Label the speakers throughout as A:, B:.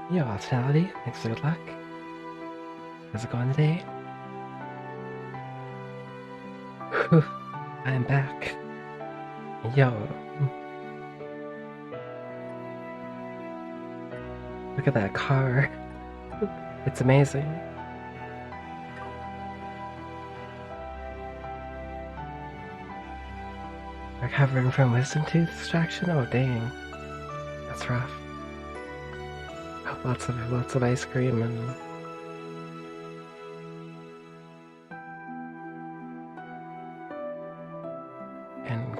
A: Yo, Hospitality, thanks for good luck. How's it going today? Whew, I'm back. Yo, look at that car. It's amazing. Recovering from wisdom tooth extraction? Oh dang. That's rough. Oh, lots of ice cream and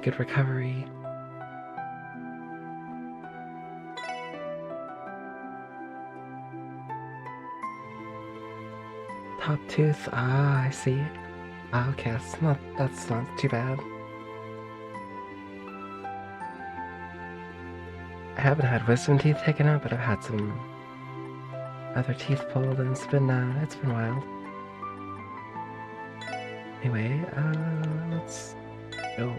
A: good recovery. Top tooth, I see. Okay, that's not too bad. I haven't had wisdom teeth taken out, but I've had some other teeth pulled, and it's been wild. Anyway, let's go.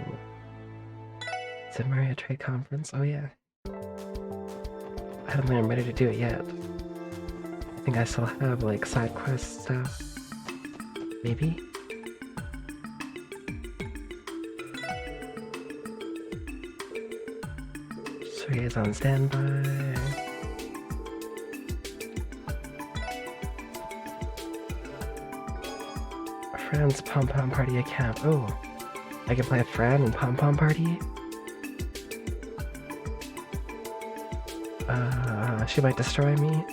A: It's a Maria Trade Conference. Oh yeah. I don't think I'm ready to do it yet. I think I still have like side quest stuff. Maybe? Surya is on standby. Friends Pom Pom Party account. Oh, I can play a friend in Pom Pom Party? She might destroy me.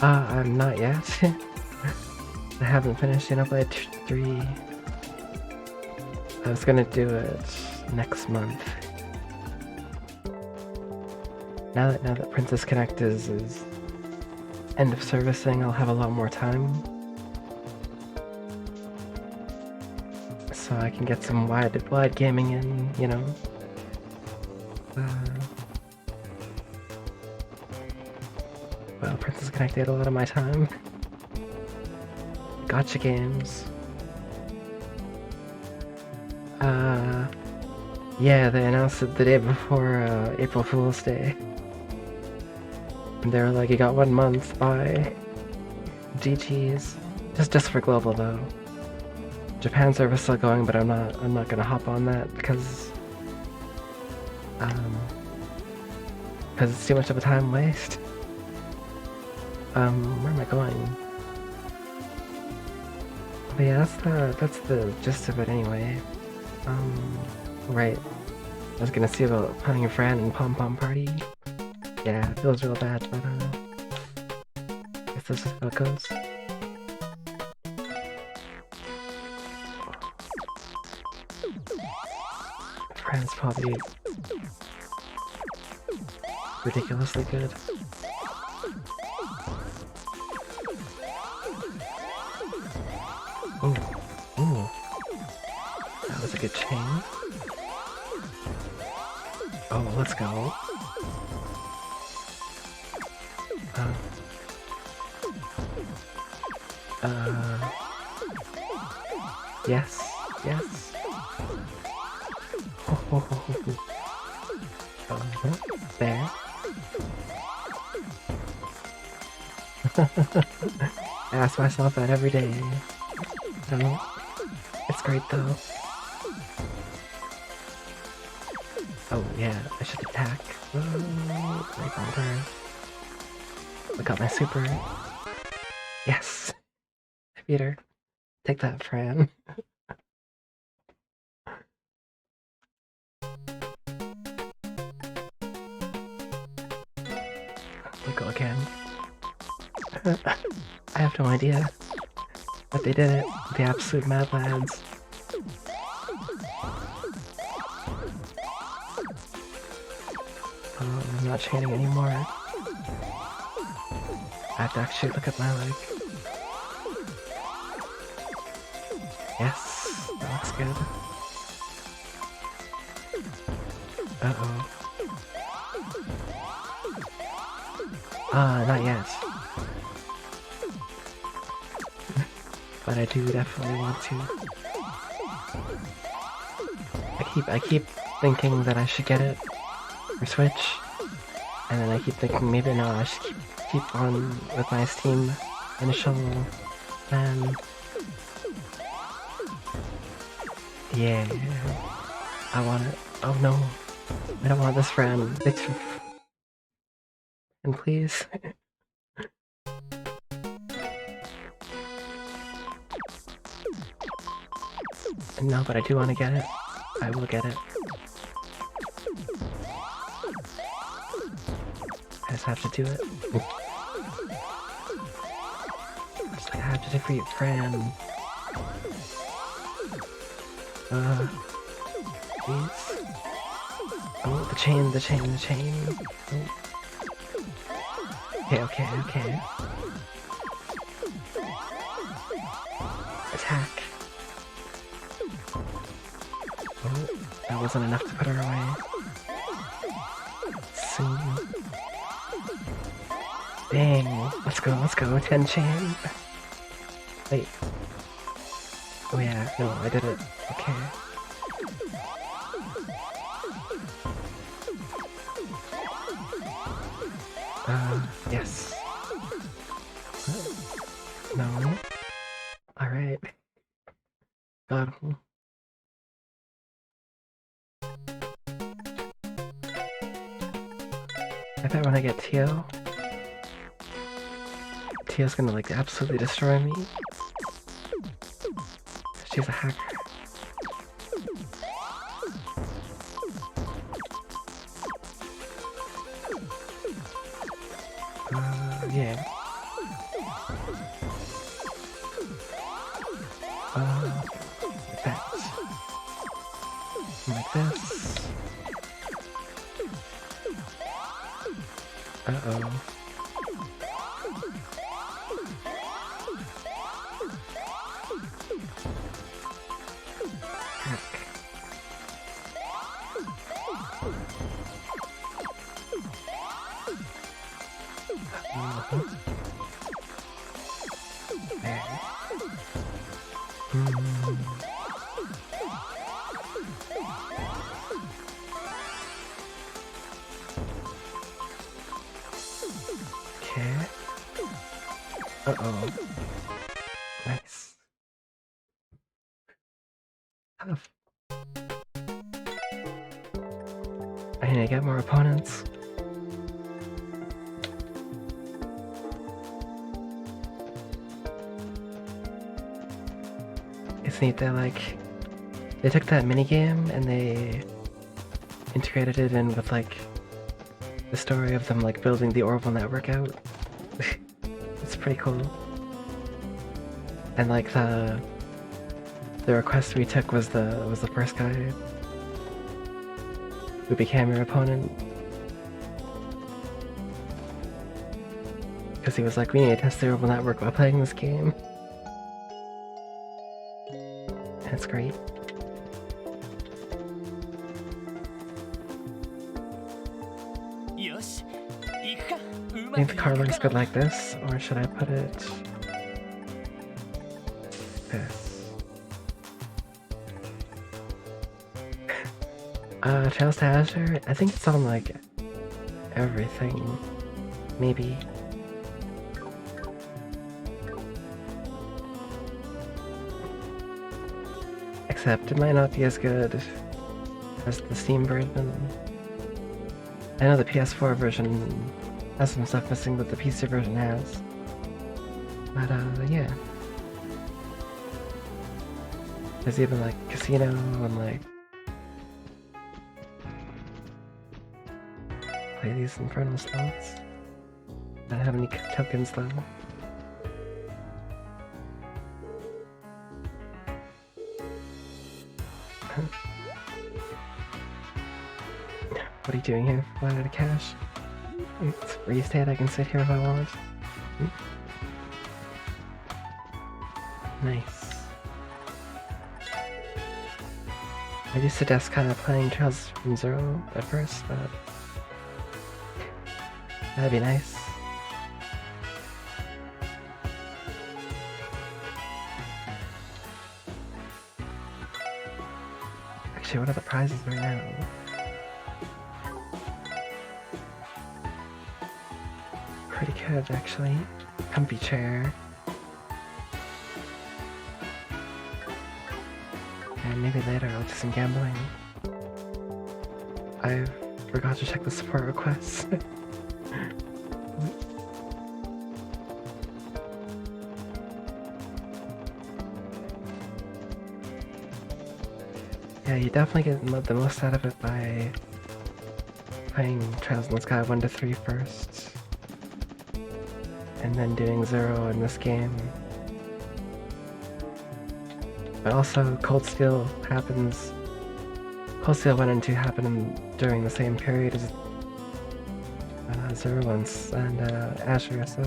A: I'm not yet. I haven't finished Xenoblade 3. I was gonna do it next month. Now that Princess Connect is end of servicing, I'll have a lot more time. So I can get some wide gaming in, you know. Well, Princess Connect ate a lot of my time. Gotcha games. Yeah, they announced it the day before April Fool's Day. And they were like, you got 1 month, bye. GG's. Just for global though. Japan server's still going, but I'm not gonna hop on that because it's too much of a time waste. Where am I going? But yeah, that's the gist of it anyway. Right. I was gonna see about playing a friend in Pom Pom Party. Yeah, it feels real bad, but I guess this is how it goes. Friend's probably ridiculously good. Ooh. That was a good chain. Oh, let's go. Yes. There. I ask myself that every day. I don't know. It's great though. Oh yeah, I should attack. Right on turn. I got my super. Yes! I beat her. Take that, Fran. We go again. I have no idea. But they did it. The absolute mad lads. Oh, I'm not chaining anymore. I have to actually look at my leg. Yes, that looks good. Uh-oh. Not yet. But I do definitely want to. I keep thinking that I should get it for Switch. And then I keep thinking maybe no, I should keep on with my Steam initial plan. Yeah, I want it. Oh no, I don't want this friend. And please. No, but I do want to get it. I will get it. I just have to do it. I have to defeat Fran. Please. Oh, the chain. Oh. Okay. Attack. Oh, that wasn't enough to put her away. Soon. Dang. Let's go. 10 chain. Wait. Oh yeah, no, I did it. Okay. Yes. No. Alright. Got him. I bet when I get Tio, Tio's gonna like absolutely destroy me. She's a hacker. Yeah. Like that. Like this. Uh-oh. Heck. There. Okay. Uh-oh. Nice. Tough. I need to get more opponents. It's neat that they took that minigame and they integrated it in with the story of them building the Orbital network out. It's pretty cool. And the request we took was the first guy who became your opponent. Because he was like, we need to test the Orbital network while playing this game. That's great. I think the car looks good like this, or should I put it this? Trails to Azure? I think it's on everything. Maybe. Except it might not be as good as the Steam version. I know the PS4 version has some stuff missing that the PC version has. But yeah. There's even Casino and play these Infernal slots. I don't have any tokens though. What are you doing here? Run out of cash? It's free state, I can sit here if I want. Nice. I used to suggest kind of playing Trails from Zero at first, but that'd be nice. Actually, what are the prizes right now? pretty good, actually. Comfy chair. And maybe later I'll do some gambling. I forgot to check the support requests. Yeah, you definitely get the most out of it by playing Trials in the Sky 1 to 3 first. And then doing 0 in this game. But also, Cold Steel 1 and 2 happen during the same period as 0 and Azure, so...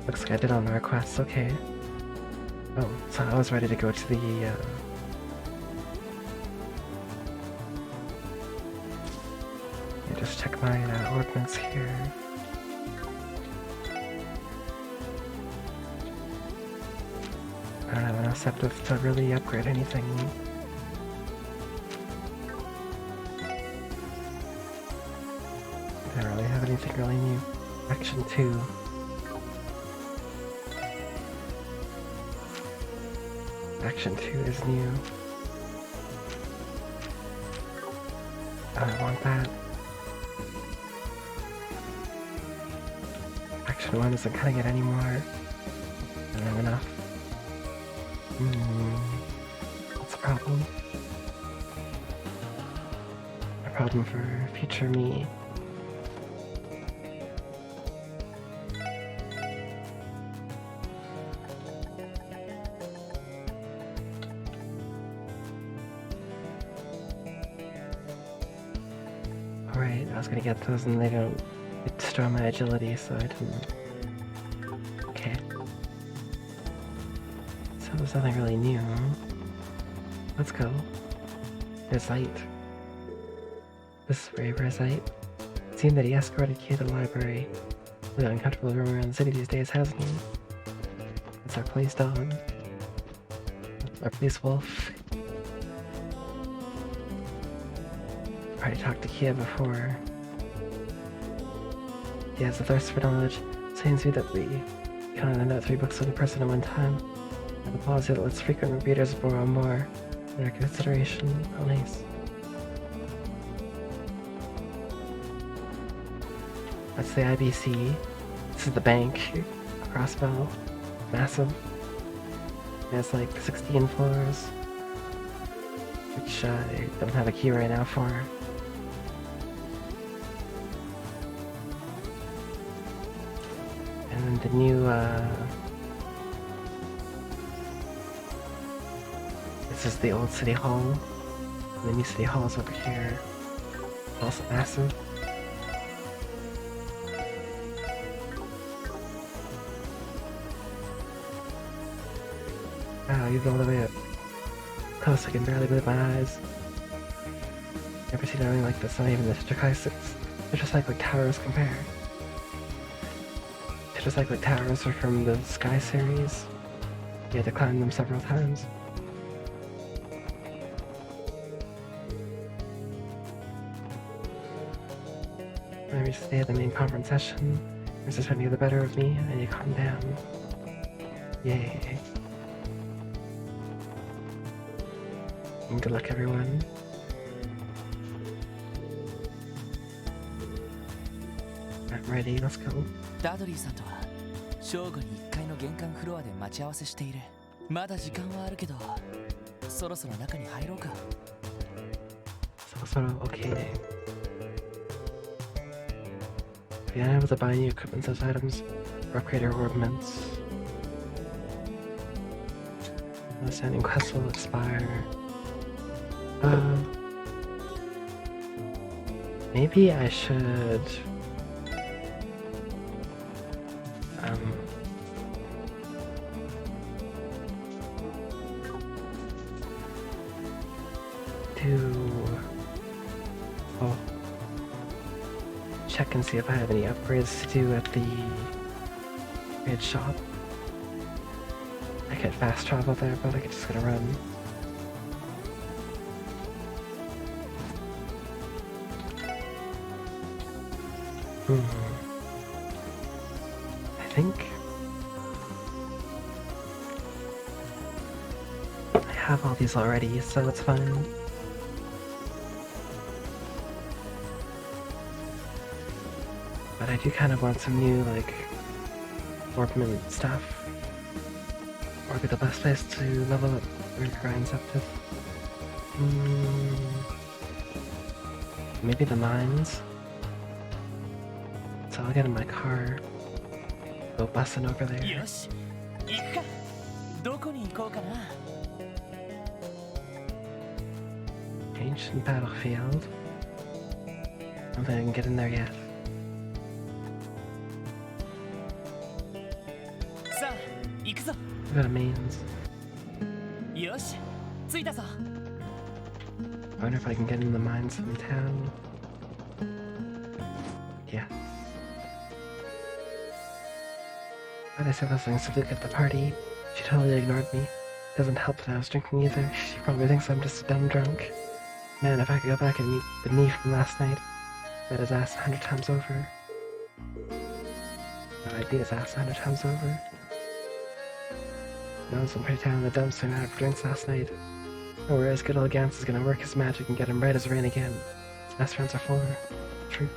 A: Looks like I did all my requests, okay. Oh, so I was ready to go to the, yeah, just check my ordnance here. I don't have enough septive to really upgrade anything. I don't really have anything really new. Action 2. Action 2 is new. I don't want that. Action 1 isn't cutting it anymore. I don't have enough. That's a problem. A problem for future me. Alright, I was gonna get those and they don't destroy my agility, so I didn't. Okay. So there's nothing really new. Let's go. There's light. This is very rare sight. It seemed that he escorted Kay to the library. Really uncomfortable roaming around the city these days, hasn't he? It's our police dog. Our police wolf. Already talked to Kia before. He has a thirst for knowledge. Seems to me that we can only lend out 3 books to a person at one time. And a policy that lets frequent readers borrow more in our consideration. Oh, nice. That's the IBC. This is the bank. Crossbow. Massive. It has like 16 floors. Which I don't have a key right now for. And then the new, this is the old City Hall. And the new City Hall is over here. Also massive. Wow, he's all the way up close, I can barely believe my eyes. Never seen anything like this, not even the tetracyclic towers compare. Tetracyclic towers are from the Sky series. You had to climb them several times. Let me just stay at the main conference session. This is trying to get the better of me. I need to calm down. Yay. And good luck, everyone. I'm ready, let's go.
B: ダドリーさんとは正午に1階の玄関フロアで待ち合わせしている。まだ時間はあるけど、そろそろ中に入ろうか。
A: So, okay. Be unable to buy new equipment such items or upgrade your ordnance. Outstanding quests will expire. Maybe I should check and see if I have any upgrades to do at the upgrade shop. I could fast travel there, but I could just gonna run. I think I have all these already, so it's fine. But I do kind of want some new, like, orbment stuff. Or would be the best place to level up or grind up to. Maybe the mines. So I'll get in my car, go bussing over there.
B: よし、行くか。どこに行こうかな。
A: Ancient battlefield. I don't think I can get in there yet.
B: さあ、行くぞ。
A: Go to mains.
B: よし、着いたぞ。
A: I wonder if I can get in the mines in town. Yeah. But I said those things to Luke at the party. She totally ignored me. Doesn't help that I was drinking either. She probably thinks I'm just a dumb drunk. Man, if I could go back and meet the me from last night, I'd his ass 100 times over. I'd beat his ass 100 times over. Known some pretty down in the dumps and out for drinks last night. Oh, whereas good old Gans is gonna work his magic and get him right as rain again. His best friends are for. True.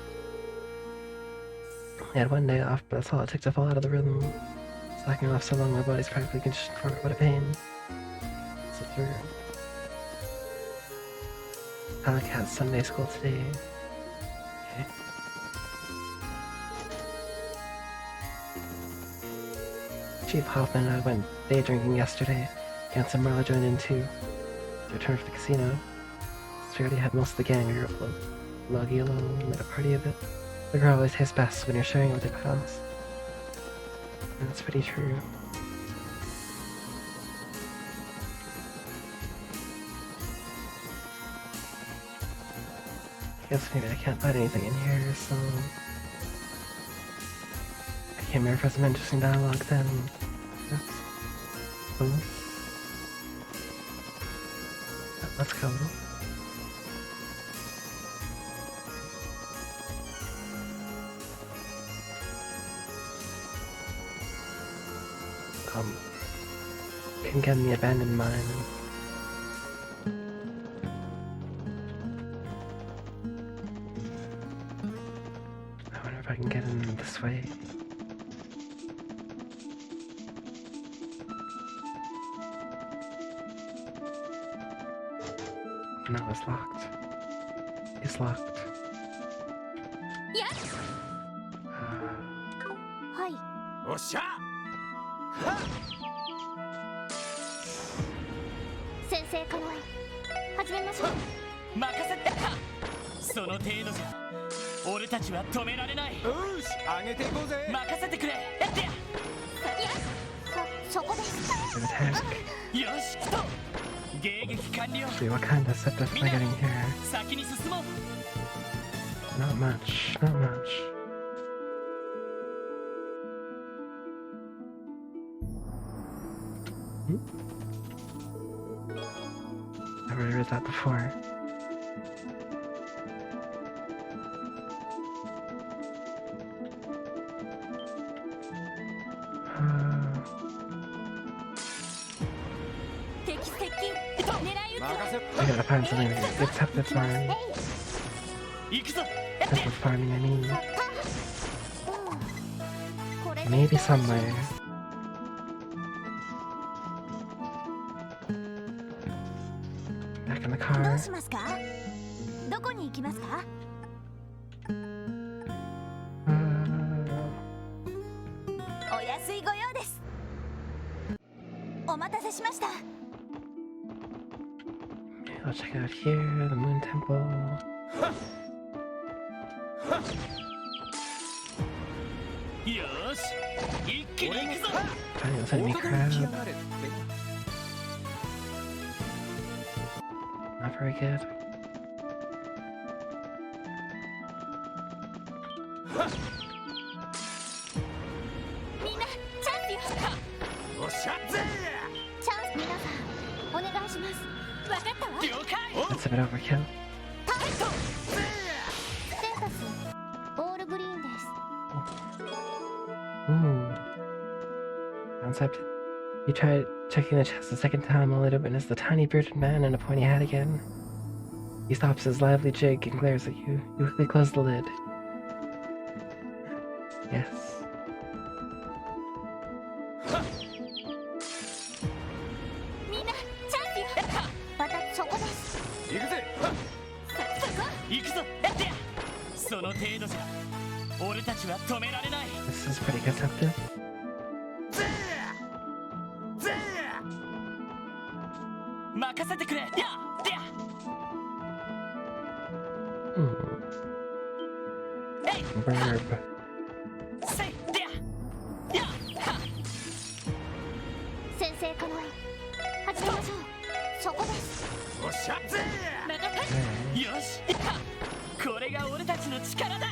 A: I had one day off, but that's all it took to fall out of the rhythm. Slacking off so long my body's practically conditioned for it. What a pain. So true. Alec has Sunday school today. Okay. Chief Hoffman and I went day drinking yesterday. Gans and Marla joined in too. To return to the casino. So we already had most of the gang or Luggy alone, made a party of it. The girl always tastes best when you're sharing it with your pals. And that's pretty true. I guess maybe I can't find anything in here, so I came here for some interesting dialogue then. That's cool. Let's go. Can get in the abandoned mine. I wonder if I can get in this way. No, it's locked. It's locked.
C: Yes. はい。
B: おっしゃ。
C: 先生かな。始めましょう。
B: 任せてか。その程度じゃ俺たちは止められない。よし、上げていこうぜ。任せてくれ。やってや。
C: そこです。
B: よし、来た。迎撃完了。
A: See what kind of setup am I getting here?
B: 先に進もう。
A: Not much, not much. I've already read that before. I gotta find something to accept this farm. That's what farming I mean. Maybe somewhere. Back in the car.
C: どうしますか？どこに行きますか？お安いご用です。お待たせしました。
A: I'll check out here, the Moon Temple. Tiny little enemy crab. Not very good. That's a bit overkill.
C: ステータスオールグリーンです。
A: concept. You tried checking the chest a second time, only to witness the tiny bearded man in a pointy hat again. He stops his lively jig and glares at you. You quickly close the lid. Yes.
C: みんなチャンスよ私そこです
B: 行くぜ
C: そこ
B: 行くぞその程度じゃ俺たちは止められない
A: This is pretty conceptive.
B: There! 任せてくれやでや
A: Verb.
B: せいでややは
C: 先生かな始めましょうそこです
B: おっしゃぜよしこれが俺たちの力だ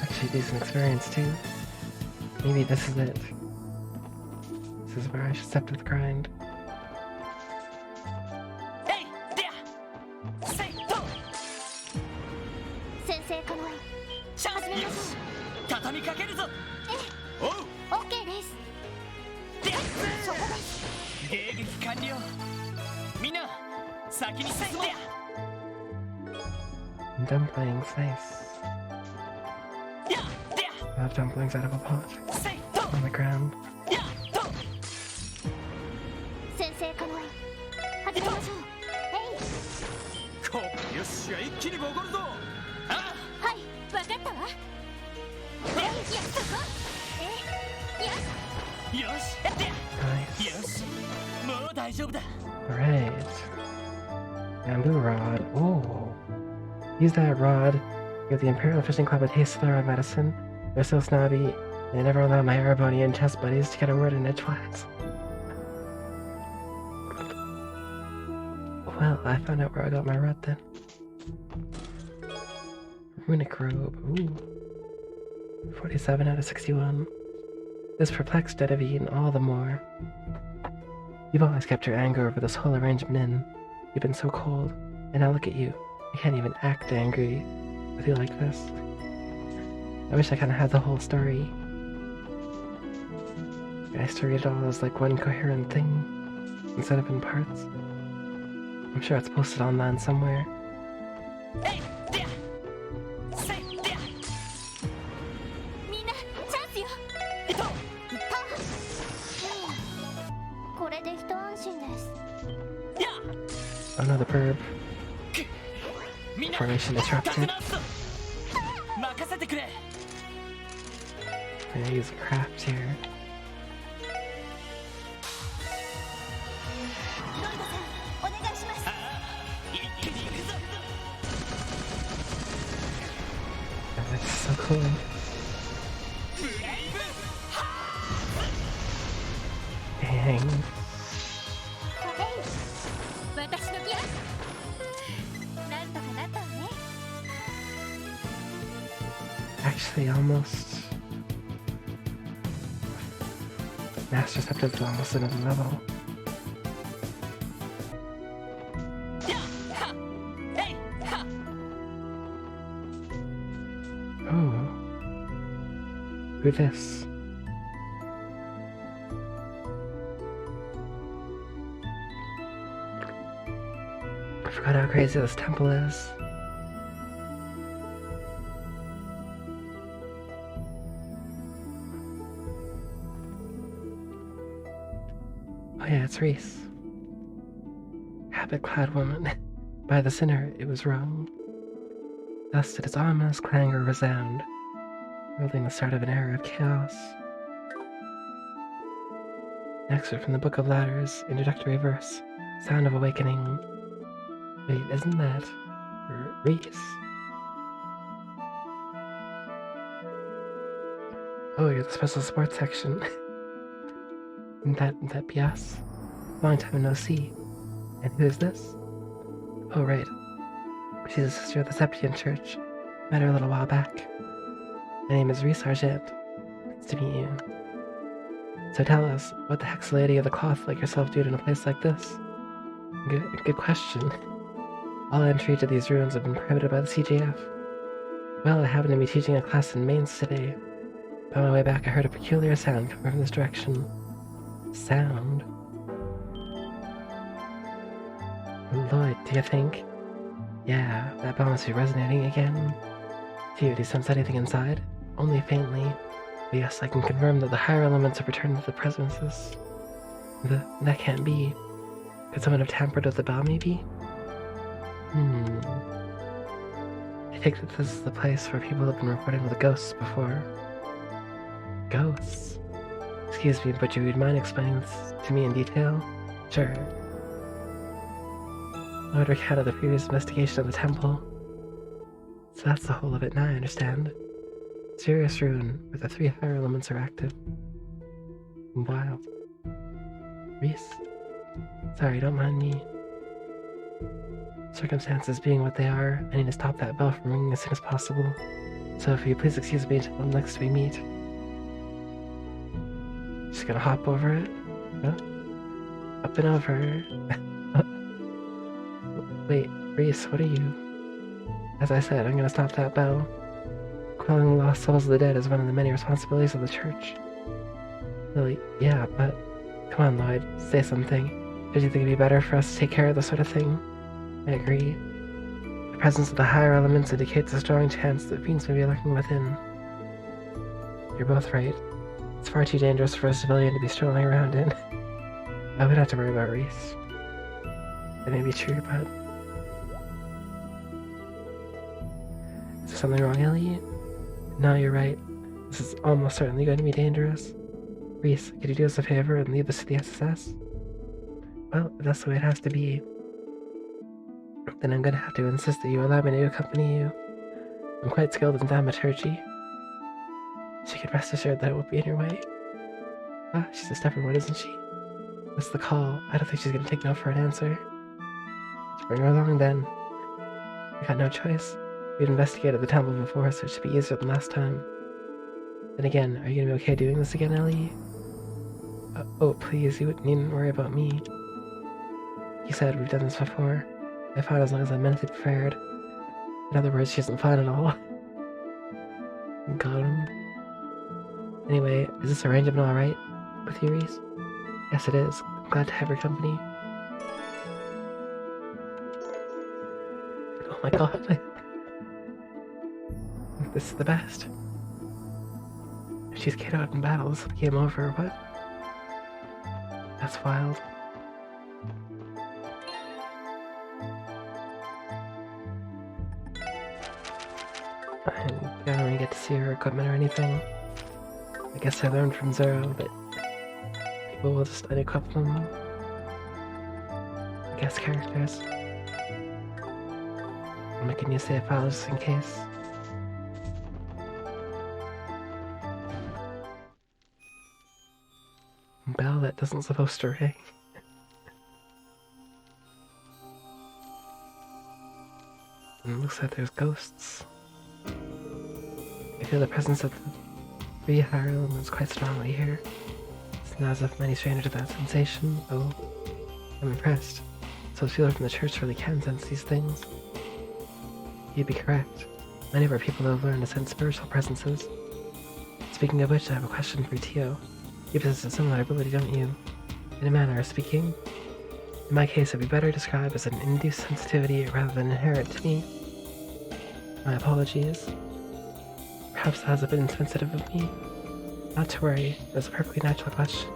A: Actually, decent experience too. Maybe this is it. This is where I should step to the grind.
B: えいでやせいと
C: 先生かな
B: チャンスよし畳みかけるぞおう
C: OK です
B: でや
C: そこです
B: 迎撃完了みんな先に進もう
A: Dumplings, nice.
B: やでや
A: I have dumplings out of a pot
B: せいと
A: on the ground.
B: やと
C: 先生かな始めましょうえい
B: こよしが一気にボコるぞあ
C: はい分かったわやそこや
B: よしでや
A: Nice.
B: よしもう大丈夫だ
A: Alright. Bamboo rod. Oh. Use that rod. Give the Imperial Fishing Club a taste of their own medicine. They're so snobby, they never allow my Erebonian chess buddies to get a word in edgewise. Well, I found out where I got my rod then. Runic robe. Ooh. 47 out of 61. This perplexed Dedevine all the more. You've always kept your anger over this whole arrangement in. You've been so cold, and now look at you. I can't even act angry with you like this. I wish I kind of had the whole story. I story it all as like one coherent thing, instead of in parts. I'm sure it's posted online somewhere.
B: えいでやせいでや
C: みんなチャンスよ
B: いと
C: いったこれで一安心です
B: や
A: Oh no, the verb
B: みんな
A: formation
B: 立て
A: disrupted.
B: 直すぞ任せてくれ
A: I'm gonna use a craft here.
C: ロイドさんお願いします
B: 一気に行くぞ
A: That's so cool.
B: ブレイブ
A: Dang.
C: 私のギアなんとかなったわね
A: Actually, almost. Master Scepter is almost another level.
B: やはえいは
A: Oh. Who this? I forgot how crazy this temple is. Oh yeah, it's Reese. Habit-clad woman. By the sinner, it was wrong. Thus did its ominous clangor resound, heralding the start of an era of chaos. Excerpt from the Book of Ladders, introductory verse, Sound of Awakening. Wait, isn't that Reese? Oh, you're the special sports section. Isn't that be us? Long time no see. And who's this? Oh, right. She's a sister of the Septian Church. Met her a little while back. My name is Reese Argent. Nice to meet you. So tell us, what the heck's a lady of the cloth like yourself doing in a place like this? Good question. All entry to these rooms have been prohibited by the CJF. Well, I happen to be teaching a class in Mainz today. On my way back, I heard a peculiar sound coming from this direction. Sound? Lloyd, do you think? Yeah, that bell must be resonating again. Phew, do you sense anything inside? Only faintly. But yes, I can confirm that the higher elements have returned to the presences. That can't be. Could someone have tampered with the bell, maybe? I think that this is the place where people have been reporting with ghosts before. Ghosts? Excuse me, but would you mind explaining this to me in detail? Sure. I would recount the previous investigation of the temple. So that's the whole of it now, I understand. Serious ruin, where the 3 higher elements are active. Wow. Reese? Sorry, don't mind me. Circumstances being what they are, I need to stop that bell from ringing as soon as possible. So if you please excuse me until next we meet. Just gonna hop over it? Huh? Up and over. Wait, Reese, what are you? As I said, I'm gonna stop that bell. Quelling the lost souls of the dead is one of the many responsibilities of the church. Really, yeah, but... Come on, Lloyd, say something. Don't you think it'd be better for us to take care of this sort of thing? I agree. The presence of the higher elements indicates a strong chance that fiends may be lurking within. You're both right. It's far too dangerous for a civilian to be strolling around in. I would have to worry about Reese. That may be true, but... Is there something wrong, Ellie? No, you're right. This is almost certainly going to be dangerous. Reese, could you do us a favor and leave us to the SSS? Well, if that's the way it has to be, then I'm gonna have to insist that you allow me to accompany you. I'm quite skilled in thaumaturgy. She can rest assured that I won't be in your way. Ah, she's a stubborn one, isn't she? What's the call? I don't think she's gonna take no for an answer. Let's bring her along then. We got no choice. We've investigated the temple before, so it should be easier than last time. Then again, are you gonna be okay doing this again, Ellie? Oh, please, you needn't worry about me. You said we've done this before. I fought as long as I'm mentally prepared. In other words, she isn't fine at all. Got him. Anyway, is this arrangement alright with you, Reese? Yes, it is. I'm glad to have your company. Oh my god. This is the best. If she's KO'd out in battles, game over, what? That's wild. I don't really get to see her equipment or anything. I guess I learned from Zero that people will just unequip them. I guess characters. I'm making you save files just in case. Bell that doesn't supposed to ring. And it looks like there's ghosts. I feel the presence of the 3 higher elements quite strongly here. It's not as if many strangers have that sensation. Oh, I'm impressed. So the healer from the church really can sense these things. You'd be correct. Many of our people have learned to sense spiritual presences. Speaking of which, I have a question for Tio. You possess a similar ability, don't you? In a manner of speaking. In my case, it would be better described as an induced sensitivity rather than inherent to me. My apologies. Perhaps that has been insensitive of me. Not to worry, that's a perfectly natural question.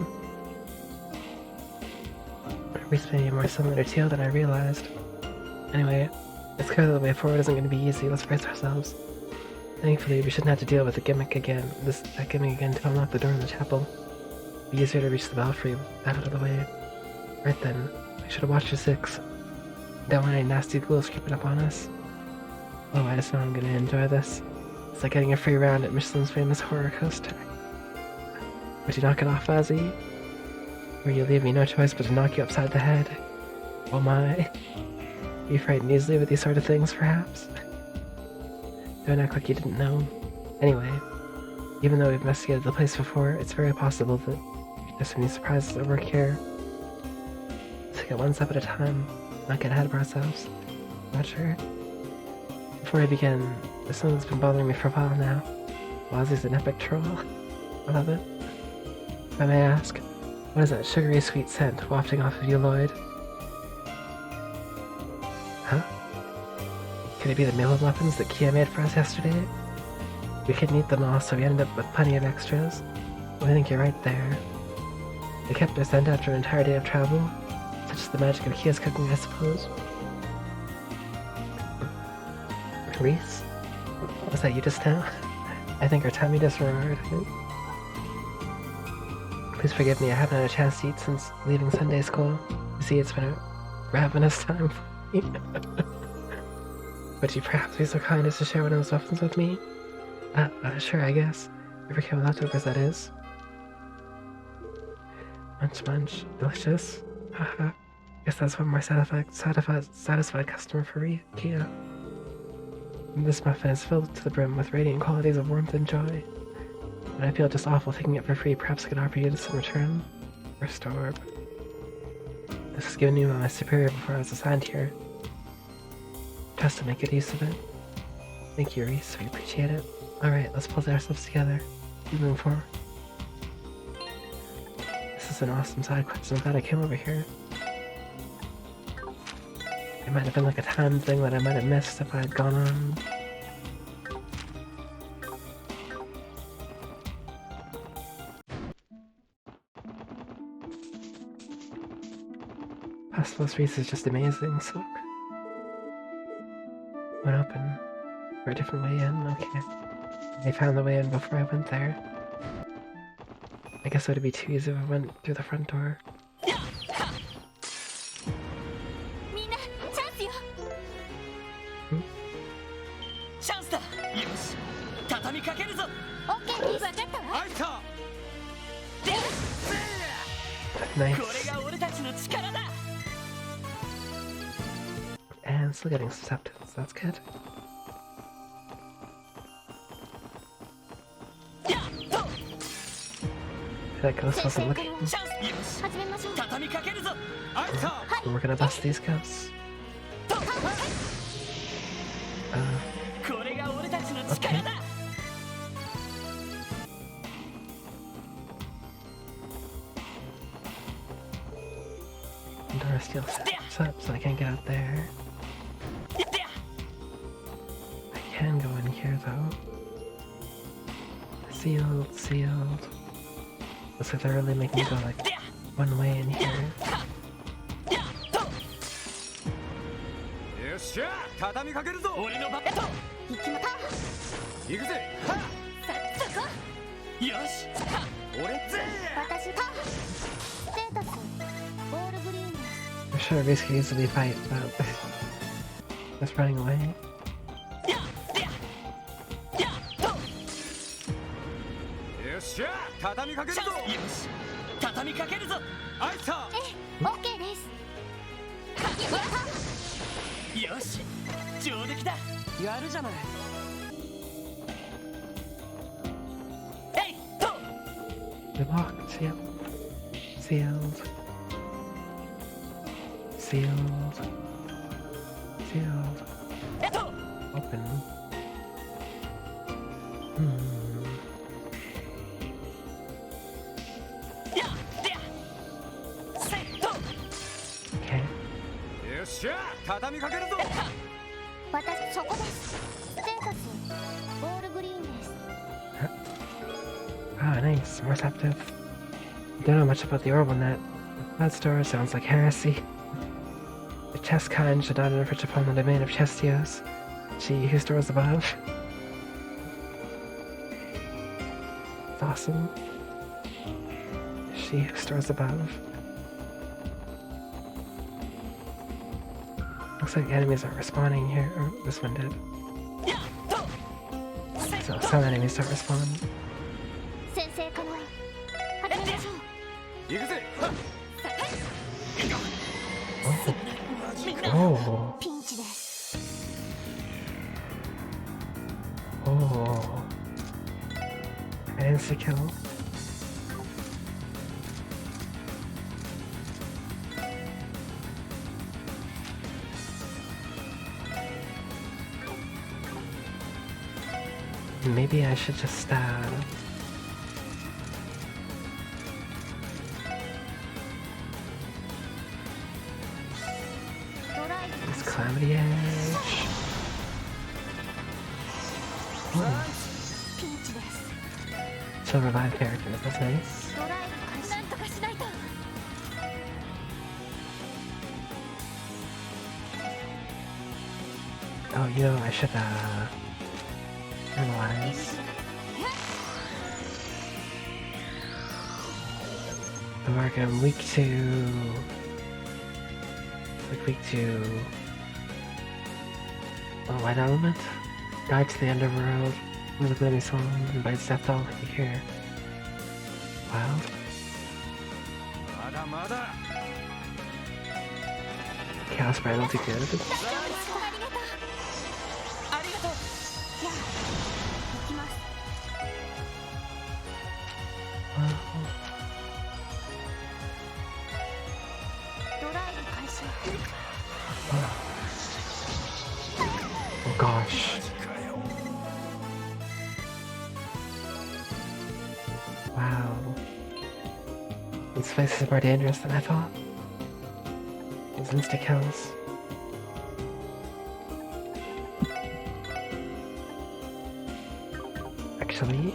A: Reese may be more similar to Teal than I realized. Anyway, it's clear that the way forward isn't going to be easy, let's brace ourselves. Thankfully, we shouldn't have to deal with the gimmick again, that gimmick again to unlock the door in the chapel. It'd be easier to reach the belfry with that out of the way. Right then, I should have watched your 6. Don't want any nasty ghouls creeping up on us. Oh, I just know I'm gonna enjoy this. It's like getting a free round at Michelin's famous horror coaster. Would you knock it off, Ozzy? Or you leave me no choice but to knock you upside the head? Oh my. Are you frightened easily with these sort of things, perhaps? Don't act like you didn't know. Anyway, even though we've investigated the place before, it's very possible that there's some new surprises at work here. Let's take it one step at a time, not get ahead of ourselves. Not sure. Before I begin, there's something that's been bothering me for a while now. Ozzy's an epic troll. I love it. If I may ask, what is that sugary sweet scent wafting off of you, Lloyd? Huh? Could it be the meal muffins that Kia made for us yesterday? We couldn't eat them all, so we ended up with plenty of extras. I think you're right there. They kept our scent after an entire day of travel. Such is the magic of Kia's cooking, I suppose. Reese? Was that you just now? I think our tummy just roared. Please forgive me, I haven't had a chance to eat since leaving Sunday school. You see, it's been a ravenous time for me. Would you perhaps be so kind as to share one of those muffins with me? Sure, I guess. Ever came with leftovers, that is. Munch, munch. Delicious. Haha. Guess that's one more satisfied customer for Kia. This muffin is filled to the brim with radiant qualities of warmth and joy. And I feel just awful taking it for free. Perhaps I could offer you this in return. Restore. This was given me by my superior before I was assigned here. Trust to make good use of it. Thank you, Reese. We appreciate it. Alright, let's pull ourselves together. Moving forward. This is an awesome side quest. I'm glad I came over here. It might have been like a time thing that I might have missed if I had gone on. Pastel's Reese is just amazing, so went open for a different way in. Okay. They found the way in before I went there. I guess it would be too easy if I went through the front door. Nice. And still getting acceptance, that's good. That ghost wasn't looking. We're gonna bust these ghosts. Okay. Door still sets up, so I can't get out there. I can go in here though. Sealed, sealed. Looks like they're really making me go like one way in here. I'm sure Reese could easily fight, but just running away. We're locked, yep. Sealed. Sealed. Sealed. Open. Okay. Ah, nice. More receptive. Don't know much about the orbital net. That store sounds like heresy. The chest kind should not infringe upon the domain of Chestios. She who stores above. It's awesome. She who stores above. Looks like enemies aren't respawning here. Oh, this one did. So some enemies don't respawn. Oh. Oh. Insta kill. Maybe I should just over the edge.
C: ピンチです。
A: She'll revive characters, that's nice.
C: ドライブ開始。なんとかしないと。
A: Oh, you know, I should, analyze. The market I'm weak to... Like weak to... Oh, White Element? Guide to the Underworld. With a gloomy song, invites death all here. Wild. Chaos Brand will do good.
C: ありがとう。じゃあ行きます。 ドライブ開始。
A: Oh gosh. Wow. This place is more dangerous than I thought. These insta kills. Actually,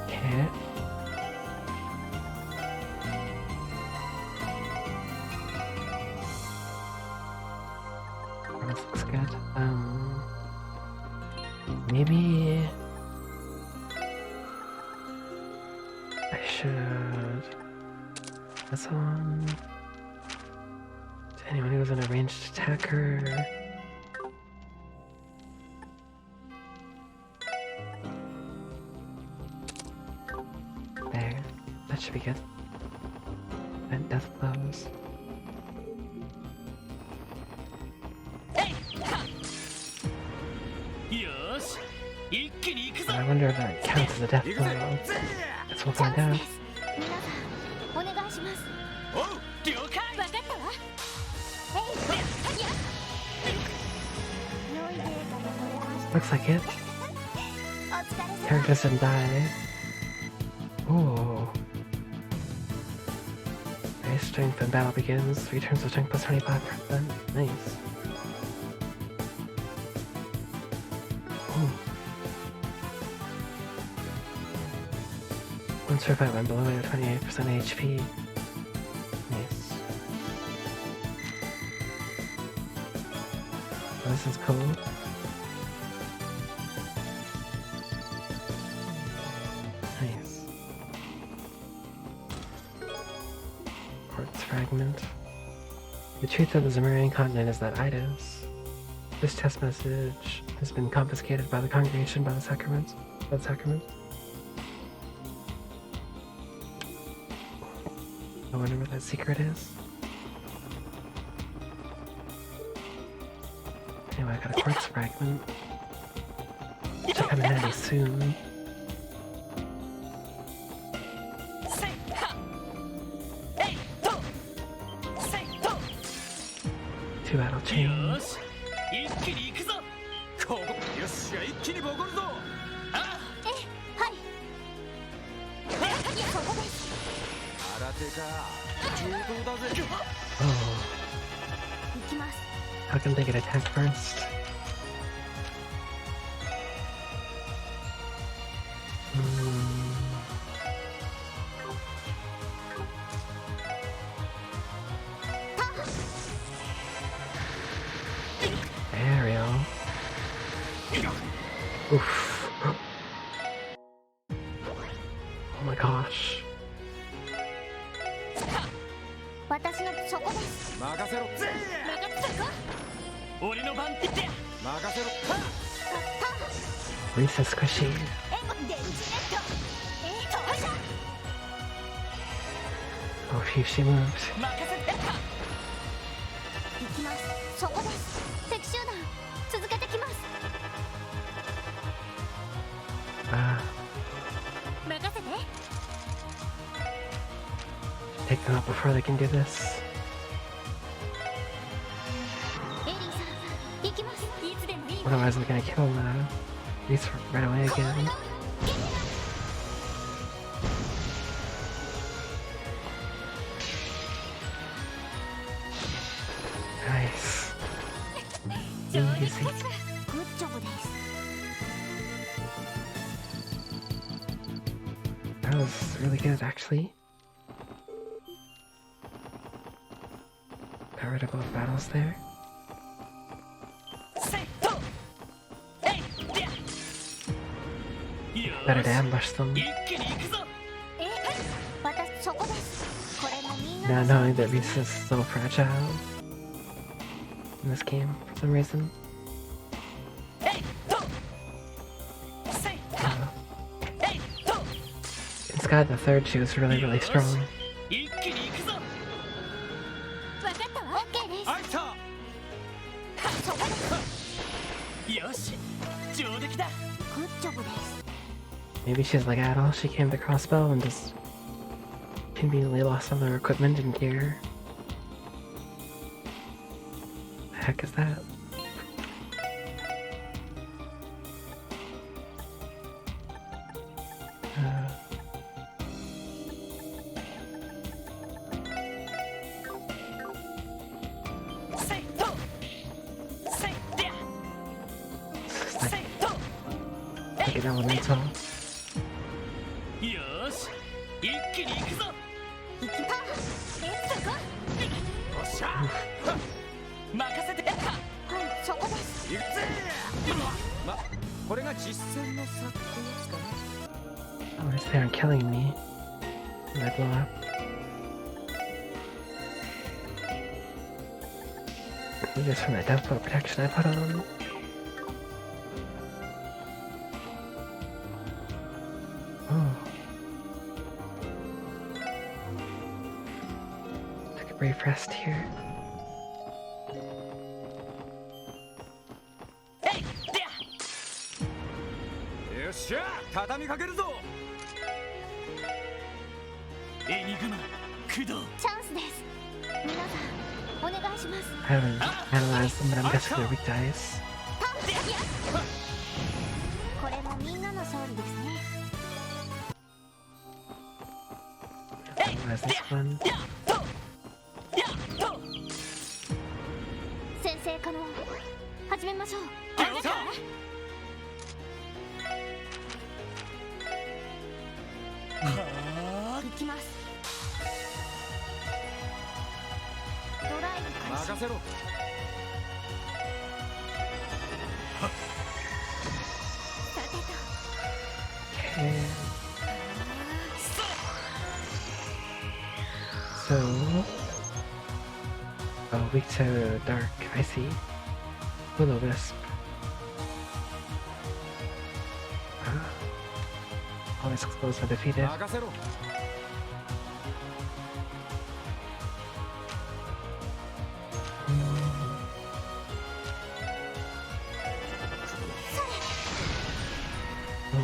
A: okay. This looks good. Maybe I should. That's on to anyone who's an ranged attacker. There, that should be good. And death blows. I wonder if that counts as a death blow. Guess we'll find out.
C: 皆さんお願いします。おう、了解。わかったわ。いや。良いデータが取れました。
A: Looks like it.
C: お疲れ様。
A: Characters didn't die. Ooh. Base strength when battle begins. 3 turns of strength plus 25%. Nice. Ooh. Once survived when below 28% HP. Nice. Oh, this is cool. Nice. Quartz fragment. The truth of the Zemurian continent is that Eidos. This test message has been confiscated by the congregation by the sacrament. I wonder what that secret is. Anyway, I got a quartz fragment. Which will come in handy soon. Two battle chains.
B: 一気に行くぞ。ここ。よっしゃ、一気にボコるぞ。あ。
C: はい。そこです。
B: 空手か。中東だぜ。
A: Oh.
C: 行きます。
A: How come they get attacked first? Ariel. Oof. Oh my gosh.
C: 私のそこです。
B: 任せろ。
C: 任せろ。
B: 俺の番って任せろ。
A: Lisa squishy.
C: 電池ネット。飛車。
A: Oh, phew, she moved.
B: 任せて。
C: 行きます。そこです。敵集団続けてきます。
A: Ah.
C: 任せて。
A: Take them out before they can do this.
C: エリーさん行きます。いつでもいい。
A: Otherwise, they're gonna kill Reese right away again. Nice. Easy.
C: グッジョブです。
A: That was really good, actually. Got rid of both battles there. Better to ambush them.
C: 私そこです。これもみんな
A: Now knowing that Reese is so fragile in this game for some reason. In Sky the Third, she was really, really strong.
C: わかったわ。オッケーです。そこです。
B: よし、上出来だ。
C: グッジョブです。
A: Maybe she's like Adol, she came to crossbow and just conveniently lost all her equipment and gear. The heck is that? Like an elemental.
B: よし、一気に行くぞ。
C: 行きパー。そこ。
B: おっしゃ。任せて。
C: はい、そこです。
B: 行くぜ。ま、これが実践の差ってやつかな。
A: At least they aren't killing me when I blow up. Maybe it's from that death blow protection I put on. Oh. Took a brief rest here.
B: Yoっしゃ、畳みかけるぞ。エニグマ、駆動。
C: チャンスです。皆さん、お願いします。
A: I haven't analyzed them, but I'm guessing they're weak to ice.
C: これもみんなの勝利ですね。
A: Analyze this one.
C: 先生可能。始めましょう。行きます。ドライブ開始。
B: 任せろ。
C: さてと。
A: Okay. So, oh, weak to dark. I see. Will-o-wisp. Always exposed when defeated.
B: 任せろ。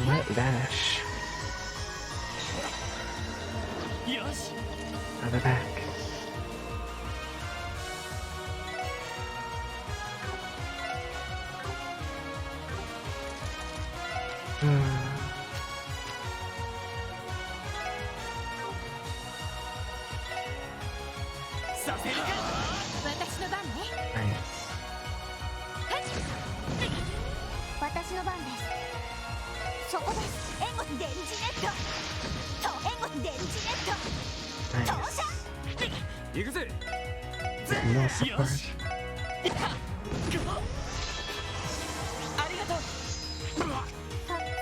A: Wet dash.
B: よし。
A: Out the back. No support.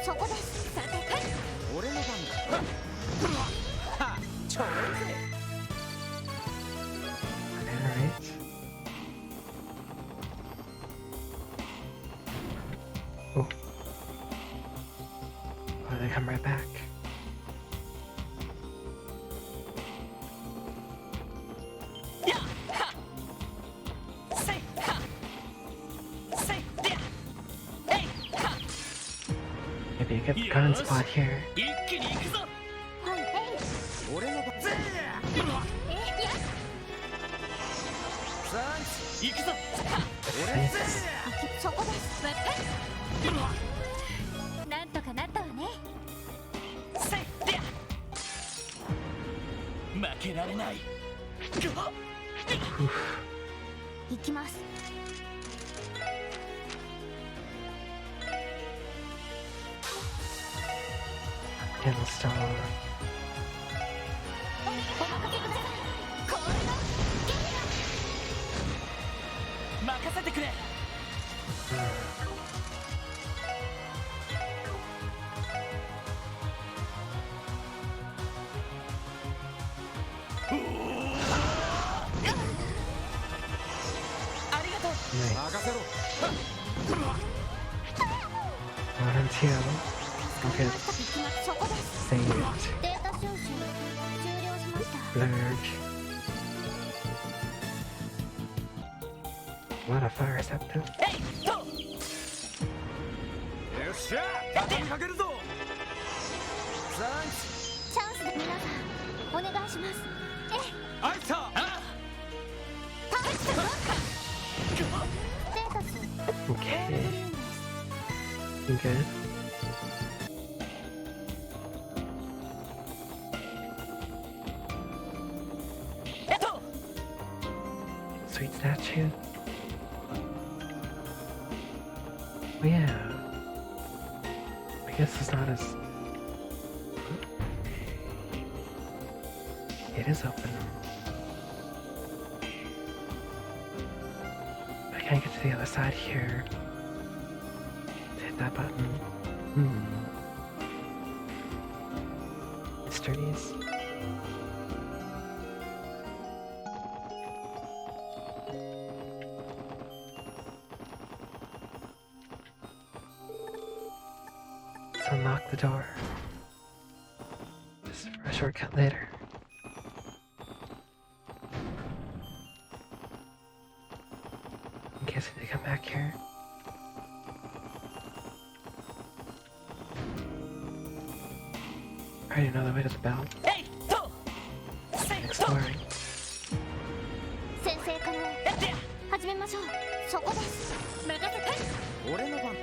C: そこです。さて、
B: 俺の番だ。は、ちょうぜ。
A: Alright. Oh. Oh, they come right back. Maybe you get the gun spot here.
B: 一気に行くぞ。
C: はい、
B: 俺の番。行くぞ。
A: Nice.
C: そこですわかっなんとかなったわね。
B: せいでや負けられない。
C: 行きます。
A: Install.
C: お任せください。これがゲリラ。
B: 任せてくれ。ありがとう。
A: Nice.
D: 任せろ。
A: 1 and 2. Okay.
C: そこです。
A: Saved.
C: データ収集終了しました。
A: Blurge. A lot of fire receptive.
B: えいと。
D: よっしゃ畳みかけるぞ。サンキ
C: チャンスで皆さんお願いします。ええ、
D: あいた。
B: あ
C: 倒したぞ。ステータス
A: Okay.
C: グリーンです。
A: Good. Sweet statue. Oh yeah. I guess it's not as... It is open. I can't get to the other side here. Hit that button. Mysteries. Let's unlock the door. Just for a shortcut later. In case I need to come back here. I already know the way to the bell.
B: えいと。せいと。
A: Exploring.
C: 先生から
B: やってや。
C: 始めましょう。そこです。任せて。
D: 俺の番。
B: はっ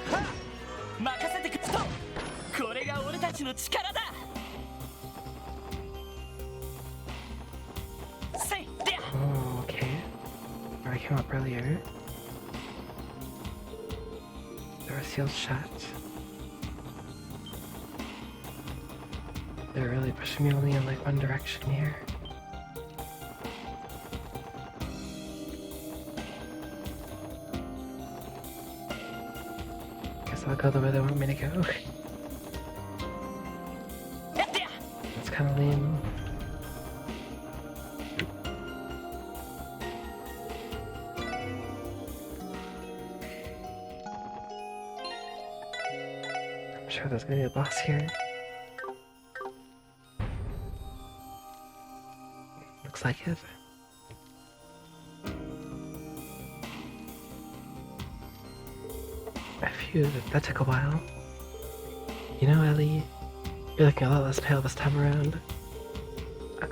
B: 任せてくれと。これが俺たちの力だ。せいでや。
A: Oh, okay. Where I came up earlier. Door sealed shut. They're really pushing me only in like one direction here. Guess I'll go the way they want me to go.
B: やってや。
A: That's kind of lame. I'm sure there's gonna be a boss here. Looks like it. Phew, that took a while. You know, Ellie, you're looking a lot less pale this time around.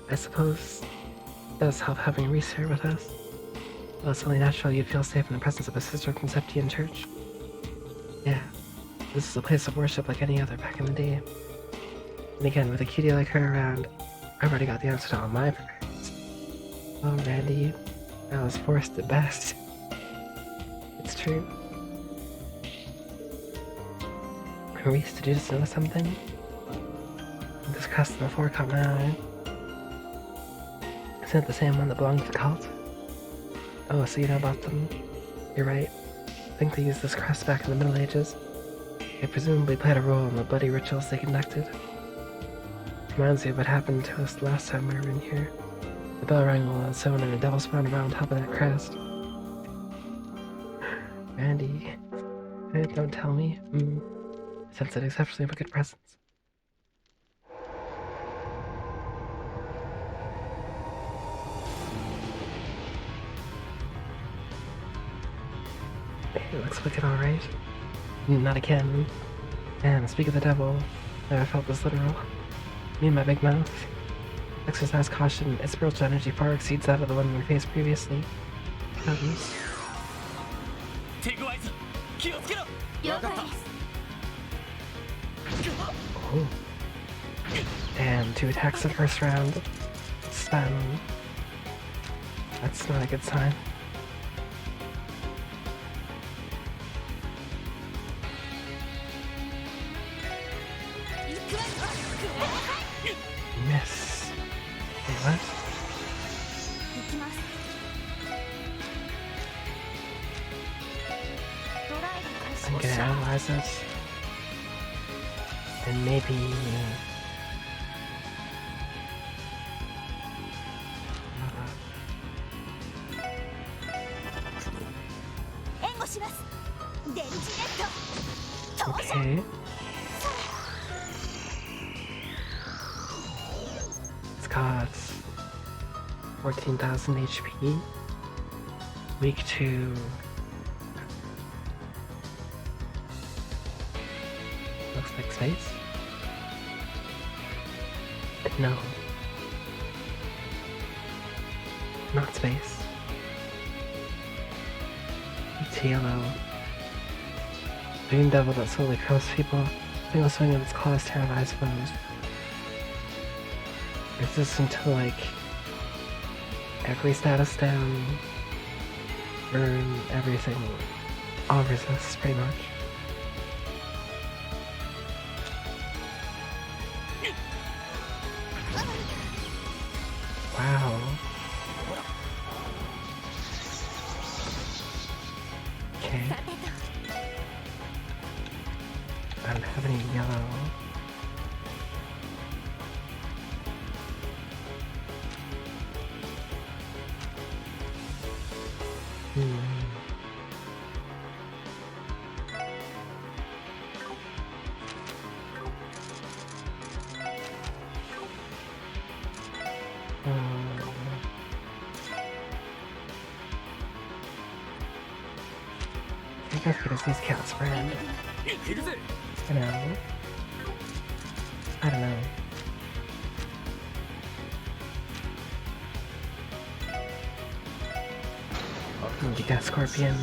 A: I suppose it does help having Reese here with us. Well, it's only natural you'd feel safe in the presence of a sister Conceptian church. Yeah, this is a place of worship like any other back in the day. And again, with a cutie like her around, I've already got the answer to all my prayers. Oh, Randy, I was forced at best. It's true. Reese, did you just notice something? This crest on the floor caught my eye. Isn't it the same one that belonged to the cult? Oh, so you know about them. You're right. I think they used this crest back in the Middle Ages. It presumably played a role in the bloody rituals they conducted. Reminds me of what happened to us last time we were in here. The bell rang while I was sewing and a devil spawned around top of that crest. Randy, don't tell me. Since it exceptionally wicked presence. It looks wicked alright. Not again. And speak of the devil, never felt this literal. Me and my big mouth. Exercise caution, its spiritual energy far exceeds that of the one we faced previously.
B: 手強いぞ気をつけろ
C: 了解です
A: Oh. Damn, 2 attacks the first round. Stun. That's not a good sign. Miss. Wait, what?
C: 行きますドライブ開始
A: I'm gonna analyze this. And maybe...
C: 援護します電磁ネット投射
A: Okay. It's got 14,000 HP. Weak to... Looks like space? No. Not space. It's yellow. Boon Devil that slowly crushes people. Single swing of its claws terrifies foes. Resistant to like every status down, burn, everything. All resists pretty much. Wow. Okay.
C: さてと
A: I don't have any yellow. I guess because these cats brand.
D: 行くぜ
A: You know. I don't know. Get that scorpion.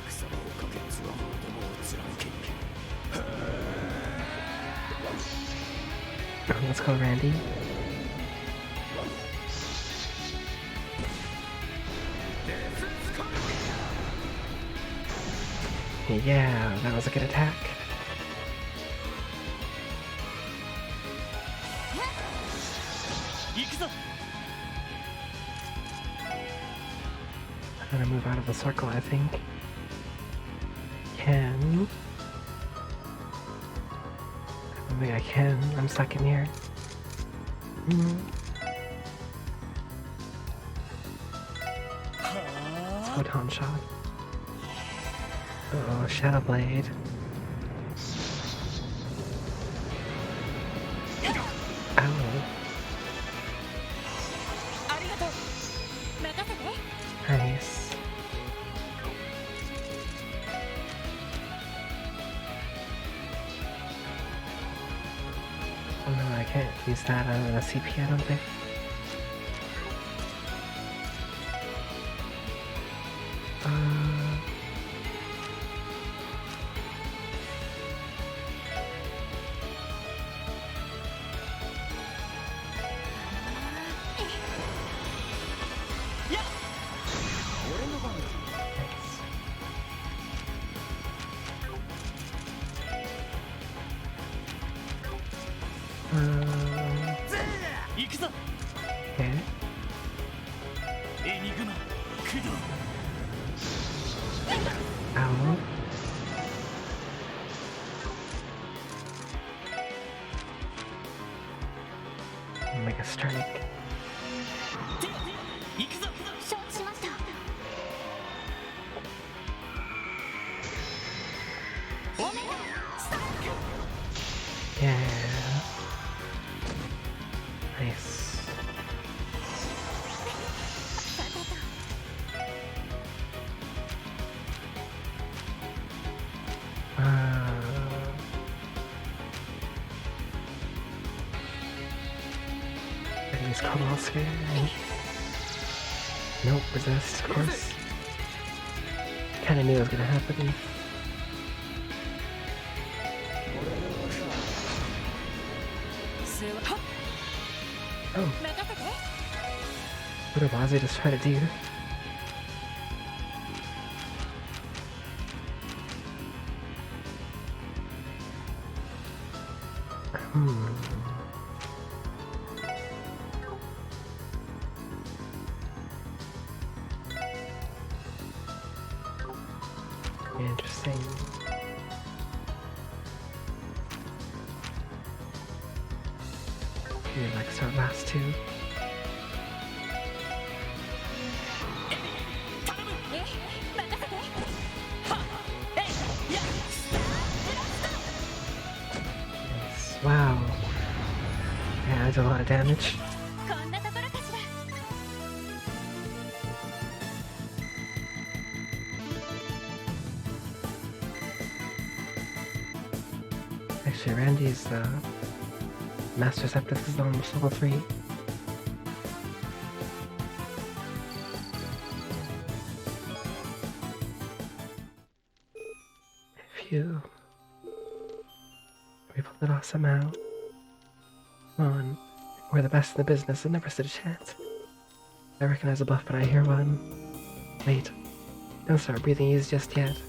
D: 草場をかけつわものどもを貫け
A: Let's go, Randy. Yeah, that was a good attack. I'm gonna move out of the circle, I think. Can... I don't think I can. I'm stuck in here. Let's go Taunt Shot. Uh-oh, Shadow Blade. Ow.
C: ありがとう任せて
A: Nice. Oh no, I can't use that on a CP, I don't think. Nice. Okay. Ow. Make a strike.
C: 承知しました
A: Yeah. Nice. I use Cobalt Sphere. Nope, resist, of course. kinda knew it was gonna happen. Oh, what did Wazzy just try to do? Interesting. Maybe like start last two. Nice. Wow. Yeah, I did a lot of damage. Actually, Randy's Master Septus is almost level 3. Phew. We pulled it off somehow. Come on. We're the best in the business and never stood a chance. I recognize a bluff, but I hear one. Wait. Don't start breathing easy just yet.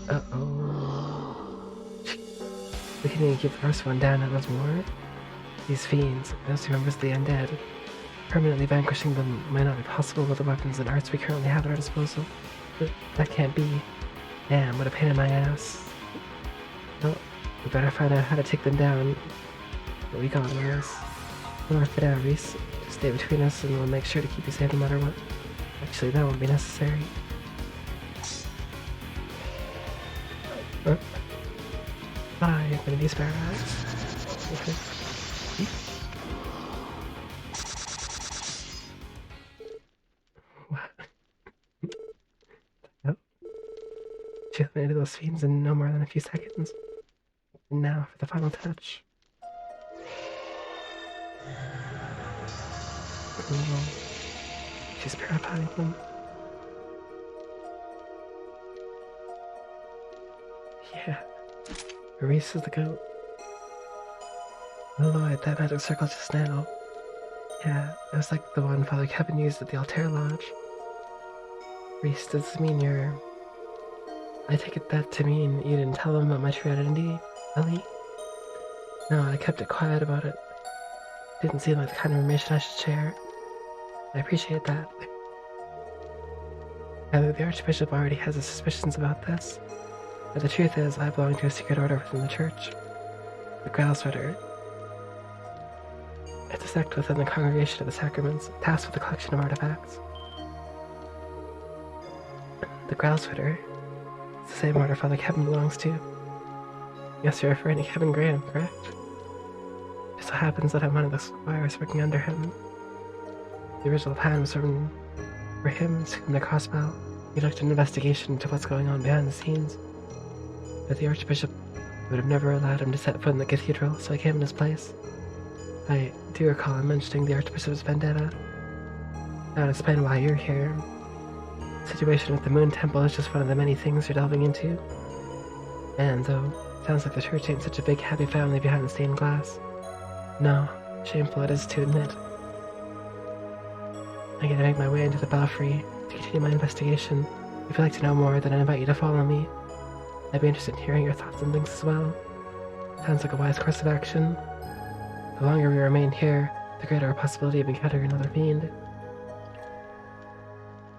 A: Uh-oh. We can even keep the first one down and once more. These fiends, those two members of the undead, permanently vanquishing them might not be possible with the weapons and arts we currently have at our disposal. But that can't be. Damn, what a pain in my ass. Well, we better find out how to take them down. But we got this. We'll work it out, Reese. Just stay between us and we'll make sure to keep you safe no matter what. Actually, that won't be necessary. Bye, Infinity Sparrows. What? Oh. She eliminated those fiends in no more than a few seconds. And now for the final touch. Oh. She's purifying them. Yeah. Reese is the goat. Oh Lord, that magic circle just now. Yeah, it was like the one Father Kevin used at the Altair Lodge. Reese, does this mean you're... I take it that to mean you didn't tell him about my true identity, Ellie? No, I kept it quiet about it. Didn't seem like the kind of information I should share. I appreciate that. I think the Archbishop already has his suspicions about this. But the truth is, I belong to a secret order within the church. The Grail Sweater. It's a sect within the Congregation of the Sacraments, tasked with the collection of artifacts. The Grail Sweater. It's the same order Father Kevin belongs to. Yes, you're referring to Kevin Graham, correct? It so happens that I'm one of the squires working under him. The original plan was for him to commit a crossbow. He conduct an investigation into what's going on behind the scenes. But the Archbishop would have never allowed him to set foot in the cathedral, so I came in his place. I do recall him mentioning the Archbishop's vendetta. That would explain why you're here. The situation with the Moon Temple is just one of the many things you're delving into. And though, sounds like the church ain't such a big happy family behind the stained glass. No, shameful it is to admit. I gotta make my way into the belfry to continue my investigation. If you'd like to know more, then I invite you to follow me. I'd be interested in hearing your thoughts and things as well. Sounds like a wise course of action. The longer we remain here, the greater our possibility of encountering another fiend.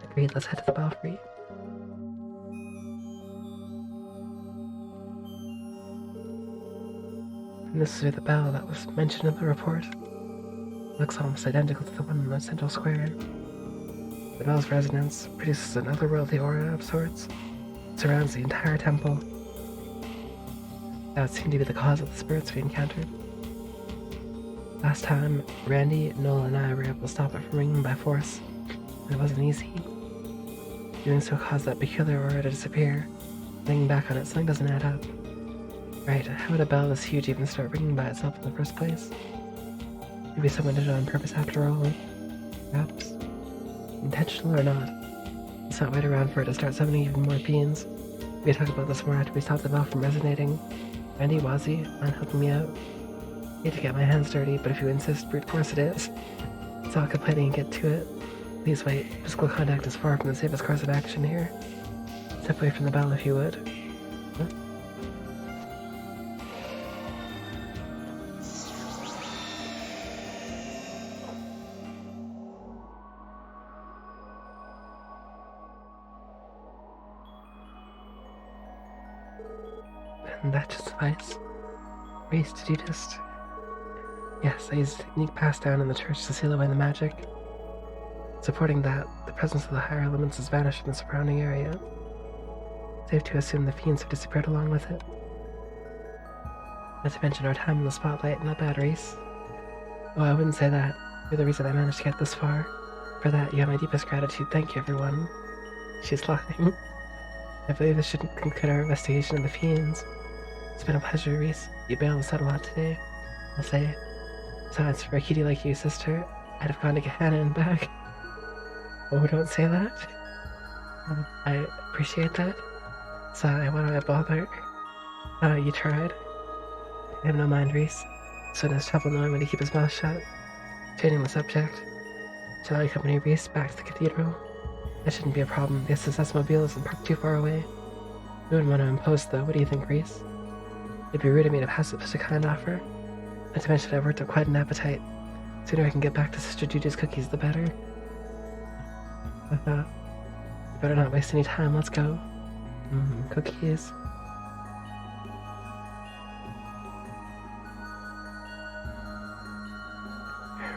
A: Agreed, let's head to the belfry. And this is where the bell that was mentioned in the report. Looks almost identical to the one in the central square. The bell's resonance produces an otherworldly aura of sorts. It surrounds the entire temple. That would seem to be the cause of the spirits we encountered. Last time, Randy, Noel, and I were able to stop it from ringing by force. It wasn't easy. Doing so caused that peculiar aura to disappear. Thinking back on it, something doesn't add up. Right, how would a bell this huge even start ringing by itself in the first place? Maybe someone did it on purpose after all. Perhaps. Intentional or not. Let's not wait around for it to start summoning even more fiends. We talked about this more after we stopped the bell from resonating. Randy, Wazzy, on helping me out. Hate to get my hands dirty, but if you insist, brute force it is. Stop complaining and get to it. Please wait. Physical contact is far from the safest course of action here. Step away from the bell if you would. Huh? And that just suffice. Reese, did you just... Yes, I used a technique passed down in the church to seal away the magic. Supporting that, the presence of the higher elements has vanished in the surrounding area. Safe to assume the fiends have disappeared along with it. Not to mention our time in the spotlight, not bad, Reese. Oh, I wouldn't say that. You're the reason I managed to get this far. For that, you have my deepest gratitude. Thank you, everyone. She's laughing. I believe this should conclude our investigation of the fiends. It's been a pleasure, Reese. You bailed us out a lot today, I'll say. Besides, for a cutie like you, sister, I'd have gone to Gehenna and back. Oh, don't say that. I appreciate that. So, why do I bother? You tried. I have no mind, Reese. So there's trouble knowing when to keep his mouth shut. Changing the subject. Shall I accompany Reese back to the cathedral? That shouldn't be a problem. The SS mobile isn't parked too far away. You wouldn't want to impose, though. What do you think, Reese? It'd be rude of me to pass up such a kind offer. Not to mention I've worked up quite an appetite. The sooner I can get back to Sister Judy's cookies, the better. You better not waste any time. Let's go. Cookies.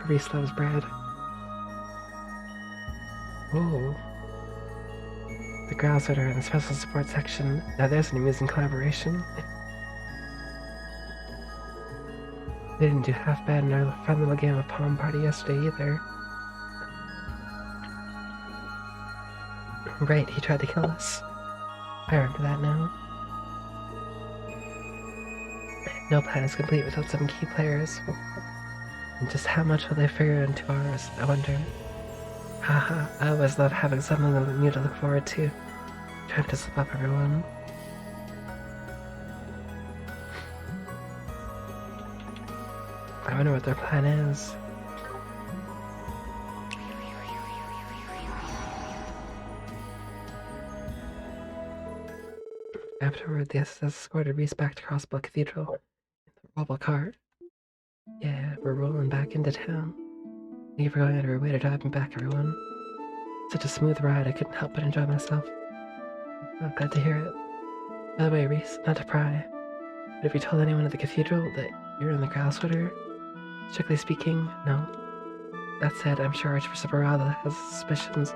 A: Reese loves bread. Oh. The Grouse Ritter and the Special Support Section. Now there's an amusing collaboration. They didn't do half bad in our fun little game of Palm Party yesterday either. Right, he tried to kill us. I remember that now. No plan is complete without some key players. And just how much will they figure into ours, I wonder. Haha, I always love having something new to look forward to. Trying to slip up everyone. I wonder what their plan is. Afterward, the SS escorted Reese back to Crossbell Cathedral in the Wobble cart. Yeah, we're rolling back into town. Thank you for going out of your way to drive me back, everyone. Such a smooth ride, I couldn't help but enjoy myself. I'm glad to hear it. By the way, Reese, not to pry, but have you told anyone at the cathedral that you're in the Grouse Ritter? Strictly speaking, no. That said, I'm sure Archbishop Arada has suspicions.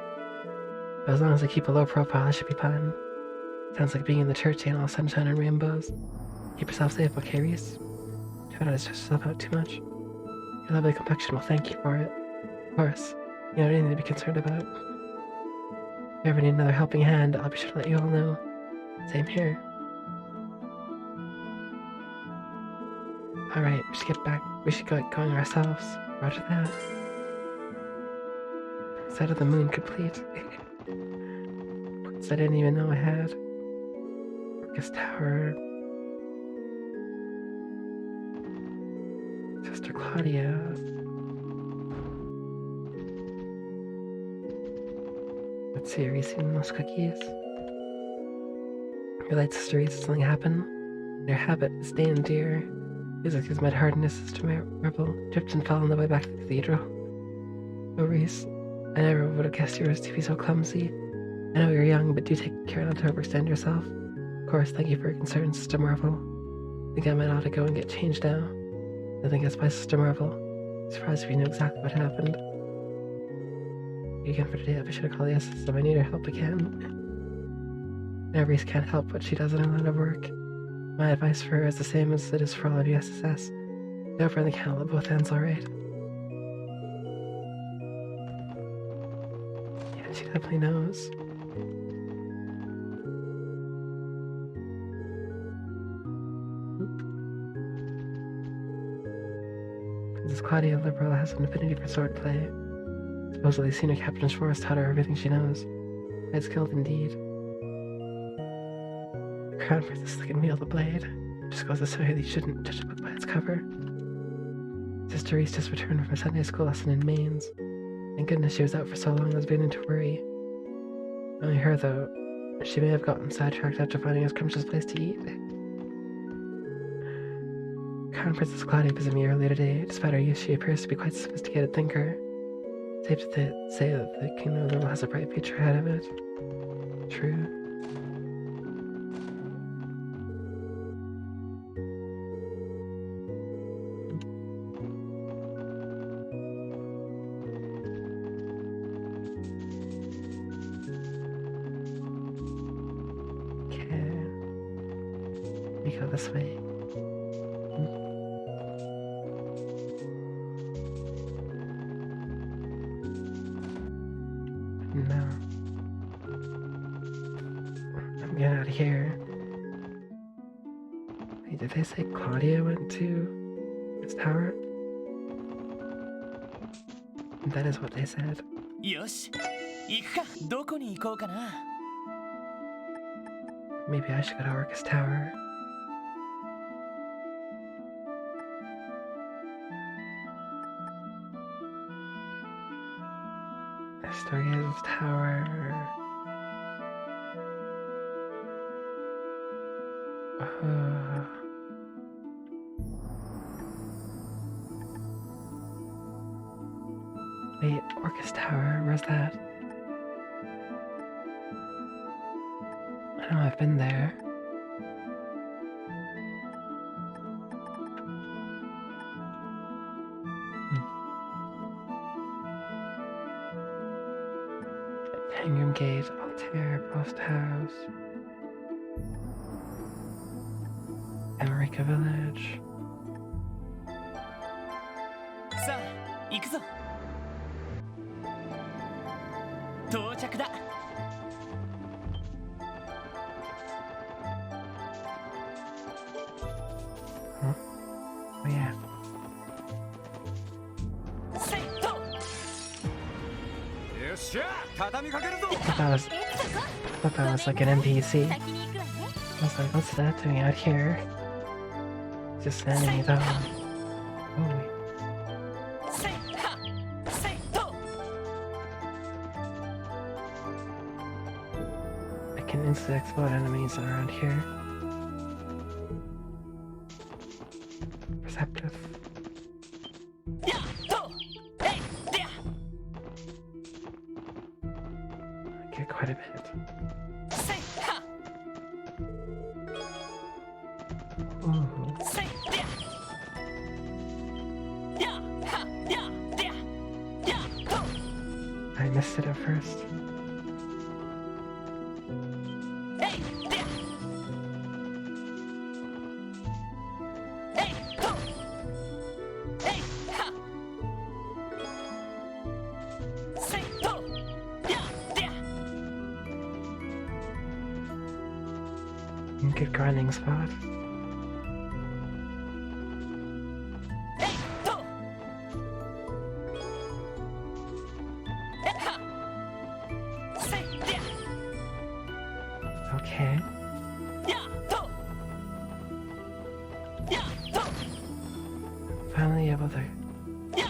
A: But as long as I keep a low profile, I should be fine. Sounds like being in the church ain't all sunshine and rainbows. Keep yourself safe, okay, Reese? Try not to stress yourself out too much. Your lovely complexion will thank you for it. Of course, you don't have anything to be concerned about. If you ever need another helping hand, I'll be sure to let you all know. Same here. Alright, we should get back. We should get going ourselves. Roger that. Sight of the moon complete. I didn't even know I had. Orcus Tower. Sister Claudia. Let's see, are you seeing those cookies? Your light sister, is something happen? Their habit is staying dear. Feels like his mad hardness, Sister Marble, tripped and fell on the way back to the cathedral. Oh, Reese, I never would have guessed yours to be so clumsy. I know you're young, but do take care not to overextend yourself. Of course, thank you for your concern, Sister Marvel. I think I might ought to go and get changed now. Nothing gets by Sister Marvel. I'm surprised if you knew exactly what happened. Again for today, I'll be sure to call the SS if I need her help again. Now Reese can't help what she does in her line of work. My advice for her is the same as it is for all of you SSS. Go over the candle at both ends, alright? Yeah, she definitely knows. Princess Claudia Liberal has an affinity for swordplay. Supposedly, Senior Captain Schwartz taught her everything she knows. Quite skilled indeed. The crown princess can wield the blade. Just goes to show you that you shouldn't judge a book by its cover. Sister Reese just returned from a Sunday school lesson in Mainz. Thank goodness she was out for so long I was beginning to worry. Only her, though. She may have gotten sidetracked after finding a scrumptious place to eat. Crown Princess Claudia was a mere earlier today. Despite her youth, she appears to be quite a sophisticated thinker. Safe to say that the Kingdom of the World has a bright future ahead of it. True. We go this way. No. I'm getting out of here. Wait, did they say Claudia went to this tower? That is what they said.
B: よし行くかどこに行こうかな
A: Maybe I should go to Orcus Tower. Stargazer's Tower. Wait, Orcus Tower, where's that? I know I've been there. Tangram Gate, Altair, Post House, America Village.
B: さあ行くぞ到着だ
A: Huh? Oh yeah.
B: セット
D: よっしゃ畳みかけるぞ
A: I thought that was like an NPC.
C: 先に行くわね
A: I was like, what's that doing out here? Just an enemy though. Oh,
B: セッタセット
A: I can instantly explode enemies around here. Perceptive.
B: やっとえいでや
A: I get quite a bit.
B: セッタ
A: Ooh.
B: セッでややはやでややっと
A: I missed it at first.
B: えいでやえいとえいはセットやでや
A: Good grinding spot.
B: えいとえはせいでや
A: Okay.
B: やっとやっと
A: Finally able to
B: や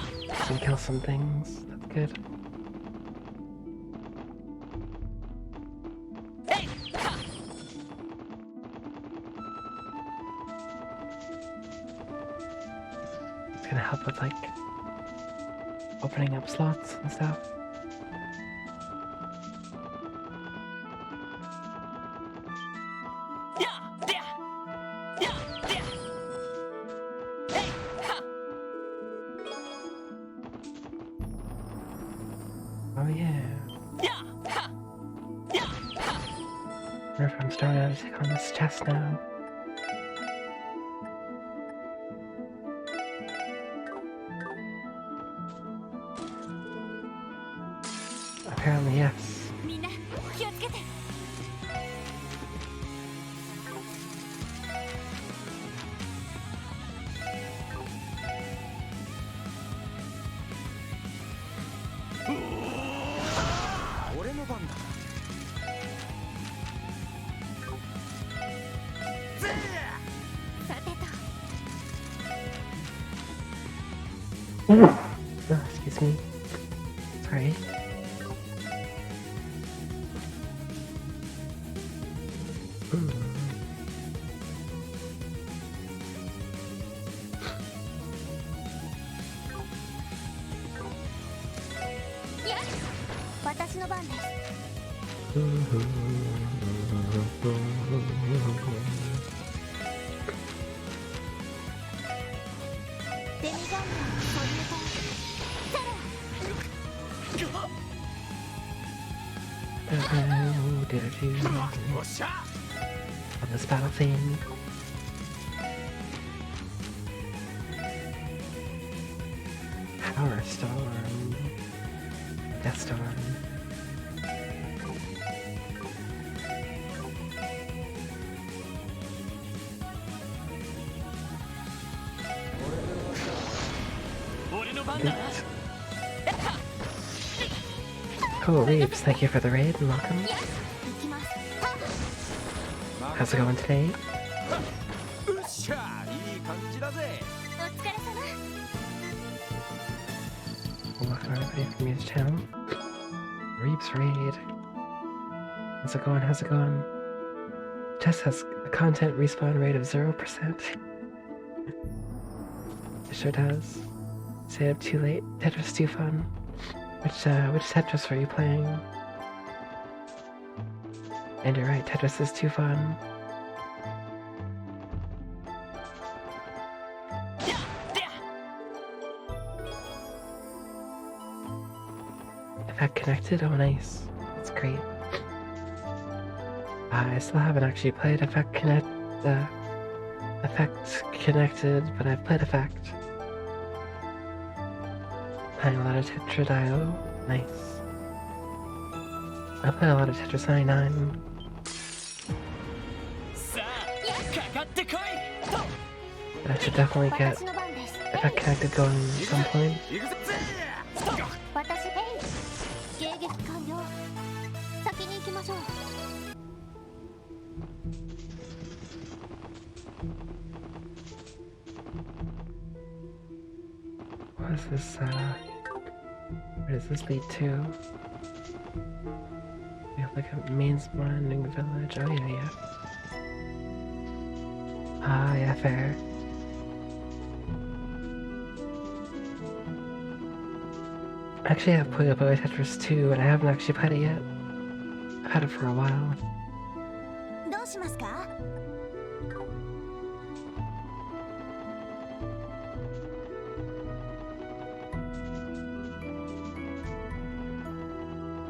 A: kill some things. That's good.
B: えいは
A: It's gonna help with like opening up slots and stuff.
B: やでややでやえいは
A: Oh yeah.
B: やはやは
A: Wonder if I'm starting out to take on this chest now. Apparently yes.
C: みんな気をつけて
D: 俺の番だ
A: Oh, excuse me. Sorry. Mm.
C: 私の番です。デミガンマン保留隊セラ
D: おっしゃ
A: On this battle theme. Power Storm. Death Storm. Cool, Reeves, thank you for the raid and welcome.
C: 行きます。
A: How's it going today?
D: うっしゃいい感じだぜ
C: お疲れ様。
A: Welcome everybody from Muse channel. Reeves raid. How's it going? How's it going? Test has a content respawn rate of 0%. It sure does. Stay up too late. Tetris too fun. Which Tetris were you playing? And you're right, Tetris is too fun. Effect connected? Oh nice. That's great. I still haven't actually played Effect Connected, but I've played Effect. Playing a lot of Tetra-Dio. Nice. I play a lot of Tetris 99.
B: さあかかってこいと
A: But I should definitely get
C: 私の番です。
A: Effect Connected going at some point.
D: 行くぜ
C: 私迎撃完了。先に行きましょう。
A: What is this, where does this lead to? We have like a main spawning village. Oh yeah, yeah. Ah, yeah, fair. Actually, I've played Boy Tetris 2, and I haven't actually played it yet. I've had it for a while.
C: どうしますか？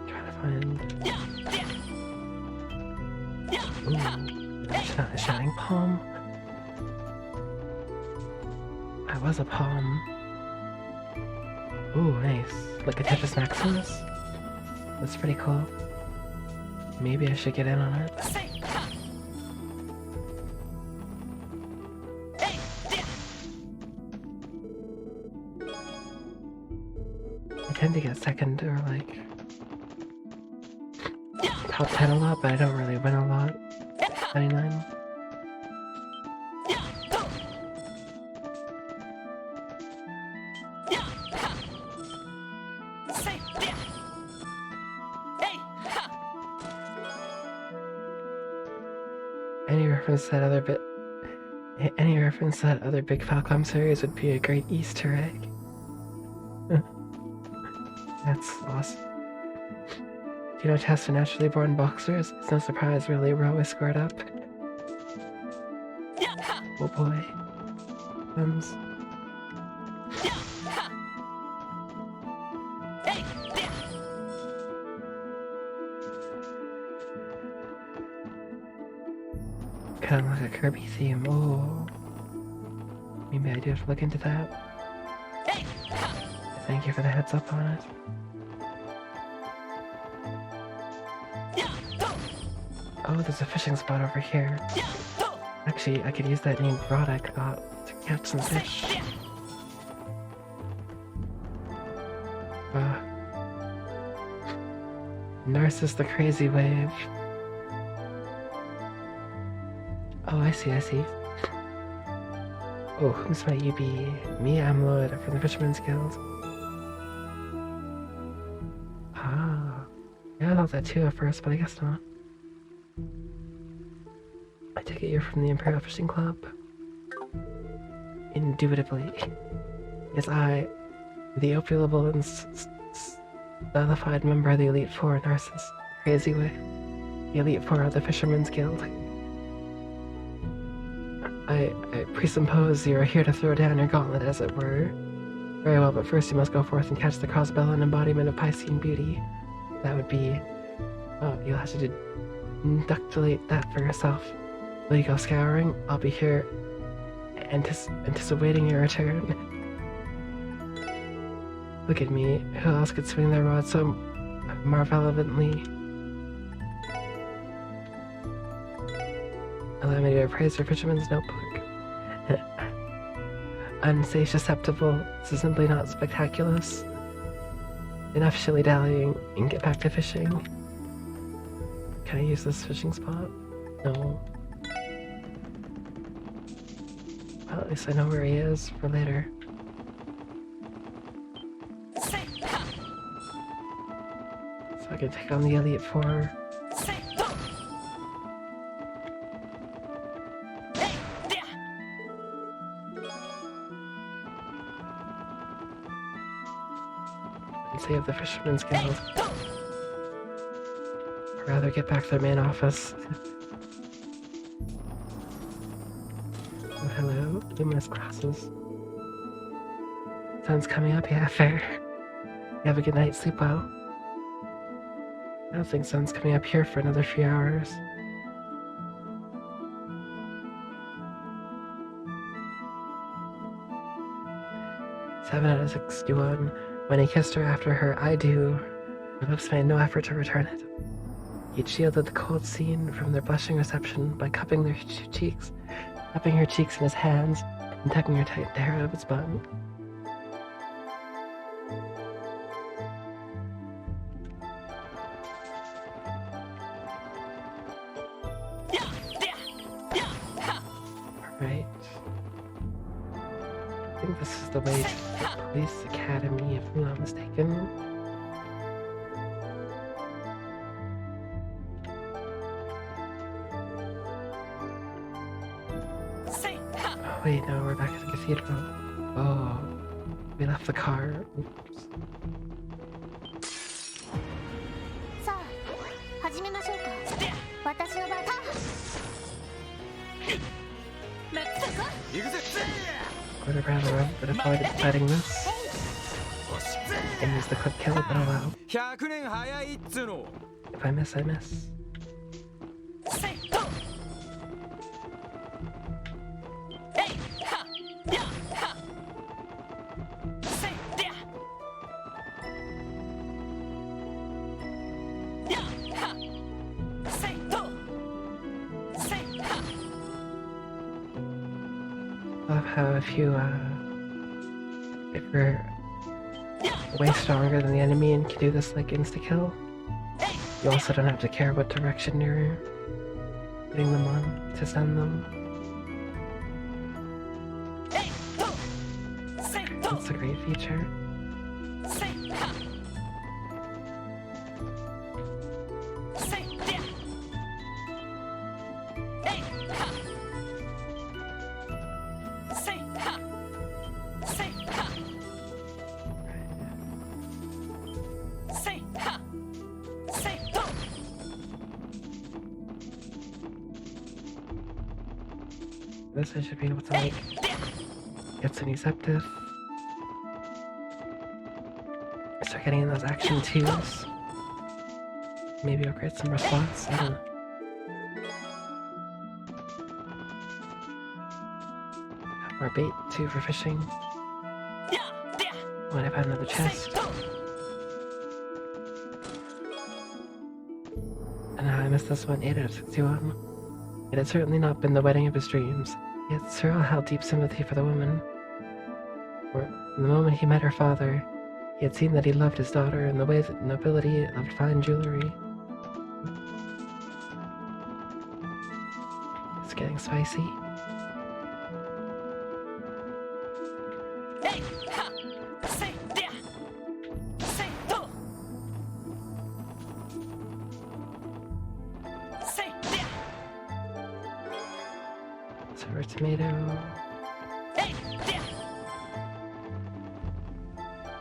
A: Trying to find. Ooh, a shining palm. I was a palm. Ooh, nice. Like a Tetris Maximus. That's pretty cool. Maybe I should get in on it. I tend to get second or like top 10 a lot, but I don't really win a lot. 99. Any reference to that other big Falcom series would be a great Easter egg. That's awesome. Do you know tests for naturally born boxers? It's no surprise really we're always squared up. Oh boy. Thumbs. Kind of like a Kirby theme. Oh. Maybe I do have to look into that. Thank you for the heads up on it. Oh, there's a fishing spot over here. Actually, I could use that new rod I got to catch some fish. Narcissus the Crazy Wave. Oh, I see, I see. Oh, who's my UB? Me, I'm Lloyd from the Fisherman's Guild. Ah. Yeah, I thought that too at first, but I guess not. I take it you're from the Imperial Fishing Club? Indubitably. Yes, I, the opulable and stalified member of the Elite Four, Narcissus, crazy way. The Elite Four of the Fisherman's Guild. I presuppose you are here to throw down your gauntlet, as it were. Very well, but first you must go forth and catch the crossbell, an embodiment of Piscean beauty. That would be... Oh, you'll have to deductilate that for yourself. Will you go scouring? I'll be here anticipating your return. Look at me. Who else could swing their rod so marvelantly? Allow me to appraise your fisherman's notebook. Unsatiable, this is simply not spectaculous. Enough shilly-dallying and get back to fishing. Can I use this fishing spot? No. Well, at least I know where he is for later. So I can take on the Elite Four. And save the Fisherman's Guild. Or rather get back to their main office. Oh, hello, luminous glasses. Sun's coming up, yeah, fair. You have a good night, sleep well. I don't think sun's coming up here for another few hours. Seven out of 61. When he kissed her after her I do, her lips made no effort to return it. He'd shielded the cold scene from their blushing reception by cupping her cheeks in his hands and tugging her tight hair out of its bun. Alright. I think this is the way to the police academy, if I'm not mistaken. Oh wait, no, we're back at the cathedral. Oh, we left the car. Oops.
C: さあ始めましょうか。私の番だ。
D: 行くぜ。
A: Would have rather avoided fighting this. And use the quick kill, but oh well.
D: 100年早いっつの。
A: If I miss, I miss. Love how if you're way stronger than the enemy and can do this like insta-kill, you also don't have to care what direction you're putting them on to send them. That's a great feature. This I should be able to like get some Eceptive. Start getting in those action 2s. Maybe upgrade some response, I don't know. Have more bait too for fishing. When I find another chest. And I missed this one, 8 out of 61. It had certainly not been the wedding of his dreams, yet Cyril held deep sympathy for the woman. For from the moment he met her father, he had seen that he loved his daughter in the way that nobility loved fine jewelry. It's getting spicy. Tomato.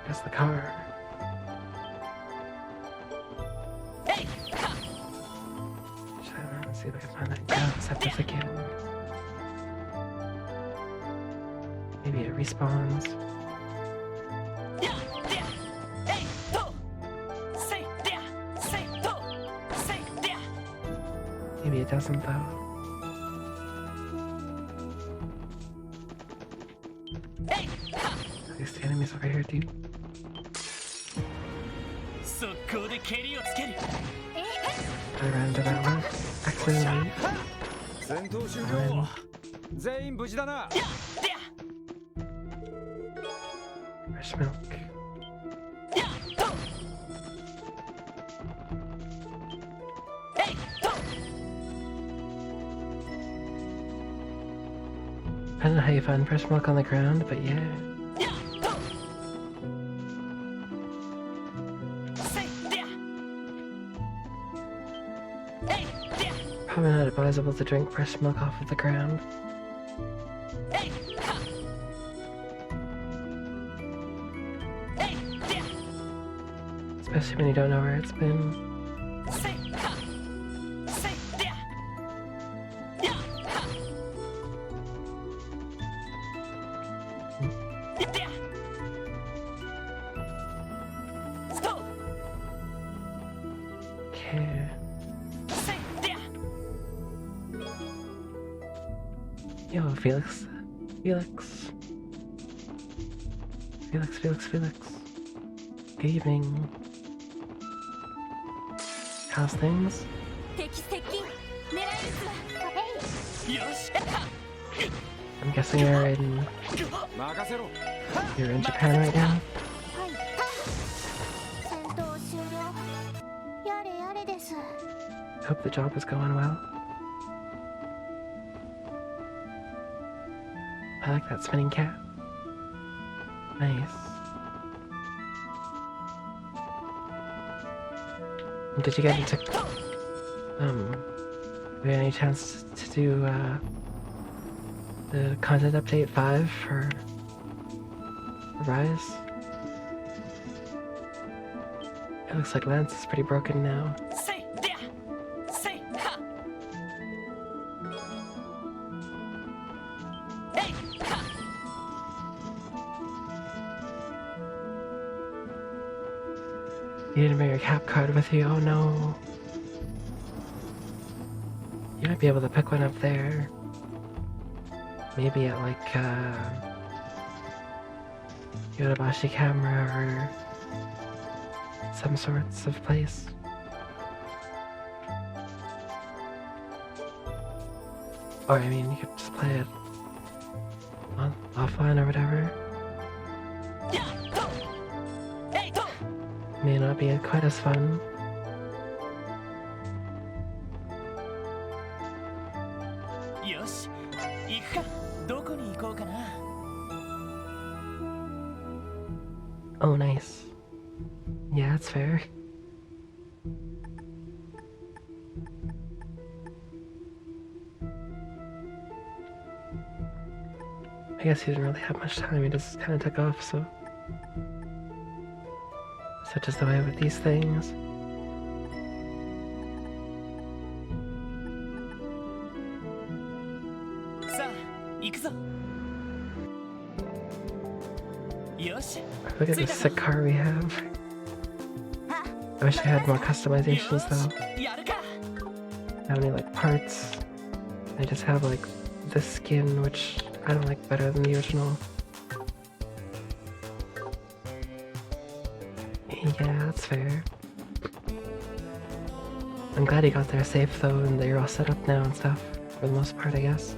A: There's the car. Let's see if I can find that ground certificate. Maybe it respawns. Maybe it doesn't though. There's the enemies over here, dude. I ran into that one accidentally.
D: 戦闘終了全員無事だな
A: Fresh milk. I don't know how you find fresh milk on the ground, but yeah. Probably not advisable to drink fresh milk off of the ground. Especially when you don't know where it's been. Okay. Yo, Felix. Felix. Felix, Felix, Felix. Good evening. How's things? I'm guessing you're in Japan right now? Hope the job is going well. I like that spinning cat. Nice. Did you get into we had any chance to do the content update 5 for Rise? It looks like Lance is pretty broken now. You didn't bring your cap card with you, oh no. You might be able to pick one up there. Maybe at like Yodobashi camera or some sorts of place. Or I mean, you could just play it offline or whatever. May not be quite as fun. Oh, nice. Yeah, that's fair. I guess he didn't really have much time, he just kind of took off, so... Such is the way with these things. Look at this sick car we have. I wish I had more customizations though. I don't have any like parts. I just have like this skin, which I don't like better than the original. Yeah, that's fair. I'm glad he got there safe though, and that you're all set up now and stuff, for the most part, I guess.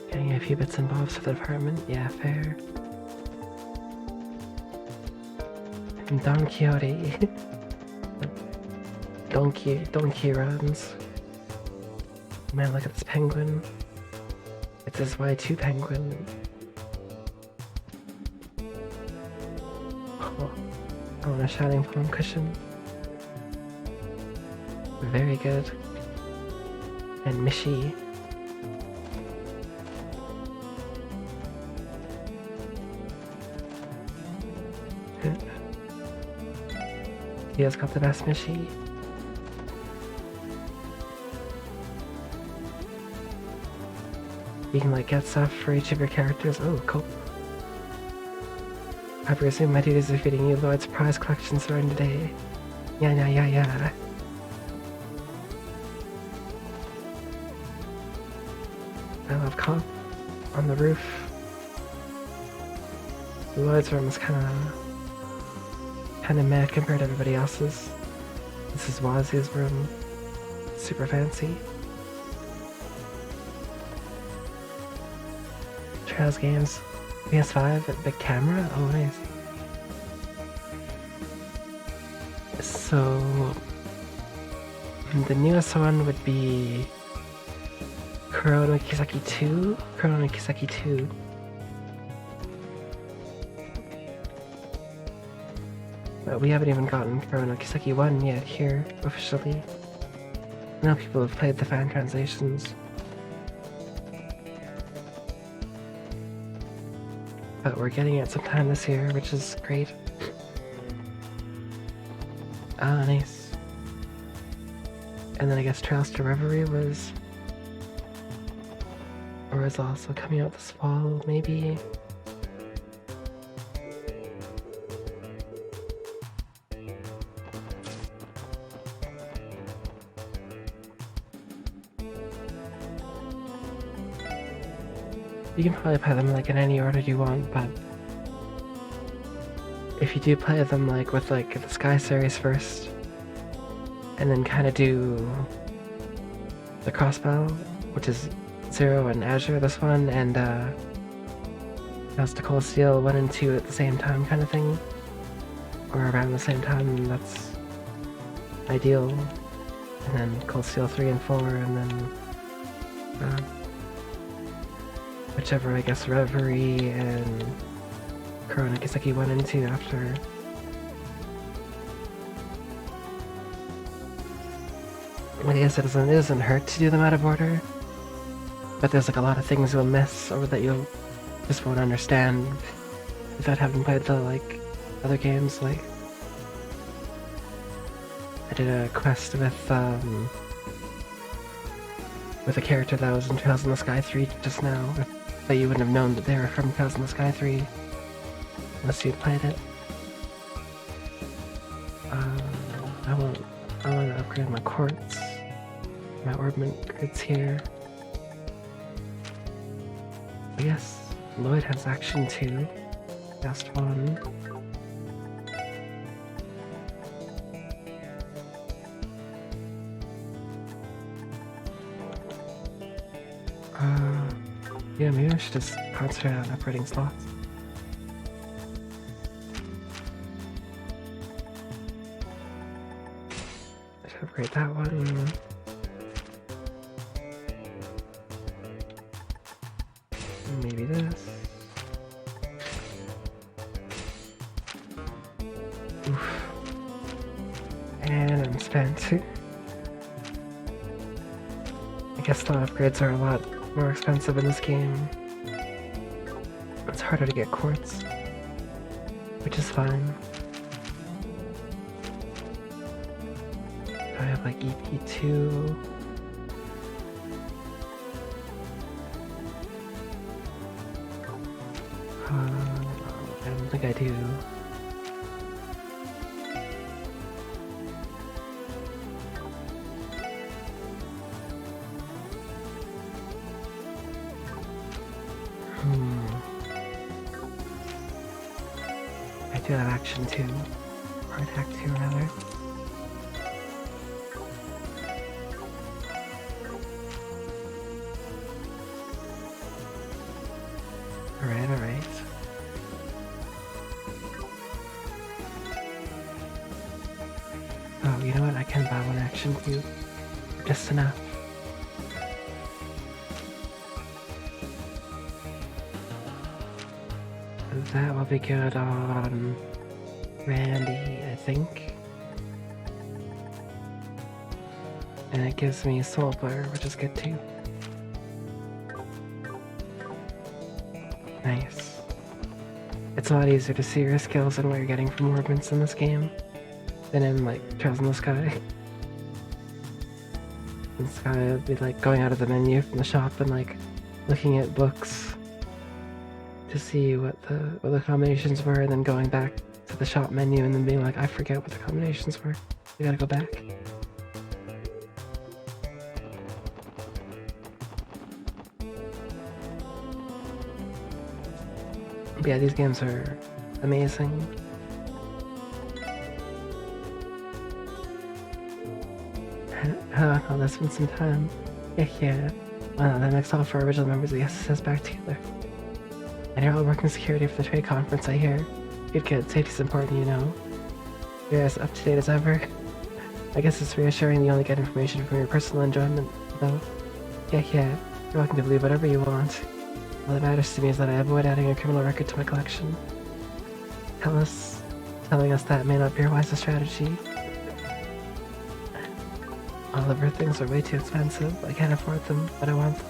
A: Getting a few bits and bobs for the department, yeah, fair. Don Quixote. Donkey runs. Man, look at this penguin. It's this Y2 penguin. Oh, I want a Shining Palm cushion. Very good. And Mishi. He has got the best Mishi. You can like get stuff for each of your characters. Oh, cool. I presume my duties are feeding you Lloyd's prize collection starting today. Yeah. I love Cop on the roof. Lloyd's room is kinda meh compared to everybody else's. This is Wazzy's room. Super fancy. Trails games. PS5 at big camera? Oh nice. So the newest one would be Kuro no Kiseki 2? Kuro no Kiseki 2. But we haven't even gotten Kuro no Kiseki 1 yet here, officially. I know people have played the fan translations. But we're getting it sometime this year, which is great. Ah, nice. And then I guess Trails to Reverie was... or is also coming out this fall, maybe? You can probably play them like in any order you want, but if you do play them like with like the Sky series first, and then kind of do the crossbow, which is Zero and Azure, this one, and that's the Cold Steel 1 and 2 at the same time kind of thing, or around the same time, that's ideal. And then Cold Steel 3 and 4, and then whichever, I guess, Reverie and Kuro no Kiseki 1 and 2 after. I guess it doesn't hurt to do them out of order, but there's like a lot of things you'll miss or that you'll just won't understand without having played the like other games. Like I did a quest with a character that was in Trails in the Sky 3 just now, but you wouldn't have known that they were from Trails in the Sky 3 unless you'd played it. I want to upgrade my quartz, my orbment grids here. But yes, Lloyd has action 2, last one. Yeah, maybe I should just concentrate on upgrading slots. I should upgrade that one. Maybe this. Oof. And I'm spent. I guess the upgrades are a lot more expensive in this game. It's harder to get quartz, which is fine. I have like EP2. I don't think I do. I do have action 2, or attack 2 rather. Alright. Oh, you know what? I can buy one action 2. Just enough. That will be good on Randy, I think. And it gives me Soul Blur, which is good too. Nice. It's a lot easier to see your skills and what you're getting from movements in this game than in like Trails in the Sky. In Sky, it'd be like going out of the menu from the shop and like looking at books to see what the combinations were, and then going back to the shop menu and then being like, I forget what the combinations were. We gotta go back. But yeah, these games are amazing. Oh, that's been some time. Yeah. Wow, that makes all of our original members of the SSS back together. And you're all working security for the trade conference, I hear. Good. Safety's important, you know. You're as up to date as ever. I guess it's reassuring you only get information from your personal enjoyment, though. Yeah. You're welcome to believe whatever you want. All that matters to me is that I avoid adding a criminal record to my collection. Telling us that may not be your wisest strategy. All of our things are way too expensive. I can't afford them, but I want them.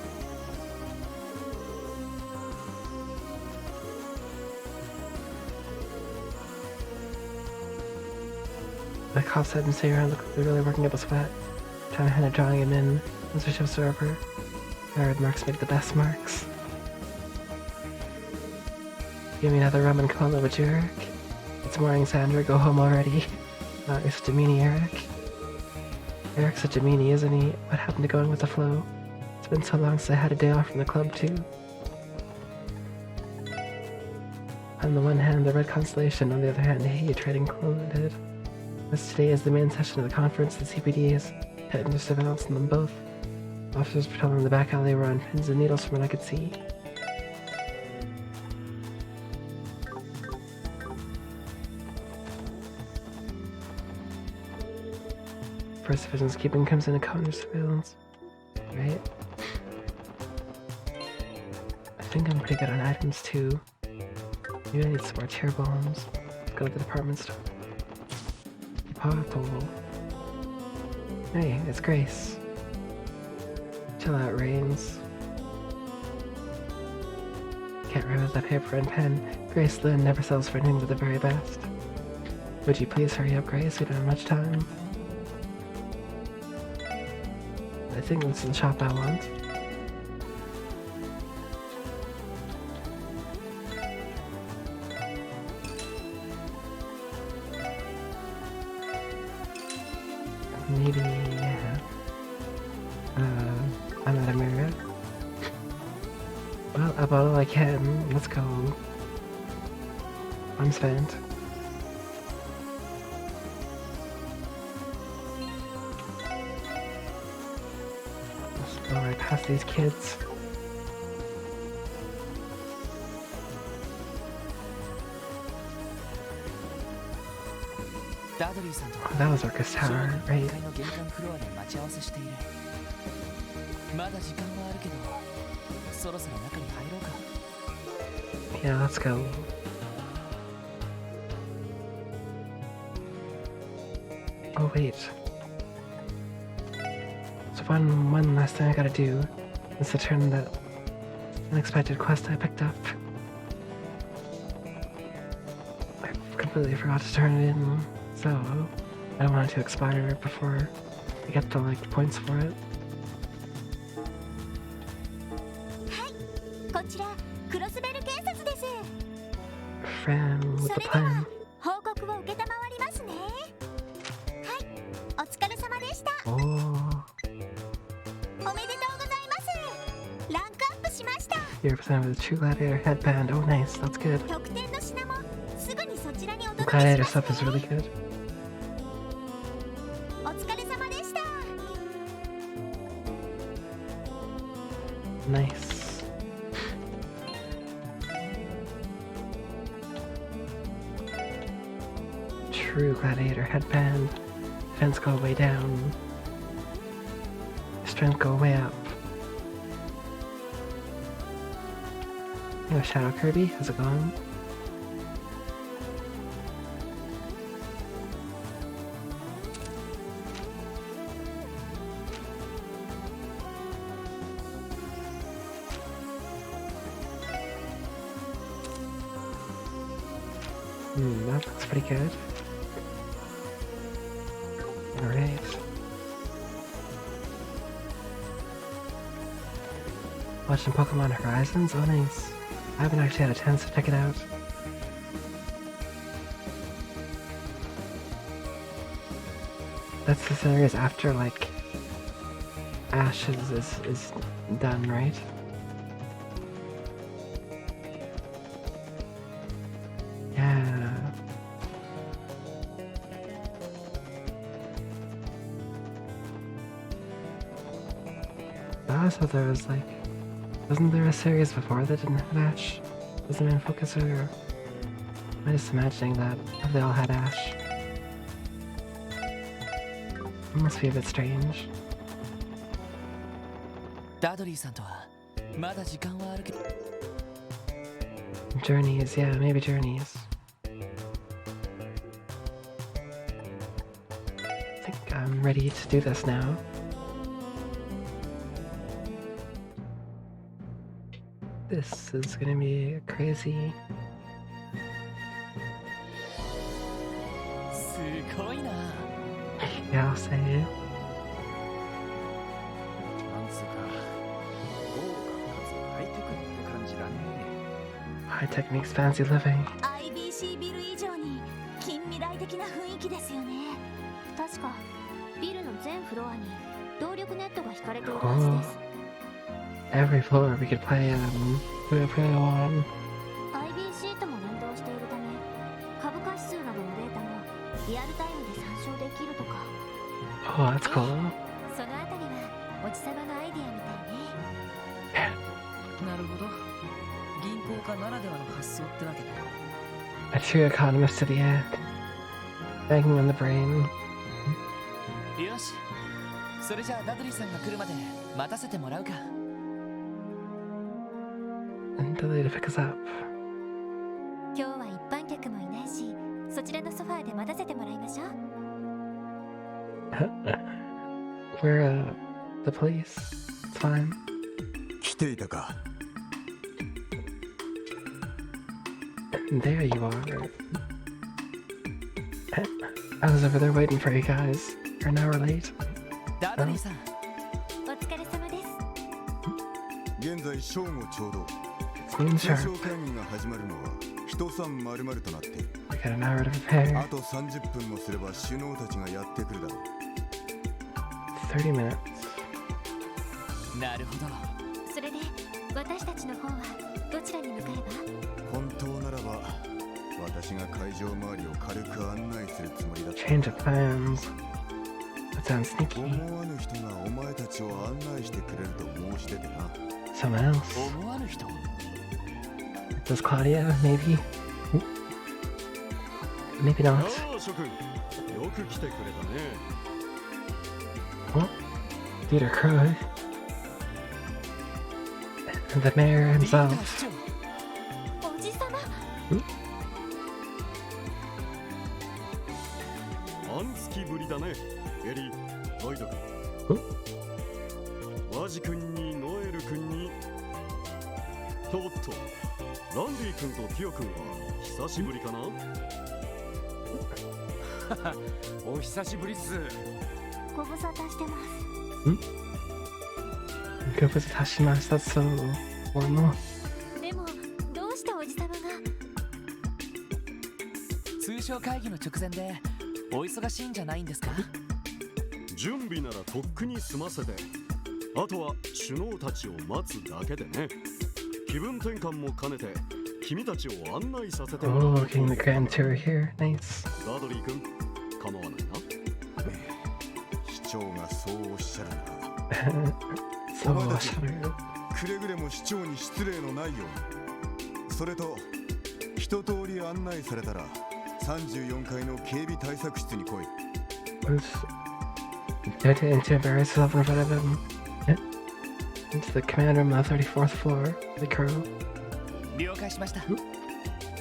A: The cops had him stay around, look like they're really working up a sweat. Trying to hand drawing him in. Once we shifts over. Hard marks make the best marks. Give me another rum and cola, would you, Eric? It's morning, Sandra. Go home already. You're such a meanie, Eric. Eric's such a meanie, isn't he? What happened to going with the flow? It's been so long since I had a day off from the club, too. On the one hand, the Red Constellation. On the other hand, hey, trading cloned. As today is the main session of the conference, the CPD is heading to surveillance on them both. Officers patrolling the back alley were on pins and needles from what I could see. First Division's keeping Crimson and Cone under surveillance. Right? I think I'm pretty good on items too. Maybe I need some more tear bombs. Go to the department store. Portal. Hey, it's Grace. Chill out, Rains. Can't remember that paper and pen. Grace Lynn never sells for anything but the very best. Would you please hurry up, Grace? We don't have much time. I think this is the shop I want. Maybe, yeah. I'm out of mirror. Well, about all I can. Let's go. I'm spent. Let's go right past these kids. Oh, that was Orcus Tower, right? Yeah, let's go. Oh wait. So one last thing I gotta do is to turn that unexpected quest I picked up. I completely forgot to turn it in, so I don't want it to expire before I get the points for it. Fran with the plan. Oh. You're presented with a True Gladiator headband. Oh, nice. That's good. The Gladiator stuff is really good. Nice. True Gladiator headband. Defense go way down. Strength go way up. Yo, Shadow Kirby, how's it going? That looks pretty good. Alright. Watching Pokemon Horizons? Oh, nice. I haven't actually had a chance to check it out. That's the series after, like, Ash is done, right? Yeah. I thought there was, like... Wasn't there a series before that didn't have Ash? Was the main focus, or... Am I just imagining that if they all had Ash? It must be a bit strange.
B: ダドリーさんとはまだ時間はあるけど
A: Journeys, yeah, maybe Journeys. I think I'm ready to do this now. This is gonna be crazy.
B: すごいな
A: Yeah, I'll say it.
D: なんつうか豪華かつハイテクって感じだね。
A: High tech makes fancy living.
C: IBC ビル以上に近未来的な雰囲気ですよね。確かビルの全フロアに動力ネットが引かれているはずです。
A: Every floor we could play on.
C: IBC とも連動しているため株価指数などのデータもリアルタイムで参照できるとか。
A: Oh, that's cool.
C: そのあたりはおじさまのアイディアみたいね。
B: なるほど銀行家ならではの発想ってわけだ
A: A true economist to the end. Banging on the brain.
B: よしそれじゃあダドリーさんが来るまで待たせてもらうか
A: And Dudley to pick us up.
C: 今日は一般客もいないし、そちらのソファーで待たせてもらいましょう。
A: We're, the police. It's fine.
D: 来ていたか。
A: There you are. I was over there waiting for you guys. You're an hour late.
B: ダドリーさん
C: お疲れ様です。
D: 現在正午ちょうど。
A: Moon
D: 通
A: sharp.
D: 常会議が始まるのは人3丸々となっている。
A: We got an hour to prepare.
D: あと30分もすれば首脳たちがやってくるだろう。
A: 30 minutes.
B: なるほど
C: それで私たちの方はどちらに向かえば？
D: 本当ならば私が会場周りを軽く案内するつもりだった。
A: Change of plans. That sounds sneaky.
D: 思わぬ人がお前たちを案内してくれると申し出てな。
A: Someone else.
B: 思わぬ人
A: Was Claudia, maybe? Maybe not.
D: ああ諸君、よく来てくれたね。
A: Oh, Peter Crow. The mayor
B: リーダ
A: himself.
B: ー市長
C: おじさま。
D: 半月ぶりだね。エリー、ロイド君。ワジ君にノエル君に。おっと、ランディ君とティオ君は久しぶりかな。お久しぶりっす。
C: ご無沙汰してます。
A: Good with Tashimash, that's so formal.
C: でもどうしておじさまが？
B: 通商会議の直前でお忙しいんじゃないんですか
D: 準備ならとっくに済ませて、あとは首脳たちを待つだけでね。気分転換も兼ねて君たちを案内させてもら
A: Oh,
D: う。
A: getting the grand tour here. Nice.
D: ダドリー君、構わないな。市長がそうおっしゃるな。
A: So
D: お前たち
A: shallow.
D: くれぐれも市長に失礼のないように。それと一通り案内されたら34階の警備対策室に来い。
A: Don't embarrass yourself in front of him. Into the command room on the 34th floor. The crow.
B: 了解しました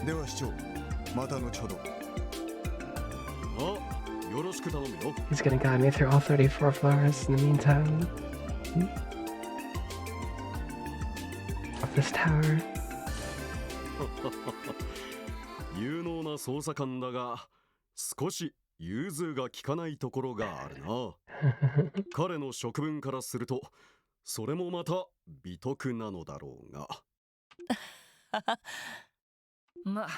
D: では市長、また後ほど。あ、よろしく頼むよ。
A: He's gonna guide me through all 34 floors in the meantime. Of this tower.
D: 有能な捜査官だが少し融通が利かないところがあるな。彼の職分からするとそれもまた美徳なのだろうが。
E: まあ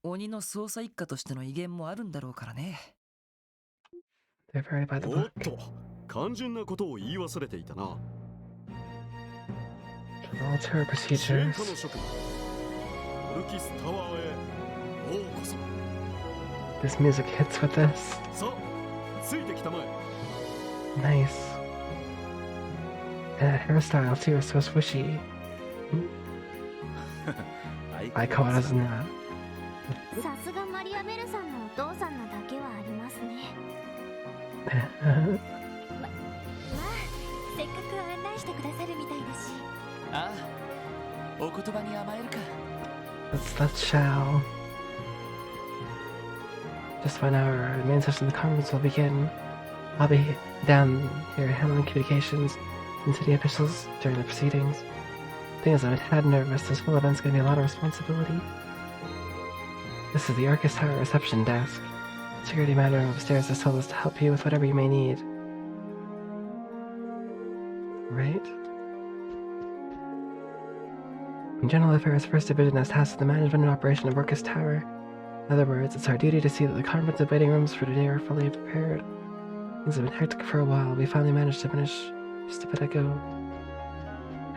E: 鬼の捜査一課としての威厳もあるんだろうからね。
A: They're very by the
D: おっ
A: book.
D: と、肝心なことを言い忘れていたな。
A: Alter
D: 支援
A: procedures.
D: 課の職務、オルキスタワーへようこそ。
A: This music hits with this.
D: さあ、ついてきたまえ。
A: Nice. And that hairstyle too is so swishy. 相変わらずな。
C: さすがマリアベルさんのお父さんのだけはありますね。まあせっかく案内してくださるみたいだし。
B: ああ、お言葉に甘えるか。
A: Let's shall. Just 1 hour, the main session of the conference will begin. I'll be down here handling communications and city officials during the proceedings. Thing is, I'm a tad nervous. This whole event's gonna be a lot of responsibility. This is the Arcus Tower reception desk. Security manager upstairs has told us to help you with whatever you may need. Right? General Affairs First Division is tasked with the management and operation of Arcus Tower. In other words, it's our duty to see that the conference and waiting rooms for today are fully prepared. Things have been hectic for a while. We finally managed to finish just a bit ago.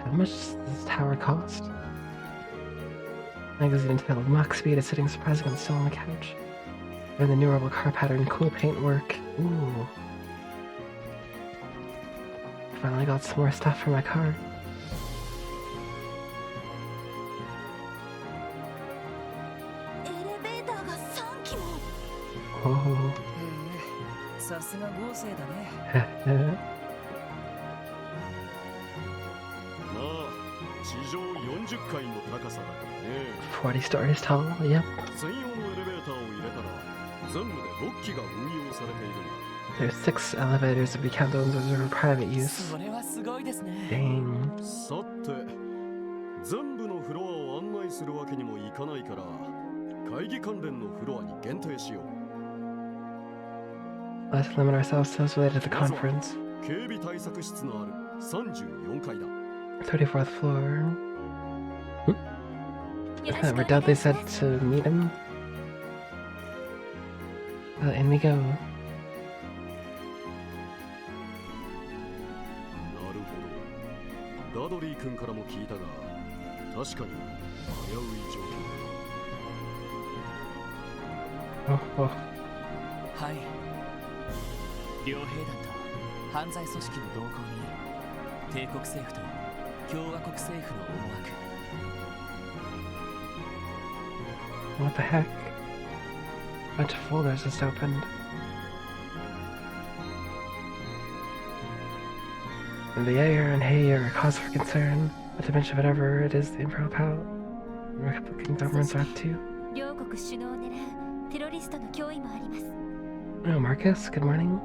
A: How much does this tower cost? Magazine entitled Mach Speed is sitting surprisingly still on the couch. And the innumerable car pattern, cool paintwork. Ooh. Finally got some more stuff for my car.
C: エレベーターが3機も。
A: Oh.
E: へえ、さすが豪勢だね。
D: まあ、地上40階の高さだからね。
A: 40 stories tall, yep.
D: 専用のエレベーターを入れたら全部で6機が運用されているんだ。
A: There's 6 elevators if we count those as for private use.
B: それはすごいですね。
A: Dang.
D: さて、全部のフロアを案内するわけにもいかないから会議関連のフロアに限定しよう。
A: Let's limit ourselves to those related to the conference.
D: 警備対策室のある34階だ。
A: 34th floor.
C: よろ
A: Isn't
C: し
A: that
C: く
A: where
C: お願
A: Dudley
C: いし
A: said
C: ます。
A: to meet him? In we go.
D: なるほど。ダドリー君からも聞いたが確かに危うい状況だ。
A: Oh, oh.
B: はい。両兵団と犯罪組織の動向に帝国政府と共和国政府の思惑。
A: What the heck? A bunch of folders just opened. And the air and hay are a cause for concern, not to mention whatever it is the Imperial Pal and Republican governments are up to.
C: 両国首脳を狙うテロリストの脅威もあります。
A: Oh, Marcus, good morning.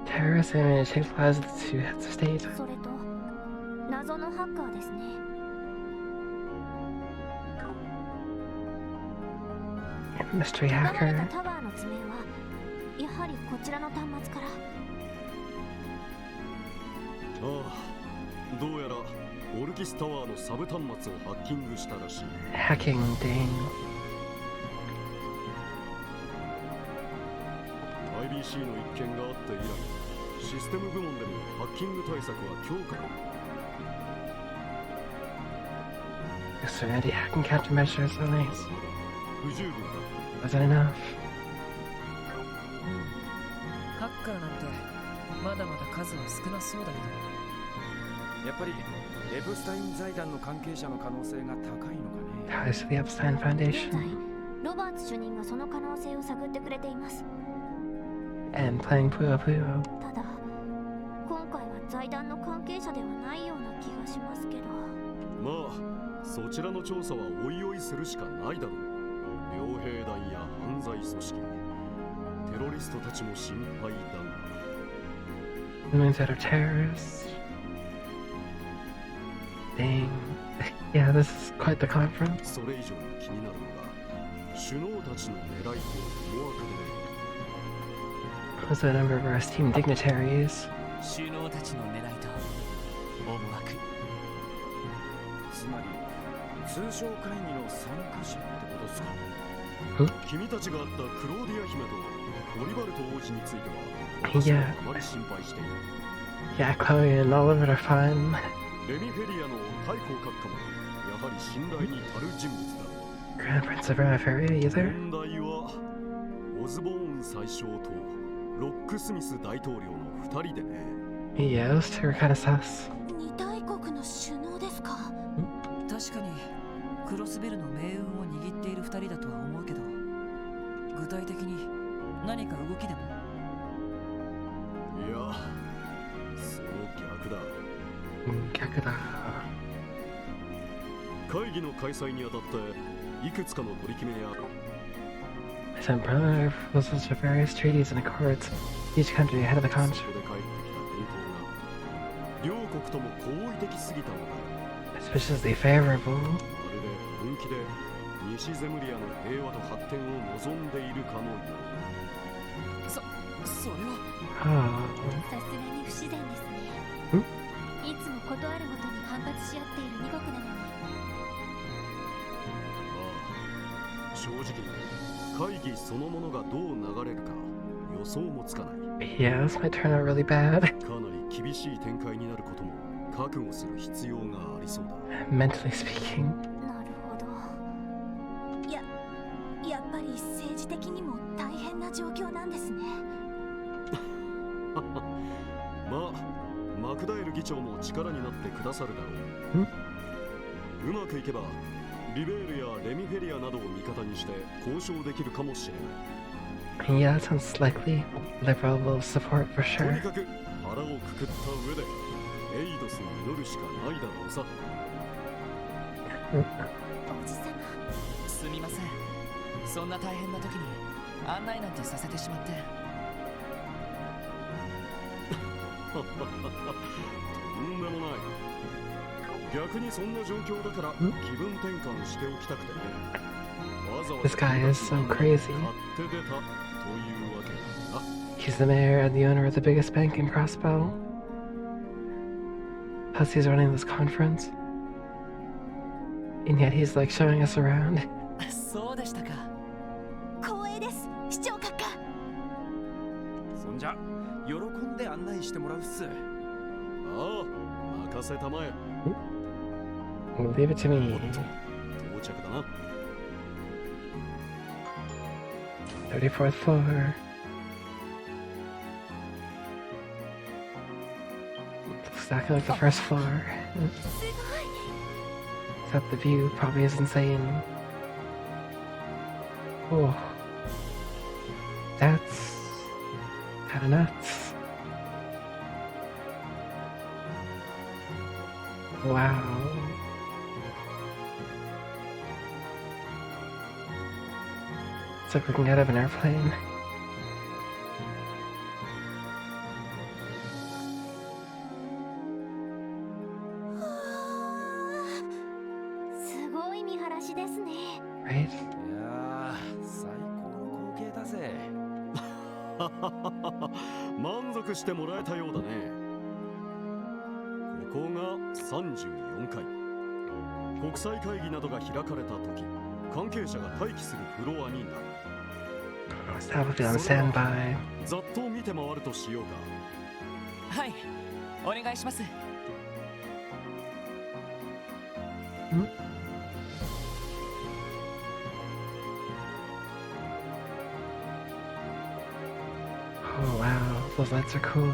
A: Terrorists aiming to take the lives of the two heads of state.
C: それと謎のハッカーですね。
A: Mystery
C: 奪われ
A: hacker.
C: たタワーの爪はやはりこちらの端末から。
D: ああ、どうやらオルキスタワーのサブ端末をハッキングしたらしい。
A: Hacking, dang.
D: IBC の一件があって以来、システム部門でもハッキング対策は強化だ。
A: So anti-hacking countermeasures are nice.
D: 不十分だ。
A: Wasn't enough.
E: ハッカーなんてまだまだ数は少なそうだけど。
F: やっぱりエプスタイン財団の関係者の可能性が高いのかね。
A: Ties to the Epstein
C: 現在
A: Foundation.
C: ロバーツ主任がその可能性を探ってくれています。
A: And playing Puyo Puyo.
C: ただ今回は財団の関係者ではないような気がしますけど。
D: まあ、そちらの調査はおいおいするしかないだろう。両兵団や犯罪組織、テロリストたちも心配だが。
A: Women's that are terrorists. Dang. Yeah, this is quite the conference.
D: それ以上に気になるのが首脳たちの狙いと思惑でね。
A: Was a number of our esteemed dignitaries.
B: 首脳たちの狙いと思惑。
F: つまり通商会議の参加者ってことですか。
D: 君たちが会ったクローディア姫とオリバルト王子については
A: Yeah.
D: あまり心配している。
A: Yeah, Chloe and all of it are fine.
D: レミフェリアの太閤閣下もやはり信頼に足る人物だ。
A: Grand Prince of Remiferia either.
D: 問題はオズボーン宰相とロックスミス大統領の2人でね。
A: Yeah, those two are kind of sus.
C: 二大国の首脳ですか。
E: 確かにクロスベルの命運を握っている2人だとは思うけど、具体的に何か動きでも。
D: いや、その逆だ。
A: 逆だ。
D: 会議の開催にあたっていくつかの取り決めや
A: Sent preliminary proposals to various treaties and accords. Each country ahead of the
D: そこ
A: contract.
D: で帰ってきた伝統が両国とも好意的すぎたのだ。
A: Suspiciously favorable.
D: まるで本気で西ゼムリアの平和と発展を望んでいるかのよ
B: それは
A: Oh.
C: さすがに不自然ですね。いつもことあるごとに反発し合っている二国なのに。
D: う。正直会議そのものがどう流れるか予想もつかない。
A: Yeah, this might turn out really bad.
D: かなり厳しい展開になることも覚悟する必要がありそうだ。
A: Mentally speaking.
C: なるほど。やっぱり政治的にも大変な状況なんですね。
D: まあ、マクダエル議長も力になってくださるだろう。うまくいけばリベールやレミフェリアなどを味方にして交渉できるかもしれない。
A: Yeah, that sounds likely. Liberal will support for
D: とに
A: sure.
D: かく腹をくくった上でエイドスに祈るしかないだろうさ。
C: おじさま。
B: すみません。そんな大変な時に案内なんてさせてしまって。
D: とんでもない。逆にそんな状況だから気分転換しておきたくてね。わざわざ
A: This guy is so crazy.
D: 買って出たというわけだな。
A: He's the mayor and the owner of the biggest bank in Crossbow. Plus, he's running this conference. And yet he's like showing us around.
B: そうでしたか。
C: 光栄です、市長閣下。
F: そんじゃ喜んで案内してもらうっす。
D: ああ、任せたまえ。
A: Leave it to me.
D: 到着だな。
A: 34th floor. Exactly like the first floor.
C: すごい。
A: Except the view probably is insane. Oh. That's kinda nuts. Wow. It's like looking out of an airplane.
C: すごい見晴らしですね。
A: Right?
F: いやー最高の光景だぜ。
D: 満足してもらえたようだね。ここが34階。国際会議などが開かれた時、関係者が待機するフロアになる。
A: Staff will be on standby.
D: ざっと見て回るとしようか。
B: はい、お願いします。
A: Oh wow, those lights are cool.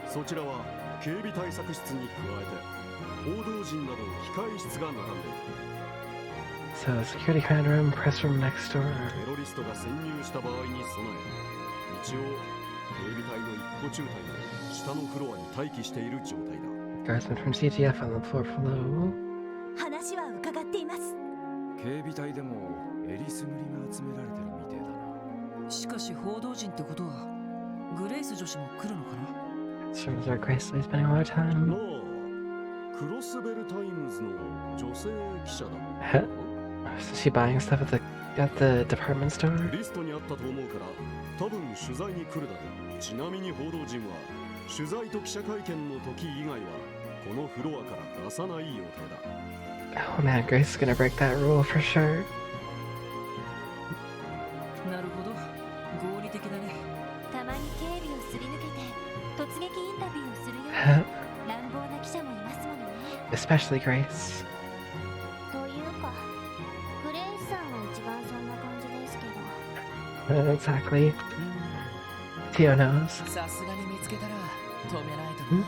D: そちらは警備対策室に加えて報道陣などの控え室が並んでいる。
A: So, security command room, press room next door.
D: テロリストが潜入した場合に備え、一応警備隊の一個中隊が下のフロアに待機している状態だ。
A: Guardsmen from CTF on the floor below.
C: 話は伺っています。
F: 警備隊でもえりすぐりが集められてるみてえだな。
E: しかし報道陣ってことはグレイス女子も来るのかな。
A: So is our gracefully spending a lot of
D: な
A: time.
D: あ、クロスベルタイムズの女性記者だっ
A: Huh?
D: た
A: Is she buying stuff at the department store?
D: リストにあったと思うから多分取材に来るだろう。ちなみに報道陣は取材と記者会見の時以外はこのフロアから出さない予定だ。
A: Oh man, Grace is gonna break that rule for sure.
E: なるほど、合理的だね。
C: たまに警備をすり抜けて突撃インタビューをするよう
A: Huh?
C: な乱暴な記者もいますものね。
A: Especially Grace.
C: というかグレイスさんは一番そんな感じですけど。
A: Exactly. Theo knows.
B: さすがに見つけたら止めないとな。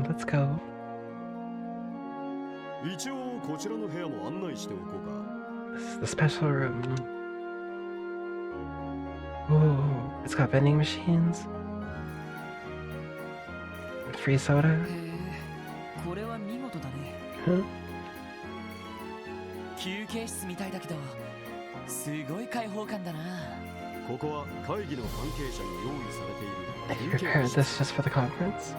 A: Let's go.
D: 一応こちらの部屋も案内しておこうか。
A: This is the special room. Ooh, it's got vending machines. Free soda.
E: へえ、これは見事だね。
A: Huh?
B: 休憩室みたいだけどすごい開放感だな。
D: ここは会議の関係者に用意されてい
A: They
D: る休憩
A: prepared
D: 室。
A: this just for the conference.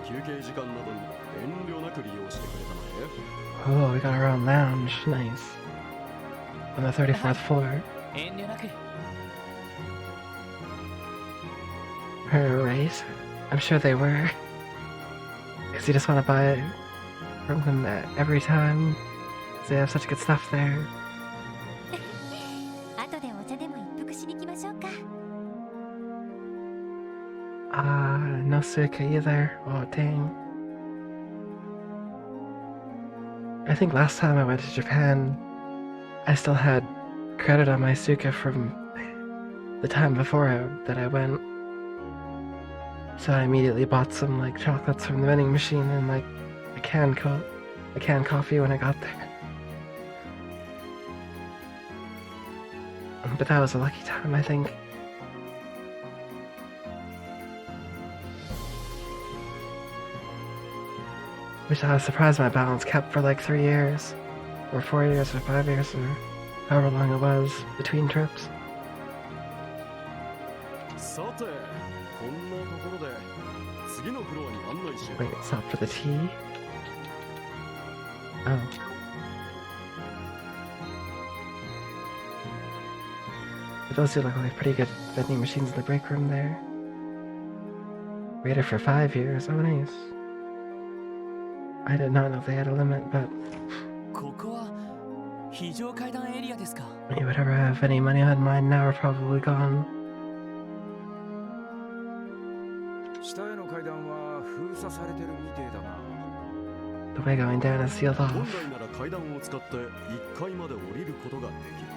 D: 休憩時間などに遠慮なく利用してくれたまえ。
A: Oh, we got our own lounge. Nice. On the 34th floor.
B: 遠慮なく。
A: Right. I'm sure they were. Because you just want to buy from them every time. 'Cause they have such good stuff there.
C: 後でお茶でも一服しに行きましょうか。
A: No suka either. Oh, dang. I think last time I went to Japan, I still had credit on my suka from the time before that I went. So I immediately bought some like chocolates from the vending machine and like a canned coffee when I got there. But that was a lucky time, I think. Which I was surprised my balance kept for like 3 years, or 4 years, or 5 years, or however long it was between trips.
D: さて、こんなところで次のフロアに案内しよう
A: Wait,
D: か。
A: stop for the tea? Oh. Those do look like pretty good vending machines in the break room there. Waited for 5 years, oh nice. I did not know they had a limit, but
B: ここは非常階段エリアですか。
A: you would ever have any money on mine now are probably gone.
F: 下への階段は封鎖されてるみてえだな。
A: The way going down is sealed
D: 本
A: off.
D: 来なら階段を使って1階まで降りることができる。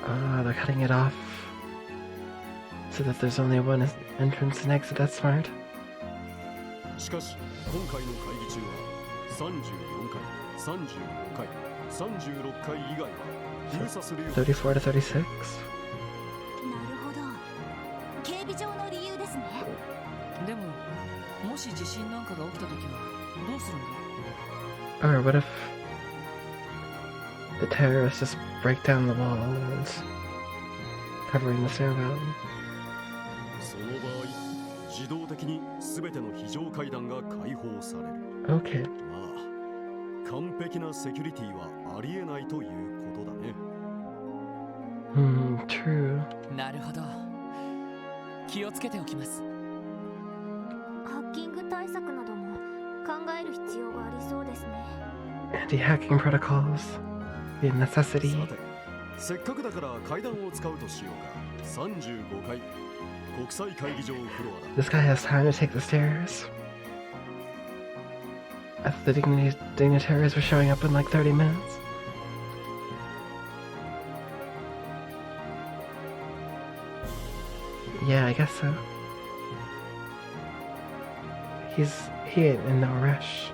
A: Ah, they're cutting it off. So that there's only one entrance and exit, that's smart.
D: しかし、今回の会議中は34回、35回、36回以外は封鎖するように。
A: 34 to 36?
C: なるほど。警備上の理由ですね。
E: でも、もし地震なんかが起きた時はどうするんだ？
A: Or what if the terrorists just break down the walls, covering the stairwell?
D: その場合、自動的に全ての非常階段が開放される。
A: Okay.
D: まあ、完璧なセキュリティはありえないということだね。
A: True.
B: なるほど。気をつけておきます。
C: ハッキング対策なども考える必要がありそうですね。
A: Anti-hacking protocols. Be a necessity.
D: さて、せっかくだから階段を使うとしようか。35階、国際会議場フロアだ。
A: This guy has time to take the stairs. I thought the dignitaries were showing up in like 30 minutes. Yeah, I guess so. He ain't in no rush.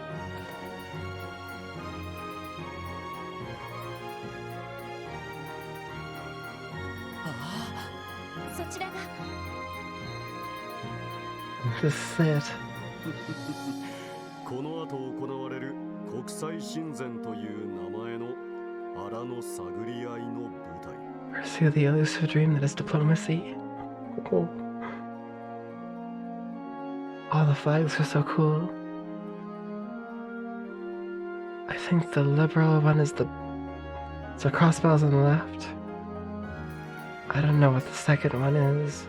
B: あ
C: そちらが
A: This is it.
D: ここの後行われる国際親善という名前の荒の探り合いの舞台。
A: Pursue the elusive dream that is diplomacy. Oh. All the flags are so cool. I think the liberal one is the... So crossbows on the left. I don't know what the second one is.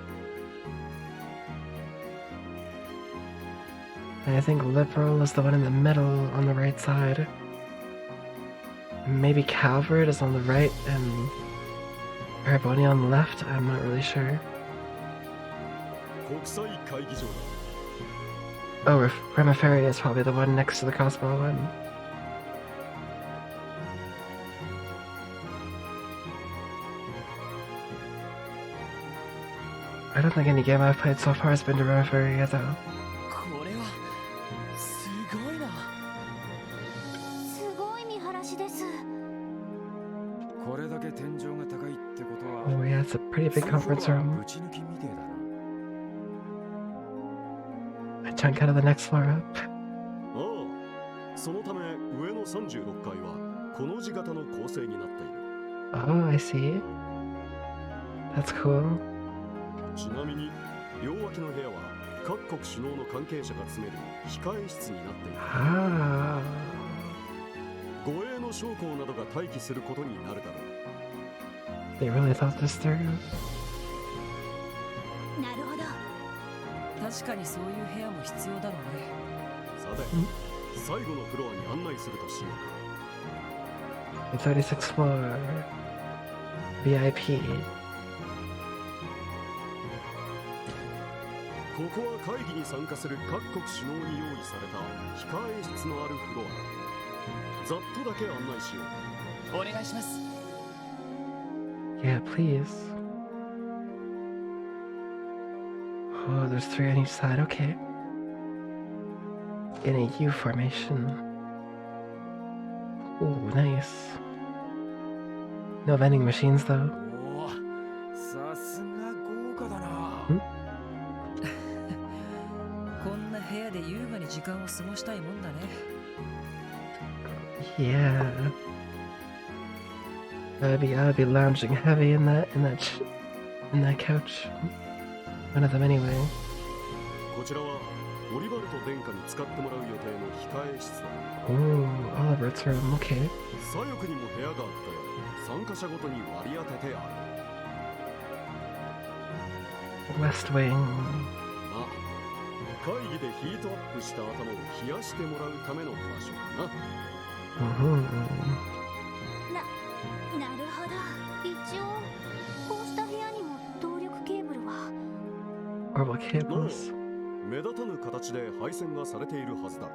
A: And I think liberal is the one in the middle on the right side. Maybe Calvert is on the right and Paraboni on the left? I'm not really sure.
D: 国際会議場だ。
A: Oh, Remiferia is probably the one next to the crossbow one. I don't think any game I've played so far has been to Remiferia though.
B: これはすごいな。
C: すごい見晴らしです。
F: これだけ天井が高いってことは
A: Oh yeah, it's a pretty big conference room.
F: ぶち抜きみてえだな。
A: A chunk out of the next floor up.
D: ああ、そのため上の36階はこの字型の構成になっている。
A: Oh, I see. That's cool.
D: ちなみに両脇の部屋は各国首脳の関係者が詰める控え室になっている。
A: Ah.
D: 護衛の将校などが待機することになるだろう。
A: They really thought this through.
C: なるほど。
E: 確かにそういう部屋も必要だろうね。
D: さて、最後のフロアに案内するとしようか。
A: The 36th floor. VIP.
D: ここは会議に参加する各国首脳に用意された控え室のあるフロアだ。ざっとだけ案内しよう。
B: お願いします。
A: Yeah, please. Oh, there's 3 on each side. Okay. In a U formation. Ooh, nice. No vending machines though.
F: おお、さすが豪華だな。
E: こんな部屋で優雅に時間を過ごしたいもんだね。
A: Yeah. I'd be lounging heavy in that couch. One of them anyway.
D: こちらはオリバルト殿下に使ってもらう予定の控え室だ。
A: Ooh, Oliver's room. Okay.
D: 左翼にも部屋があって参加者ごとに割り当ててある。
A: West Wing.
D: あ、会議でヒートアップした頭を冷やしてもらうための場所かな。
A: Mm-hmm.
C: なるほど。一応こうした部屋にも動力ケーブルは。
A: Orbital cables.
D: 目立たぬ形で配線がされているはずだ。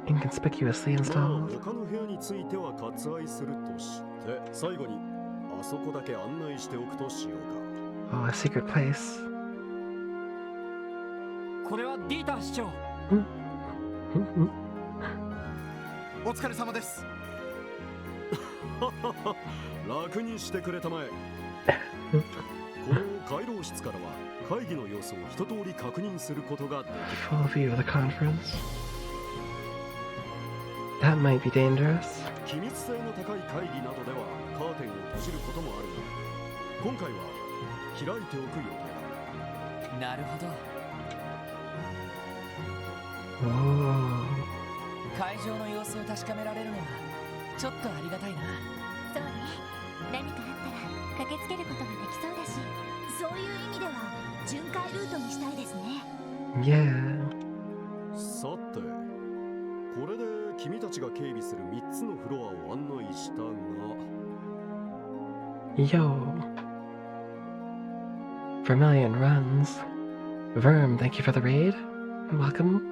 A: Inconspicuously
D: まあ
A: installed.
D: 他の部屋については割愛するとして最後にあそこだけ案内しておくとしようか。
A: Oh, a secret place.
B: これはディーター市長。
A: Mm-hmm.
G: お疲れ様です。
D: 楽にしてくれたまえ。この回廊室からは会議の様子を一通り確認することができる。
A: Full view of the conference. That might be dangerous.
D: 機密性の高い会議などではカーテンを閉じることもあるが、今回は開いておく予定だ。
B: なるほど。
A: Whoa.
B: 会場の様子を確かめられるのはちょっとありがたいな。
C: そうね。何かあったら駆けつけることができそうだし、そういう意味では巡回ルートにしたいですね。
A: Yeah.
D: さて、これで君たちが警備する3つのフロアを案内したが、
A: Yo. Vermilion runs. Verm, thank you for the raid. Welcome.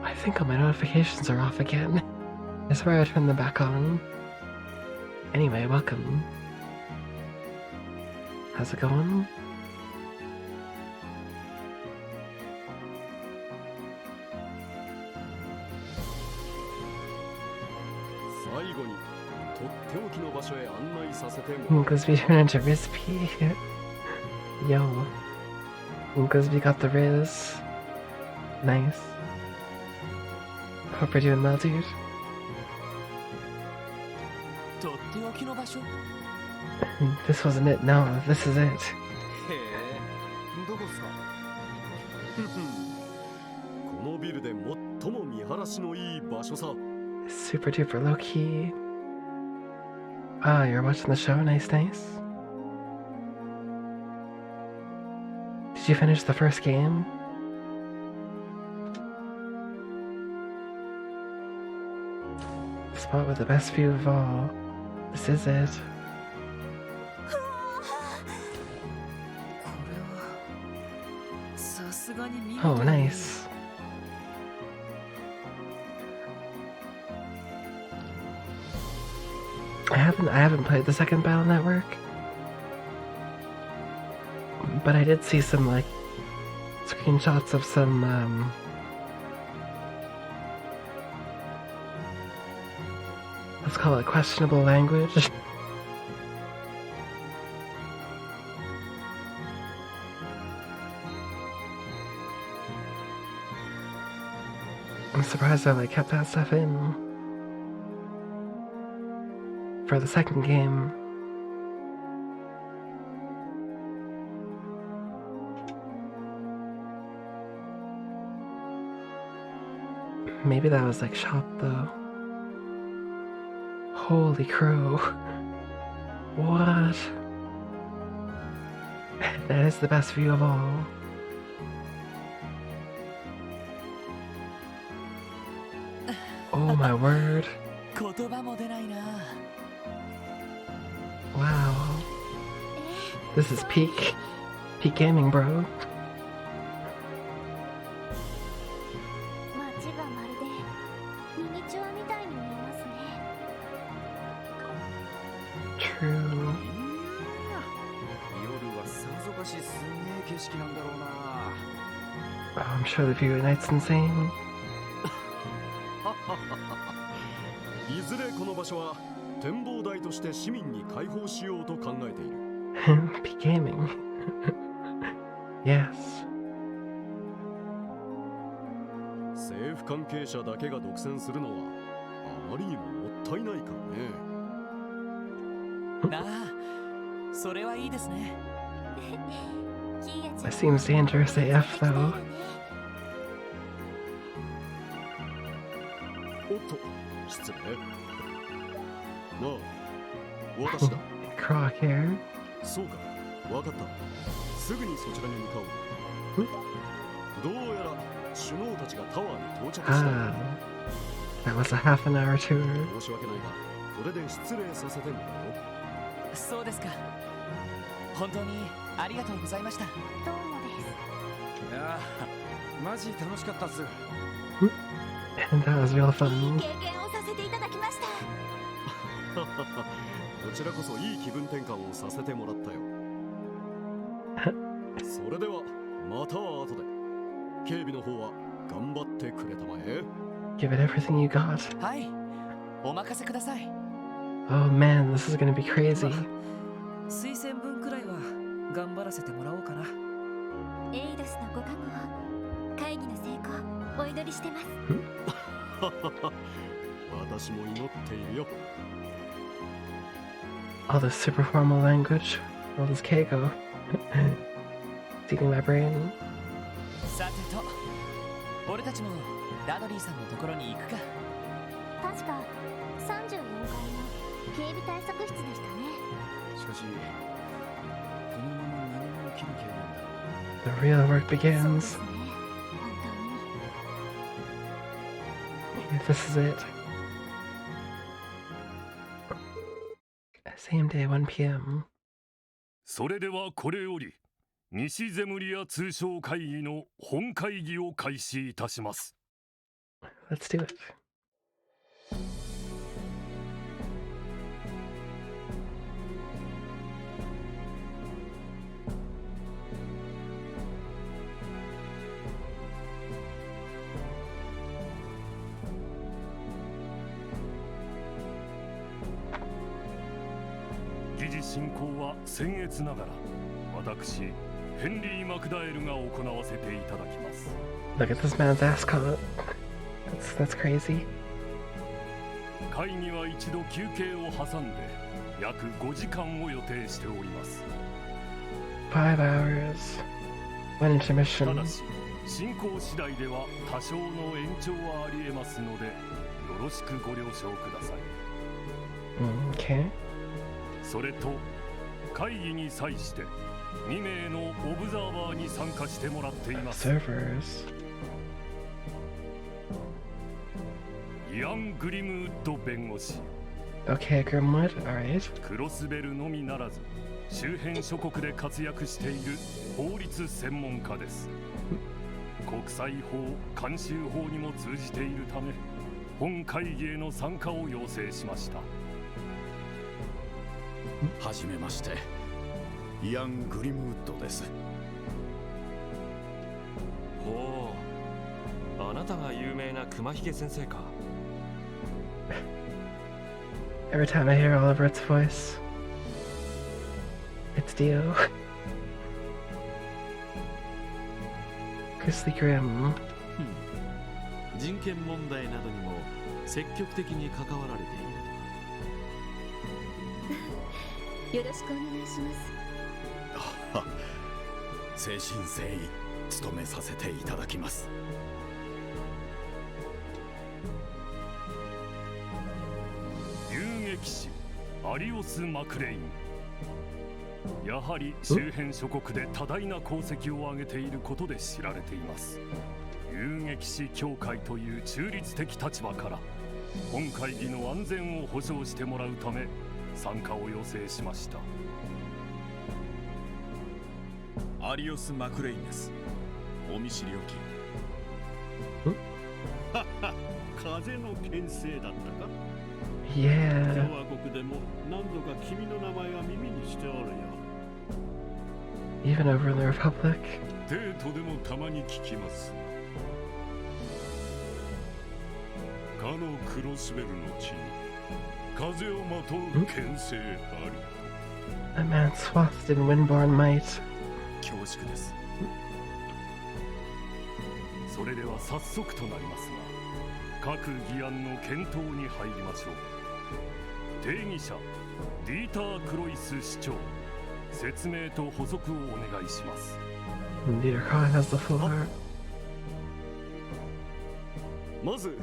A: I think all my notifications are off again. I swear I turned them back on. Anyway, welcome. How's it going?
D: 最後にとっておきの場所へ案内させてもらう。
A: Gusby turned into Rizpy. Yo. Gusby got the Riz. Nice. Hope you're doing well, dude.
B: とっておきの場所
A: This wasn't it. No, this is it.
F: へえ、どこっすか？
D: このビルで最も見晴らしのいい場所さ。
A: Super duper low key. Ah, you're watching the show? Nice, nice. Did you finish the first game? Spot with the best view of all. This is it.
E: これはさすがに見
A: Oh,
E: 事
A: nice. I haven't played the second Battle Network, but I did see some like screenshots of some let's call it questionable language. I'm surprised I like kept that stuff in for the second game. Maybe that was like shot though. Holy crow. What? That is the best view of all. Oh my word.
B: 言葉も出ないな
A: Wow. This is peak gaming, bro.
C: 街がまるでミニチュアみたいに見えますね。
A: True.
F: 夜はさぞかしすげえ景色なんだろうな。
A: Oh, I'm sure the view at night's insane.
D: いずれこの場所は展望台として市民に開放しようと考えている。
A: Peak gaming. Yes.
D: 政府関係者だけが独占するのはあまりにももったいないからね。
B: なあそれはいいですね
A: That seems dangerous AF though.
D: おっと、失礼。なあ、私だ。
A: Croc hair.
D: そうか、わかった。すぐにそちらに向かおう。どうやら首脳たちがタワーに到着した。
A: Ah. That was a half an hour tour.
D: 申し訳ないが、これで失礼させてもらおう。
B: そうですか本当にありがとうございました
C: どうもです。
F: いやー、マジ楽しかったっす。
A: And that was real
C: いい
A: fun.
C: 経験をさせていただきました。
D: こちらこそいい気分転換をさせてもらったよ。それではまた後で。警備の方は頑張ってくれたまえ。
A: Give it everything you got.
B: はいお任せください
A: Oh man, this is gonna be crazy.
E: 推薦文くらいは頑張らせてもらおうかな。
C: エイドスのご加護を、会議の成功お祈りしてます。
D: 私も祈っているよ。
A: All this super formal language. All this Keiko. It's eating my brain.
B: さてと俺たちもダドリーさんのところに行くか
C: 確か34階の警備対策室でしたね。
F: しかし、このまま何も起きなきゃいいんだ。
A: The real work
C: そうで
A: begins.
C: すね。本当に。
A: This is it. Same day, 1 p.m.
H: それではこれより西ゼムリア通商会議の本会議を開始いたします。
A: Let's do it.
H: 「議事進行は僭越ながら私ヘンリー・マクダエルが行わせていただきます。
A: Look at this man's ass coat. That's crazy.
H: 会議は一度休憩を挟んで約5時間を予定しております。
A: 5 hours. One
H: た
A: intermission.
H: だし進行次第では多少の延長はありえますのでよろしくご了承ください。
A: Okay.
H: それと会議に際して2名のオブザーバーに参加してもらっています。
A: Servers.
H: イアン・グリムウッド弁護士、
A: Okay, Grimwood. Alright.
H: クロスベルのみならず周辺諸国で活躍している法律専門家です。国際法、慣習法にも通じているため本会議への参加を要請しました。
F: はじめまして、イアン・グリムウッドです。
I: ほう、あなたが有名な熊ひげ先生か。
A: Every time I hear Oliver's voice, it's Dio. Grizzly Grim.
J: 人権問題などにも積極的に関わられている。
C: よろしくお願いします。
F: 誠心誠意務めさせていただきます。
H: 遊撃士アリオス・マクレイン、やはり周辺諸国で多大な功績を上げていることで知られています。遊撃士協会という中立的立場から本会議の安全を保障してもらうため参加を要請しました。
F: アリオス・マクレインです。お見知りおき。
J: 風の牽制だったか。
A: Yeah.
J: 共和国でも何度か君の名前は耳にしておるよ。
A: Even over in the Republic.
J: デートでもたまに聞きます。かのクロスベルの地に風をまとう牽制あり。
A: A man swathed in windborne might.
F: 恐縮です。
H: それでは早速となりますが各議案の検討に入りましょう。定義者ディーター・クロイス市長、説明と補足をお願いします。
A: Leader Khan has the floor.
D: まず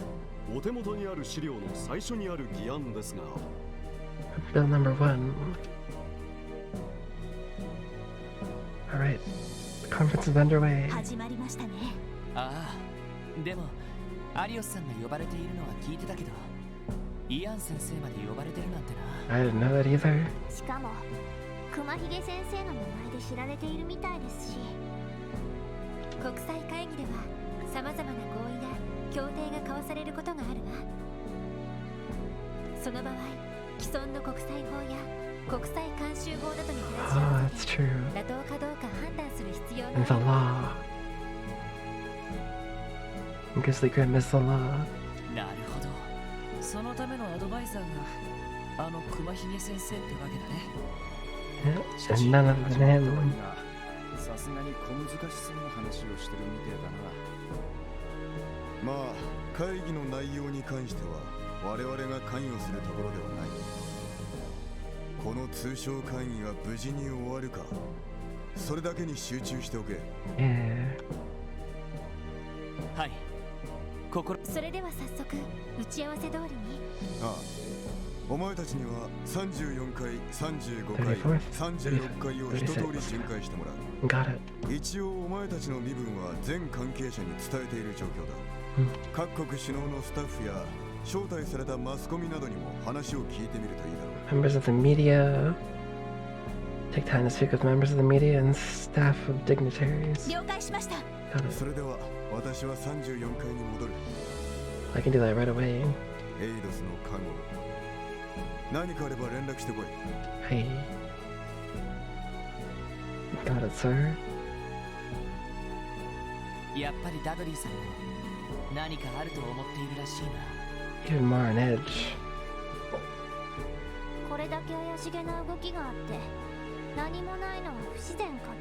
D: お手元にある資料の最初にある議案ですが、
A: Bill number 1. Alright. The conference is underway.
C: 始まりましたね。
B: ああ、でもアリオスさんが呼ばれているのは聞いてたけど、イアン先生まで呼ばれてるなんてな。
A: I didn't know that either.
C: しかも熊ひげ先生の名前で知られているみたいですし、国際会議ではさまざまな合意や協定が交わされることがあるわ。その場合、既存の国際法や国際慣習法などに照らし合
A: Oh,
C: わ
A: that's
C: せて
A: true.
C: 妥当かどうか判断する必要があ
A: And the
C: る。
A: law. Grizzly Grim is the law.
B: なるほど。
E: そのためのアドバイザーがあの熊ひげ先生ってわけだね。
A: Yeah, and none of them.
F: さすがに小難しそうな話をしてるみてえだな。まあ会議の内容に関しては我々が関与するところではない。この通商会議が無事に終わるか、それだけに集中しておけ。
A: Yeah.
B: はい、
C: それでは早速打ち合わせ通りに。
F: ああ、お前たちには34回、35回、
A: 34th?
F: 36回を一通り巡回してもらう。
A: Got it.
F: 一応お前たちの身分は全関係者に伝えている状況だ。各国首脳のスタッフや招待されたマスコミなどにも話を聞いてみるといいだろう。
A: Members of the media. Take time to speak with members of the media and staff of dignitaries.
C: 了解しました。
A: Got it.
F: それでは私は34階に戻る。
A: I can do that right away.
F: エイドスの看護。何かあれば連絡してこい。
A: Hey. Got it, sir.
B: やっぱりダドリーさんも何かあると思っているらしいな。
A: Even more on edge.
C: これだけ怪しげな動きがあって何もないのは不自然か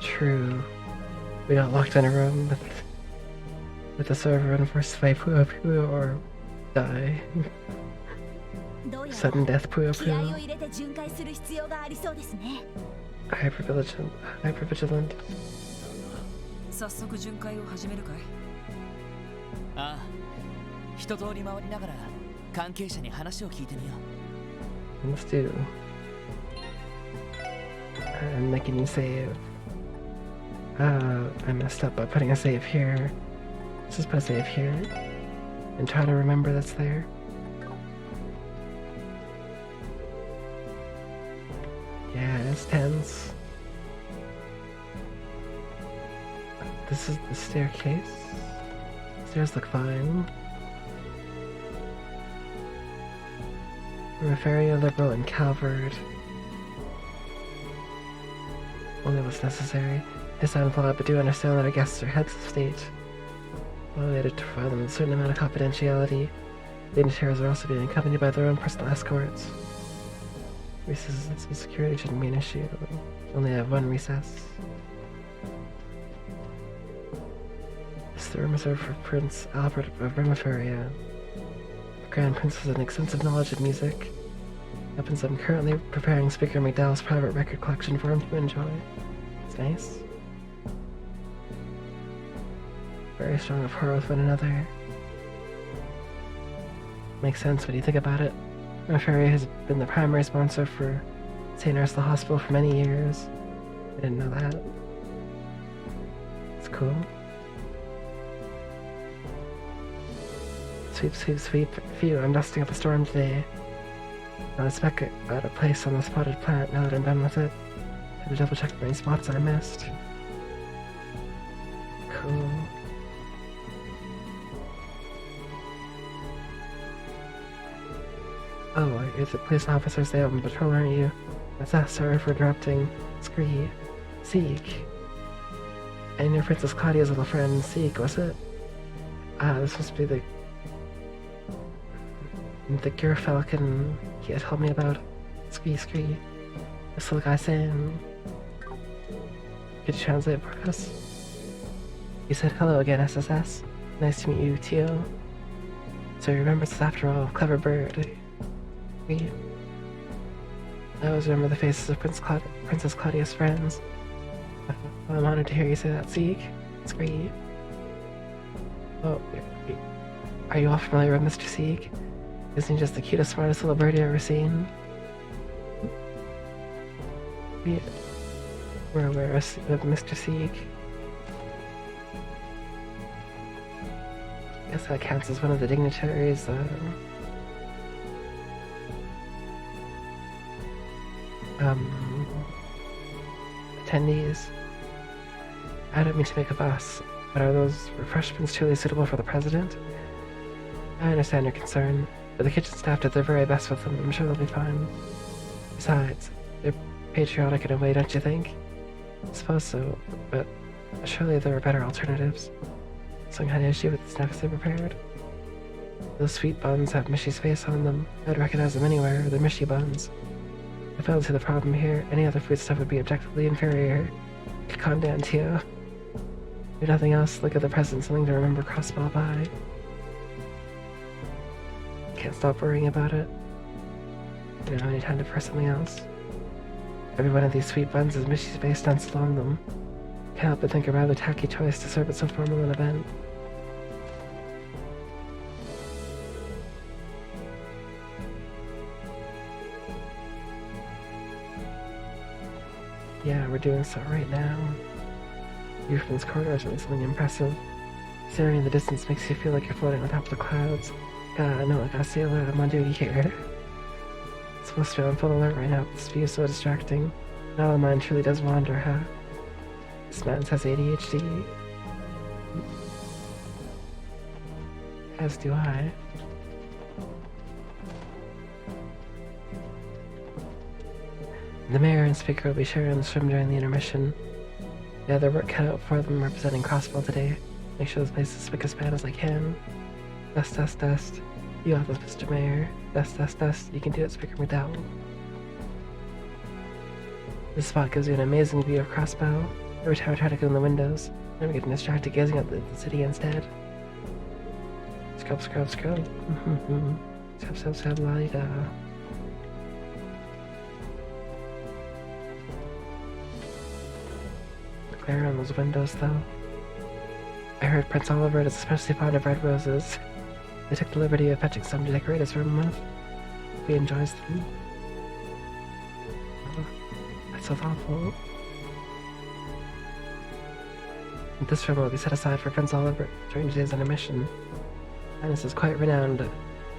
C: と。
A: True. We got locked in a room with with the server unforced by Puyo Puyo or die.
C: どうやら
A: Sudden death Puyo
C: 気合を
A: Puyo.
C: 入れて巡回する必要がありそうですね。
A: Hypervigilant.
E: 早速巡回を始めるかい？
B: ああ、一通り回りながら関係者に話を聞いてみよう。
A: Let's do. I'm making you save. I messed up by putting a save here. Let's just put a save here. And try to remember that's there. Yeah, it's tense. This is the staircase. Stairs look fine. Referia, Liberal, and Calvert. Only what's necessary. They sound flawed, but do understand that our guests are heads of state. Obligated to provide them with a certain amount of confidentiality. Dignitaries are also being accompanied by their own personal escorts. Recesses and security shouldn't be an issue. We only have one recess. This is the room reserved for Prince Albert of Remeferia. The Grand Prince has an extensive knowledge of music. Happens I'm currently preparing Speaker McDowell's private record collection for him to enjoy. It's nice. Very strong rapport with one another. Makes sense when you think about it. Remeferia has been the primary sponsor for St. Ursula Hospital for many years. I didn't know that. It's cool. Sweep, sweep, sweep. Phew, I'm dusting up a storm today. Not a speck out of place on the spotted plant now that I'm done with it. Had to double check any spots I missed. Cool. Oh, you're the police officers they have on patrol, aren't you? That's us, sorry for interrupting. Scree. Seek. And your Princess Claudia's little friend, Seek, was it? Ah, this must be the Gerfalcon he had told me about. Scree. This little guy saying... Could you translate for us? He said hello again, SSS. Nice to meet you, Tio. So he remembers us after all. Clever bird. I always remember the faces of Princess Claudia's friends. I'm honored to hear you say that, Seek. Scree. Oh, are you all familiar with Mr. Seek? Isn't he just the cutest, smartest little birdie I've ever seen? We're aware of Mr. Seek. I guess that counts as one of the dignitaries. Attendees. I don't mean to make a fuss, but are those refreshments truly suitable for the president? I understand your concern, but the kitchen staff did their very best with them. I'm sure they'll be fine. Besides, they're patriotic in a way, don't you think? I suppose so, but surely there are better alternatives. Some kind of issue with the snacks they prepared. Those sweet buns have Mishy's face on them. I'd recognize them anywhere. They're Mishy buns. I failed to see the problem here. Any other food stuff would be objectively inferior. Calm down, Tio. If nothing else, look at the present, something to remember crossball by. Can't stop worrying about it. You don't have any time to press something else. Every one of these sweet buns has Mishy's face danced along them. Can't help but think a rather tacky choice to serve at so formal an event. Yeah, we're doing so right now. View from this corridor is really something impressive. Staring in the distance makes you feel like you're floating on top of the clouds. God, no, like a sailor, I'm on duty here. It's supposed to be on full alert right now, but this view is so distracting. Now the mind truly does wander, huh? This man has ADHD. As do I. The mayor and speaker will be sharing the swim during the intermission. They have their work cut out for them representing Crossbell today. Make sure this place is spick as span as I can. Dust, dust, dust. You got this, Mr. Mayor. Dust, dust, dust. You can do it, Speaker McDowell. This spot gives you an amazing view of Crossbow. Every time I try to go in the windows, I'm getting distracted gazing at the city instead. Scrub, scrub, scrub. Scrub, scrub, scrub, la-di-da. Glare on those windows, though. I heard Prince Oliver is especially fond of red roses. They took the liberty of fetching some to decorate his room with. He enjoys them. Oh, that's so thoughtful. This room will be set aside for Prince Oliver during today's intermission. Highness is quite renowned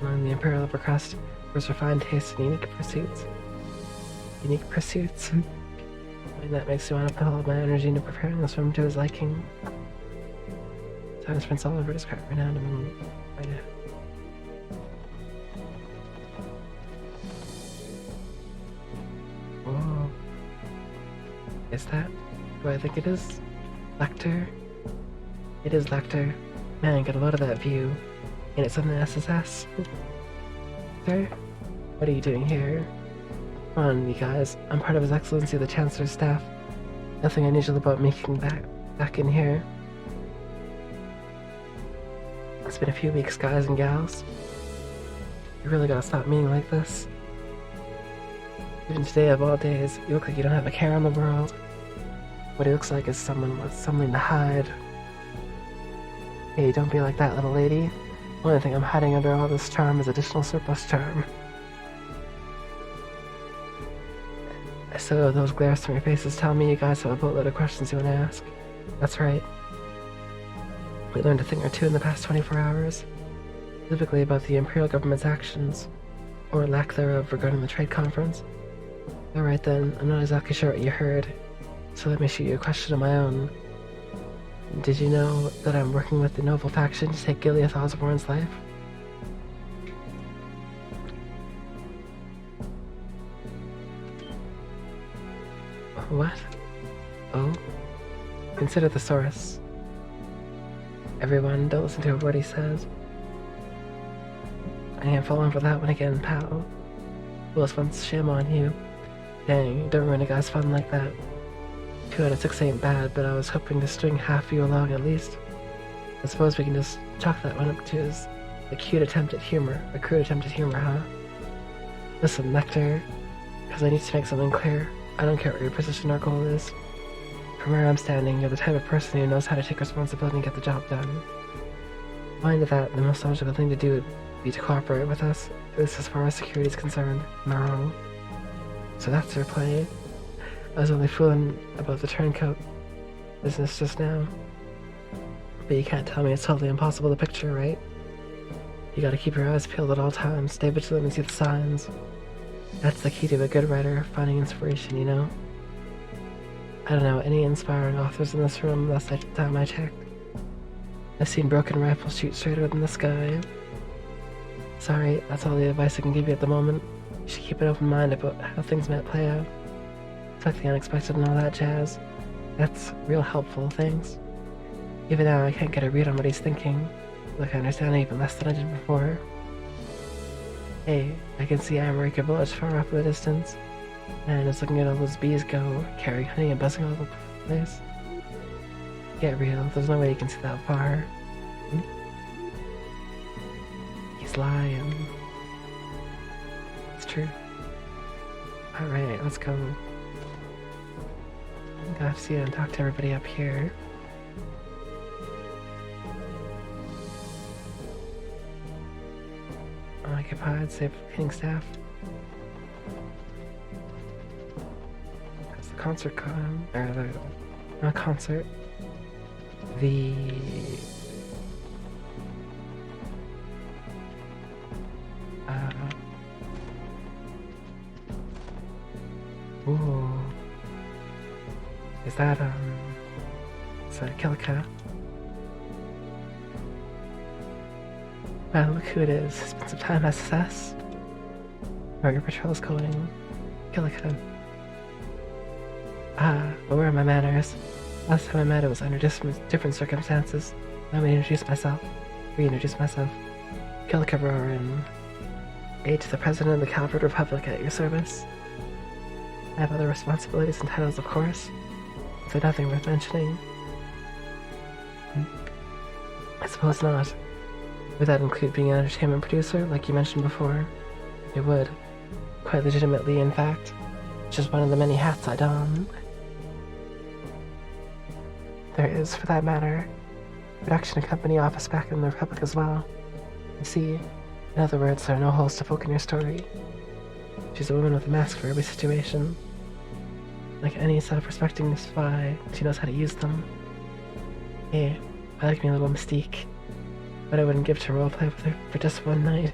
A: among the Imperial Upper Crust for his refined taste and unique pursuits. Unique pursuits? And that makes me want to put all of my energy into preparing this room to his liking. Highness Prince Oliver is quite renowned among... Whoa. Is that who I think it is? Lecter? It is Lecter. Man, get a load of that view. And it's on the SSS. Sir? What are you doing here? Come on, you guys. I'm part of His Excellency the Chancellor's staff. Nothing unusual about making back in here. It's been a few weeks, guys and gals. You really gotta stop being like this. Even today of all days, you look like you don't have a care in the world. What he looks like is someone with something to hide. Hey, don't be like that, little lady. The only thing I'm hiding under all this charm is additional surplus charm. So those glares from your faces tell me you guys have a boatload of questions you want to ask. That's right. We learned a thing or two in the past 24 hours. Specifically about the Imperial government's actions, or lack thereof regarding the trade conference. Alright then, I'm not exactly sure what you heard, so let me shoot you a question of my own. Did you know that I'm working with the Noble faction to take Gileath Osborne's life? What? Oh? Consider the source. Everyone, don't listen to a word he says. I ain't falling for that one again, pal. Who else wants shame on you? Dang, don't ruin a guy's fun like that. 2 out of 6 ain't bad, but I was hoping to string half of you along at least. I suppose we can just chalk that one up to as a crude attempt at humor, huh? Listen, Nectar, because I need to make something clear. I don't care what your position or goal is. From where I'm standing, you're the type of person who knows how to take responsibility and get the job done. Mind that, the most logical thing to do would be to cooperate with us, at least as far as security is concerned. Am I wrong? So that's your play. I was only fooling about the turncoat business just now. But you can't tell me it's totally impossible to picture, right? You gotta keep your eyes peeled at all times, stay vigilant and see the signs. That's the key to a good writer, finding inspiration, you know? I don't know any inspiring authors in this room last time I checked. I've seen broken rifles shoot straighter than the sky. Sorry, that's all the advice I can give you at the moment. You should keep an open mind about how things might play out. Expect the unexpected and all that jazz. That's real helpful, thanks. Even now, I can't get a read on what he's thinking. Like I understand even less than I did before. Hey, I can see America Village far off in the distance. And it's looking at all those bees go, carrying honey and buzzing all over the place. Get real, there's no way you can see that far. He's lying. It's true. Alright, let's go. Go have to see and talk to everybody up here. Occupied, save hitting staff. That's the concert con, or the, not concert, the, ooh, is that, it's a Killica. Well, look who it is. Spent some time SSS. Where your patrol's going. Killica. Ah, but where are my manners? Last time I met it was under different circumstances. Let me introduce myself. Reintroduce myself. Killica Roarin. Aide to the President of the Calvert Republic at your service. I have other responsibilities and titles, of course. So nothing worth mentioning. I suppose not. Would that include being an entertainment producer, like you mentioned before? It would. Quite legitimately, in fact. Just one of the many hats I don. There is, for that matter, a production company office back in the Republic as well. You see, in other words, there are no holes to poke in your story. She's a woman with a mask for every situation. Like any self-respecting spy, she knows how to use them. Hey, I like me a little mystique, but I wouldn't give to roleplay with her for just one night.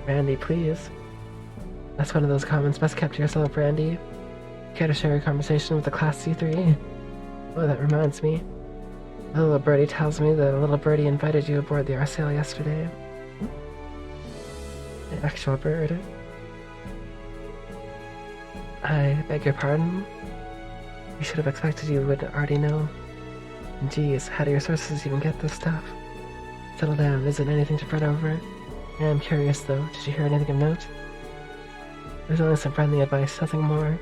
A: Randy, please. That's one of those comments best kept to yourself, Randy. Care to share a conversation with the Class C3? Oh, that reminds me. A little birdie tells me that a little birdie invited you aboard the RCL yesterday. An actual bird. I beg your pardon? You should have expected you would already know. Geez, how do your sources even get this stuff? Settle down, isn't anything to fret over. I am curious though, did you hear anything of note? There's only some friendly advice, nothing more.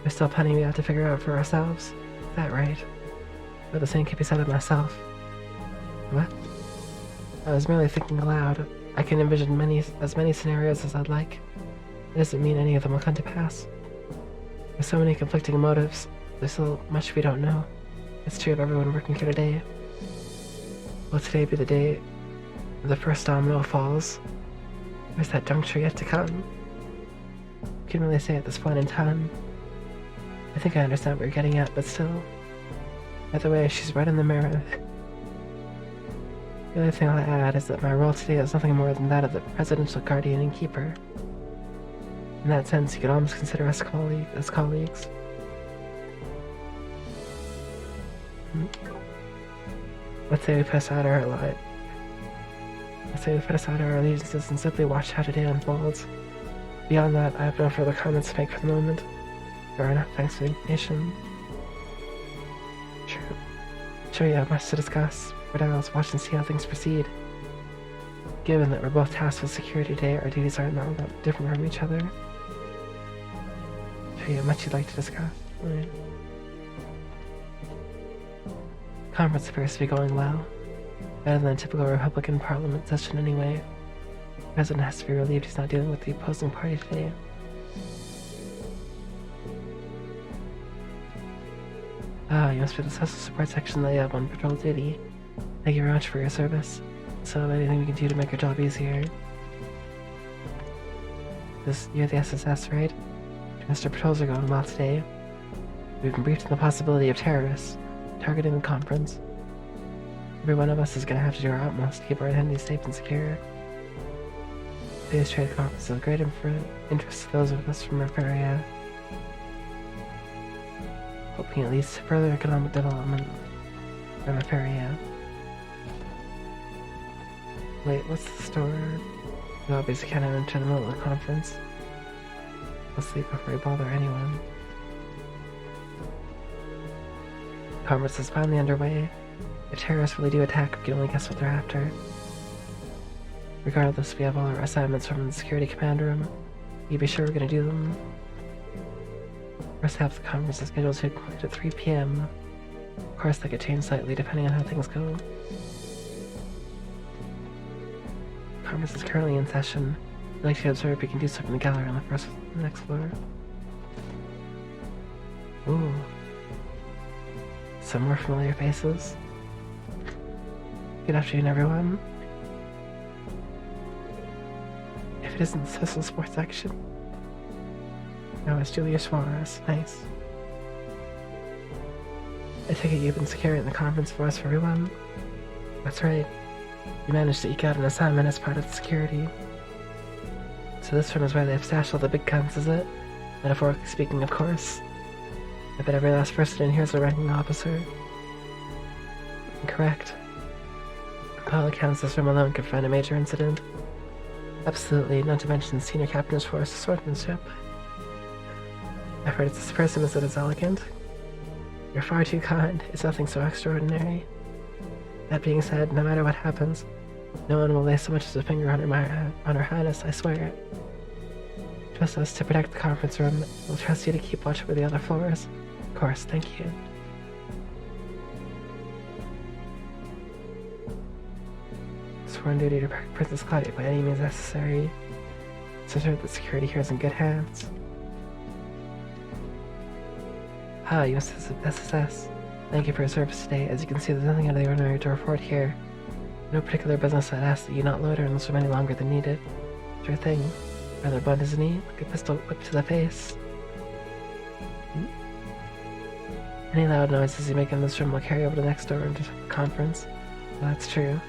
A: There's still plenty we have to figure out for ourselves. Is that right? But the same can be said of myself. What? I was merely thinking aloud. I can envision as many scenarios as I'd like. It doesn't mean any of them will come to pass. There's so many conflicting motives. There's so much we don't know. It's true of everyone working here today. Will today be the day the first domino falls? Or is that juncture yet to come? I can't really say at this point in time. I think I understand what you're getting at, but still. Either way, she's right in the mirror. The only thing I'll add is that my role today is nothing more than that of the presidential guardian and keeper. In that sense, you could almost consider us colleagues. Let's say we put aside our allegiances and simply watch how today unfolds. Beyond that, I have no further comments to make for the moment. Fair enough, thanks for the information. Sure, you have much to discuss. For now, let's watch and see how things proceed. Given that we're both tasked with security today, our duties aren't that different from each other. Sure, you have much you'd like to discuss. Right. Conference appears to be going well. Better than a typical Republican Parliament session anyway. The President has to be relieved he's not dealing with the opposing party today. Ah, you must be the special support section that you have on patrol duty. Thank you very much for your service. So, anything we can do to make your job easier? You're the SSS, right? Mr. Patrols are going well today. We've been briefed on the possibility of terrorists targeting the conference. Every one of us is going to have to do our utmost to keep our attendees safe and secure. Today's trade conference is of great interest to those of us from our area, hoping it leads to further economic development from our area. Wait, what's the store? We obviously can't enter the middle of the conference. Let's leave before we bother anyone. Conference is finally underway. If terrorists really do attack, we can only guess what they're after. Regardless, we have all our assignments from the security command room. You be sure we're gonna do them. First half of the conference is scheduled to conclude at 3 p.m. Of course, that could change slightly depending on how things go. The conference is currently in session. I'd like to observe if we can do so from the gallery on the next floor. Ooh. Some more familiar faces. Good afternoon, everyone. If it isn't the special sports section. No, it's Julia Suarez. Nice. I take it you've been securing the conference for us for everyone? That's right. You managed to eke out an assignment as part of the security. So this room is where they've stashed all the big guns, is it? Metaphorically speaking, of course. I bet every last person in here is a ranking officer. Correct. By all accounts, this room alone could find a major incident. Absolutely, not to mention senior captain's force swordsmanship. I've heard it's as person as it is elegant. You're far too kind. It's nothing so extraordinary. That being said, no matter what happens, no one will lay so much as a finger on her highness, I swear. Trust us to protect the conference room. We'll trust you to keep watch over the other floors. Of course, thank you. sworn duty to protect Princess Claudia by any means necessary. It's assured that security here is in good hands. Ah, you must have SSS. Thank you for your service today. As you can see, there's nothing out of the ordinary to report here. No particular business. I'd ask that you not loiter unless we're any longer than needed. Sure thing. Rather blunt, isn't he? Like a pistol whipped to the face. Any loud noises you make in this room will carry over to the next door into the conference. Well, that's true.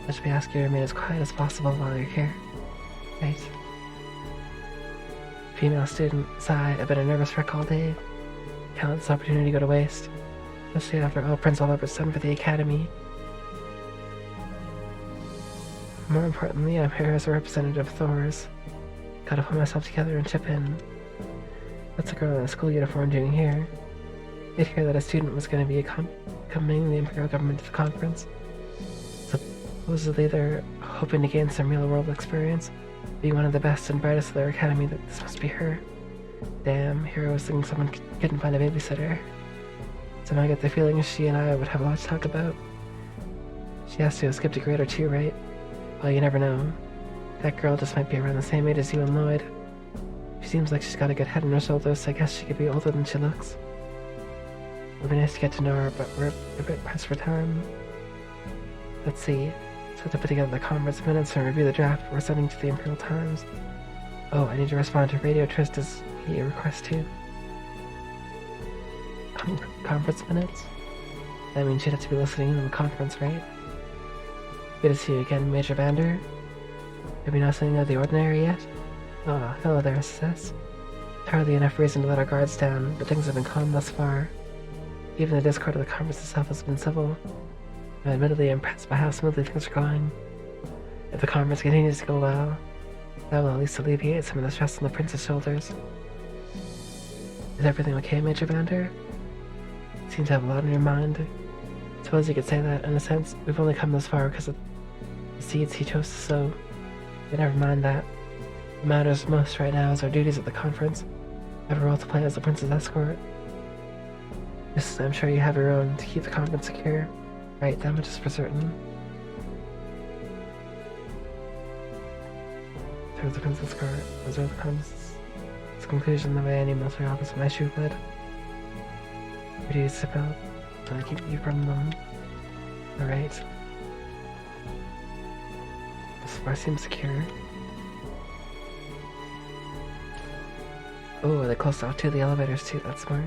A: I should be asking you to remain as quiet as possible while you're here. Right. Female student. Sigh. I've been a nervous wreck all day. Can't let this opportunity go to waste. Especially after all Prince Albert's done for the Academy. More importantly, I'm here as a representative of Thor's. Gotta put myself together and chip in. What's a girl in a school uniform doing here? Did hear that a student was going to be accompanying the Imperial government to the conference. Supposedly they're hoping to gain some real-world experience. Being one of the best and brightest of their academy, that this must be her. Damn, Hero was thinking someone couldn't find a babysitter. Somehow I get the feeling she and I would have a lot to talk about. She has to have skipped a grade or two, right? Well, you never know. That girl just might be around the same age as you and Lloyd. She seems like she's got a good head on her shoulders, so I guess she could be older than she looks. It would be nice to get to know her, but we're a bit pressed for time. Let's see. So I have to put together the conference minutes and review the draft we're sending to the Imperial Times. Oh, I need to respond to Radio Trista's request too. Conference minutes? That means she'd have to be listening in on the conference, right? Good to see you again, Major Vander. Have you not something out of the ordinary yet? Ah, hello there, SS. Hardly enough reason to let our guards down, but things have been calm thus far. Even the discord of the conference itself has been civil. I'm admittedly impressed by how smoothly things are going. If the conference continues to go well, that will at least alleviate some of the stress on the prince's shoulders. Is everything okay, Major Vander? You seem to have a lot on your mind. Suppose you could say that, in a sense. We've only come this far because of the seeds he chose to sow. But never mind that. What matters most right now is our duties at the conference. I have a role to play as the prince's escort. Yes, I'm sure you have your own to keep the conference secure. Right, that much is for certain. Towards the prince's court, observe the conference's conclusion the way any military officer my shoe led. Your duties to belt, and I keep you from them. Alright. This bar seems secure. Oh, they closed off two of the elevators too, that's smart.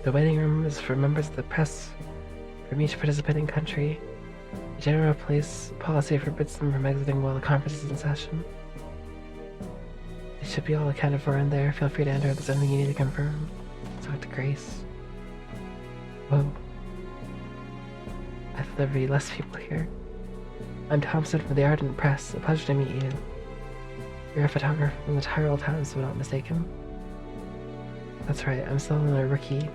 A: The waiting room is for members of the press from each participating country. The general police policy forbids them from exiting while the conference is in session. They should be all accounted for in there. Feel free to enter if there's anything you need to confirm. Talk to Grace. Whoa. I thought there'd be less people here. I'm Thompson from the Ardent Press. A pleasure to meet you. You're a photographer from the Tyrol Times, if I'm not mistaken. That's right, I'm still a rookie.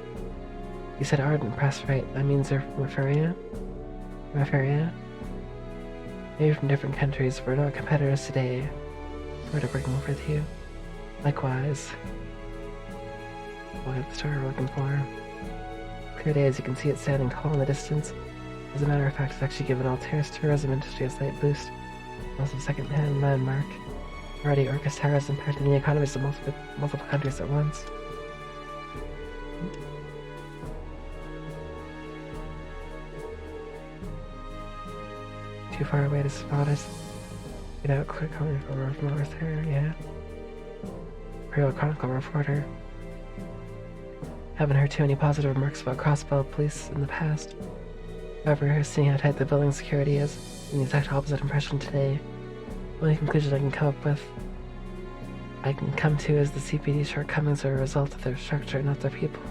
A: You said Ardent Press, right? That means they're from Referia? Referia? Maybe from different countries. We're not competitors today. We're to working with you. Likewise. We'll get the story we're looking for. Clear day, as you can see it standing tall in the distance. As a matter of fact, it's actually given Altair's tourism industry a slight boost. Also a second-hand landmark. Already, Orcus Tower has impacted the economies of multiple countries at once. Too far away to spot us. Get out quick coming from over there, yeah. Real Chronicle reporter. Haven't heard too many positive remarks about Crossbell police in the past. However, seeing how tight the building security is, I'm the exact opposite impression today. The only conclusion I can come to is the CPD's shortcomings are a result of their structure, not their people.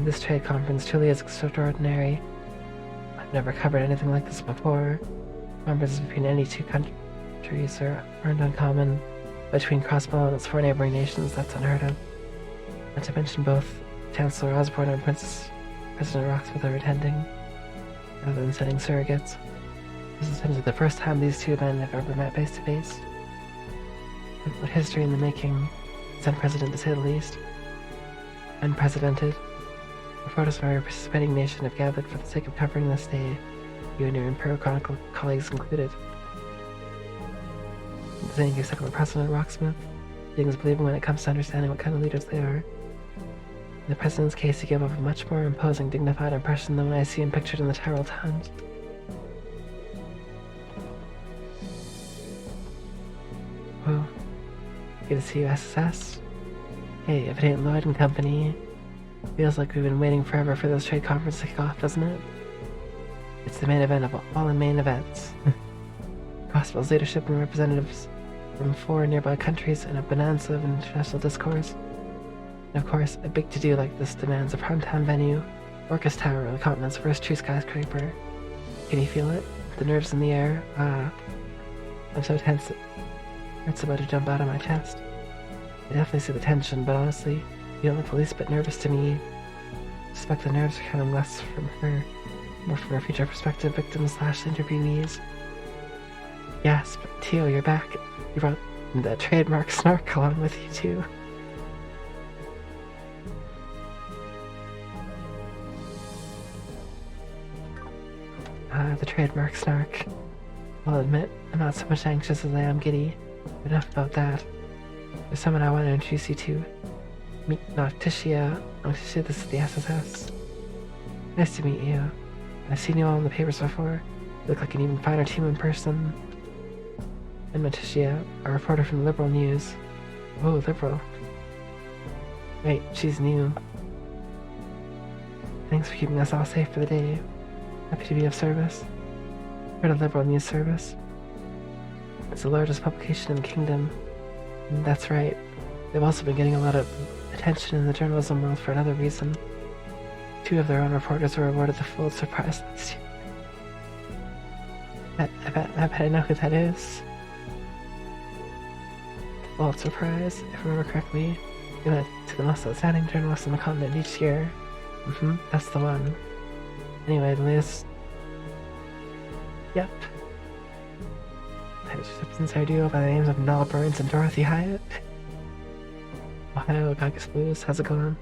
A: This trade conference truly is extraordinary. I've never covered anything like this before. Conferences between any two countries aren't uncommon. Between Crossbow and its four neighboring nations, that's unheard of. Not to mention both Chancellor Osborne and President Roxforth are attending, rather than sending surrogates. This is essentially the first time these two men have ever met face to face. What history in the making, it's unprecedented to say the least. Unprecedented. Reporters from our participating nation have gathered for the sake of covering this day, you and your Imperial Chronicle colleagues included. Does anything you said about President Rocksmith? Things believing when it comes to understanding what kind of leaders they are. In the President's case, he gave off a much more imposing, dignified impression than when I see him pictured in the Tyrell Times. Whoa. Good to see you, SSS. Hey, if it ain't Lloyd and Company, feels like we've been waiting forever for this trade conference to kick off, doesn't it? It's the main event of all the main events. Crossbell's leadership and representatives from 4 nearby countries and a bonanza of international discourse. And of course, a big to-do like this demands a primetime venue, Orcus Tower, the continent's first true skyscraper. Can you feel it? The nerves in the air? Ah. I'm so tense. It's about to jump out of my chest. I definitely see the tension, but honestly, you don't look the least bit nervous to me. I suspect the nerves are coming less from her, more from her future prospective victims / interviewees. Yes, but Tio, you're back. You brought the trademark snark along with you too. The trademark snark. I'll admit, I'm not so much anxious as I am giddy. Enough about that. There's someone I want to introduce you to. Meet Nocticia. Nocticia, this is the SSS. Nice to meet you. I've seen you all in the papers before. You look like an even finer team in person. I'm Nocticia, a reporter from Liberal News. Oh, Liberal. Wait, she's new. Thanks for keeping us all safe for the day. Happy to be of service. Heard of Liberal News Service? It's the largest publication in the kingdom. And that's right. They've also been getting a lot of attention in the journalism world for another reason. 2 of their own reporters were awarded the Pulitzer Prize last year. I bet I know who that is. The Pulitzer Prize, if I remember correctly, given it to the most outstanding journalist on the continent each year. That's the one. Anyway, the latest... Yep. Sincere duo by the names of Nala Burns and Dorothy Hyatt. Ohio, Gagas Blues, how's it going?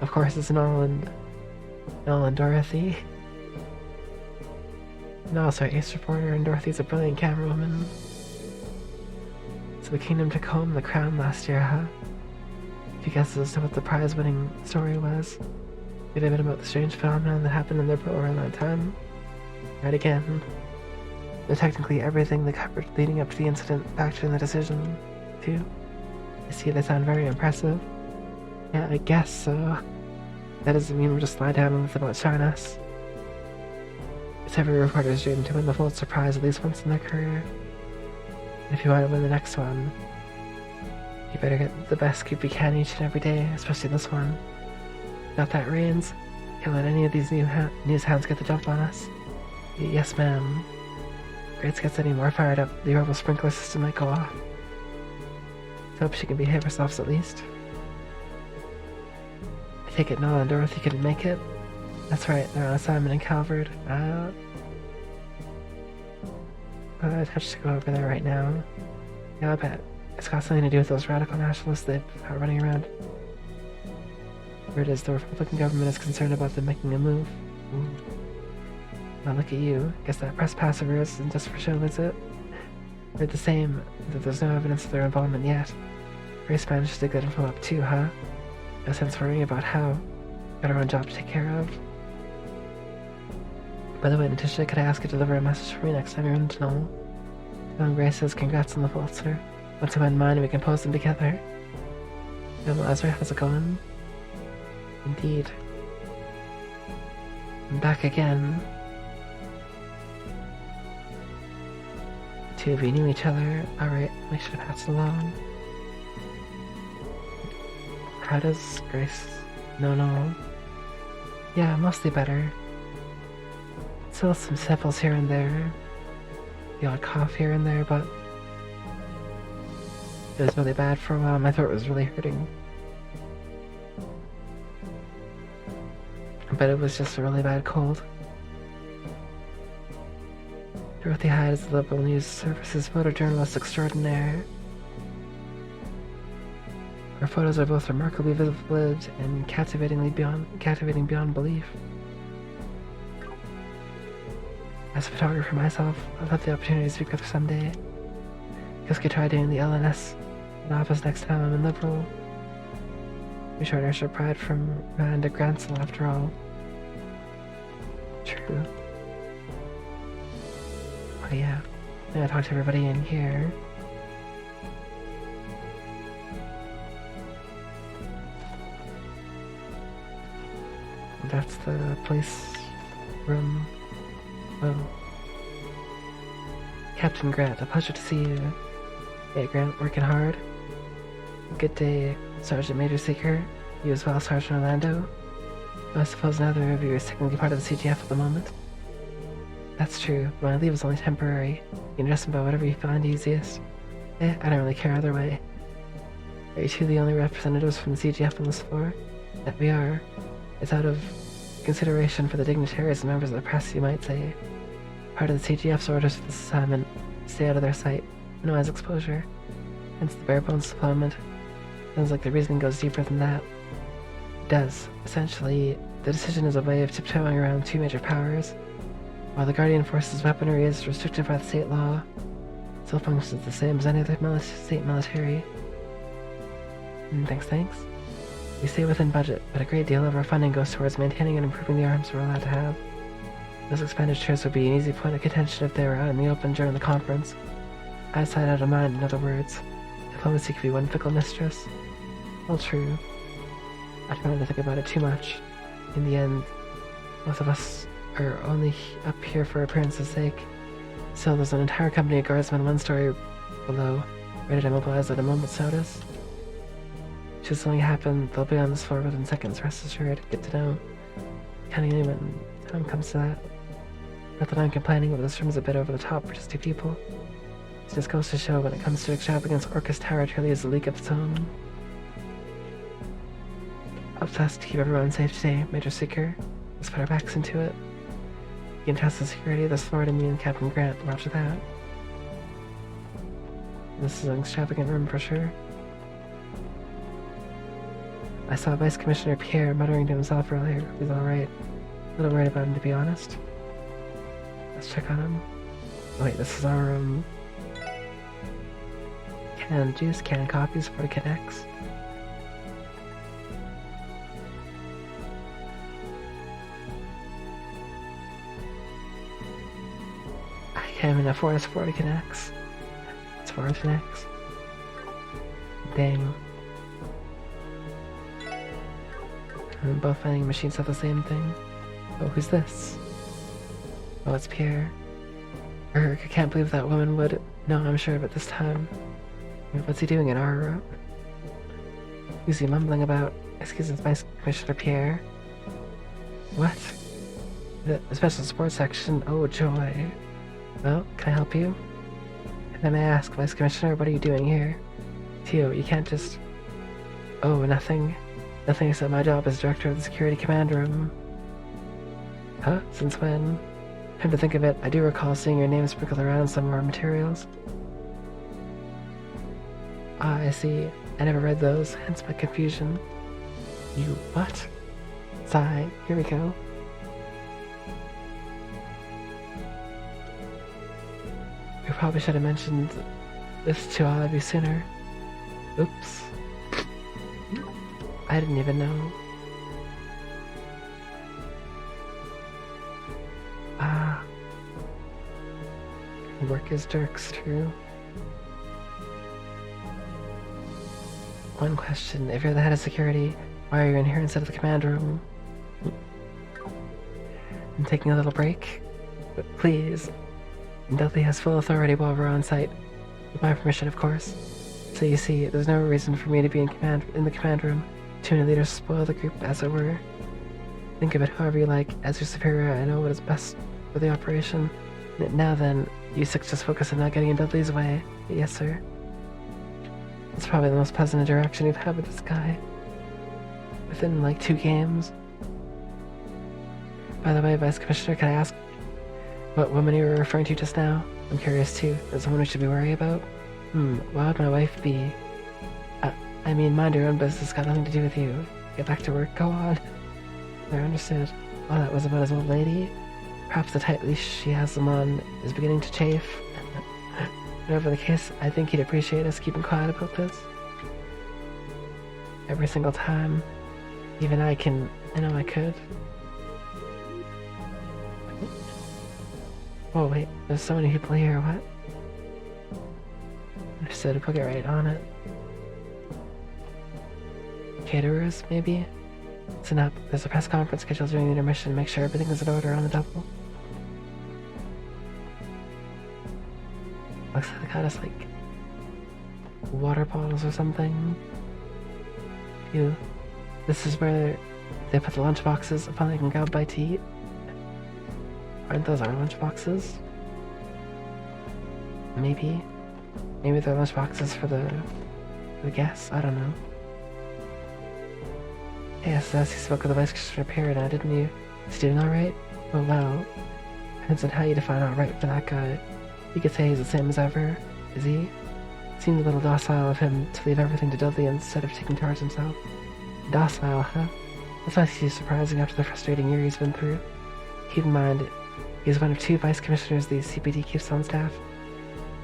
A: Of course, it's Nala and Dorothy. Nala's our ace reporter, and Dorothy's a brilliant camerawoman. So the kingdom took home the crown last year, huh? A few guesses as to what the prize-winning story was. Did a bit about the strange phenomenon that happened in their boat around that time. Right again. But technically everything they covered leading up to the incident factored in the decision, too. I see they sound very impressive. Yeah, I guess so. That doesn't mean we'll just lie down and let them outshine us. It's every reporter's dream to win the Pulitzer Prize at least once in their career. And if you want to win the next one, you better get the best scoop you can each and every day, especially this one. Got that, Reigns? Can't let any of these news hounds get the jump on us. Yes, ma'am. Grace gets any more fired up, the orbital sprinkler system might go off. Hope she can behave herself at least. I take it Noah and Dorothy couldn't make it? That's right, they're on assignment in Calvert. I have to go over there right now. Yeah, I bet. It's got something to do with those radical nationalists they've got running around. Word is the Republican government is concerned about them making a move. Ooh. Well, look at you. Guess that press pass of yours isn't just for show, is it? Heard the same, that there's no evidence of their involvement yet. Grace managed to dig that info up too, huh? No sense worrying about how. Got her own job to take care of. By the way, Natasha, could I ask you to deliver a message for me next time you're in Tunnel? Telling Grace says congrats on the Pulitzer. Once you mind mine, we can post them together. Well, Azure, how's it going? Indeed. I'm back again. Two of you knew each other. Alright, we should have passed along. How does Grace... No. Yeah, mostly better. Still some sniffles here and there. The odd cough here and there, but... it was really bad for a while. My throat was really hurting. But it was just a really bad cold. Dorothy Hyde is the Liberal News Service's photojournalist extraordinaire. Her photos are both remarkably vivid and captivating beyond belief. As a photographer myself, I'd love the opportunity to speak with her someday. Guess I could try doing the LNS in the office next time I'm in Liberal. We showed our pride from Miranda Gransel after all. True. Oh yeah, I'm gonna talk to everybody in here. That's the police room. Oh. Captain Grant, a pleasure to see you. Hey Grant, working hard? Good day, Sergeant Major Seeker. You as well, Sergeant Orlando. I suppose neither of you is technically part of the CGF at the moment. That's true, but my leave is only temporary. You can just about whatever you find easiest. I don't really care either way. Are you two the only representatives from the CGF on this floor? That we are. It's out of consideration for the dignitaries and members of the press, you might say. Part of the CGF's orders for this assignment, stay out of their sight, minimize exposure. Hence the bare bones deployment. Sounds like the reasoning goes deeper than that. It does. Essentially, the decision is a way of tiptoeing around two major powers. While the Guardian Force's weaponry is restricted by the state law, it still functions the same as any other state military. Thanks. We stay within budget, but a great deal of our funding goes towards maintaining and improving the arms we're allowed to have. Those expenditures would be an easy point of contention if they were out in the open during the conference. Outside out of mind, in other words. Diplomacy could be one fickle mistress. Well, true. I try not to think about it too much. In the end, both of us are only up here for appearance's sake. Still, there's an entire company of guardsmen 1 story below, ready to mobilize at a moment's notice. Should something happen, they'll be on this floor within seconds, rest assured. Get to know. Counting any when time comes to that. Not that I'm complaining, but this room's a bit over the top for just 2 people. It just goes to show when it comes to extravagance, Orcus Tower truly is a league of its own. Up to us to keep everyone safe today, Major Seeker. Let's put our backs into it. You can trust the security of this floor to me and Captain Grant, roger that. This is an extravagant room for sure. I saw Vice Commissioner Pierre muttering to himself earlier. He's alright. A little worried about him, to be honest. Let's check on him. Oh, wait, this is our room. Canned juice, canned copies, 40 connects. I can't even afford us 40 connects. It's 40 connects. Dang. And both vending machines have the same thing. Oh, who's this? Oh, it's Pierre. I can't believe that woman would. No, I'm sure, but this time. What's he doing in our room? Who's he mumbling about? Excuse me, Vice Commissioner Pierre. What? The special sports section? Oh, joy. Well, can I help you? And then I ask, Vice Commissioner, what are you doing here? Tio, you can't just. Oh, nothing. Nothing except my job as director of the security command room. Huh? Since when? Come to think of it, I do recall seeing your name sprinkled around some of our materials. Ah, I see. I never read those, hence my confusion. You what? Sigh. Here we go. We probably should have mentioned this to all of you sooner. Oops. I didn't even know. Ah. Work is jerks, true. One question, if you're the head of security, why are you in here instead of the command room? I'm taking a little break, but please. Dudley has full authority while we're on site. With my permission, of course. So you see, there's no reason for me to be in the command room. Too many leaders spoil the group, as it were. Think of it however you like. As your superior, I know what is best for the operation. Now then, you 6 just focus on not getting in Dudley's way. Yes, sir. It's probably the most pleasant interaction you've had with this guy. Within, like, 2 games. By the way, Vice Commissioner, can I ask What woman you were referring to just now? I'm curious too. Is someone we should be worried about? Why would my wife be? I mean, mind your own business, got nothing to do with you. Get back to work, go on. I understood. Oh, that was about his old lady? Perhaps the tight leash she has him on is beginning to chafe. Whatever the case, I think he'd appreciate us keeping quiet about this. Every single time. Even I know I could. Oh wait, there's so many people here, what? Understood, we'll get right on it. Caterers, maybe? Listen up, there's a press conference scheduled during the intermission. Make sure everything is in order on the double. Looks like they got us, like, water bottles or something. Ew. This is where they put the lunch boxes. If only I can grab a bite to eat. Aren't those our lunch boxes? Maybe. Maybe they're lunch boxes for the guests. I don't know. Yes, as you spoke with the vice commissioner Perry now, didn't you? Is he doing alright? Oh wow. Depends on how you define alright for that guy. You could say he's the same as ever. Is he? Seemed a little docile of him to leave everything to Dudley instead of taking charge himself. Docile, huh? That's not too surprising after the frustrating year he's been through. Keep in mind, he's one of 2 vice commissioners the CPD keeps on staff.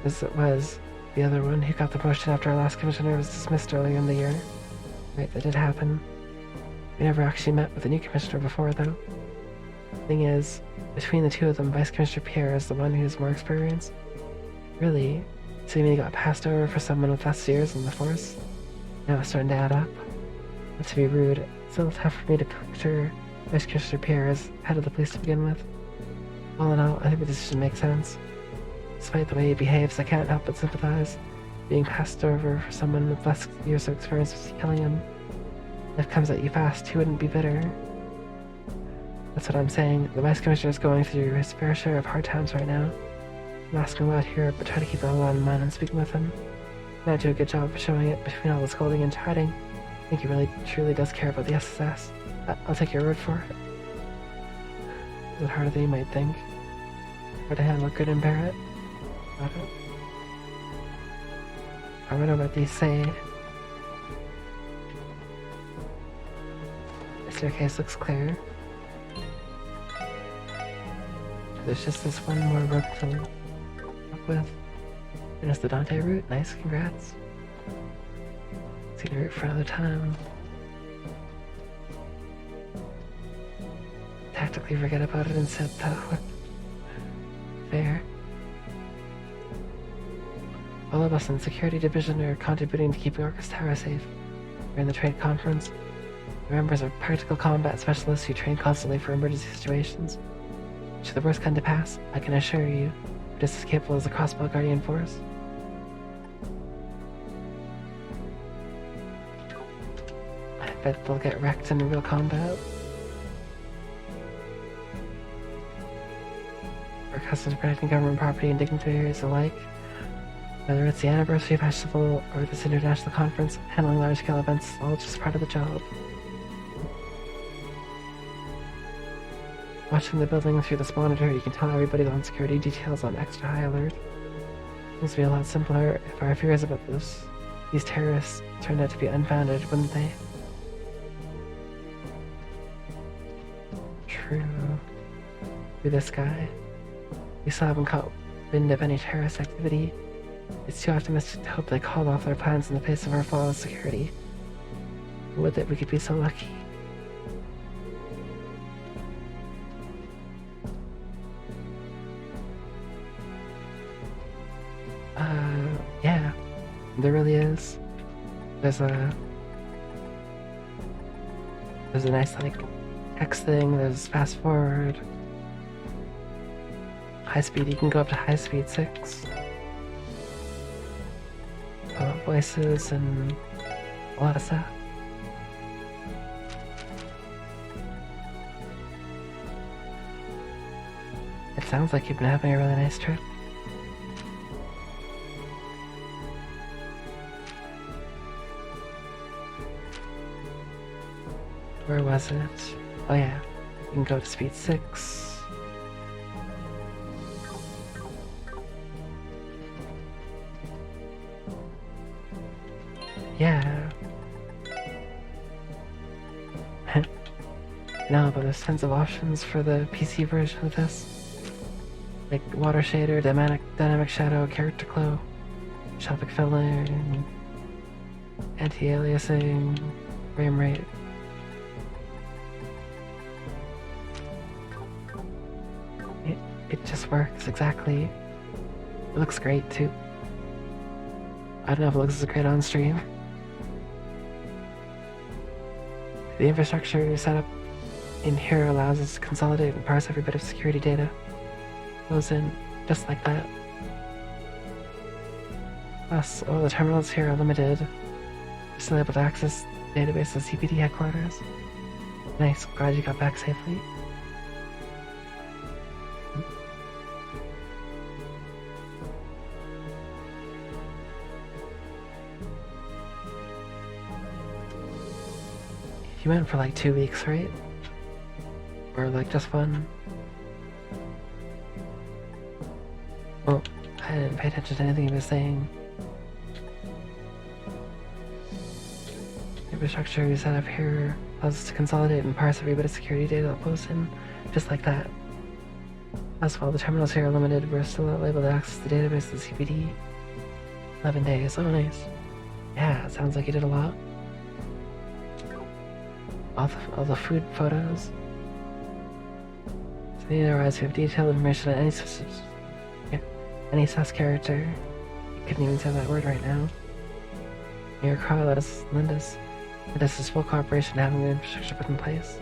A: As it was the other one who got the promotion after our last commissioner was dismissed earlier in the year. Right, that did happen. We never actually met with the new commissioner before, though. Thing is, between the 2 of them, Vice Commissioner Pierre is the one who's more experienced. Really? So you mean he got passed over for someone with less years in the force? Now it's starting to add up. Not to be rude, it's a little tough for me to picture Vice Commissioner Pierre as head of the police to begin with. All in all, I think the decision makes sense. Despite the way he behaves, I can't help but sympathize. Being passed over for someone with less years of experience was killing him. If it comes at you fast, he wouldn't be bitter. That's what I'm saying. The Vice Commissioner is going through his fair share of hard times right now. I'm asking a lot here, but try to keep it all in mind when speaking with him. He might do a good job of showing it between all the scolding and chiding. I think he really, truly does care about the SSS. I'll take your word for it. Is it harder than you might think? Hard to handle good and bear it? I don't know what these say. The staircase looks clear. There's just this one more rope to walk with. And it's the Dante route. Nice, congrats. See the route for another time. Tactically forget about it instead, though. Fair. All of us in the security division are contributing to keeping Orcus Tower safe. We're in the trade conference. The members are practical combat specialists who train constantly for emergency situations. Should the worst come to pass, I can assure you, we're just as capable as the Crossbow Guardian Force. I bet they'll get wrecked in real combat. We're accustomed to protecting government property and dignitaries alike. Whether it's the anniversary festival or this international conference, handling large-scale events is all just part of the job. Watching the building through this monitor, you can tell everybody's on security details on extra high alert. Things would be a lot simpler if our fears about these terrorists turned out to be unfounded, wouldn't they? True. With this guy, we still haven't caught wind of any terrorist activity. It's too optimistic to hope they called off their plans in the face of our flawless security. Would that we could be so lucky. Yeah, there really is. There's a nice, like, text thing, there's fast forward. High speed, you can go up to high speed 6. Voices and a lot of stuff. It sounds like you've been having a really nice trip. Where was it? Oh yeah, you can go to speed 6. No, but there's tons of options for the PC version of this. Like water shader, dynamic shadow, character glow, Shopic filler, and anti-aliasing, frame rate. It just works exactly. It looks great too. I don't know if it looks as great on stream. The infrastructure set up in here allows us to consolidate and parse every bit of security data. Goes in just like that. Plus, all the terminals here are limited. You're still able to access the database of CPD headquarters. Nice, glad you got back safely. You went for like 2 weeks, right? Or like just one? Oh, I didn't pay attention to anything he was saying. The infrastructure we set up here allows us to consolidate and parse every bit of security data that flows in, just like that. As while the terminals here are limited, we're still able to access the database of the CPD. 11 days, oh nice. Yeah, it sounds like you did a lot. All the food photos. So otherwise we have detailed information on any sus character. You couldn't even say that word right now. Your Carlos, Linda's. This is full cooperation having the infrastructure put in place.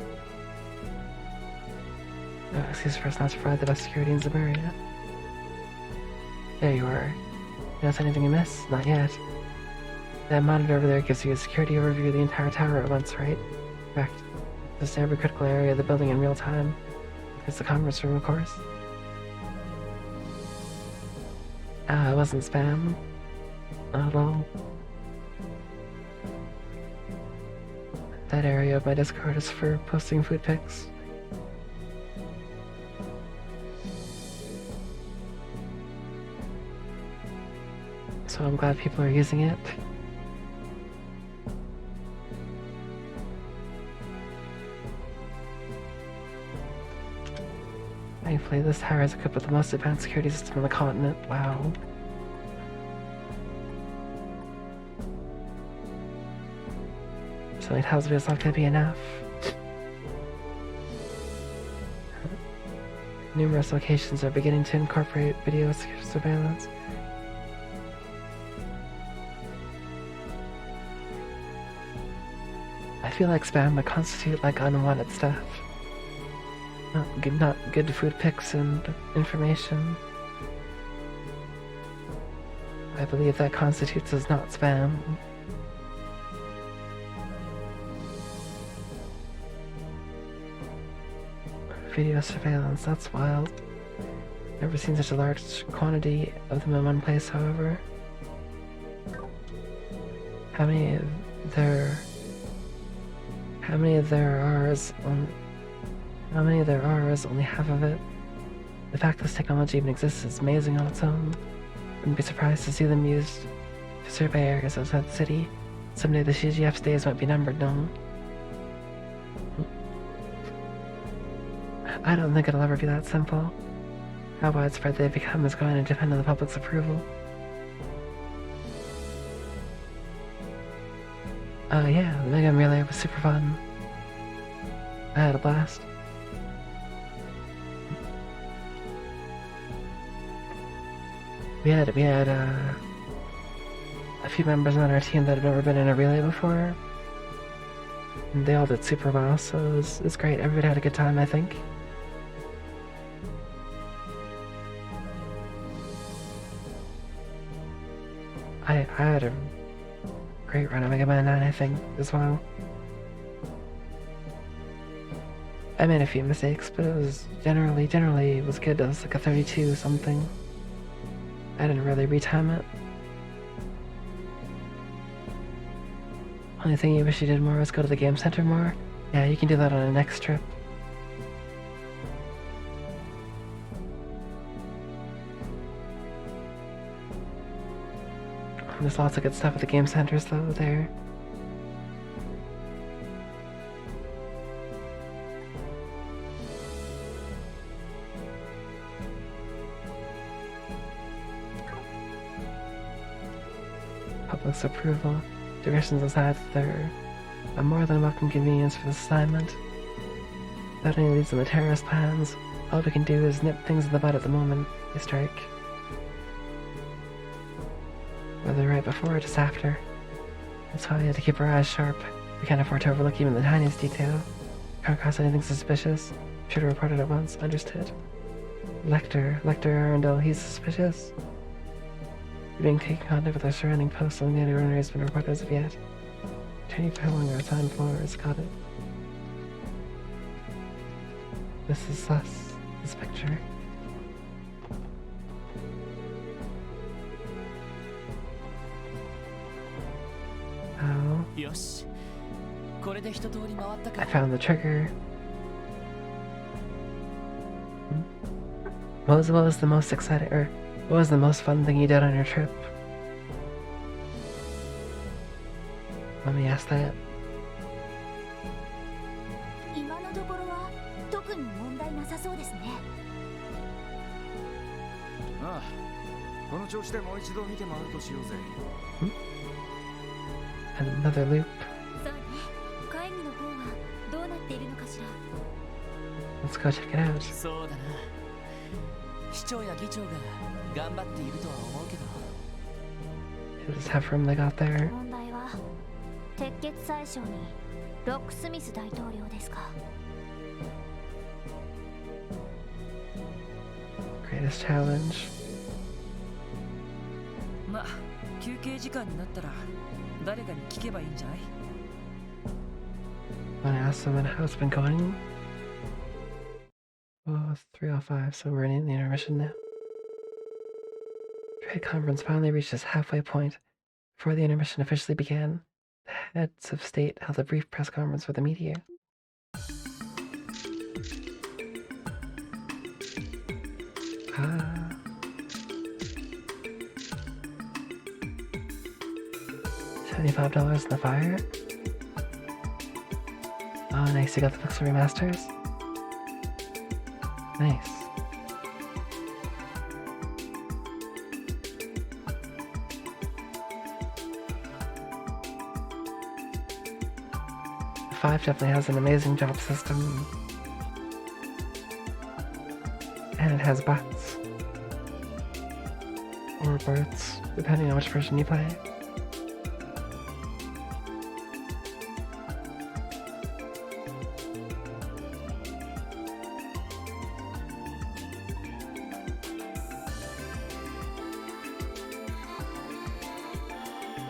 A: No excuse for us not to provide the best security in Zaburia. There you are. You notice anything you miss? Not yet. That monitor over there gives you a security overview of the entire tower at once, right? Correct. Just every critical area of the building in real time. It's the conference room, of course. It wasn't spam. Not at all. That area of my Discord is for posting food pics. So I'm glad people are using it. Thankfully, this tower is equipped with the most advanced security system on the continent. Wow. Something tells me it's not going to be enough. Numerous locations are beginning to incorporate video surveillance. I feel like spam would constitute like unwanted stuff. Not good food pics and information. I believe that constitutes as not spam. Video surveillance, that's wild. Never seen such a large quantity of them in one place, however. How many there are is only half of it. The fact this technology even exists is amazing on its own. Wouldn't be surprised to see them used to survey areas outside the city. Someday the CGF's days might be numbered, no? I don't think it'll ever be that simple. How widespread they become is going to depend on the public's approval. Yeah, the Mega Relay was super fun. I had a blast. We had a few members on our team that have never been in a relay before. And they all did super well, so it was great. Everybody had a good time, I think. I had a great run of Mega Man 9, I think, as well. I made a few mistakes, but it was generally it was good. It was like a 32 something. I didn't really retime it. Only thing you wish you did more was go to the game center more. Yeah, you can do that on a next trip. There's lots of good stuff at the game centers though there. public's approval. Digressions aside, they're a more than welcome convenience for this assignment. Without any leads on the terrorist plans, all we can do is nip things in the bud at the moment they strike. Whether right before or just after. That's why we have to keep our eyes sharp. We can't afford to overlook even the tiniest detail. Come across anything suspicious, should have reported at once. Understood. Lecter Arundel, he's suspicious. We're being taken contact with our surrounding posts, only the ordinary has been reported as of yet. Turning for how long our assigned floors, got it. This is sus, this picture. Oh. I found the trigger. What was the most exciting, or what was the most fun thing you did on your trip? Let me ask that.
C: 今のところは特に問題なさそうですね。
F: ああ、この調子でもう一度見て回るとしようぜ。
A: Another loop.
C: そうね。会議の方はどうなっているのかしら。
A: Let's go check it out.
B: そうだな。市長や議長が頑張っているとは思うけど。
A: Just have room they got there.
C: 問題は鉄血宰相にロックスミス大統領ですか。
A: Greatest challenge.
E: まあ、休憩時間になったら誰かに聞けばいいんじゃない？
A: Wanna ask someone how it's been going? Oh, it's 3:05, so we're in the intermission now. Trade conference finally reached its halfway point. Before the intermission officially began, the heads of state held a brief press conference with the media. $75 in the fire? Oh, nice, you got the Pixel remasters? Nice. The 5 definitely has an amazing job system. And it has bots. Or bots, depending on which version you play.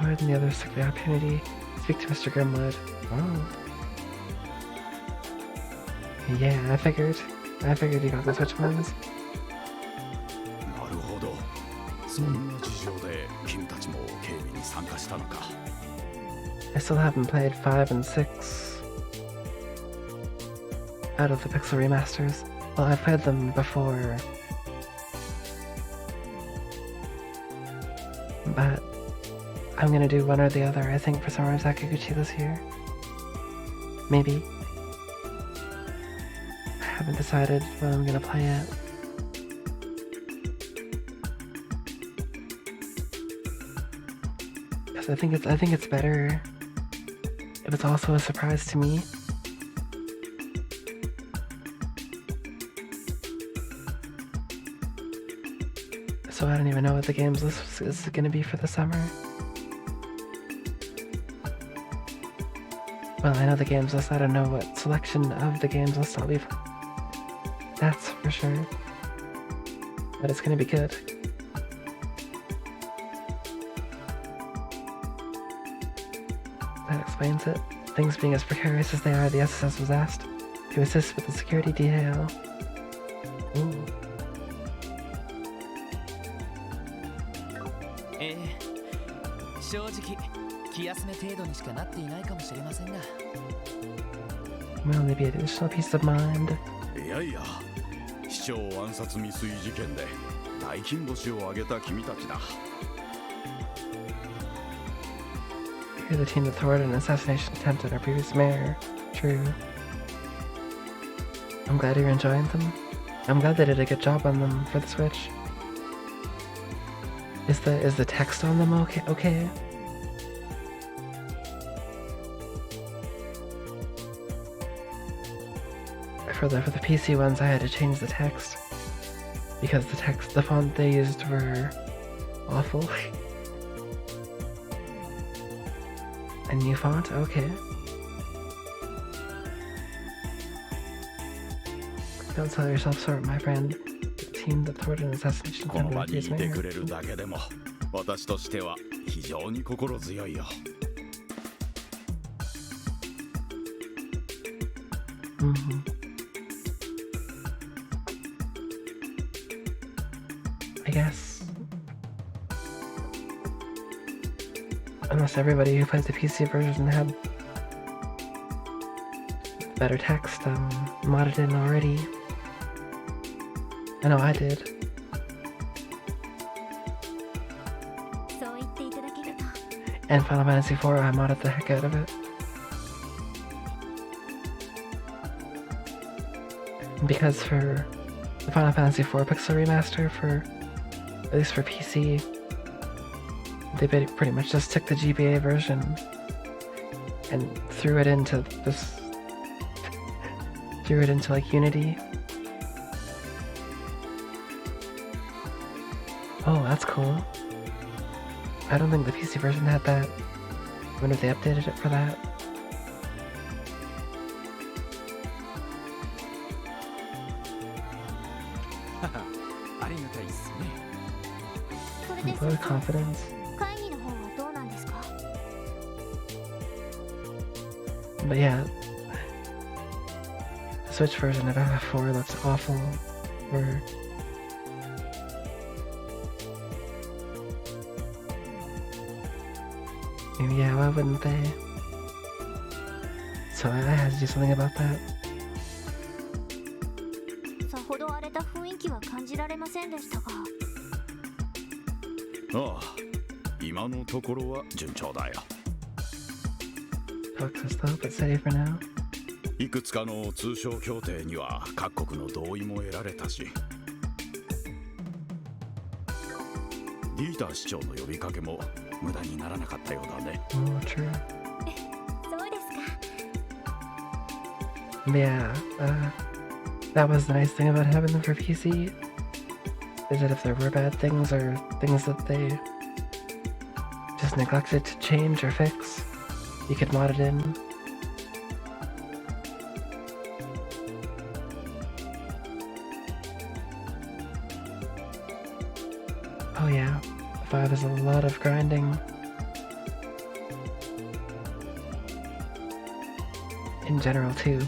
A: More than the others took the opportunity to speak to Mr. Grimwood. Oh. Yeah, I figured you got the Switch ones.
F: なるほど。そんな事情で君たちも警備に参加したのか。
A: I still haven't played 5 and 6 out of the Pixel remasters. Well, I've played them before, but I'm gonna do one or the other, I think, for Summer of Sakaguchi this year. Maybe. I haven't decided when I'm gonna play it. Because I think it's better if it's also a surprise to me. So I don't even know what the games list is gonna be for the summer. Well, I know the games list, I don't know what selection of the games list I'll leave. That's for sure. But it's gonna be good. That explains it. Things being as precarious as they are, the SSS was asked to assist with the security detail. Ooh.
B: 正直気休め程度にしかなっていないかもしれませんが
A: Well, maybe an additional peace of mind.
F: いやいや、市長暗殺未遂事件で大金星を挙げた君たちだ。
A: You're the team that thwarted an assassination attempt at our previous mayor. True. I'm glad you're enjoying them. I'm glad they did a good job on them for the Switch. Is the text on them okay? for the PC ones, I had to change the text because the font they used were awful. A new font? Okay. Don't sell yourself short, my friend. The team that thwarted an assassination
F: この場
A: attempt
F: にい
A: is
F: て
A: mayor.
F: くれるだけでも私としては非常に心強いよ。
A: Mm-hmm. I guess. Unless everybody who plays the PC version had better text modded in already. I know I did.
C: そう言っていただけると
A: And Final Fantasy IV, I modded the heck out of it. Because for the Final Fantasy IV Pixel Remaster, at least for PC, they pretty much just took the GBA version and threw it into like Unity. Oh, that's cool. I don't think the PC version had that. I wonder if they updated it for that.
B: ありがたいっすね。
C: それで
A: Low confidence.
C: 会議の方はどうなんですか？
A: But yeah, the Switch version of FF4 looks awful. Yeah, why wouldn't they? So I had to do something about that.
C: さほど荒れた雰囲気は感じられませんでしたが。
F: ああ、今のところは順調だよ。
A: Talk so slow, but steady for now.
F: いくつかの通商協定には各国の同意も得られたし、ディーター市長の呼びかけも無駄にならなかったようだね。
A: Oh, true.
C: そうですか。
A: Yeah, that was the nice thing about having them for PC, is that if there were bad things or things that they just neglected to change or fix, you could mod it in. Oh yeah, 5 is a lot of grinding. In general too.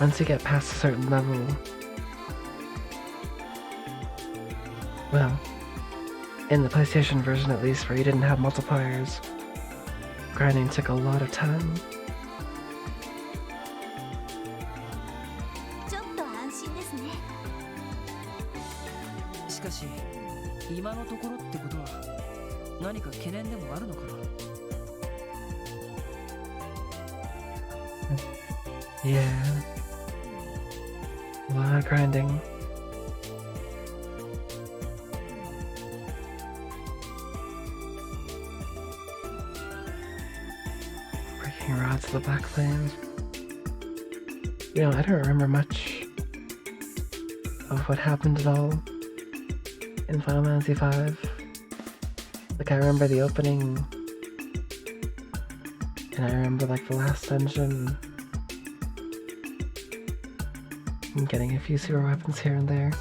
A: Once you get past a certain level, well, in the PlayStation version at least, where you didn't have multipliers, grinding took a lot of time.
C: ちょっと安心ですね。
E: しかし今のところってことは何か懸念でもあるのかな。
A: Yeah. A lot of grinding. Breaking rods of the Black Flames. You know, I don't remember much of what happened at all in Final Fantasy V. Like, I remember the opening, and I remember, like, the last dungeon, and getting a few super weapons here and there.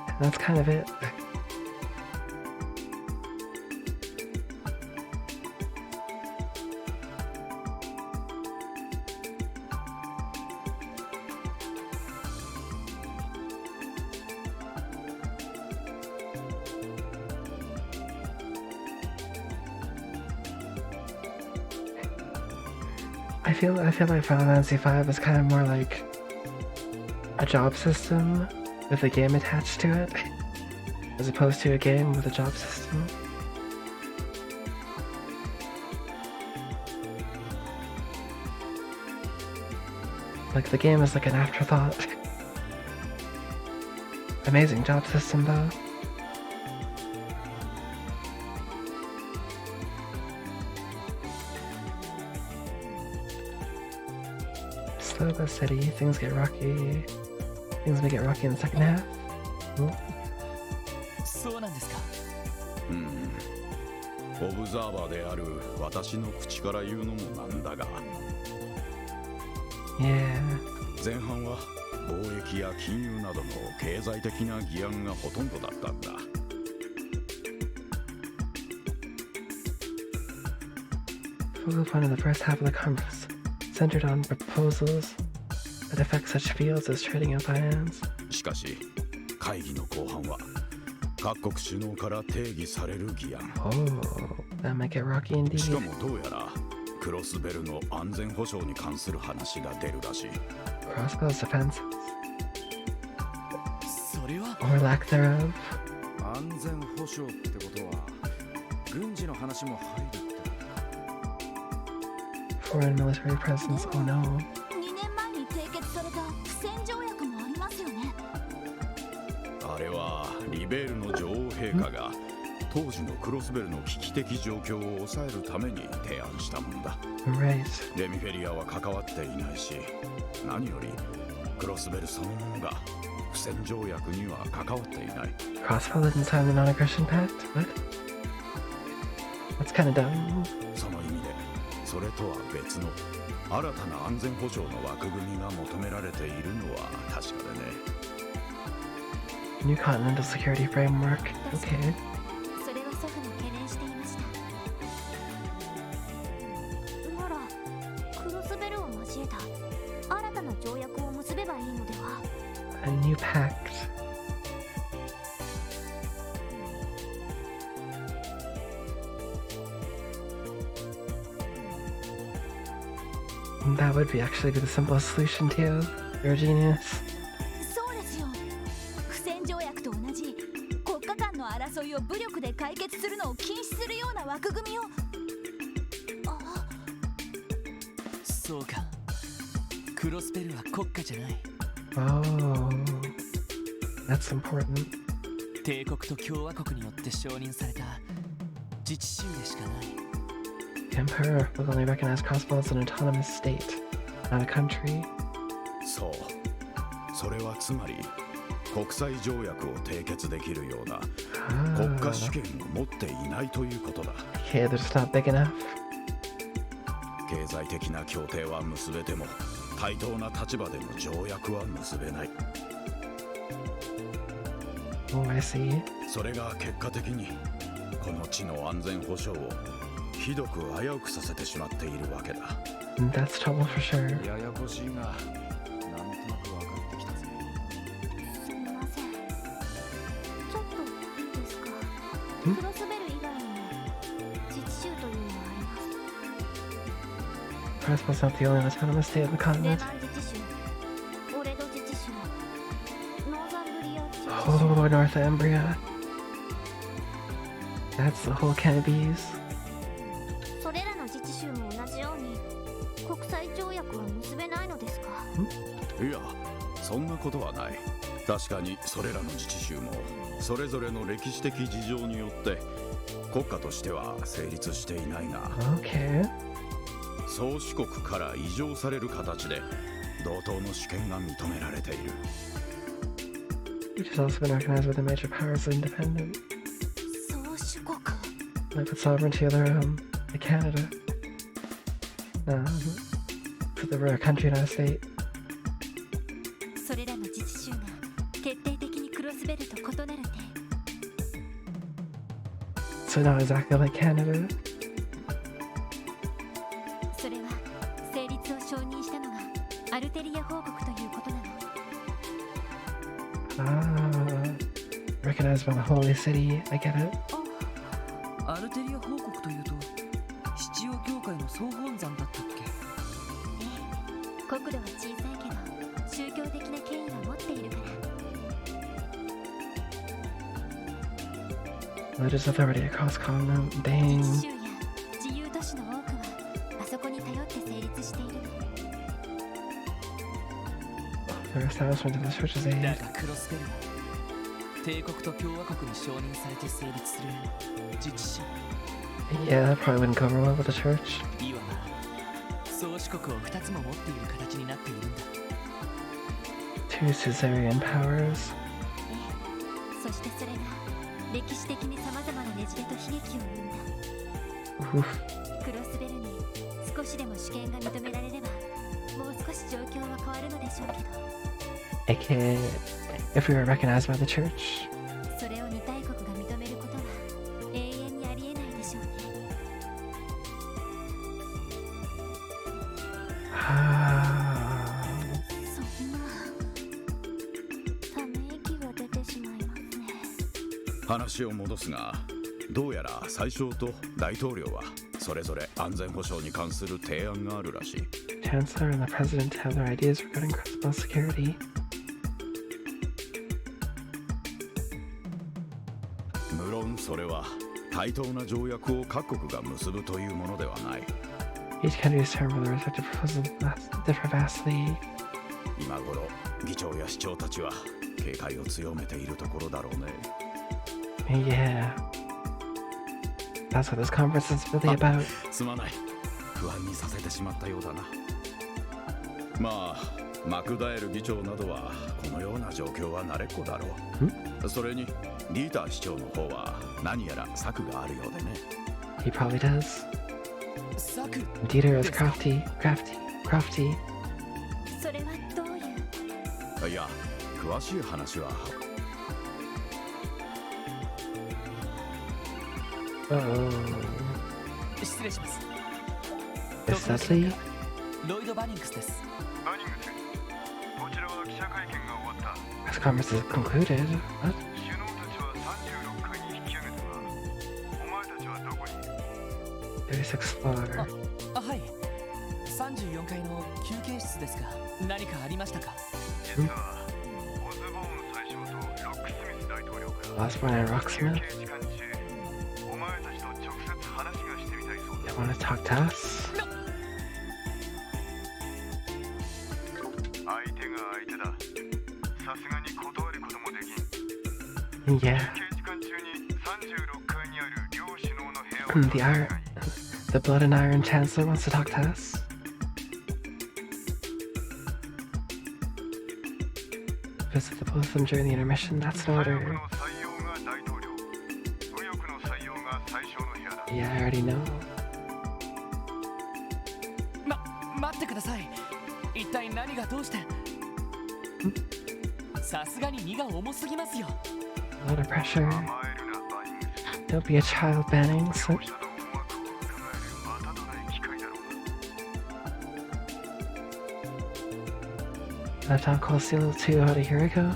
A: And that's kind of it. I feel like Final Fantasy V is kind of more like a job system with a game attached to it, as opposed to a game with a job system. Like, the game is like an afterthought. Amazing job system though. though, the city. Things get rocky. Things may get rocky in the second half. Oh.
B: そうなんですか。
F: オブザーバーである私の口から言うのもなんだが、
A: Yeah.
F: 前半は貿易や金融などの経済的な議案がほとんどだったんだ。
A: Focal point in the first half of the conference centered on proposals that affect such fields as trading and finance.
F: しかし会議の後半は各国首脳から定義される議案。
A: Oh, that might get rocky indeed.
F: しかもどうやらクロスベルの安全保障に関する話が出るらしい。
A: Crossbow's defenses,
B: それは
A: or lack thereof.
G: 安全保障ってことは軍事の話も入るって。
A: Foreign military presence, oh no.
C: 2年前に締結された不戦条約もありますよね。
F: あれはリベールの女王陛下が当時のクロスベルの危機的状況を抑えるために提案したものだ。
A: Right.
F: レミフェリアは関わっていないし、何よりクロスベルそのものが不戦条約には関わっていない。
A: Crossbow didn't sign the non-aggression pact? What? That's kinda dumb.
F: その意味でそれとは別の新たな安全保障の枠組みが求められているのは確かでね。
A: New continental security framework. Okay.
C: それは祖父も懸念していました。ならクロスベルを交えた新たな条約を結べばいいのでは。
A: A new pact. That would be actually be the simplest solution too. You're a genius.
C: そうですよ。不戦条約と同じ国家間の争いを武力で解決するのを禁止するような枠組みを。あ、
B: そうか。クロスベルは国家じゃない。
A: Oh, that's important.
B: 帝国と共和国によって承認された自治州でしかない。
A: The Emperor will only recognize Crossbow as an autonomous state, not a country.
F: そう、それはつまり国際条約を締結できるような国家主権を持っていないということだ。
A: Okay, they're just not big enough.
F: 経済的な協定は結べても対等な立場での条約は結べない。
A: Oh, I see.
F: それが結果的にこの地の安全保障をひどく危うくさせてしまっているわけだ。
A: That's trouble for sure.
G: ややこしいが、なんとなく分かってきたぜ。
C: すみません。ちょっといいですか。
A: ん
C: クロスベル以外にも自治州というのがあります。
A: Crossbow's not the only autonomous state of the
C: レ
A: continent.
C: マン自治州、オレド自治州、ノーザンブリア自治州。
A: Oh, Northumbria. That's the whole can of bees.
C: それらの自治州も同じように国際条約は結べないのですか。
F: いや、そんなことはない。確かにそれらの自治州もそれぞれの歴史的事情によって国家としては成立していないが、
A: Okay.
F: 宗主国から移譲される形で同等の主権が認められている。
A: Which has also been recognized by the major powers of independent.
C: 宗主国。
A: Like with sovereignty of their own. Like Canada. So they were a country, not a state.
C: それらの自治州が決定的にクロスベルと異なる点。
A: So not exactly like Canada.
C: それは成立を承認したのがアルテリア報告ということなの。
A: Recognized by the holy city. I get it.
E: アルテリア報告というと七王教会の総本山だったっけ。
C: ええ、国土は小さいけど宗教的な権威は持っているから。
A: Religious authority across continent.
C: 自
A: Dang.
C: 治州や自由都市の多くはあそこに頼って成立しているの。
A: Their establishment of the church's
B: だ
A: aid.
B: がクロスベルは帝国と共和国に承認されて成立する自治州、
A: Yeah, that probably wouldn't go over well with the church.
B: いわば宗主国を2つも持っている形になっているんだ。
A: Two Caesarian powers.
C: そしてそれが歴史的に様々なねじれと悲劇を生んだ。
A: Oof.
C: クロスベルに少しでも主権が認められればもう少し状況は変わるのでしょうけど、
A: AKA, if we were recognized by the church.
C: それを二大国が認めることは永遠にありえないでしょうね。そんなため息が出てしまいますね。
F: 話を戻すが、どうやら宰相と大統領はそれぞれ安全保障に関する提案があるらしい。
A: Chancellor and the President have their ideas regarding cross-border security.
F: 無論それは対等な条約を各国が結ぶというものではない。
A: Each country's term for the respective proposals differ vastly.
F: 今頃議長や市長たちは警戒を強めているところだろうね。
A: Yeah. That's what this conference is really about.
F: すまない、不安にさせてしまったようだな。まあマクダエル議長などはこのような状況は慣れっこだろう。それにリーター市長の方は何やら策があるようでね。
A: He probably does.
B: 策
A: Dieter is crafty.
C: それはどういう？
F: いや、詳しい話は。
B: 失礼します。
A: Is that Lee?
B: ロイド・バニングスです。
J: バニングス、こちらは記者会見が終わった。
A: This conference is concluded. What?
J: 首脳たちは36階に引き上げたが、お前たちはどこに？
A: 36th floor.
B: はい。34階の休憩室ですが、何かありましたか？
J: 実はオズボーン宰相とロックスミス大統領から
A: Osborne and
J: 休
A: Rocksmith.
J: 憩時間中、お前たちと直接話がしてみたいそう
A: You
J: だ。
A: want to talk to us?
J: 相手が相手だ。さすがに断ることもできん。
A: Yeah.
J: 休憩時間中に36階にある両首脳の部屋を
A: The iron, the blood and iron chancellor wants to talk to us. Visit the both of them during the intermission. That's an
J: 左翼
A: order.
J: の採用が大統領、右翼の採用が宰相の部屋だ。
A: Yeah, I already know.
B: 待ってください。一体何がどうして？さすがに荷が重すぎますよ。
A: A lot of pressure.
J: 甘えるな、バニングス。
A: Don't be a child, Bannings.
J: 両者の思惑を伺えるまたとない機会だろう
A: Left on Cold Steel 2 about a year ago.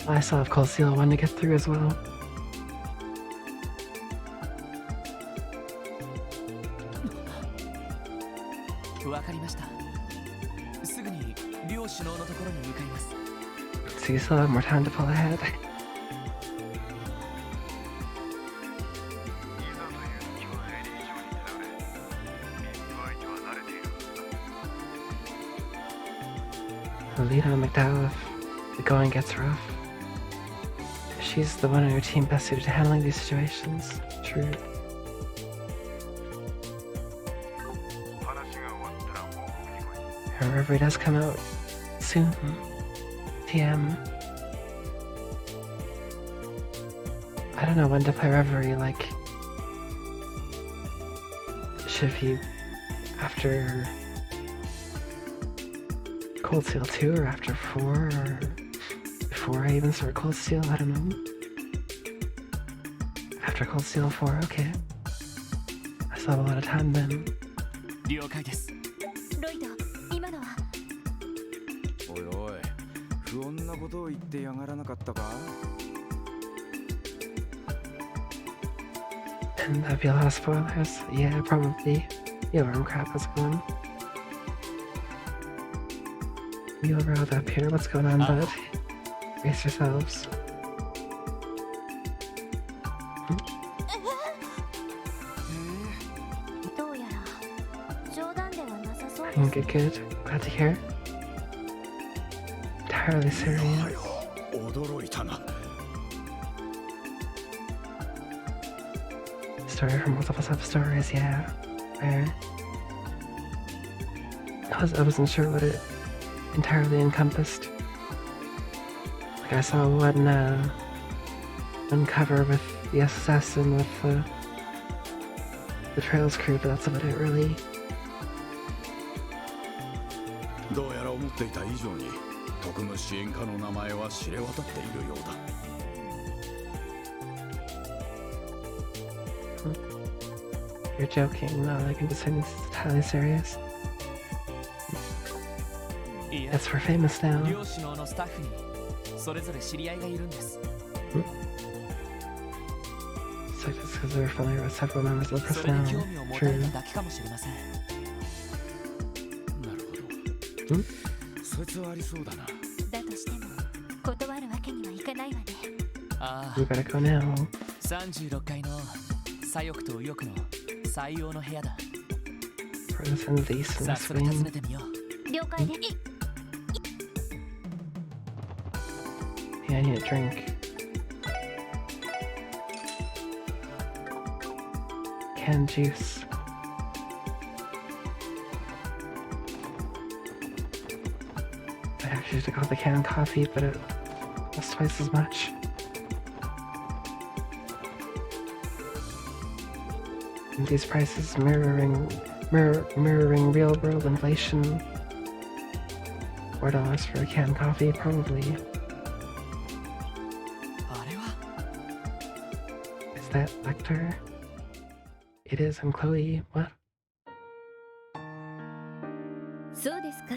A: I still have Cold Steel 1 to get through as well.
B: わかりました。すぐに両首脳のところに向かいます。
A: So you still have more time to pull ahead.
J: いざという時はエリ以上に頼れ。ビッグ相手は慣れているはずだ。
A: Lead on McDowell if the going gets rough. She's the one on your team best suited to handling these situations. True.
J: 話が終わったら報告に来い。
A: Her reverie does come out soon. TM. I don't know when to play Reverie, like... Should it be after Cold Steel 2 or after 4 or before I even start Cold Steel? I don't know. After Cold Steel 4, okay. I still have a lot of time then.
B: 了解です。
C: ロイド、今のは？
G: おいおい、不穏なことを言ってやがらなかったか？
A: And that'd be a lot of spoilers. Yeah, probably. Yo, worm crap, how's it going? You overalled up here, what's going on, bud? Brace yourselves.
C: どうやら冗談ではなさそうです。
A: Good, good. Glad to hear. Entirely serious.
F: 驚いたな。
A: Story from multiple sub-stories, yeah. Fair. I wasn't sure what it entirely encompassed. Like I saw one cover with the SS and with the Trails crew, but that's about it really.
F: どうやら思っていた以上に特務支援課の名前は知れ渡っているようだ。
A: You're joking, no, I can just say this is entirely serious.
B: いや
A: Yes, we're famous now.
B: 両首脳のスタッフにそれぞれ知り合いがいるんです。
A: So just because we're familiar with several members of the
B: それに
A: personnel.
B: 興味を持たれ
A: True.
B: ただけかもしれません。
F: なるほど。そいつはありそうだな。
C: だとしても断るわけにはいかないわね。
B: あ
A: We better go now.
B: 36階の左翼と右翼の採用の部屋だ。
A: Furnace and the east and
B: 早
A: west
B: 速訪
A: wing.
B: ねてみよう。
C: 了解で。
A: Yeah, I need a drink. Canned juice. I actually should have got the canned coffee, but it was twice as much. And these prices mirroring real world inflation. $4 for a canned coffee, probably.
B: あれは
A: Is that Lecter? It is, I'm Chloe. What?
C: そうですか。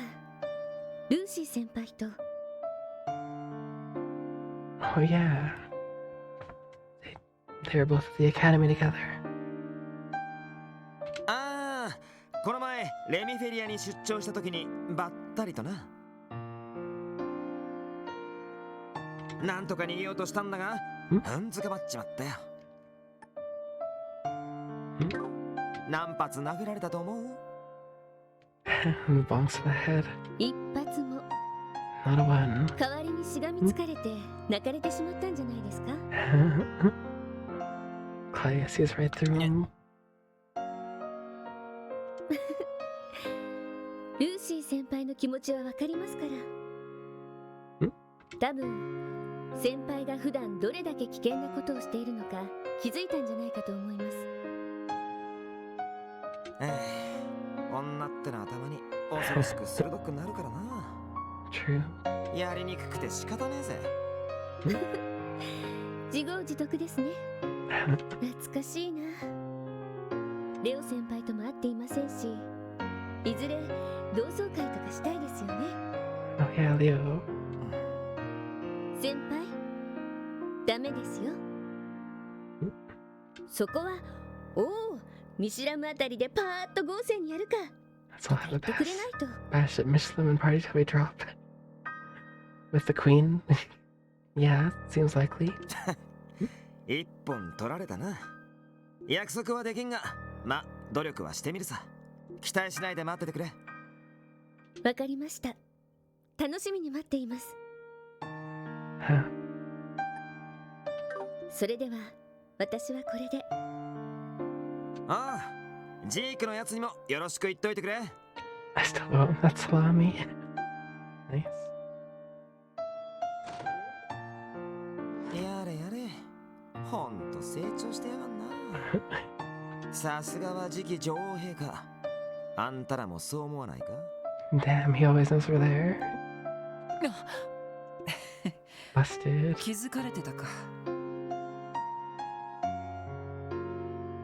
C: ルーシー先輩と。
A: Oh yeah. They were both at the academy together.
K: ああ、この前レミフェリアに出張した時にばったりとな。なんとか逃げようとしたんだが、うんずかまっちまったよ。何発殴られたと思う？
A: Bonks to the head.
C: 一発も。
A: Not a one.
C: 代わりにしがみつかれて泣かれてしまったんじゃないですか。
A: Chloe sees right through him.
C: ルーシー先輩の気持ちはわかりますから。多分先輩が普段どれだけ危険なことをしているのか気づいたんじゃないかと思います。
K: 女ってのはたまに恐ろしく鋭くなるからな。
A: True.
K: やりにくくて仕方ねえぜ。
C: 自業自得ですね。懐かしいな。レオ先輩とも会っていませんし、いずれ同窓会とかしたいですよね。
A: Oh yeah, Leo.
C: 先輩、ダメですよ。そこは、おお、見知らぬあたりでパーッと豪勢にやるか。
A: Let's all have a
C: 言ってくれないと。
A: bash at Michelin party till we drop. With the queen? Yeah, seems likely.
K: 一本取られたな。約束はできんが、ま、努力はしてみるさ。期待しないで待っててくれ。
C: わかりました。楽しみに待っています。
A: Huh.
C: それでは、私はこれで。
K: ああ、ジークのやつにもよろしく言っといてくれ。
A: I still won't. That's salami. Nice.
K: やれやれ。ほんと成長してやがんな。さすがは次期女王陛下。あんたらもそう思わないか？
A: Damn, he always knows we're there. Busted.
E: 気づかれてたか。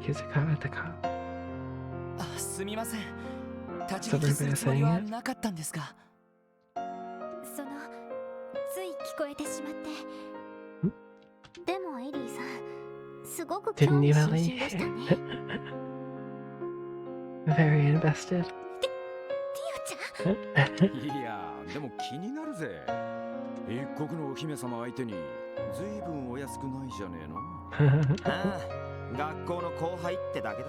A: Kizukarataka.
B: あ、すみません。立ち
A: So
B: 聞きするつもり
A: everybody
B: は
A: saying it?
B: なかったんですが。
C: その、つい聞こえてしまって。でもエリーさん、すごく興
A: Didn't
C: 味
A: you,
C: 津
A: Ellie?
C: 々でしたね。
A: Very invested.
C: ティオちゃん。
G: いや、でも気になるぜ。一国のお姫様相手にずいぶんお安くないじゃねえの。
K: ああ、学校の後輩ってだけだ。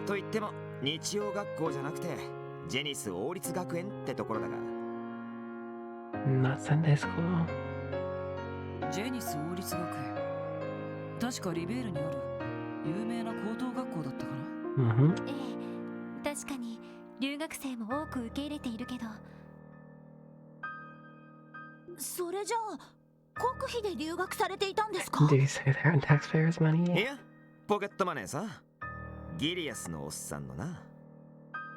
K: と言っても日曜学校じゃなくてジェニス王立学園ってところだが。
A: Not Sunday school.
E: ジェニス王立学園。確かリベールにある有名な高等学校だったかな。
A: Mm-hmm.
C: ええ、確かに留学生も多く受け入れているけど。
L: それじゃあ国費で留学されていたんですか？
A: Did you say they're on taxpayers'
K: い
A: money?
K: や、ポケットマネーさ。ギリアスのおっさんのな。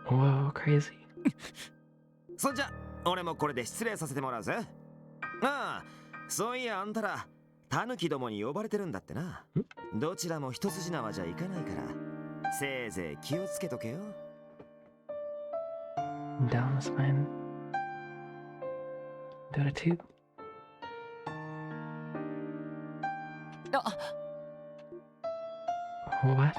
A: Whoa, crazy.
K: そんじゃ、俺もこれで失礼させてもらうぜ。ああ、そういやあんたら、タヌキどもに呼ばれてるんだってな。どちらも一筋縄じゃいかないから、せいぜい気をつけとけよ。
A: Down was fine. Dota 2.
E: あ、
A: What?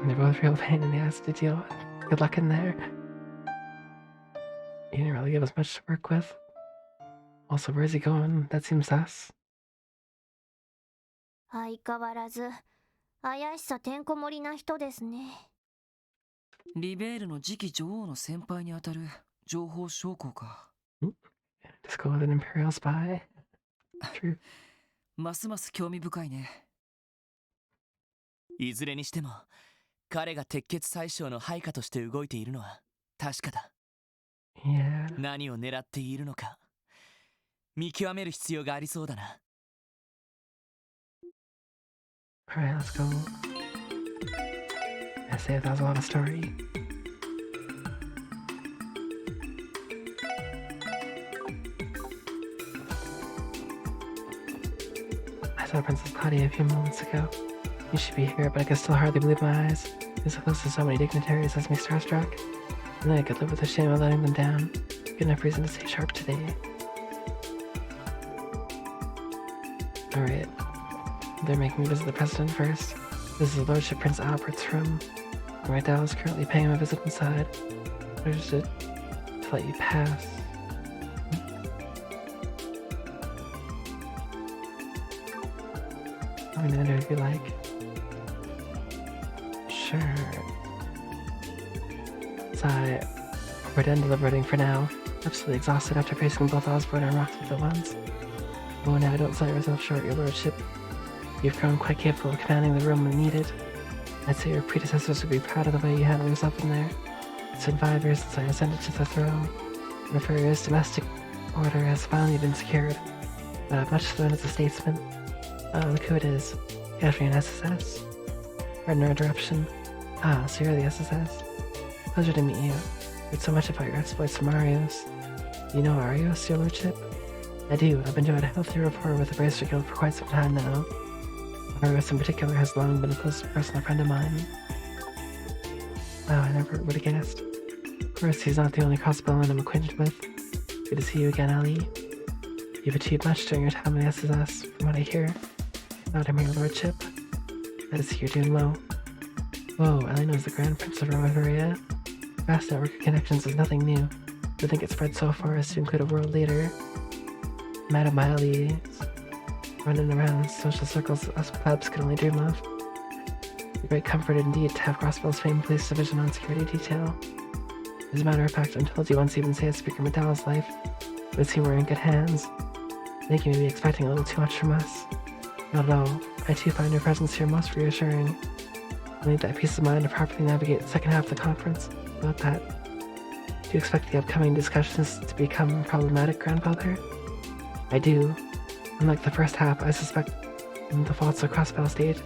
A: They're both real pain in the ass to deal with. Good luck in there. You didn't really give us much to work with. Also, where's he going? That seems sus.
C: 相変わらず怪しさてんこ盛りな人ですね。
E: リベールの次期女王の先輩にあたる情報将校か。
A: Just go with an Imperial spy. True.
E: ますます興味深いね。
B: いずれにしても彼が鉄血宰相の配下として動いているのは確かだ。
A: Yeah.
B: 何を狙っているのか見極める必要がありそうだな。
A: Alright, let's go. I say that was a lot of story. I saw Princess Claudia a few moments ago. You should be here, but I can still hardly believe my eyes. Being so close to so many dignitaries has me starstruck. And then I could live with the shame of letting them down. Good enough reason to stay sharp today. Alright. They're making me visit the president first. This is His Lordship Prince Albert's room. My dad is currently paying him a visit inside. I just to let you pass. I'm gonna enter if you like. Sure. Sigh. We're done deliberating for now. Absolutely exhausted after facing both Osborne and Roxas at once. Oh, now don't sell yourself short, your lordship. You've grown quite capable of commanding the room when needed. I'd say your predecessors would be proud of the way you handled yourself in there. It's been 5 years since I ascended to the throne. The nefarious domestic order has finally been secured. But I've much to learn as a statesman. The coup it is. You have to be an SSS. Pardon our interruption. Ah, so you're the SSS. Pleasure to meet you. Heard so much about your exploits from Arios. You know Arios, your lordship? I do. I've been doing a healthy rapport with the Bracer Guild for quite some time now. Arios in particular has long been a close personal friend of mine. Wow, I never would have guessed. Of course, he's not the only crossbowman I'm acquainted with. Good to see you again, Ali. You've achieved much during your time in the SSS, from what I hear. Not him, your lordship. Glad to see you're doing well. Whoa, Ali knows the Grand Prince of Romaveria. Vast network of connections is nothing new. I think it's spread so far as to include a world leader. Madam Ali running around in social circles us plebs could only dream of. A great comfort indeed to have Crossbell's famed police division on security detail. As a matter of fact, I'm told you once even saved Speaker Medall's life, but it seemed we're in good hands. I think you may be expecting a little too much from us. Not at all. I too find your presence here most reassuring. I need that peace of mind to properly navigate the second half of the conference. About that, do you expect the upcoming discussions to become problematic, Grandfather? I do. Unlike the first half, I suspect the faults of Crossbell State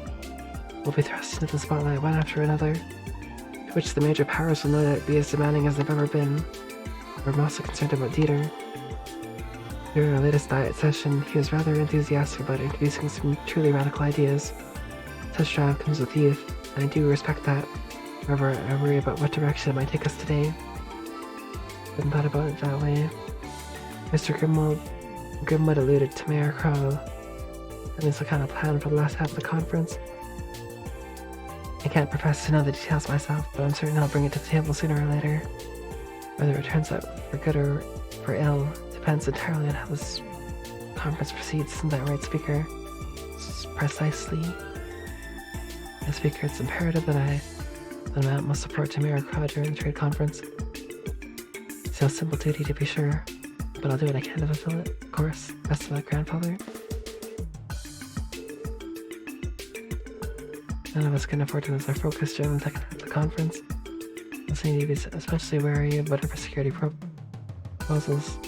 A: will be thrust into the spotlight one after another, to which the major powers will no doubt be as demanding as they've ever been. We're also concerned about Dieter. During our latest diet session, he was rather enthusiastic about introducing some truly radical ideas. Such drive comes with youth, and I do respect that. However, I worry about what direction it might take us today. Hadn't thought about it that way. Mr. Grimwood alluded to Mayor Crow having some kind of plan for the last half of the conference. I can't profess to know the details myself, but I'm certain I'll bring it to the table sooner or later. Whether it turns out for good or for ill depends entirely on how this conference proceeds, isn't that right, Speaker? Precisely. As Speaker, it's imperative that I lend my utmost support to Mayor Crow during the trade conference. It's no simple duty to be sure, but I'll do what I can to fulfill it, of course. Best of luck, Grandfather. None of us can afford to lose our focus during the second half of the conference. We'll need to be especially wary of whatever security proposals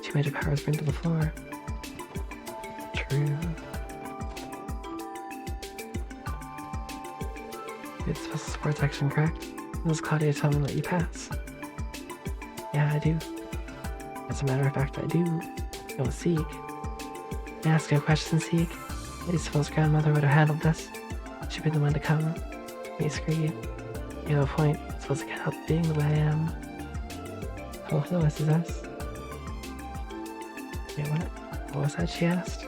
A: two major powers bring to the floor. True. It's special sports action, correct? Does Claudia tell me to let you pass? Yeah, I do. As a matter of fact, I do. No, Seek. May I ask you a question, Seek? How do you suppose grandmother would have handled this? She'd been the one to come. Me screed. You have a point. I suppose I can't help being the way I am. Oh, hello, Mrs. S. Wait, what? What was that she asked?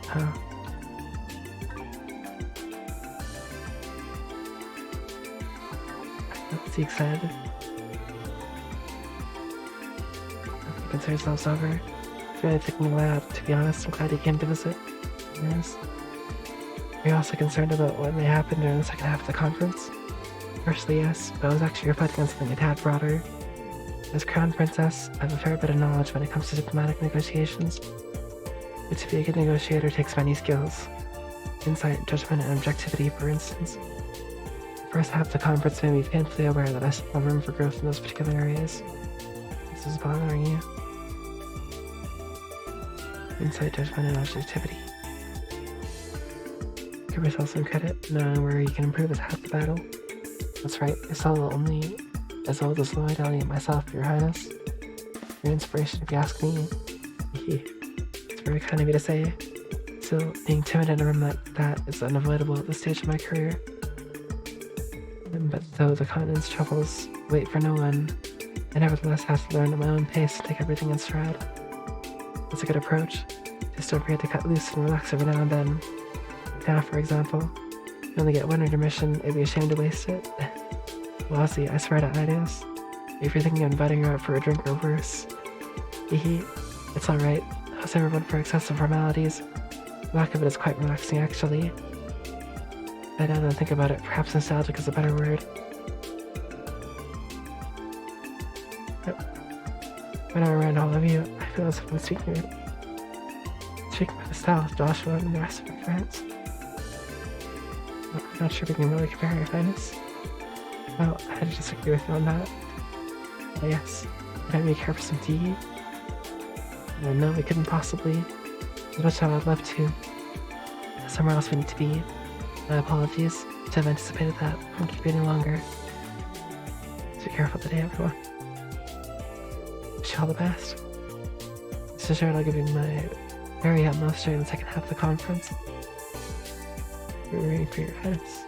A: Huh. Is he excited? He considers himself over. It's really taking a while, to be honest. I'm glad he came to visit. Yes. Are you also concerned about what may happen during the second half of the conference? Firstly, yes, but I was actually reflecting on something a tad broader. As Crown Princess, I have a fair bit of knowledge when it comes to diplomatic negotiations. But to be a good negotiator takes many skills. Insight, judgment, and objectivity, for instance. The first half of the conference made me painfully aware that I still have room for growth in those particular areas. This is bothering you. Insight, judgment, and objectivity. Give yourself some credit. Knowing where you can improve is half the battle. That's right, you're still only as old as Lloyd, Ellie, and myself, Your Highness. Your inspiration, if you ask me. It's very kind of you to say. Still, being timid in a room like that is unavoidable at this stage of my career. But though the continent's troubles wait for no one, I nevertheless have to learn at my own pace and take everything in stride. It's a good approach. Just don't forget to cut loose and relax every now and then. Now, for example, you only get one intermission, it'd be a shame to waste it. Wazzy, I swear to Idos, if you're thinking of inviting her out for a drink or worse. It's alright. How's everyone for excessive formalities? The lack of it is quite relaxing, actually. I don't think about it, perhaps nostalgic is a better word. When I'm around all of you, I feel as if I'm speaking for the style of Joshua and the rest of my friends. I'm not sure we can really compare, Your Highness. Well, I had to disagree with you on that. But yes, might we care for some tea? No, we couldn't possibly. As much as I'd love to. Somewhere else we need to be. My apologies to have anticipated that. I won't keep you any longer. So be careful today, everyone. Wish you all the best. Mr. Gerald, I'll give you my very utmost during the second half of the conference. We're waiting for Your Highness.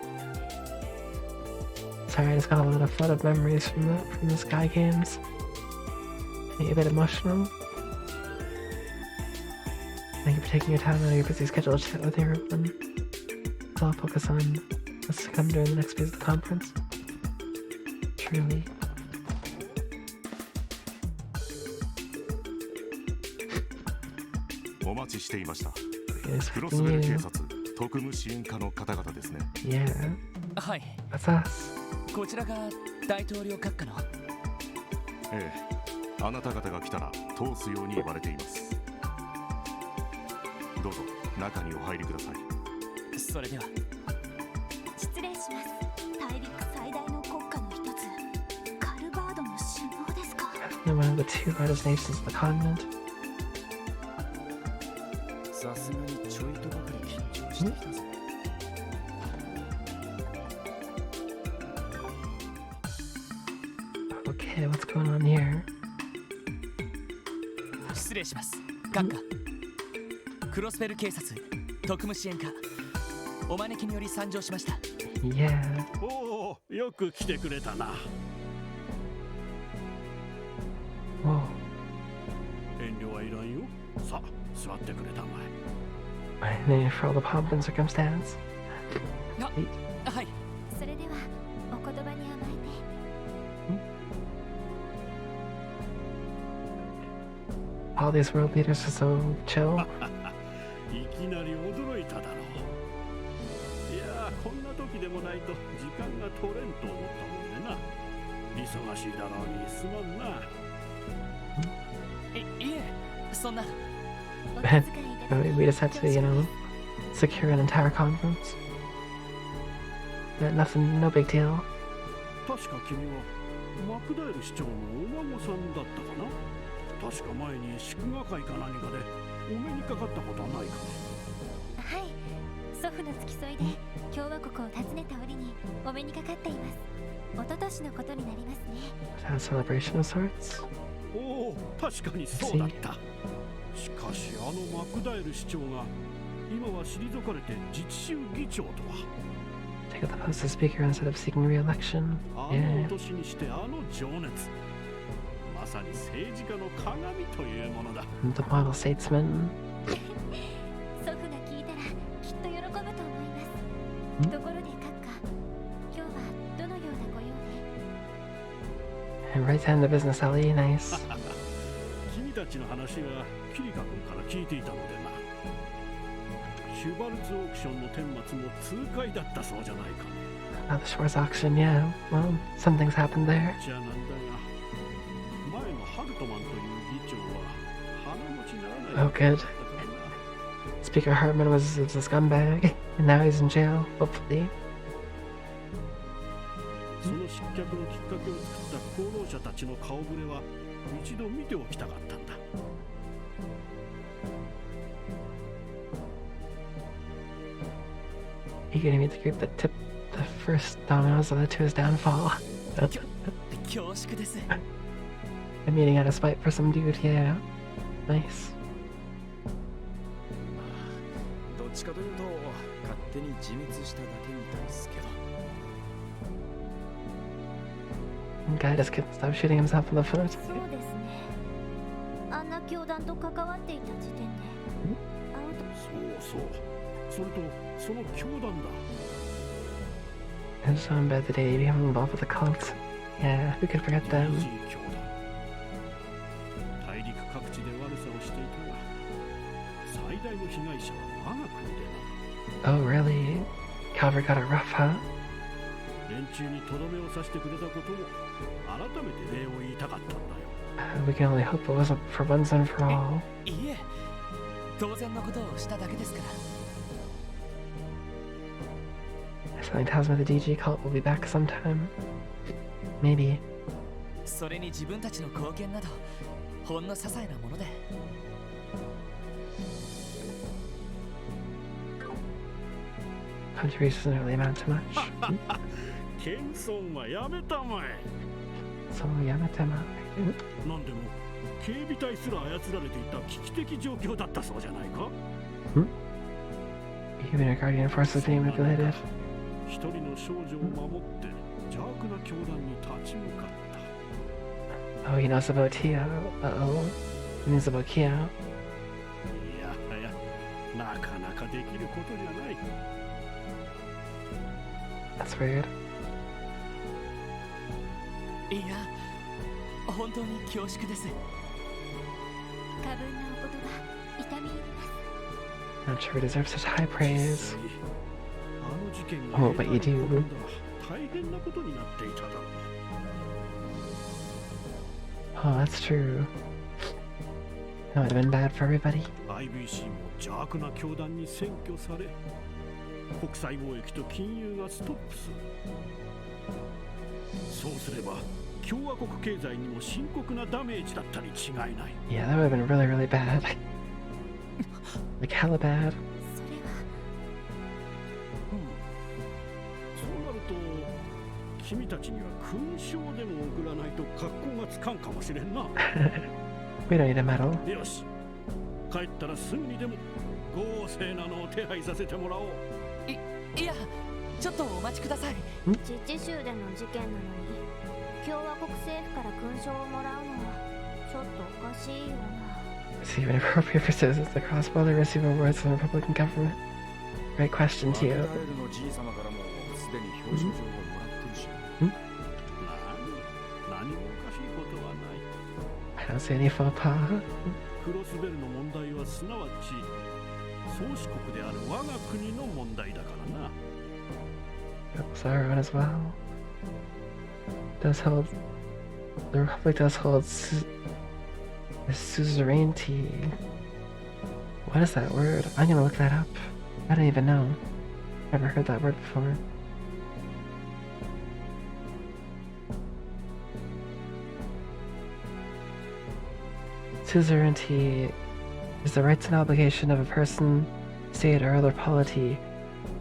A: Sorry, I just got a lot of flooded memories from the Sky Games. Made you a bit emotional. Thank you for taking your time out of your busy schedule to chat with everyone. So I'll focus on what's to come during the next phase of the conference. Truly. Yeah.
B: はい。
A: That's us.
B: こちらが大統領閣下の。
J: ええ、あなた方が来たら通すように言われています。どうぞ中にお入りください。
B: それでは。
L: 失礼します。大陸最大の国家の一つ、カルバードの首脳ですか。
A: One of the two largest nations of the continent.
G: さすがにちょいとばかり緊張してきたぜ。
A: Okay, what's going on here?
B: 失礼します。閣下。クロスベル警察特務支援課お招きにより参上しました。
A: Yeah.
H: おお、よく来てくれたな。
A: Whoa.
H: 遠慮はいらんよ。さあ、座ってくれたまえ。
A: My name for all the pomp and circumstance.
B: はい。
C: それではお言葉に甘えて。
A: All these world leaders are so chill.
H: いきなり驚いただろう。いやー、こんな時でもないと時間が取れんと思ったもんでな。忙しいだろうにすまんな。
B: いえ、そんな。
A: We just had to, secure an entire conference. Nothing, no big deal.
J: 確か君はマクダエル市長のお孫さんだったかな。確か前に祝賀会か何かでお目にかかったことはないかね。
C: はい、祖父の付き添いで共和国を訪ねた折にお目にかかっています。一昨年のことになりますね。
A: A celebration of sorts.
J: おお、確かにそうだった。しかしあのマクダエル市長が今は退かれて自治州議長とは。
A: Take the post as speaker instead of seeking re-election.
J: あ
A: Yeah.
J: の年にしてあの情熱。まさに政治家の鏡というものだ。
A: The model statesman.
C: 祖父が聞いたらきっと喜ぶと思います。ところで閣下、今日はどのようなご用で？
A: And right down the business alley. Nice.
J: 君たちの話はキリカ君から聞いていたのでな。シュバルツオークションの顛末も痛快だったそうじゃないかね。
A: The Shores auction, yeah. Well, something's happened there.
J: じゃあなんだが、前のハルトマンという議長は鼻持ちならない。
A: Oh, good. Speaker Hartman was a scumbag, and now he's in jail, hopefully.
J: その失脚のきっかけを作った功労者たちの顔ぶれは一度見ておきたかったんだ。
A: You're gonna meet the group that tipped the first dominoes of the to his downfall.
B: 恐縮です。
A: A meeting out of spite for some dude, yeah. Nice.
G: どっちかというと勝手に自滅しただけみたいですけど。
A: Guy just couldn't stop shooting himself in the foot.
C: そうですね。あんな教団と関わっていた時点で、アウト。
J: そうそう。それとその教団だ。
A: And so in bed the day he became involved with the cult. Yeah, who could forget them?
J: 教団。大陸各地で悪さをしていたが、最大の被害者は我が国でな。
A: Oh, really? Calvert got it rough, huh?
J: 連中にとどめを刺してくれたことを改めて礼を言いたかったんだよ。
A: We can only hope it wasn't for once and for all.
B: いいえ、当然のことをしただけですから。
A: Something tells me the DG cult will be back sometime. Maybe.
B: それに自分たちの貢献などほんの些細なもので。
A: Contributions doesn't really amount to much.
J: 謙遜はやめたまえ。
A: So, Yamatema.
J: なんでも警備隊すら操られていた危機的状況だったそうじゃないか。
A: Even our guardian force was being manipulated.
J: 一人の少女を守って邪悪な教団に立ち向かった。
A: Oh, he knows about Tio. Uh-oh. He knows about Kyo.
J: いやはや、なかなかできることじゃない。
A: That's weird.
B: いや、本当に恐縮です。
C: 過分なお言葉、痛み入ります。
A: Not sure we deserve such high praise.
J: あの事件が
A: Oh, but you do.
J: 大変なことになっていただろう。
A: Oh, that's true. That would have been bad for everybody.
J: IBC も邪悪な教団に占拠され、国際貿易と金融がストップする。そうすれば共和国経済にも深刻なダメージだったに違いない。
A: Yeah, that would have been really, really bad. Like hella bad.
C: それは
J: そうなると君たちには勲章でも送らないと格好がつかんかもしれんな。
A: We don't need a medal.
J: よし、帰ったらすぐにでも豪勢なのを手配させてもらおう。
B: いや、ちょっとお待ちください。
C: 自治州での事件なのに共和国政府から勲章をもらうのはちょっとおかしいような。
A: Receive inappropriate for citizens to cross border receive awards from the Republican government. Great question,
G: マクダエ
A: too.
G: ルのじい様からもすでに表彰状をもらってるし。
J: 何もおかしいことはない。
A: I don't see any faux pas.
J: クロスベルの問題はすなわち宗主国である我が国の問題だからな。
A: It was our own as well. Does hold the Republic does hold the suzerainty. What is that word? I'm gonna look that up. I don't even know. Never heard that word before. Suzerainty is the rights and obligation of a person, state, or other polity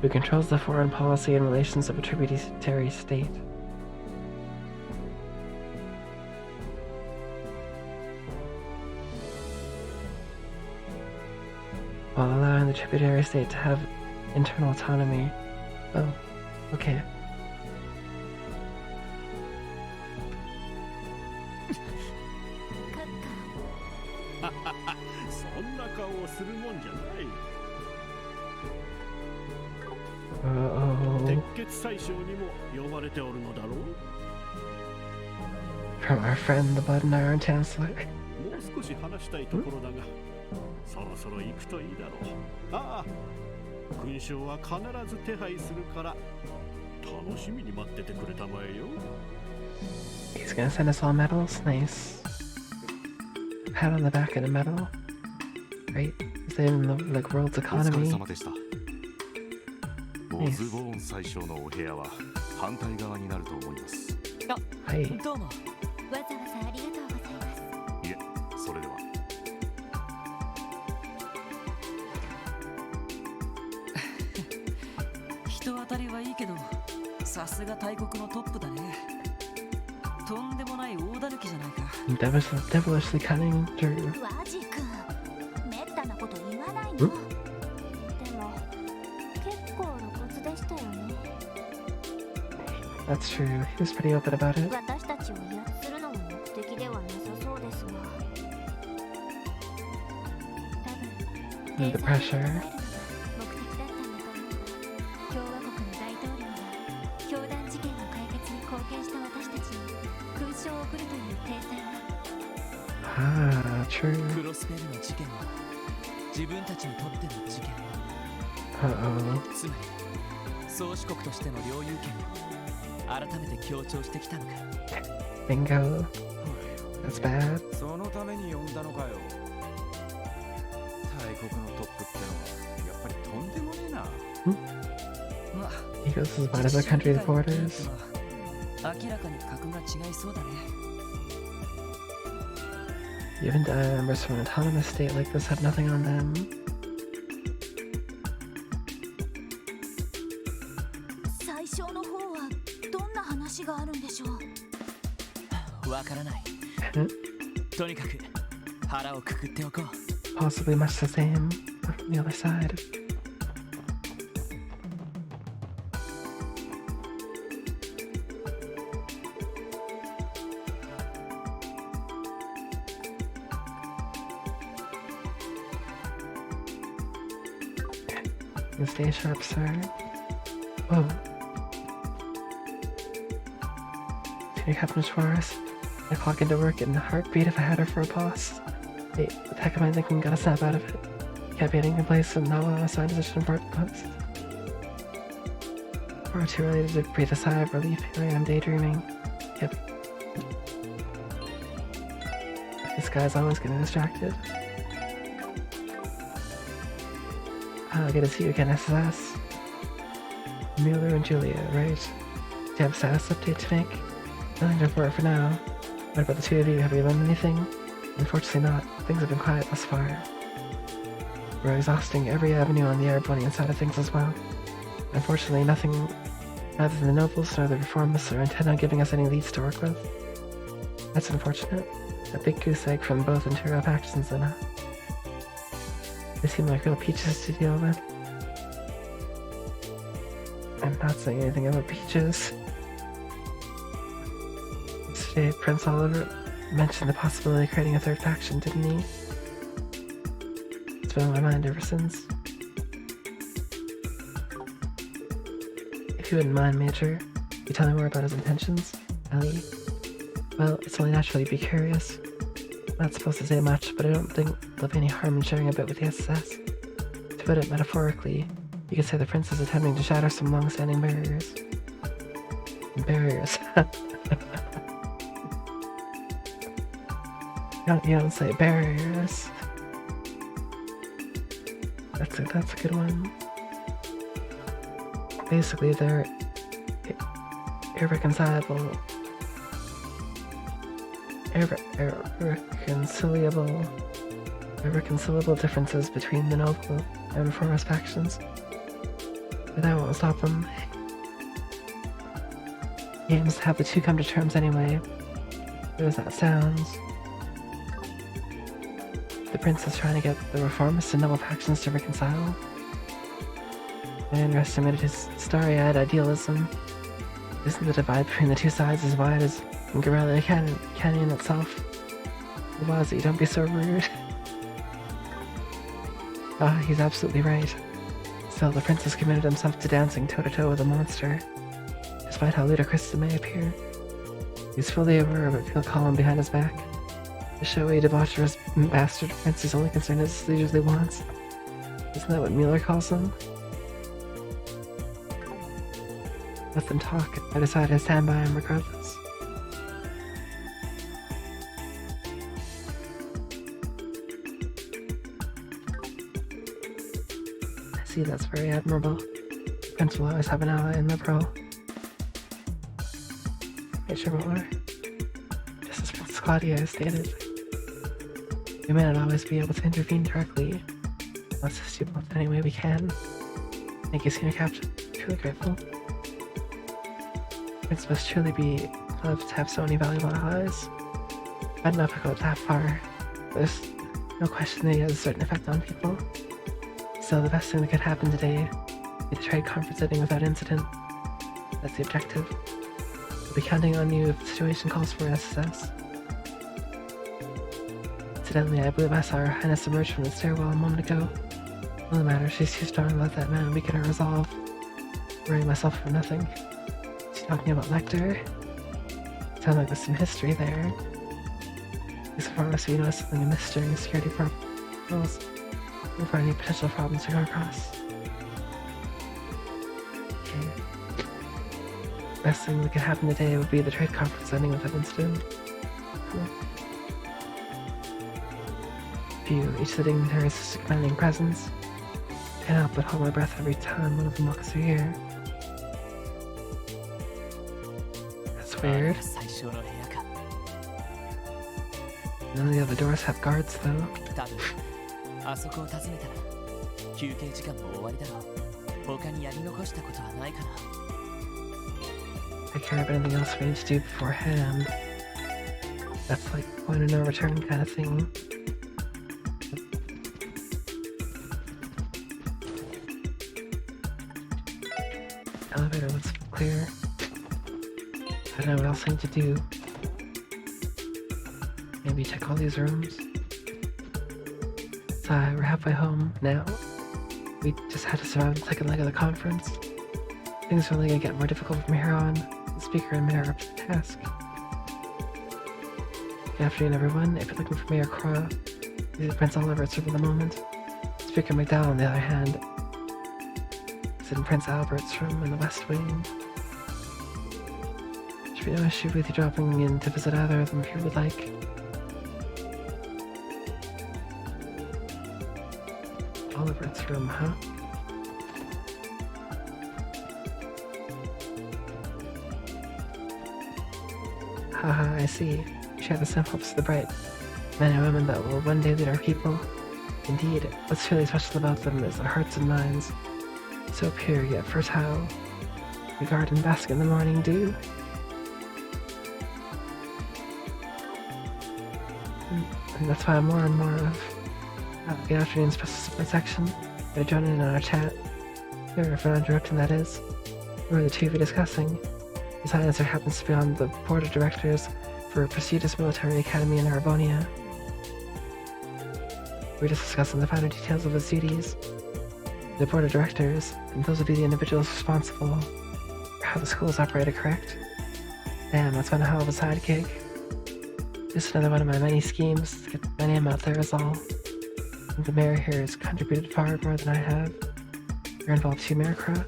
A: who controls the foreign policy and relations of a tributary state. While allowing the tributary state to have internal autonomy. Oh, okay.
J: そんな顔をするもんじゃない。
A: Uh-oh.
J: 鉄血宰相にも呼ばれておるのだろう。
A: From our friend, the Blood and Iron Chancellor.
J: もう少し話したいところだが、そろそろ行くといいだろう。ああ、勲章は必ず手配するから楽しみに待っててくれたまえよ。
A: He's gonna send us all medals? Nice. Pat on the back and a medal. Right? Saving the like world's
M: お疲れ
A: economy.
M: 様でした。オズボーン宰相のお部屋は反対側になると思います。
A: はい。
C: どうも。わざわざありがとうございます。
M: いえ、それでは。
E: 人当たりはいいけど、さすが大国のトップだね。とんでもない大だるきじゃないか。
A: Devilishly cunning through.
L: ワジ君、めったなこと言わないの。でも結構露骨でしたよね。
A: That's true. He was pretty open about it.
L: 私たちを威圧するのが目的ではなさそうですが。多分
A: The pressure.
L: 目的だったんだと思う。共和国の大統領は教団事件の解決に貢献した私たちに勲章を送るという体裁が。
A: Ah, true.
B: クロスベルの事件は自分たちにとっての事件。
A: Uh-oh.
B: つまり宗主国としての領有権を改めて強調してきたのか。
A: Bingo. That's bad.
G: そのために呼んだのかよ。大国のトップってのはやっぱりとんでもねえな。
E: まあ、
A: He goes as bad as our country's borders.
E: 明らかに格が違いそうだね。
A: Even members from an autonomous state like this have nothing on them.
L: 最初の方はどんな話があるんでしょう。
B: わからない。とにかく腹をくくっておこう。
A: Possibly much the same, but from the other side. You stay sharp, sir. Whoa. Senior Captain Schwartz. I clock into work in a heartbeat if I had her for a boss. Wait, what the heck am I thinking? Gotta snap out of it. Can't be getting in place and not while I signed such an important post. Far too early to breathe a sigh of relief. Here I am daydreaming. Yep. This guy's always getting distracted. Good to see you again, SSS. Mueller and Julia, right? Do you have a status update to make? Nothing to report for now. What about the two of you? Have you learned anything? Unfortunately not. Things have been quiet thus far. We're exhausting every avenue on the Airborne side of things as well. Unfortunately, nothing, neither the nobles nor the reformists are intent on giving us any leads to work with. That's unfortunate. A big goose egg from both Imperial factions and they seem like real peaches to deal with. I'm not saying anything about peaches. Today, Prince Oliver mentioned the possibility of creating a third faction, didn't he? It's been on my mind ever since. If you wouldn't mind, Major, you tell me more about his intentions, Ellie? Well, it's only natural you'd be curious. I'm not supposed to say much, but I don't think there'll be any harm in sharing a bit with the SS. To put it metaphorically, you could say the prince is attempting to shatter some long-standing barriers. Barriers. You don't say barriers. That's a good one. basically they're irreconcilable differences between the noble and reformist factions. But that won't stop them. He aims to have the two come to terms anyway. As that sounds. The prince is trying to get the reformists and noble factions to reconcile. I underestimated his starry-eyed idealism. Isn't the divide between the two sides as wide as Gorilla Canyon itself? Wazi, don't be so rude. He's absolutely right. Still, the prince has committed himself to dancing toe-to-toe with a monster, despite how ludicrous it may appear. He's fully aware of it, feel calm behind his back. The showy, debaucherous bastard prince whose only concern is his leisurely wants. Isn't that what Mueller calls him? Let them talk. I decided to stand by him regardless. I see, that's very admirable. The prince will always have an ally in the pro. Major Mueller. Just as Princess Claudia has stated. We may not always be able to intervene directly. We'll assist you both any way we can. Thank you, Senior Captain. Truly grateful. Prince must truly be loved to have so many valuable allies. I don't know if I go that far. There's no question that he has a certain effect on people. So the best thing that could happen today would be the trade conference ending without incident. That's the objective. We'll be counting on you if the situation calls for SSS. Incidentally, I believe I saw Her Highness emerge from the stairwell a moment ago. No matter, she's too strong to let that man weaken her resolve. Worrying myself for nothing. She's talking about Lecter. Sounds like there's some history there. These farmers we know something amiss during security problems. Or for any potential problems we come across. Okay. Best thing that could happen today would be the trade conference ending with that incident. Cool. Phew, each sitting there is such a commanding presence. Can't help but hold my breath every time one of them walks through here. That's weird. None of the other doors have guards though.
B: あそこを訪ねたら休憩時間も終わりだろう。他にやり残したことはないかな。
A: I care of anything else we need to do beforehand. That's like point of no return kind of thing. Elevator looks clear. I don't know what else I need to do. Maybe check all these rooms. We're halfway home now. We just had to survive the second leg of the conference. Things are only gonna get more difficult from here on. The speaker and Mayor are up to the task. Good afternoon, everyone. If you're looking for Mayor Crow, he's at Prince Albert's room at the moment. Speaker McDowell, on the other hand, is in Prince Albert's room in the West Wing. Should be no issue with you dropping in to visit either of them if you would like. Albert's room, huh? Haha, I see. We share the same hopes of the bright men and women that will one day lead our people. Indeed, what's truly special about them is their hearts and minds. So pure yet fertile. We guard and bask in the morning dew. And that's why more and more of good afternoon special support section. They're joining in on our chat. Here, if we're not interrupting, that is. Who are the two of you discussing? His Highness happens to be on the board of directors for a prestigious military academy in Arbonia. We're just discussing the finer details of his duties. The board of directors, and those would be the individuals responsible for how the school is operated, correct? Damn, that's one hell of a side gig. Just another one of my many schemes to get my name out there is all. The mayor here has contributed far more than I have. You're involved too, Mayor Crow.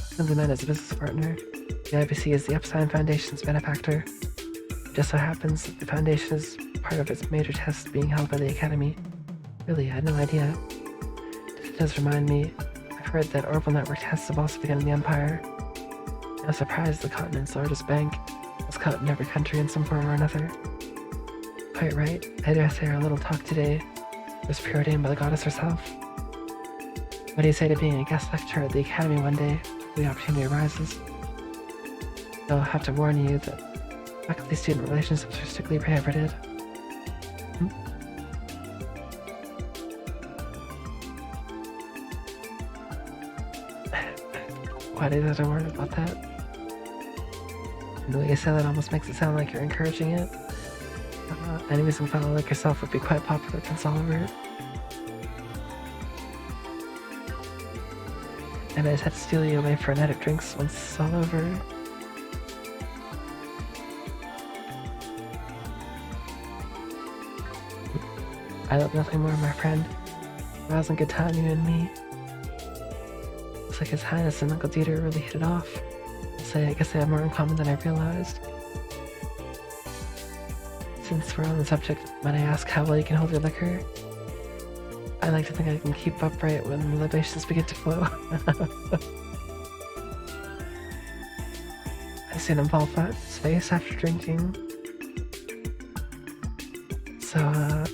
A: Simply meant as a business partner. The IBC is the Epstein Foundation's benefactor. It just so happens that the foundation is part of its major test being held by the Academy. Really, I had no idea. It does remind me, I've heard that Orbital Network tests have also begun in the Empire. I was surprised the continent's largest bank was cut in every country in some form or another. Quite right. I dare say our little talk today was preordained by the goddess herself. What do you say to being a guest lecturer at the Academy one day when the opportunity arises? I'll have to warn you that faculty-student relationships are strictly prohibited. Why did I have to worry about that? The way you say that almost makes it sound like you're encouraging it. Enemies and fellow like yourself would be quite popular at Oliver. And I just had to steal you away for a night of drinks once it's all over. I love nothing more, my friend. It was a good time, you and me. Looks like His Highness and Uncle Dieter really hit it off. I guess they have more in common than I realized. Since we're on the subject, might I ask how well you can hold your liquor? I like to think I can keep upright when the libations begin to flow. I've seen him fall flat on his face after drinking. So,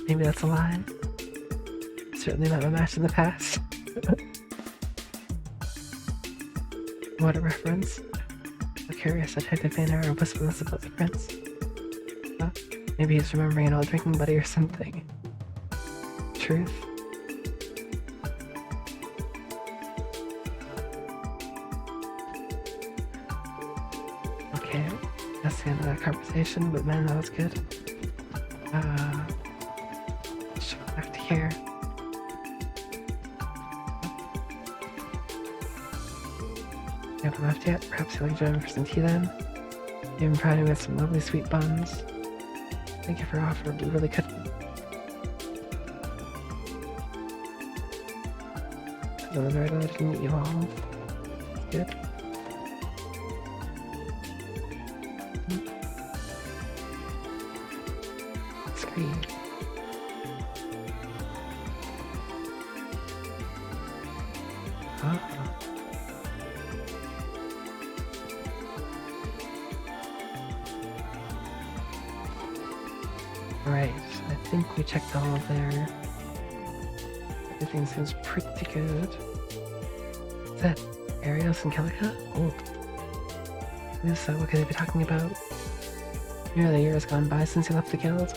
A: maybe that's a lie. Certainly not a match in the past. What a reference. I'm curious, I tried to feign our wistfulness about the prince. Maybe he's remembering an old drinking buddy or something. Truth. Okay, that's the end of that conversation, but man, that was good. Let's go back to here. You haven't left yet? Perhaps you'll join me for some tea then? You even provided me with some lovely sweet buns. Thank you for your offer, we really couldn't. I'm very glad to meet you all. Good. Screen. Right, I think we checked all of their... Everything seems pretty good. Is that Arios and Kellica? Oh. If so, what could they be talking about? Nearly a year has gone by since you left the guild.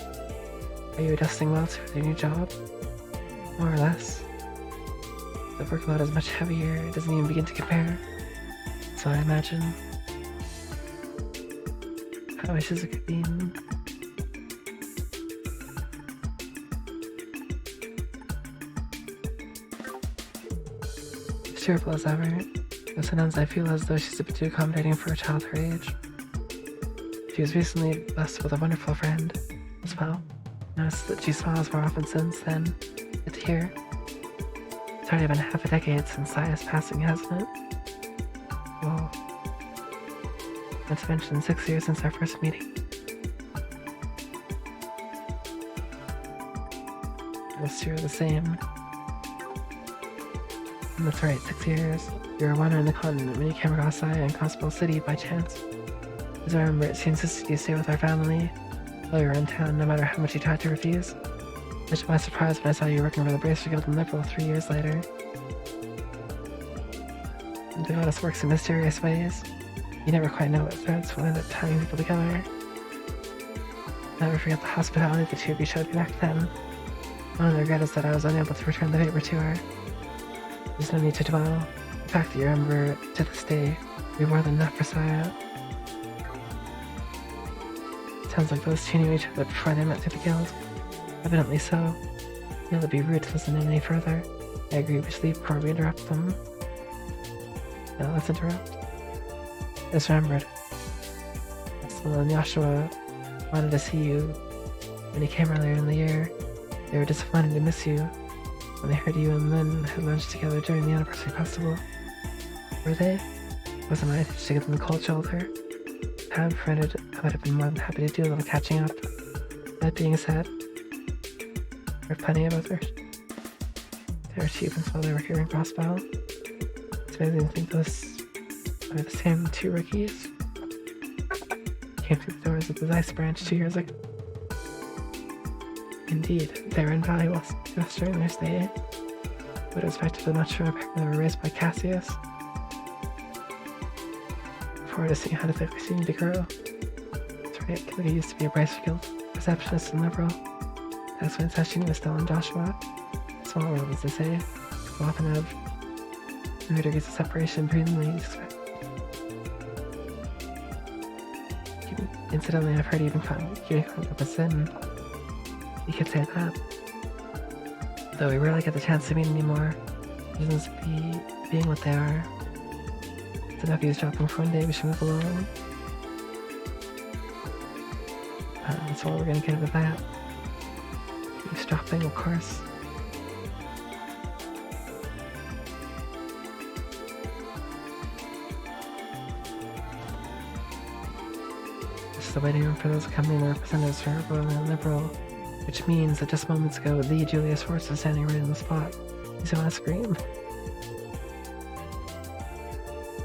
A: Are you adjusting well to your new job? More or less. The workload is much heavier, it doesn't even begin to compare. So I imagine... How I wish it could be... Cheerful as ever, though sometimes I feel as though she's a bit too accommodating for a child her age. She was recently blessed with a wonderful friend as well. Noticed that she smiles more often since then. Good to hear. It's already been half a decade since Saya's passing, hasn't it? Whoa. Not to mention 6 years since our first meeting. I guess you're the same. That's right, 6 years. You were wandering the continent when you came across Saya in Cosmo City by chance. As I remember, she insisted you stay with our family while you were in town, no matter how much you tried to refuse. Much to my surprise when I saw you working for the Bracer Guild in Liberal 3 years later. The goddess works in mysterious ways. You never quite know what threads will end up tying people together. Never forget the hospitality the two of you showed me back then. My only regret is that I was unable to return the favor to her. There's no need to dwell. The fact that you remember to this day will be more than enough for Saya. Sounds like those two knew each other before they met through the guild. Evidently so. It would be rude to listen any further. I agree we should leave before we interrupt them. Now let's interrupt. Just remembered. Estelle and Joshua wanted to see you when he came earlier in the year. They were disappointed to miss you when they heard you and Lynn had lunch together during the anniversary festival. Were they? Wasn't I to give them the cold shoulder? Had fretted, I would have been more than happy to do a little catching up. That being said, there are plenty of their achievements while they were here in Crossbow. It's amazing to think those are the same two rookies. Came through the doors of the Ice Branch 2 years ago. Indeed, they were invaluable to us during their stay, but it was effectively much for a pair that were raised by Cassius. Forward to seeing how they continue to grow. That's right, Killiga used to be a Bryce Guild receptionist and liberal. That's when Sashini was still in Joshua. Small world, as they say. We'll often have rude degrees of separation between the leagues. Incidentally, I've heard even keeping contact with Sin. You could say that. Though we rarely get the chance to meet anymore, reasons being what they are. The nephew's dropping for one day, we should move along. That's all we're gonna get with that. He's dropping, of course. This is the waiting room for those accompanying the representatives for Royal and Liberal, which means that just moments ago, the Julius Horse was standing right in the spot. He's gonna scream.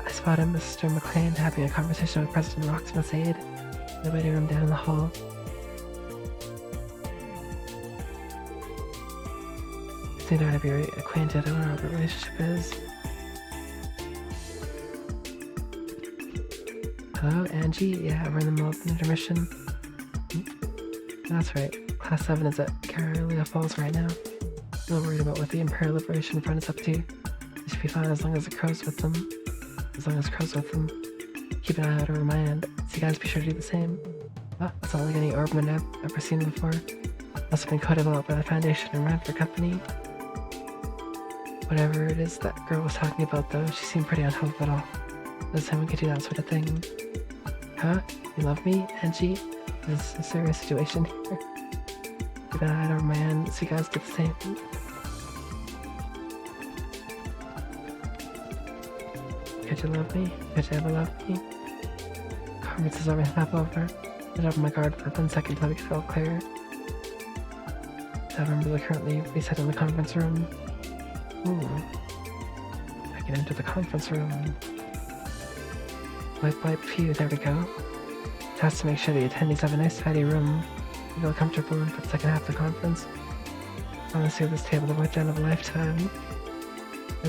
A: I spotted Mr. McLean having a conversation with President Rocksmith's aide in the waiting room down in the hall. It seemed to be acquainted. I wonder what the relationship is. Hello, Angie? Yeah, we're in the middle of an intermission. That's right. Class 7 is at Carolina Falls right now. I'm not worried about what the Imperial Liberation Front is up to. They should be fine as long as Crow's with them. Keep an eye out over my end. So you guys be sure to do the same. Ah, that's not like any Orbman I've ever seen before. Must have been co-developed by the Foundation and ran for company. Whatever it is that girl was talking about though, she seemed pretty on top of it all. This time we could do that sort of thing. Huh? You love me, Angie? This is a serious situation here. Keep an eye out over my end so you guys do the same. Could you love me? Could you ever love me? Conference is over, snap over. I'll up my guard for 1 second till we get it all clear. That members are currently reset in the conference room. Ooh. I can enter the conference room. Wipe, phew, there we go. Has to make sure the attendees have a nice tidy room. You feel comfortable in for the second half of the conference. Honestly, this table the white down of a lifetime.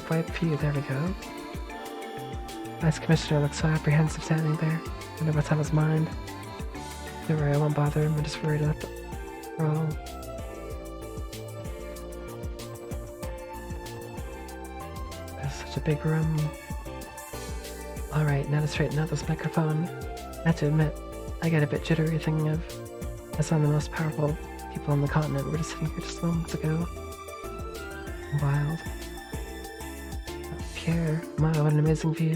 A: Wipe, phew, there we go. Vice Commissioner looks so apprehensive standing there. Wonder what's on his mind. Don't worry, I won't bother him. I'm just worried about the role. There's such a big room. Alright, now to straighten out this microphone. I have to admit, I get a bit jittery thinking of some of the most powerful people on the continent were just sitting here just moments ago. Wild. Pierre, wow, what an amazing view.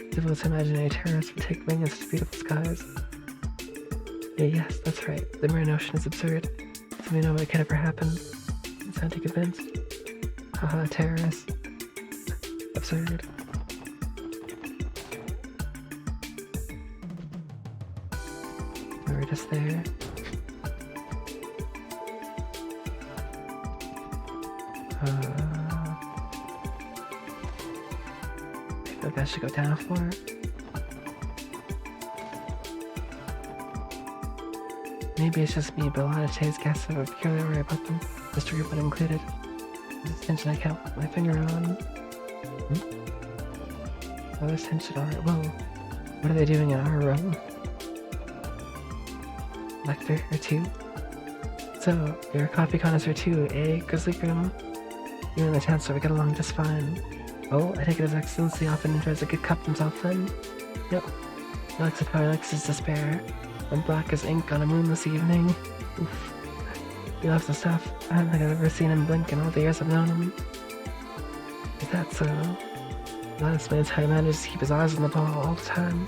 A: Difficult to imagine any terrorist would take wing in such beautiful skies. Yeah, yes, that's right. The mere notion is absurd. So we know what could ever happen. It's not too convinced. Haha, terrorists. Absurd. We were just there. Maybe I should go down a floor. Maybe it's just me, but a lot of today's guests have a peculiar worry about them, Mr. Rupert included. There's tension I can't put my finger on. Oh, there's tension, alright. Whoa. What are they doing in our room? Lecter here too? So, you're a coffee connoisseur too, eh, Grizzly Groom? You and the Chancellor get along just fine. Oh, I take it His Excellency often enjoys a good cup himself then? Yep. He likes it how he likes his despair. And black as ink on a moonless evening. Oof. He loves the stuff. I don't think I've ever seen him blink in all the years I've known him. Is that so? That explains how he manages to keep his eyes on the ball all the time.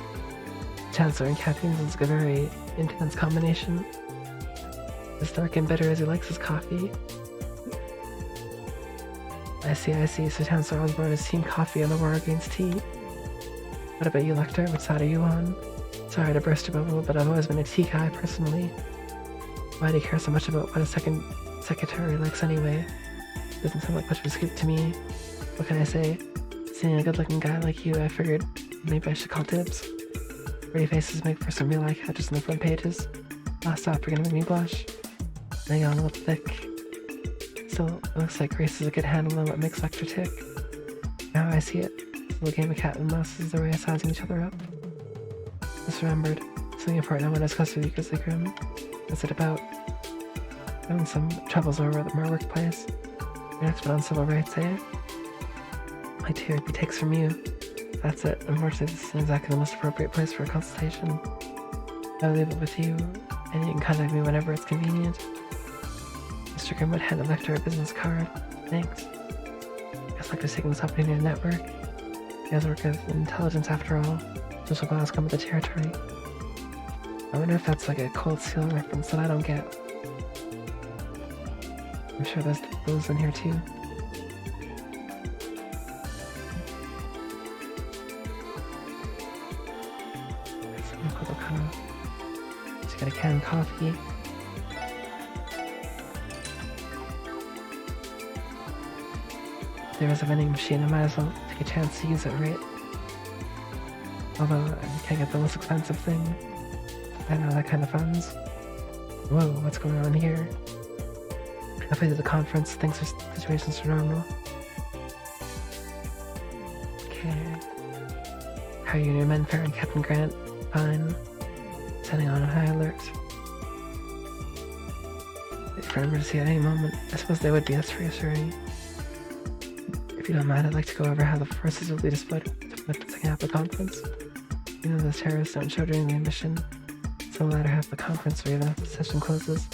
A: Chancellor and caffeine is a very intense combination. As dark and bitter as he likes his coffee. I see. So Chancellor Osborne is Team Coffee in the war against tea. What about you, Lecter? Which side are you on? Sorry to burst your bubble, but I've always been a tea guy personally. Why do you care so much about what a secretary likes anyway? Doesn't sound like much of a scoop to me. What can I say? Seeing a good-looking guy like you, I figured maybe I should call dibs. Pretty faces make for some real eye catches on the front pages. Last stop, you're gonna make me blush. They got a little thick. Still, it looks like Grace is a good handle on what makes Lecter tick. Now I see it. This little game of cat and mouse is their way of sizing each other up. Just remembered, something important I want to discuss with you, Grizzly Grim. What's it about? Having some troubles over at my workplace. You're an expert on civil rights, eh? My TRP takes from you. That's it. Unfortunately, this isn't exactly the most appropriate place for a consultation. I'll leave it with you, and you can contact me whenever it's convenient. Mr. Grim would hand Lecter a business card. Thanks. Guess Lecter's taking this opportunity to network. He has work with intelligence after all. Social class come with the territory. I wonder if that's like a Cold Seal reference that I don't get. I'm sure there's those in here too. Just got a can of coffee. If there was a vending machine, I might as well take a chance to use it, right? Although I can't get the most expensive thing. I don't know that kind of funds. Whoa, what's going on here? Halfway through the conference, things are situations are normal. Okay. How are you and your men faring, Captain Grant? Fine. Setting on a high alert. Wait for emergency at any moment. I suppose they would be, that's reassuring. If you don't mind, I'd like to go over how the forces will be deployed to the second half of the conference. You know those terrorists don't show during the mission, so the latter half of the conference or even after the session closes.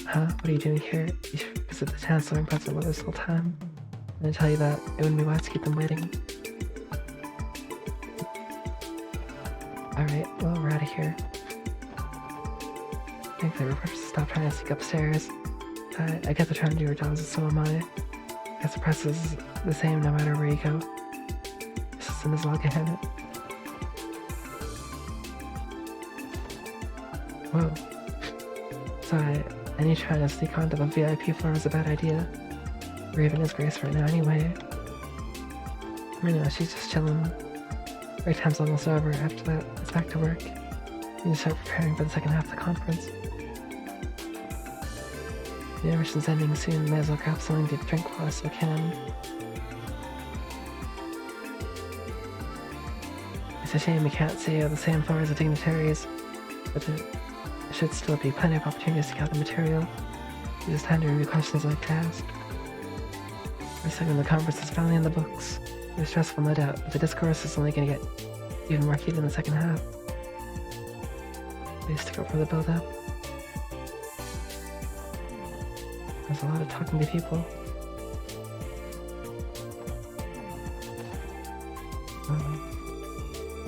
A: Huh? What are you doing here? You should visit the Chancellor and President with us the whole time. I'm gonna tell you that it wouldn't be wise to keep them waiting. Alright, well, we're out of here. Thankfully, reporters stop trying to sneak upstairs. I get they're trying to do your jobs, and so am I. Guess the press is the same no matter where you go. Just as soon as I'll get in it. Whoa. Sorry, any trying to sneak onto the VIP floor is a bad idea. Raven is Grace right now anyway. I know, she's just chilling. Break time's almost over. After that, it's back to work. You need to start preparing for the second half of the conference. The intermission's ending soon. May as well grab something to drink while I still can. It's a shame we can't stay on the same floor as the dignitaries, but there should still be plenty of opportunities to gather material. You just hand review questions like to ask. The second the conference is finally in the books. It's stressful, no doubt, but the discourse is only going to get even more heated in the second half. Please stick up for the build-up. There's a lot of talking to people.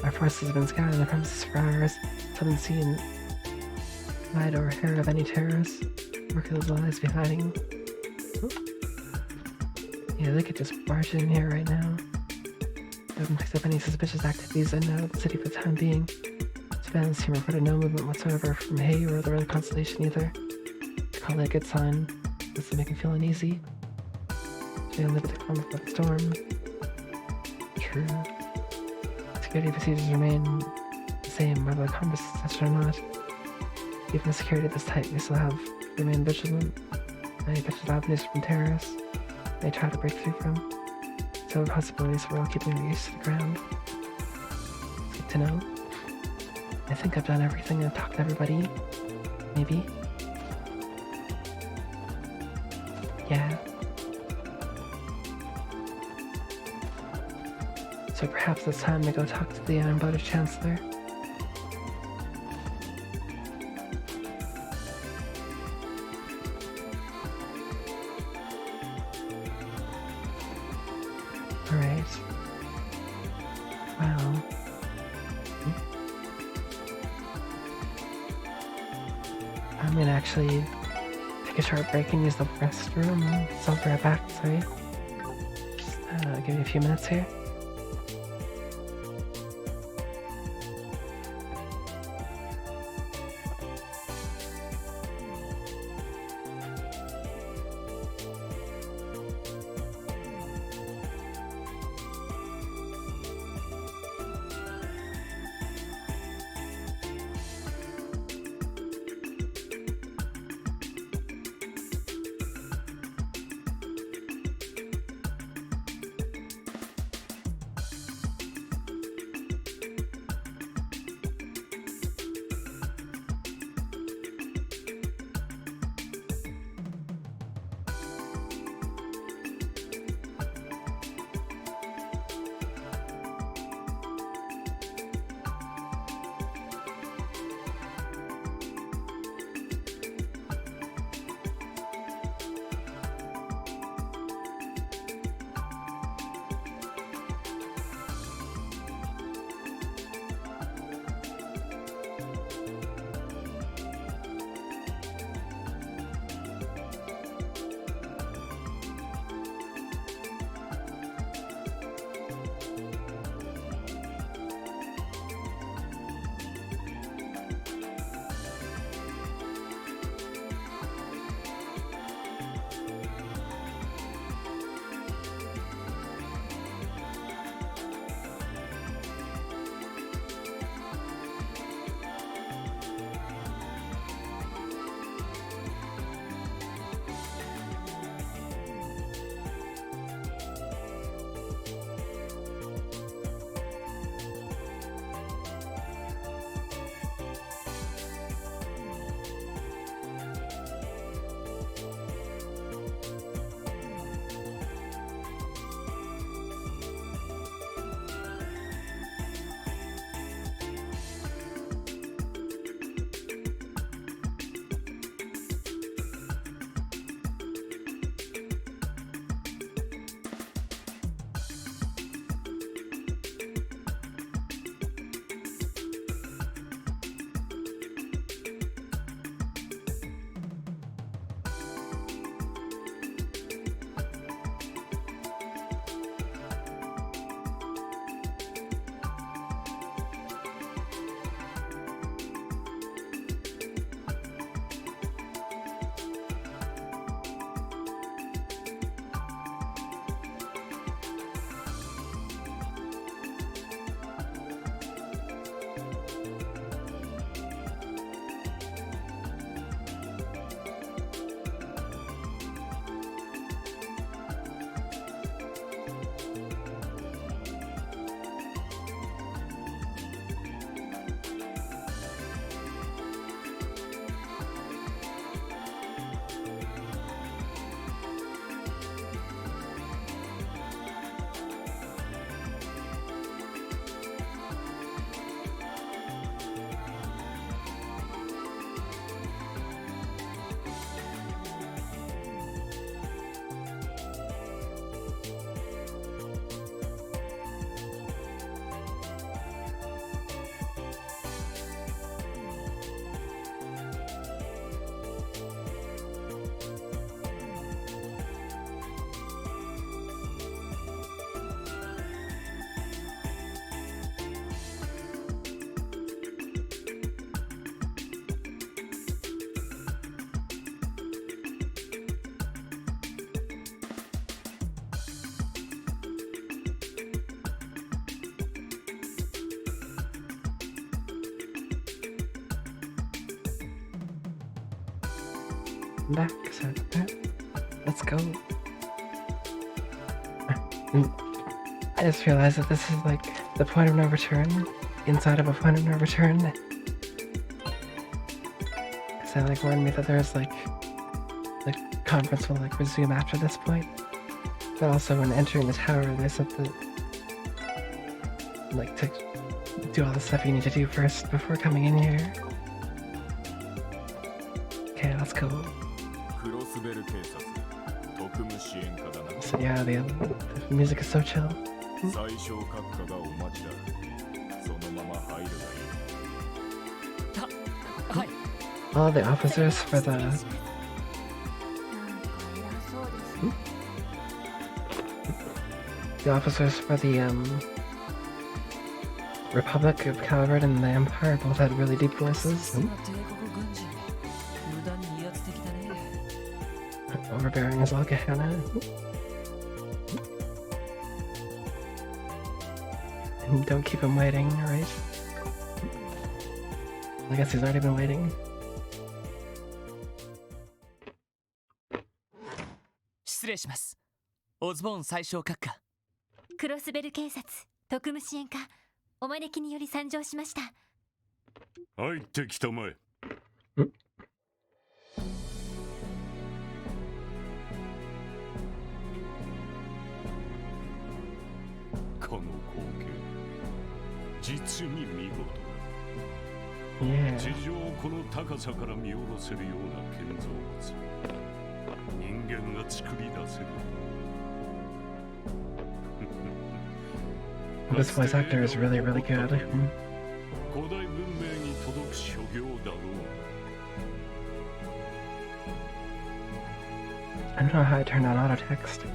A: Our forces have been scouring the premises for hours. Haven't seen light or hair of any terrorists. Where could those lies be hiding? Yeah, they could just barge in here right now. They haven't picked up any suspicious activities in and out of the city for the time being. Surveillance team reported no movement whatsoever from Hay or the other constellation either. To call it a good sign. This will make me feel uneasy. Should I live with the calm of the storm? True. Security procedures remain the same whether the conference is touched or not. Even the security this tight, we still have to remain vigilant. Many potential avenues from terrorists they try to break through from. So possibilities we're all keeping our ears to the ground. It's good to know. I think I've done everything. I've talked to everybody. Maybe. Yeah. So perhaps it's time to go talk to the unembodied Chancellor. Alright. Well. I'm gonna actually take a short break and use the restroom. So I'll be right back, sorry. Just give me a few minutes here. back, so let's go. I just realized that this is like the point of no return inside of a point of no return. Because they like warned me that there's like the conference will like resume after this point. But also when entering the tower they said that like to do all the stuff you need to do first before coming in here. Okay, let's go. So yeah, the music is so chill. All the officers for the Republic of Calvert and the Empire both had really deep voices. Overbearing as all Gehenna. And don't keep him waiting, right? I guess he's already been waiting.
B: 失礼します。オズボーン最小閣下。
L: クロスベル警察特務支援課お招きにより参上しました。
H: 入ってきたまえ。この光景、実に見事だ。地上をこの高さから見下ろせるような建造物、人間が作り出せる。
A: This voice actor is really, really good.
H: 古代文明に届く所業だろう。
A: I don't know how I turned on auto text.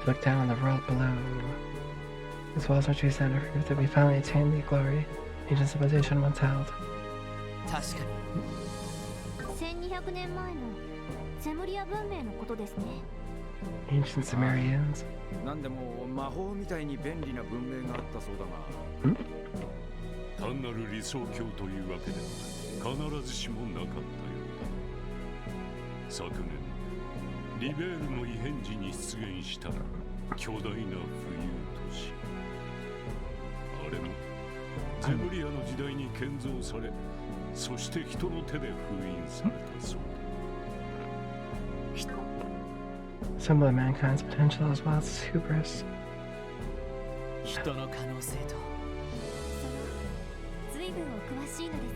A: Look down on the world below. These walls are true sign of proof that we finally attained the glory ancient civilization once held.
B: 確か
C: に1200年前のセムリア文明のことですね。
A: Ancient Sumerians.
G: なんでも魔法みたいに便利な文明があったそうだが。
H: 単なる理想郷というわけでは必ずしもなかったようだ。昨年リベールの異変時に出現した巨大な浮遊都市。あれもゼムリアの時代に建造され、そして人の手で封印されたそうだ。
A: Symbol of mankind's potential as well as hubris.
B: 人の可能性と。
C: 随分お詳しいのです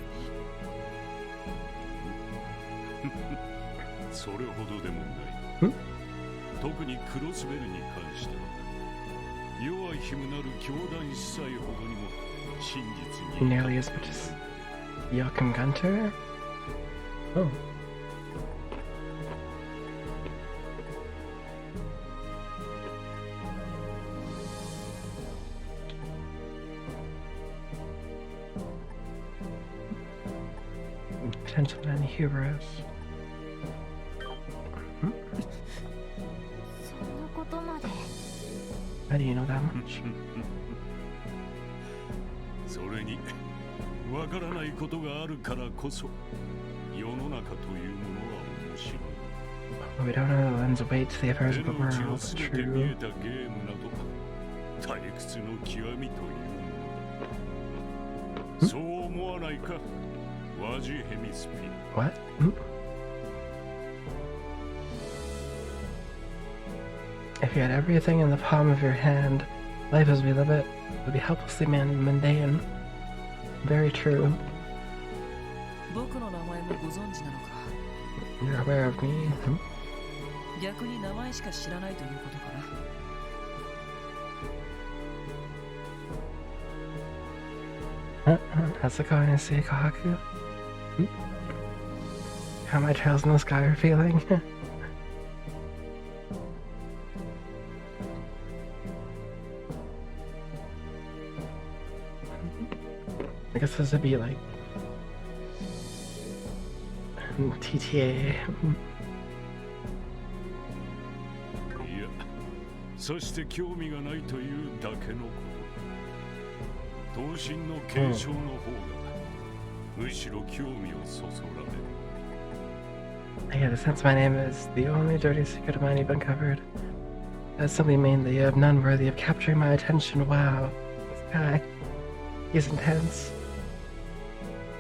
C: ね。
H: それほどでもない。特にクロスベルに関しては弱いひむなる教団司祭ほどにも真実に
A: Nearly as much as Joachim Gunter? Oh. Potential and hubris. How do you know that much?
H: それにわからないことがあるからこそ世の中というものは面白い。
A: We don't know the lens of weight to the affairs of the world.
H: 全て見
A: True.
H: えたゲームなど退屈の極みというものだ。そう思わないか、ワジヘミスピン。
A: What? If you had everything in the palm of your hand, life as we live it would be helplessly mundane. Very true.
E: 僕の名前もご存知なのか。
A: You're aware of me?
E: 逆に名前しか知らないということかな。
A: How's it going, Issei Kohaku? How my trails in the sky are feeling? I guess this would be like TTA.
H: いや、そして興味がないというだけのこと。闘神の継承の方が、むしろ興味をそそられる。
A: I get a sense my name is the only dirty secret of mine you've uncovered. That simply mean that you have none worthy of capturing my attention. Wow. This guy. He's intense.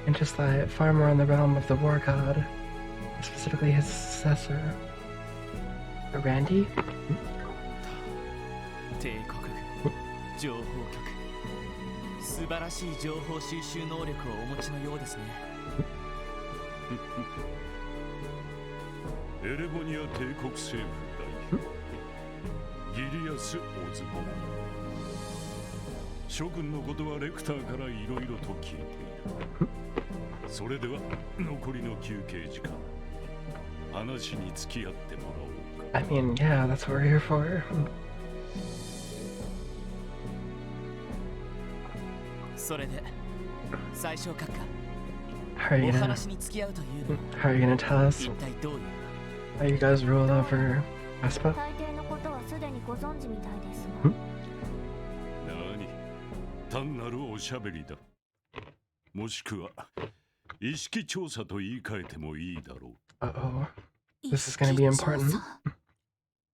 A: And just like far more in the realm of the war god. Specifically his successor. Randy?
B: 帝国軍情報局、素晴らしい情報収集能力をお持ちのようですね。
H: エレボニア帝国政府代表ギリアス・オズボン。諸君のことはレクターからいろいろと聞いている。それでは残りの休憩時間、話に付き合ってもらおうか。
A: I mean, yeah, that's what we're here for.
B: それで最小閣下、
A: How are you
B: お
A: gonna,
B: 話に付き合うというの
A: how are you gonna tell us
B: 一体どういう
A: how you guys rule over Aspa?
C: 大抵のことはすでにご存知みたいですが。
H: 何、単なるおしゃべりだ。もしくは意識調査と言い換えてもいいだろう。
A: Uh-oh. This is gonna be important.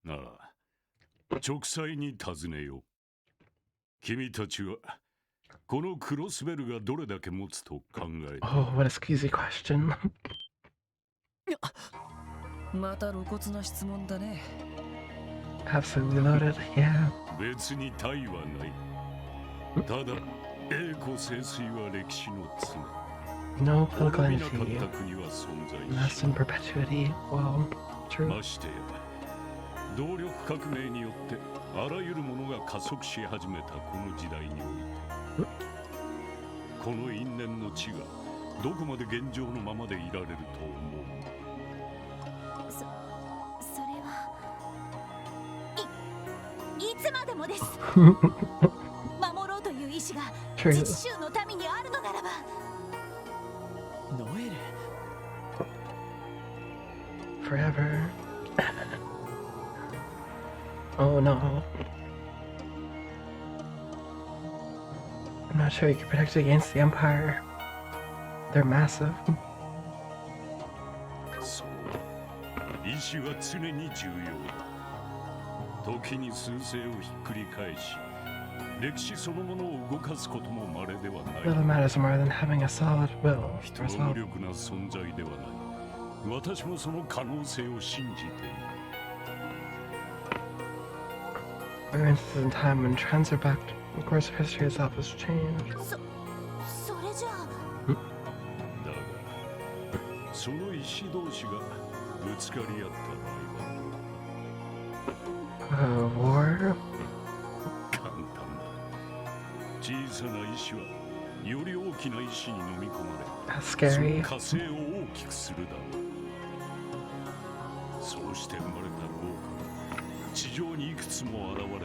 H: ああ、直裁に尋ねよう。君たちはこのクロスベルがどれだけ持つと考えて。
A: Oh, what a squeezy question.
E: また露骨な質問だね。
A: Absolutely loaded, yeah.
H: 別に大はない。ただ栄光盛衰は歴史の常。
A: No political
H: 滅びなかっ
A: entity.
H: た国は存在
A: Last in perpetuity. Well, true.
H: ましてや動力革命によってあらゆるものが加速し始めたこの時代において、この因縁の地がどこまで現状のままでいられると思う。
C: それはいつまでもです。守ろうという意志が
A: True.
C: 自治州の民にあるのならば。
B: ノエル
A: Forever. Oh no. I'm not sure you can protect against the Empire. They're massive.
H: そう、意志は常に重要だ。時に趨勢をひっくり返し、歴史そのものを動かすことも稀ではない。
A: Little matters more than having a solid will.
H: 人の無力な存在ではない。私もその可能性を信じている。
A: We're interested in time when trends are backed. The course of history itself has changed.
C: それじゃあ。
H: だが、その意志同士がぶつかり合った場合は
A: War?
H: 簡単だ。小さな意志はより大きな意志に飲み込まれ、
A: That's
H: そ
A: scary.
H: の火星を大きくするだろう。そうして生まれた豪華が地上にいくつも現れた時、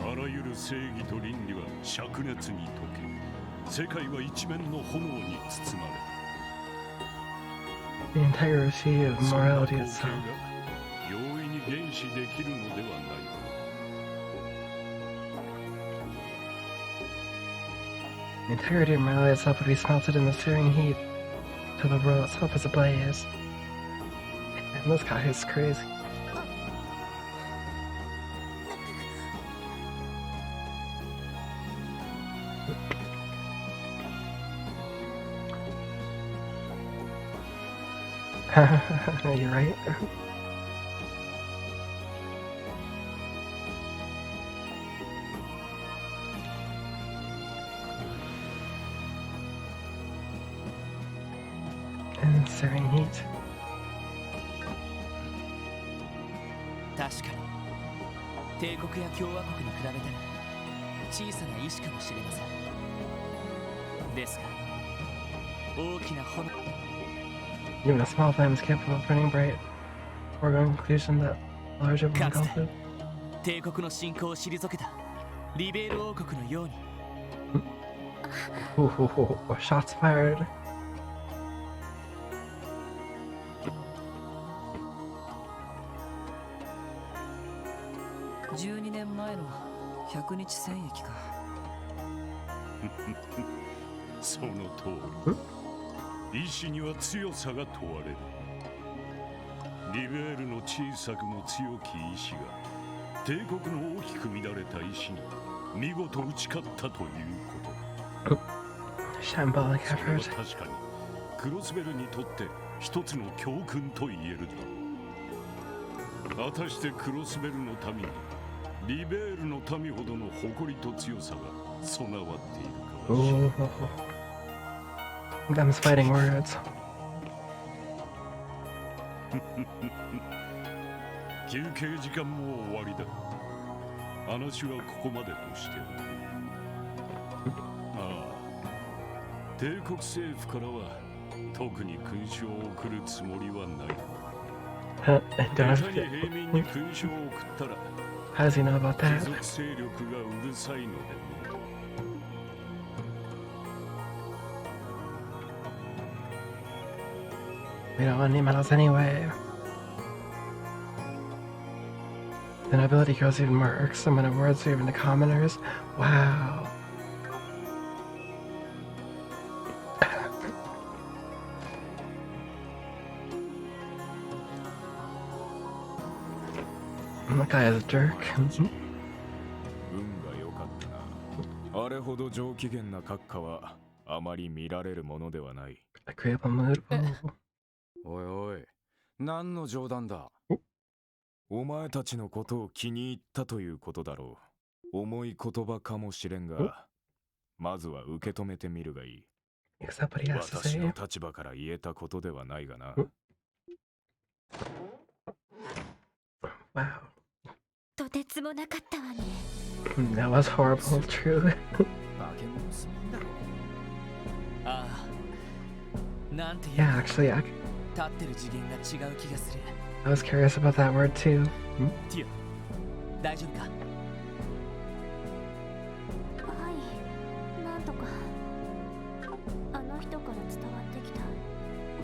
H: あらゆる正義と倫理は灼熱に溶け、世界は一面の炎に包まれた。
A: The integrity of
H: そんな
A: morality
H: 光景
A: itself.
H: が容易に原始できるのではないか。
A: The integrity of morality itself would be smelted in the searing heat till the world itself is ablaze. And this guy is crazy. You're right. And searing heat.
B: 確かに帝国や共和国に比べたら小さな意志かもしれません。ですが大きな炎
A: Even a small flame is capable of burning bright. Foregone conclusion that larger will
B: かつ
A: engulf
B: て
A: it.
B: 帝国の侵攻を退けたリベール王国のように
A: Ooh, shots fired.
E: 12年前の100日戦役か。
H: その通り。意志には強さが問われる。リベールの小さくも強き意志が帝国の大きく乱れた意志に見事打ち勝ったということだ。それは確かにクロスベルにとって一つの教訓と言えるだろう。果たしてクロスベルの民にリベールの民ほどの誇りと強さが備わっているかもしれない。
A: Them's fighting words.
H: 休憩時間も終わりだ。話はここまでとしておく。ああ、帝国政府からは特に勲章を送るつもりはない。下手に平民に勲章を送ったら
A: How does he know about that?
H: 貴族勢力がうるさいのでね。
A: We don't want any medals anyway. The nobility grows even more irksome when awards are given to commoners. Wow. That guy is a jerk.
G: 運が良かったな。あれほど上機嫌な閣下はあまり見られるものではない。
A: Agreeable mood.
G: おいおい、何の冗談だ。お前たちのことを気に入ったということだろう。重い言葉かもしれんが、まずは受け止めてみるがいい。私の立場から言えたことではないがな。
A: Wow.
C: とてつもなかったわね。
A: That was horrible, true.
B: ああ、なんていう
A: Yeah, actually,
B: 立ってる次元が違う気がする。
A: I was curious about that word too.
B: ティア、大丈夫か？
C: はい、なんとか。あの人から伝わってきた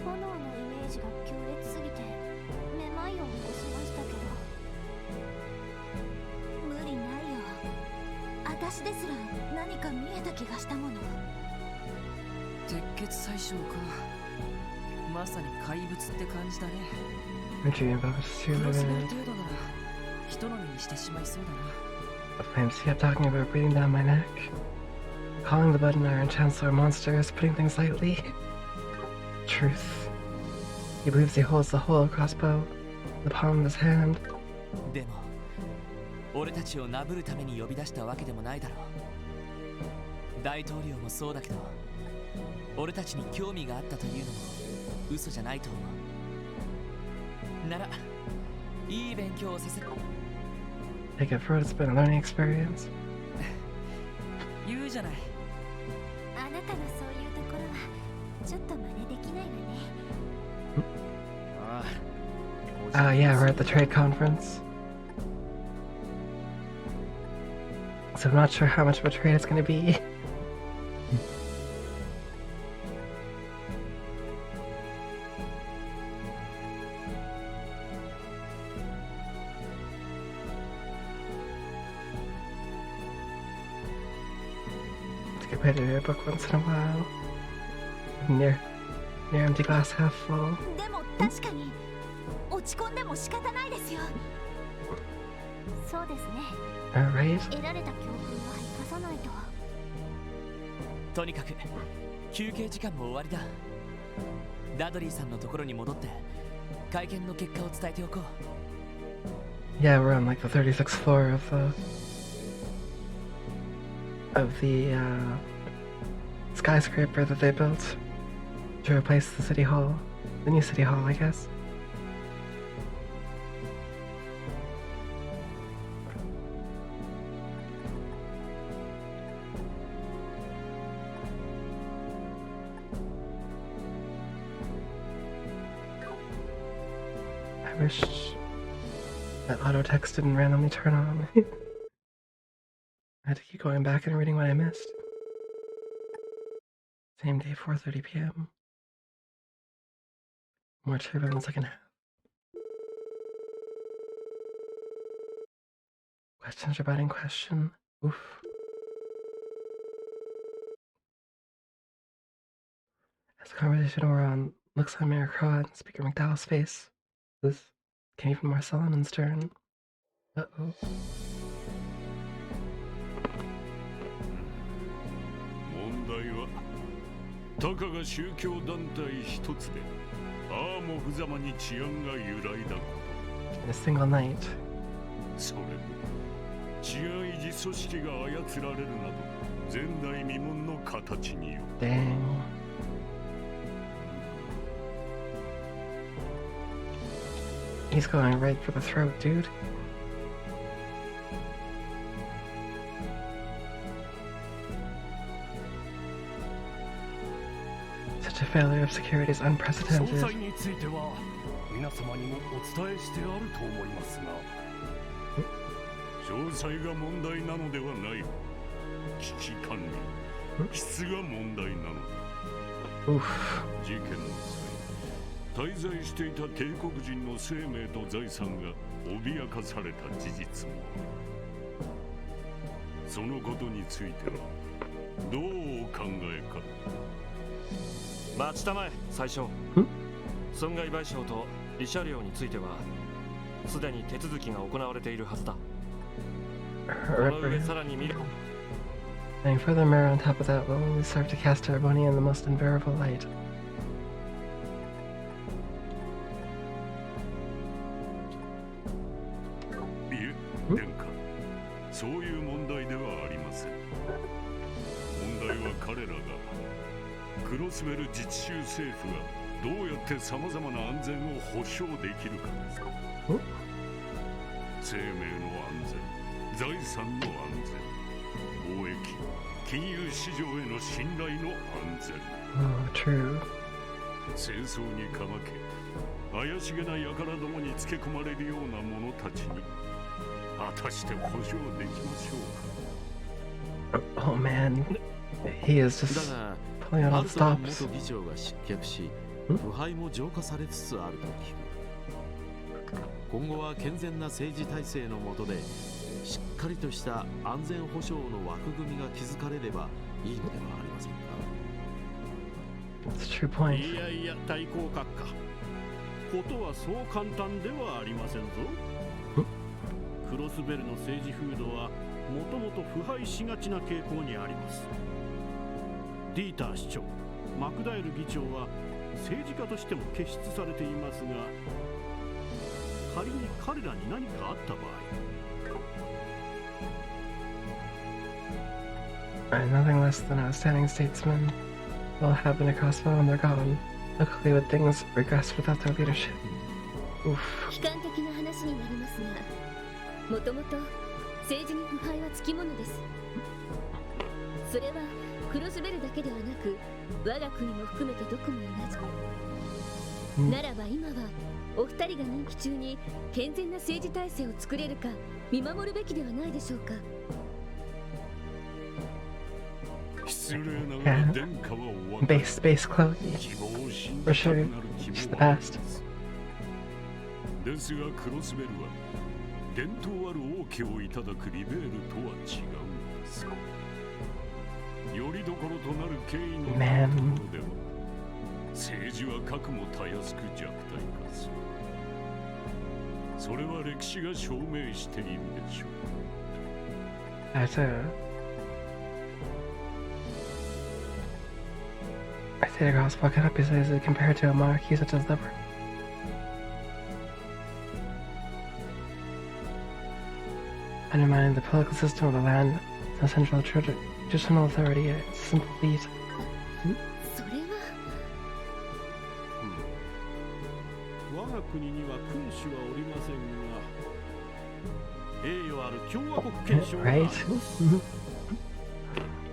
C: 炎のイメージが強烈すぎてめまいを起こしましたけど、無理ないよ。私ですら何か見えた気がしたもの。
E: 鉄血宰相か。まさに怪物って感じだね。
A: My dream about was too
E: クロスベル
A: limited.
E: 程度なら人の身にしてしまいそうだな。
A: The flames kept talking about breathing down my neck, calling the button iron chancellor monsters, putting things lightly. Truth. He believes he holds the whole crossbow in the palm of his hand.
B: でも、俺たちをなぶるために呼び出したわけでもないだろう。大統領もそうだけど、俺たちに興味があったというのも嘘じゃないと思う。なら、いい勉強をさせて。
A: Take it for what it's been, a learning experience.
E: 言うじゃない。
C: あなたのそういうところはちょっと真似できないわね。
A: Oh yeah, we're at the trade conference. So I'm not sure how much of a trade it's gonna be. It's a good way to read a book once in a while. Near empty glass half full.
C: でも確かに落ち込んでも仕方ないですよ。そうですね。
A: Alright.
C: 得られた教訓は生かさないと。
B: とにかく休憩時間も終わりだ。ダドリーさんのところに戻って会見の結果を伝えておこう。
A: Yeah, we're on like the 36th floor of the skyscraper that they built to replace the city hall, the new city hall, I guess. I wish that auto text didn't randomly turn on. I had to keep going back and reading what I missed. Same day, 4:30 p.m. More turbine in the second half. Questions about in question. Oof. As the conversation wore on, looks on Mayor Crow and Speaker McDowell's face. This came from Marcel and Stern. Uh-oh.
H: 問題はたかが宗教団体一つでああも無様に治安が揺らいだこ
A: In a single night.
H: とそれも治安維持組織が操られるなど前代未聞の形によ
A: Dang. He's going right for the throat, dude. Such a failure of security is
H: 詳
A: unprecedented.
H: 細については皆様にもお伝えしてあると思いますが詳細が問題なのではない危機管理質が問題なのだ
A: Oof.
H: 事件の際滞在していた帝国人の生命と財産が脅かされた事実もあるそのことについてはどうお考えか
I: 待ちたまえ最初損害賠償と慰謝料についてはすでに手続きが行われているはずだこの上さらに見る
A: And furthermore, on top of that, will only serve to cast Terbonia in the most unbearable light.
H: いえ、殿下そういう問題ではありません問題は彼らがクロスベル自治州政府がどうやって様々な安全を保障できるかです生命の安全財産の安全貿易金融市場への信頼の安全
A: Oh, true.
H: 戦争にかまけ怪しげな輩どもにつけ込まれるような者たちに果たして保証できましょうか
A: Oh man, he is just
N: だが
A: pulling out
N: ア
A: all
N: ル
A: the
N: トマン
A: stops.
N: 元議長が失脚し腐敗も浄化されつつあると聞く今後は健全な政治体制の下でしっかりとした安全保障の枠組みが築かれればいいのではありませんか
A: That's a true point.
J: いやいや対抗閣下ことはそう簡単ではありませんぞクロスベルの政治風土はもともと腐敗しがちな傾向にありますディーター市長マクダエル議長は政治家としても傑出されていますが仮に彼らに何かあった場合
A: Nothing less than outstanding statesmen will have been a crossbow and they're gone. Luckily, would things regress without their leadership? Oof.
L: 悲観的な話になりますが、もともと政治に腐敗はつきものです。それはクロスベルだけではなく、我が国も含めてどこも同じ。ならば今はお二人が任期中に健全な政治体制を作れるか見守るべきではないでしょうか。
A: Yeah. Base Chloe. For sure. She's the best.
H: ですがクロスベルは伝統ある王家をいただくリベールとは違うんですよりどころとなる権威のところでは政治は核もたやすく弱体化するそれは歴史が証明しているでしょう
A: I say the gospel cannot be easily compared to a monarchy such as Liber. Undermining the political system of the land, no central traditional authority, it's a simple feat.
L: それは
J: 我が国には君主はおりませんが栄誉ある共和国憲章があり
A: Right?
J: ます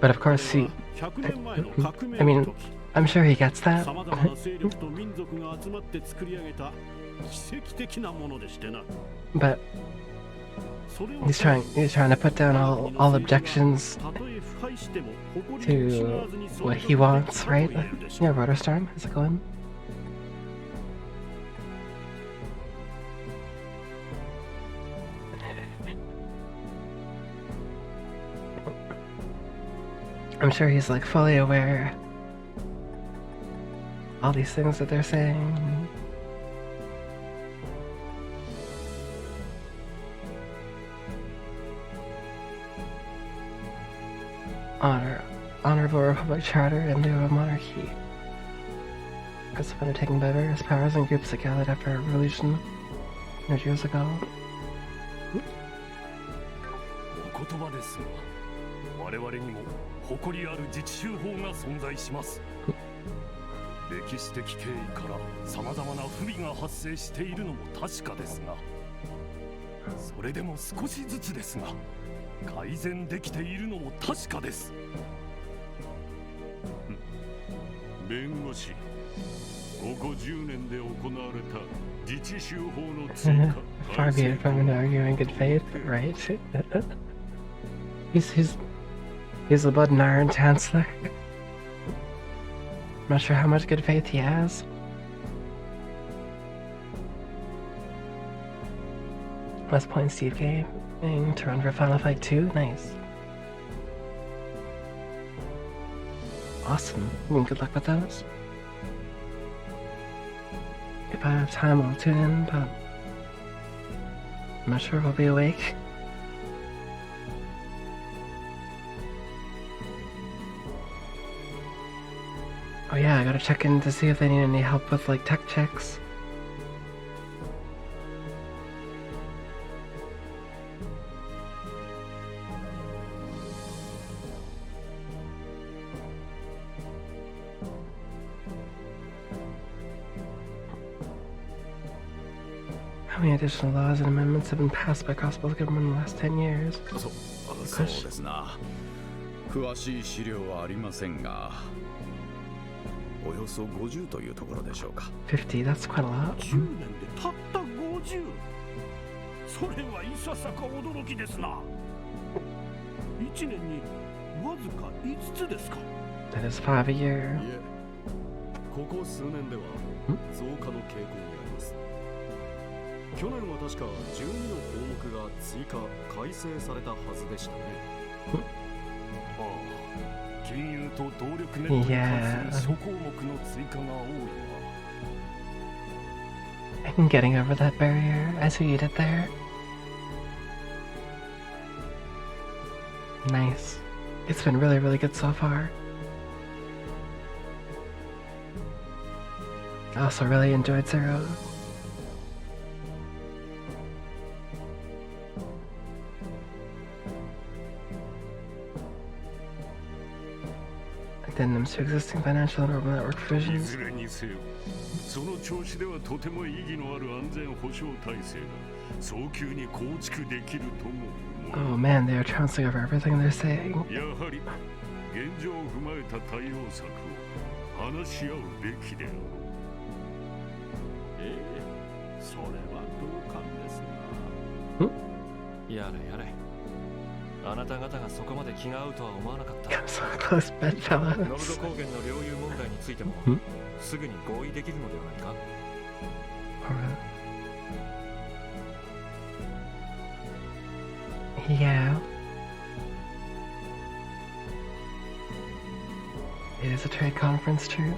A: But of course, he.
J: 100年前の革命
A: I
J: の
A: mean,
J: 時
A: I'm sure he gets that.
J: 様々な勢力と民族が集まって作り上げた奇跡的なものでしてな
A: But he's trying to put down all objections to what he wants, right? Yeah, Rotorstorm, how's it going? I'm sure he's like fully aware. All these things that they're saying. Honorable Republic Charter into a monarchy. It's undertaken by various powers and groups that gathered after a revolution 100 years ago.
H: お言葉ですが、我々にも誇りある自治州法が存在します。歴史的経緯から様々な不備が発生しているのも確かですが、それでも少しずつですが改善できているのも確かです。弁護士、ここ10年で行われた自治州法の追加
A: Far be it from an arguing good faith, right? He's a blood and iron chancellor. I'm not sure how much good faith he has. West Point Steve game to run for Final Fight 2. Nice. Awesome. Good luck with those. If I have time, I'll tune in, but I'm not sure if I'll be awake. Oh yeah, I gotta check in to see if they need any help with like tech checks. How many additional laws and amendments have been passed by Crossbow's government in the last 10 years?
O: そうですな。詳しい資料はありませんが、およそ50というところでしょうか。
A: 50, that's quite a lot.
J: 10年でたった50。それはいささか驚きですな。1年にわずか5つですか。
A: That is 5 a year.
D: いえ、ここ数年では増加の傾向にあります。去年は確か12の項目が追加改正されたはずでしたね。
H: ああ、金融と動力ネットに関する諸項目の追加が多いが。
A: I'm getting over that barrier. I see you did there. Nice. It's been really, really good so far. I also really enjoyed Zero. Addendums to existing financial and urban network
H: い
A: provisions.
H: ずれにせよ、その調子ではとても意義のある安全保障体制が早急に構築できるとも思う。
A: Oh man, they are trouncing over everything they're saying.
H: やはり現状を踏まえた対応策を話し合うべきであろう。
J: それは同感ですな。
I: やれやれ。あなた方がそこまで気が合うとは思わなかった。
A: So close,
I: ノルド
A: bedfellows.
I: 高原の領有問題についてもすぐに合意できるのではないか。
A: Yeah. It is a trade conference, true.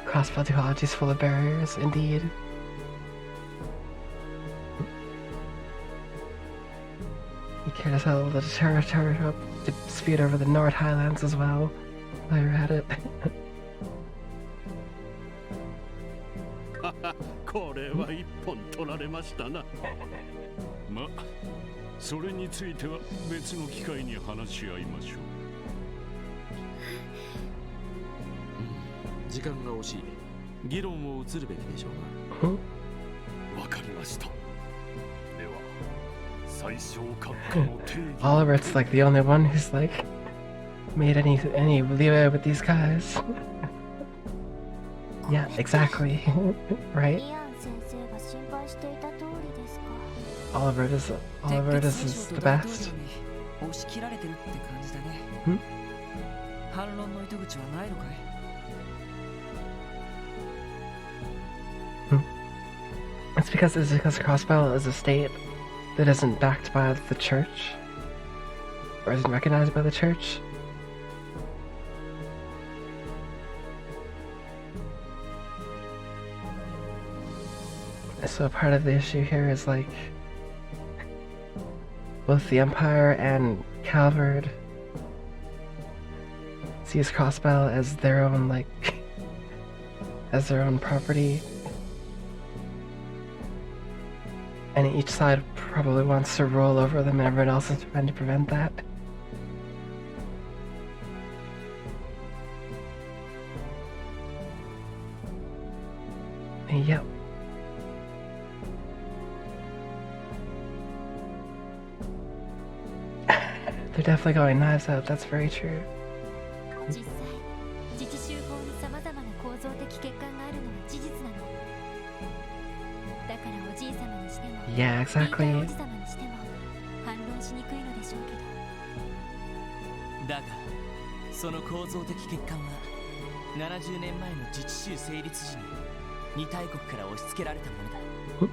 A: Crossbow duology is full of barriers, indeed. You care to tell the territory up dispute over the North Highlands as well, while you're at it.
J: これは一本取られましたな。
H: ま、それについては別の機会に話し合いましょう。
N: 時間が惜しい。議論を移るべきでしょうな。
H: わかりました。では、最小閣下の定義。
A: Oliver's like the only one who's like made any leeway with these guys. Yeah, exactly. Right? Oliver is the best.
E: 押し切られてるって感じだね。反論の糸口はないのかい？
A: It's because Crossbow is a state that isn't backed by the church or isn't recognized by the church. So part of the issue here is like both the Empire and Calvard sees Crossbow as their own as their own property, and each side probably wants to roll over them, and everyone else is trying to prevent that. Yep. They're definitely going knives out, that's very true.
C: 実際、自治州法に様々な構造的欠陥があるのは事実なの。だからおじい様にしても、
A: Yeah, exactly.
C: おじ様にしても反論しにくいのでしょうけど。
B: だが、その構造的欠陥は70年前の自治州成立時に2大国から押し付けられたものだ。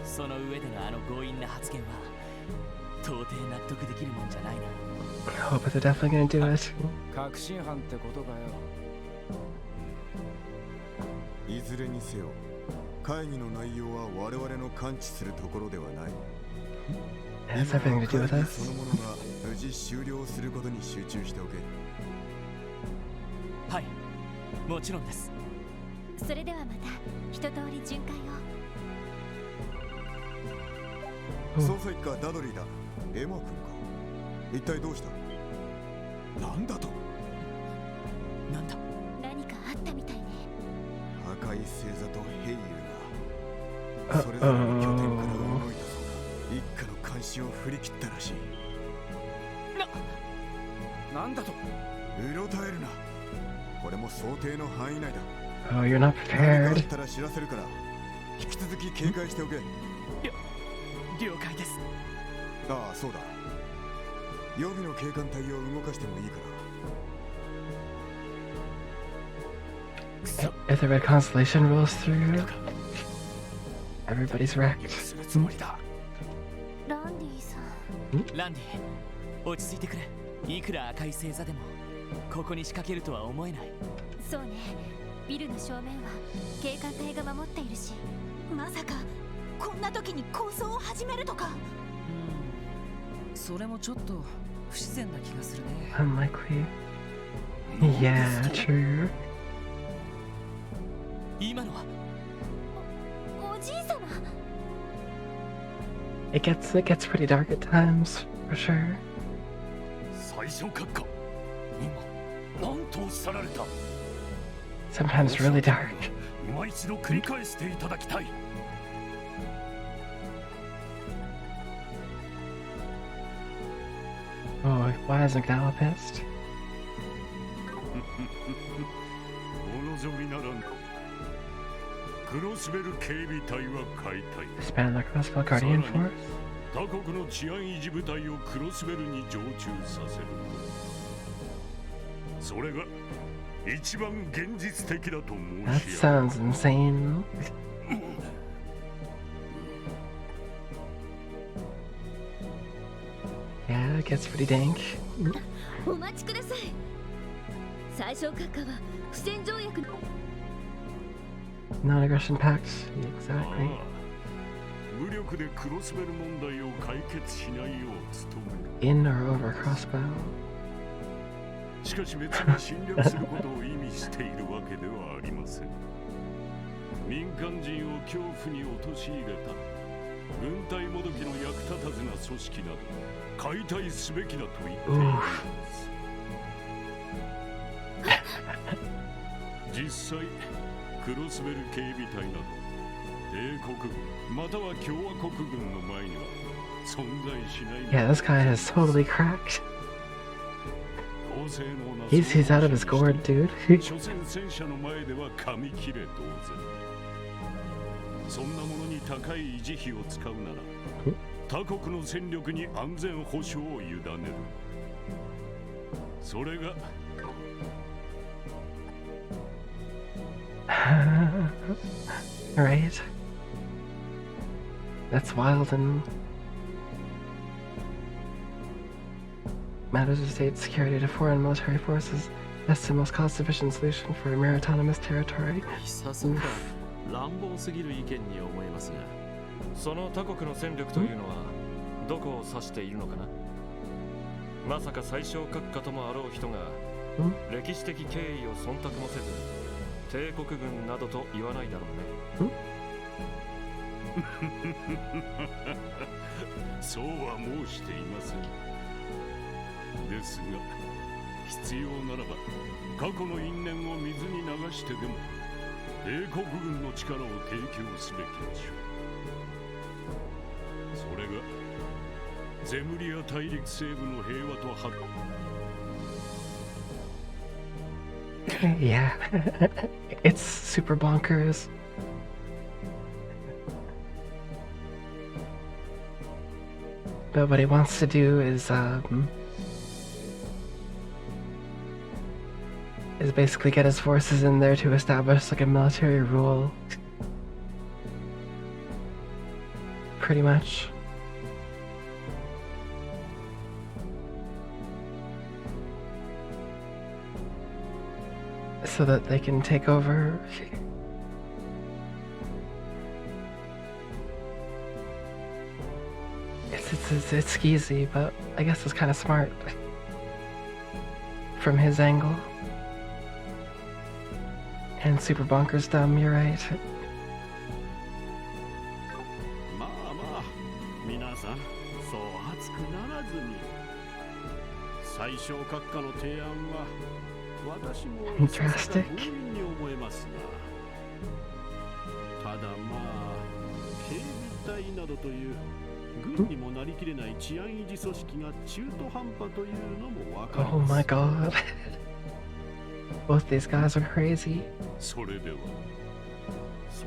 B: その上でのあの強引な発言は到底納得できるもんじゃないな。
A: Oh, but they're definitely gonna do it.
G: 確信犯ってことかよ。
F: いずれにせよ、会議の内容は我々の感知するところではない。
A: It has everything to do with
F: 会議
A: us.
F: そのものが無事終了することに集中しておけ。
B: はい、もちろんです。
C: それではまた一通り巡回を。
F: 捜査一課ダドリーだ。エマ君か。一体どうした？なんだと？
B: なんだ？
C: 何かあったみたいね。
F: 赤い星座とヘイユーがそれぞれの拠点から動いたそうだ。一家の監視を振り切ったらしい。
G: なんだと？
F: うろたえるな。これも想定の範囲内だ。
A: Oh, you're not
F: 何かあっ
A: prepared.
F: たら知らせるから引き続き警戒しておけ。
B: 了解です。
F: ああ、そうだ。予備の警官隊を動かしてもいいから。
A: If the red constellation rolls through, everybody's wrecked.
C: ランディさん。
B: ランディ、落ち着いてくれ。いくら赤い星座でもここに仕掛けるとは思えない。
C: そうね。ビルの正面は警官隊が守っているし、まさかこんな時に抗争を始めるとか。
E: それもちょっと不自然な気がするね。
A: Unlikely. Yeah, true.
B: 今のは
C: おじい様。
A: It gets pretty dark at times, for sure.
H: 最初閣下、今何とおっしゃられた？
A: Sometimes really dark.
H: 今一度繰り返していただきたい。
A: Oh, why is McDowell pissed?
H: お望みならクロスベル警備隊は解体。
A: Expand the Crossbow Guardian Force?
H: 他国の治安維持部隊をクロスベルに常駐させる。それが一番現実的だと
A: That
H: 申し上げる。
A: sounds insane. Yeah, it gets pretty dank.
L: お待ちください。最小閣下は不戦条約の
A: Non-aggression pact. Exactly.
H: ああ、武力でクロスベル問題を解決しないよう努める。
A: In or over Crossbow.
H: しかし別に侵略することを意味しているわけではありません。民間人を恐怖に陥れた軍隊もどきの役立たずな組織など解体すべきだと言っているのです。実際クロスベル警備隊など帝国軍または共和国軍の前には存在しない。
A: Yeah, this guy is totally cracked. He's out of his gourd, dude.
H: 所詮戦車の前では紙切れ当然。そんなものに高い維持費を使うなら他国の戦力に安全保障を委ねる。それが
A: Right. That's wild and matters of state security to foreign military forces. That's the most cost-efficient solution for a maritime territory. Oof.
I: 乱暴すぎる意見に思えますが、その他国の戦力というのはどこを指しているのかな。まさか最小閣下ともあろう人が歴史的経緯を忖度もせず帝国軍などと言わないだろうね。
H: そうは申していません。ですが必要ならば過去の因縁を水に流してでも帝国軍の力を提供すべきでしょう。それがゼムリア大陸西部の平和と発展。
A: Yeah, it's super bonkers. But what he wants to do is basically get his forces in there to establish like a military rule. Pretty much. So that they can take over. It's skeezy, but I guess it's kind of smart from his angle. And super bonkers dumb, you're right.
J: まあまあ、皆さん、そう熱くならずに。最小閣下の提案は私もさすが強引に思えますが、ただまあ、警備隊などという軍にもなりきれない治安維持組織が中途半端というのもわかります。
A: Oh my god. Both these guys are crazy.
H: それでは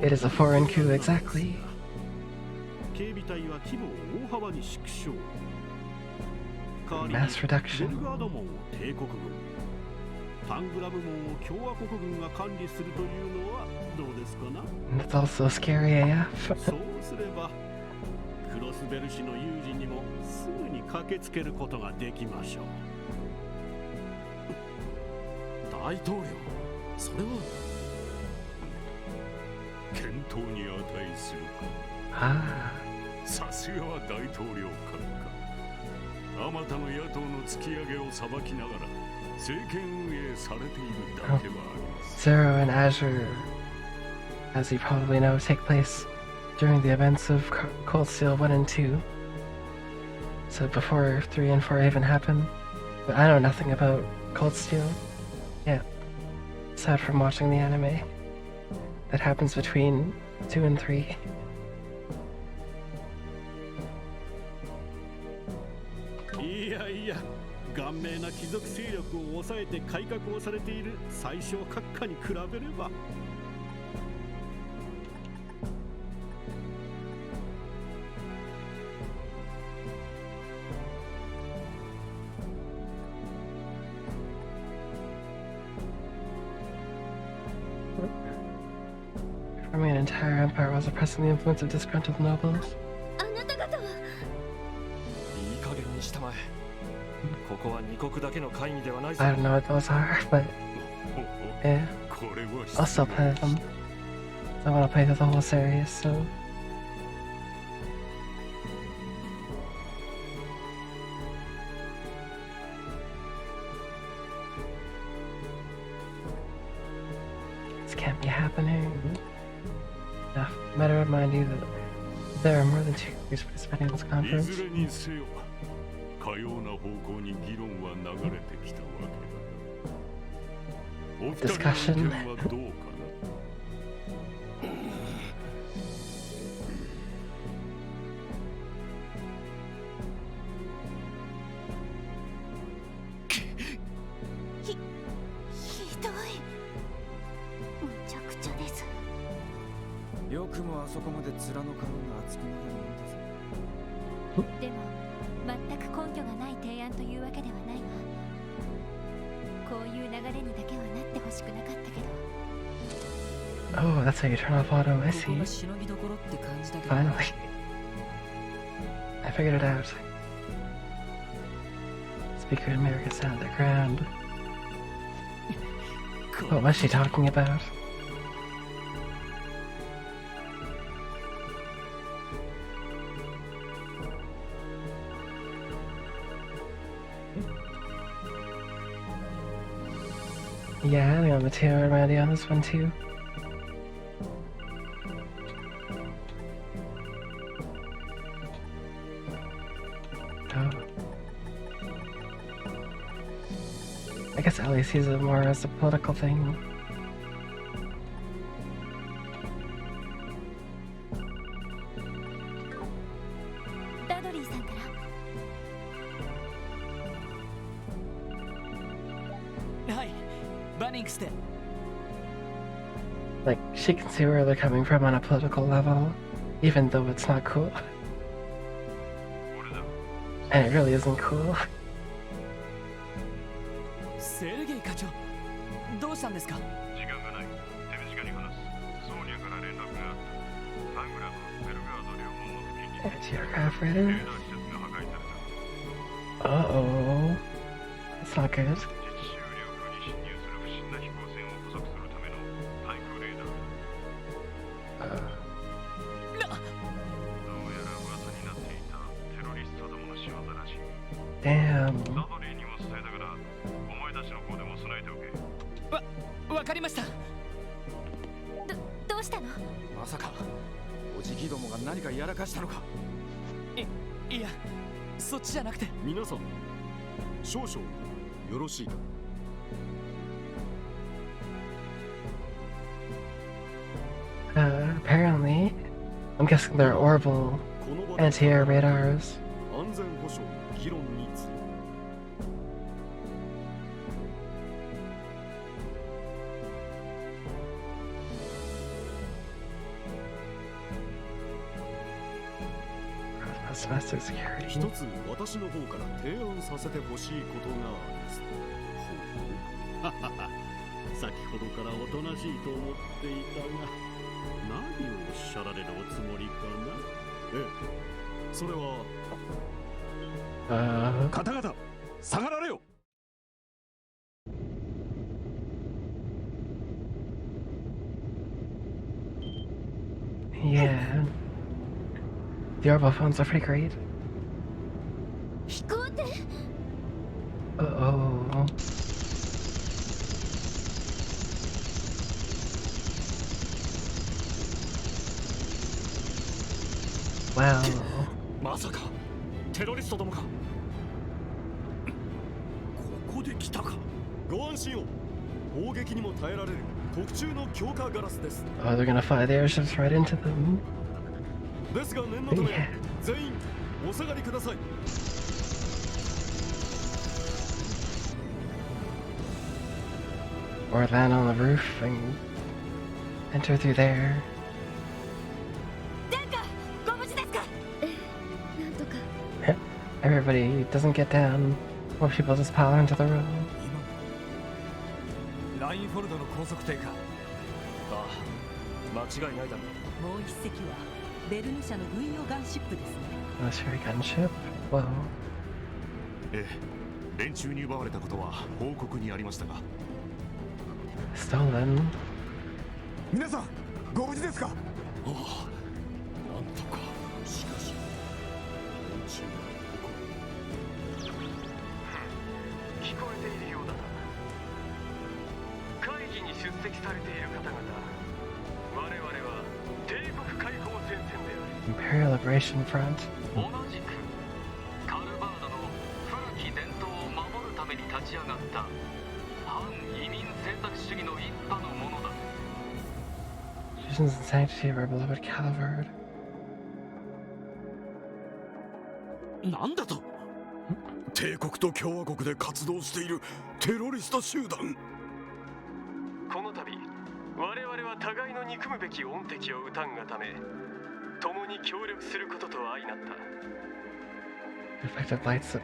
A: It is a foreign coup, exactly.
J: 警備隊は規模を大幅に縮小。
A: Mass reduction.
J: ベルガード門を帝国軍、タングラム門を共和国軍が管理するというのはどうですかな。
A: That's also scary AF.
J: そうすれば、クロスベル氏の有事にもすぐに駆けつけることができましょう。
H: 大統領、それは検討に値するか。さすがは大統領閣下。あまたの野党の突き上げを裁きながら政権運営されているだけはあります。
A: Zero and Azure, as you probably know, take place during the events of Cold Steel 1 and 2. So before 3 and 4 even happened. But I know nothing about Cold Steel. Yeah. Aside from watching the anime that happens between 2 and 3.
J: いやいや、顔面な貴族勢力を抑えて改革をされている最小閣下に比べれば。
A: Forming an entire empire while suppressing the influence of disgruntled nobles.
L: あなた方は。
I: いい加減にしたまえ。ここは二国だけの会議ではないぞ。
A: I don't know what those are, but yeah, I'll still play them. I want to play through the whole series, so. This can't be happening. No, better remind you that there are more than 2 countries participating in this
H: い
A: conference.
H: ずれにせよ、かような方向に議論は流れてきたわけだ。お二人の意見はどうかな。
C: ひどい。むちゃくちゃです。
P: よくもあそこまで面の皮が厚くなるもんだぜ。
C: でも全く根拠がない提案というわけではないわ。こういう流れにだけはなってほしくなかったけど。
A: Oh, that's how you turn off auto. I see.
E: ここがしのぎどころって感じだけど。
A: Finally. I figured it out. Speaker in America sound the ground. What was she talking about? Yeah, I think I'm a 2 already on this one too. Oh. I guess Ellie sees it more as a political thing. Like, she can see where they're coming from on a political level, even though it's not cool. And it really isn't cool.
B: セルゲイ課長、どうしたんですか？
M: 時間がない。手短に話す。ソーニャから連絡があった。タングラム、ベルガード両門の付近に
A: Anti-aircraft radar?
M: レーダー施設が破壊された。
A: Uh-oh. That's not good.
M: 自治州領空に侵入する不審な飛行船を捕捉するための対空レーダーだ。どうやら噂になっていたテロリストどもの仕業らしい。
A: Damn.
M: ダドリーにも伝えたからお前たちの方でも備えておけ。
B: わかりました。
C: どうしたの？
P: まさかおじきどもが何かやらかしたのか？
B: いや、そっちじゃなくて。
D: 皆さん、少々よろしいか。
A: Apparently, I'm guessing they're orbital anti-air radars.
D: 安全保障議論について。
A: Domestic security.
D: 一つ私の方から提案させてほしいことがあります。
J: 先ほどからおとなしいと思っていたが、何をおっしゃられるおつもりかな？
D: ええ、それは。
J: 方々、下がられよ。
A: Yeah. The orbital phones are pretty great.
C: 飛行艇。
A: Uh-oh. Wow.
I: まさかテロリストどもか。
J: ここで来たか。
D: ご安心を。砲撃にも耐えられる特注の強化ガラスです。
A: Oh, they're gonna fly the airships right into them.
D: ですが念のため、全員お下がりください。
A: Or land on the roof and enter through there.
C: 殿下、ご無事ですか？なんとか。
A: Everybody doesn't get down. Most people just pile into the road.
P: ラインフォルドの高速艇か。
I: ああ、間違いないだろう。
Q: もう一隻はベルヌ社の軍用ガンシップですね。
A: Military gunship? Whoa.
M: ええ、連中に奪われたことは報告にありましたが。
A: Stolen.
F: 皆さん、ご無事ですか？
J: ああ、なんとか。しかし、連中はどこに？
R: 聞こえているようだな。会議に出席されている方々、我々は帝国解放戦線である。
A: Imperial Liberation Front.
R: 同じくカルバードの古き伝統を守るために立ち上がった反移民選択主義の一派のものだ。
A: Visions and sanctity of our beloved Calvard.
J: なんだと？帝国と共和国で活動しているテロリスト集団。
R: この度我々は互いの憎むべき恩敵を討たんがため、共に協力することと相なった。
A: Reflective lights that,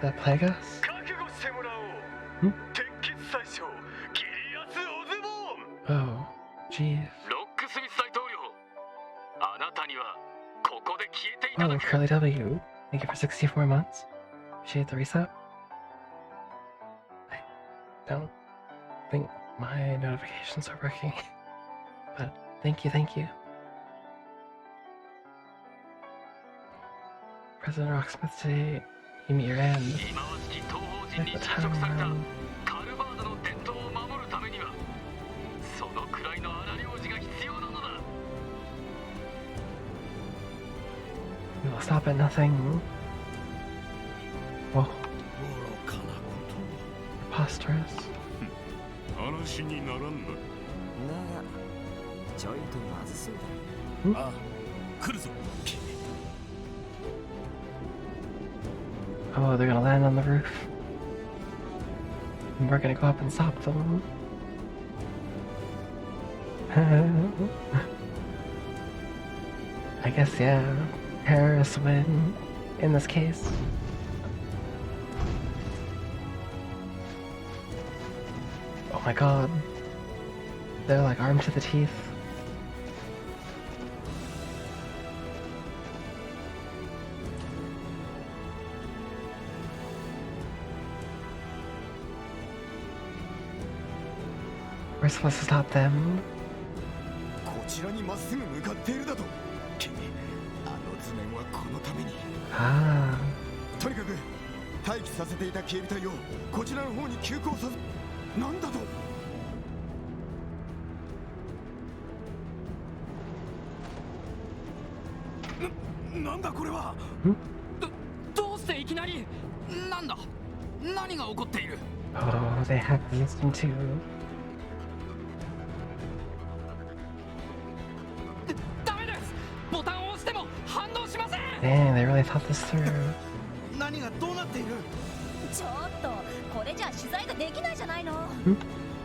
A: that plague us?
R: 覚悟してもらおう。鉄血宰相ギリアス・オズボーン。
A: Oh, jeez.
R: ロックスミス大統領、あなたにはここで消えていた
A: Oh,
R: だく。
A: Curly W. Thank you for 64 months. Appreciate the reset. I don't think my notifications are working. But thank you, thank you. President Rocksmith, today you meet your end.
R: 忌まわしき東方人に
A: At the
R: 侵食された
A: time,
R: カルバードの伝統を
A: stop at nothing. Whoa. Preposterous.
H: 話にならんな。
K: だがちょいとまずそうだ。
H: ああ、来るぞ。
A: Oh, they're gonna land on the roof. And we're gonna go up and stop them. I guess, yeah, terrorists win in this case. Oh my god. They're like armed to the teeth. We're supposed to stop them.
F: こちらにまっすぐ向かっているだと。あの図面はこのために。
A: Ah.
F: とにかく待機させていた警備隊をこちらの方に急行させ。なんだと。
S: なんだこれは。どうしていきなり。なんだ。何が起こっている。
A: Oh, they hacked the system too.
S: ダメです。ボタンを押しても反応しません。
A: Dang, they really thought this through.
S: 何がどうなっている。
L: ちょっとこれじゃ取材ができないじゃないの。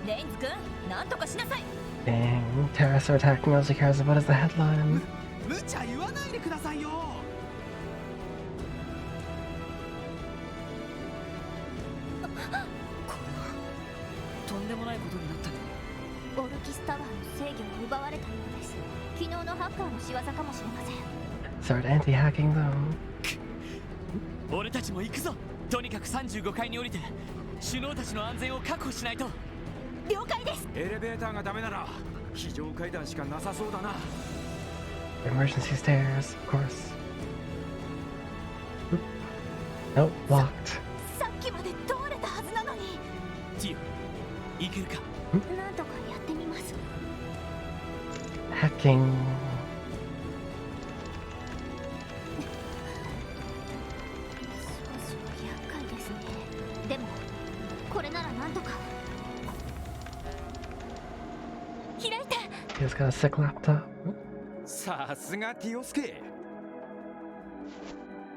L: レインズ君、なんとかしなさい。
A: Dang, terrorists are attacking all she cares about is the headline.
S: 無茶言わないでくださいよ。
E: とんでもないことになったね。
C: オルキスタワーの制御を奪われたようです。昨日のハッカーの仕業かもしれません。
A: Start anti-hacking them.
B: 俺たちも行くぞ。とにかく35階に降りて首脳たちの安全を確保しないと。
C: 了解です。
P: エレベーターがダメなら非常階段しかなさそうだな。
A: Emergency stairs, of course. Oop. Nope, locked.
C: さっきまで通れたはずなのに。
B: ティオ、行けるか。
C: なんとかやってみます。
A: Hacking.
C: 厄介ですね。でもこれならなんとか。開いて。
A: He's got a sick laptop.
P: さすがティオスケ。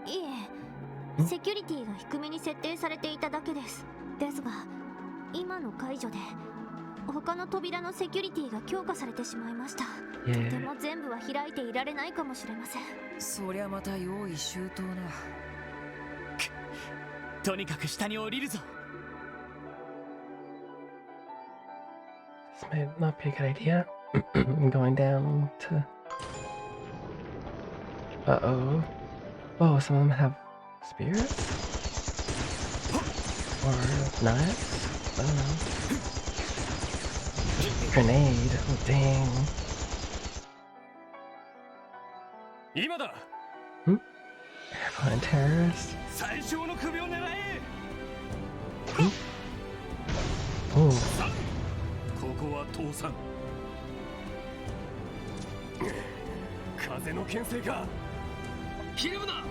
C: いえ、セキュリティが低めに設定されていただけです。ですが、今の解除で他の扉のセキュリティが強化されてしまいました。とても全部は開いていられないかもしれません。
E: そりゃまた用意周到な。
B: とにかく下に降りるぞ。
A: This may not be a good idea. Going down to. Uh-oh. Oh, some of them have spears? Or knives? I don't know. Grenade. Oh, dang.
H: 今だ。
A: Airplane terrorist.
H: 最小の首を狙え。
A: Oh.
H: ここは倒産。風の牽制か。
S: ひるむな。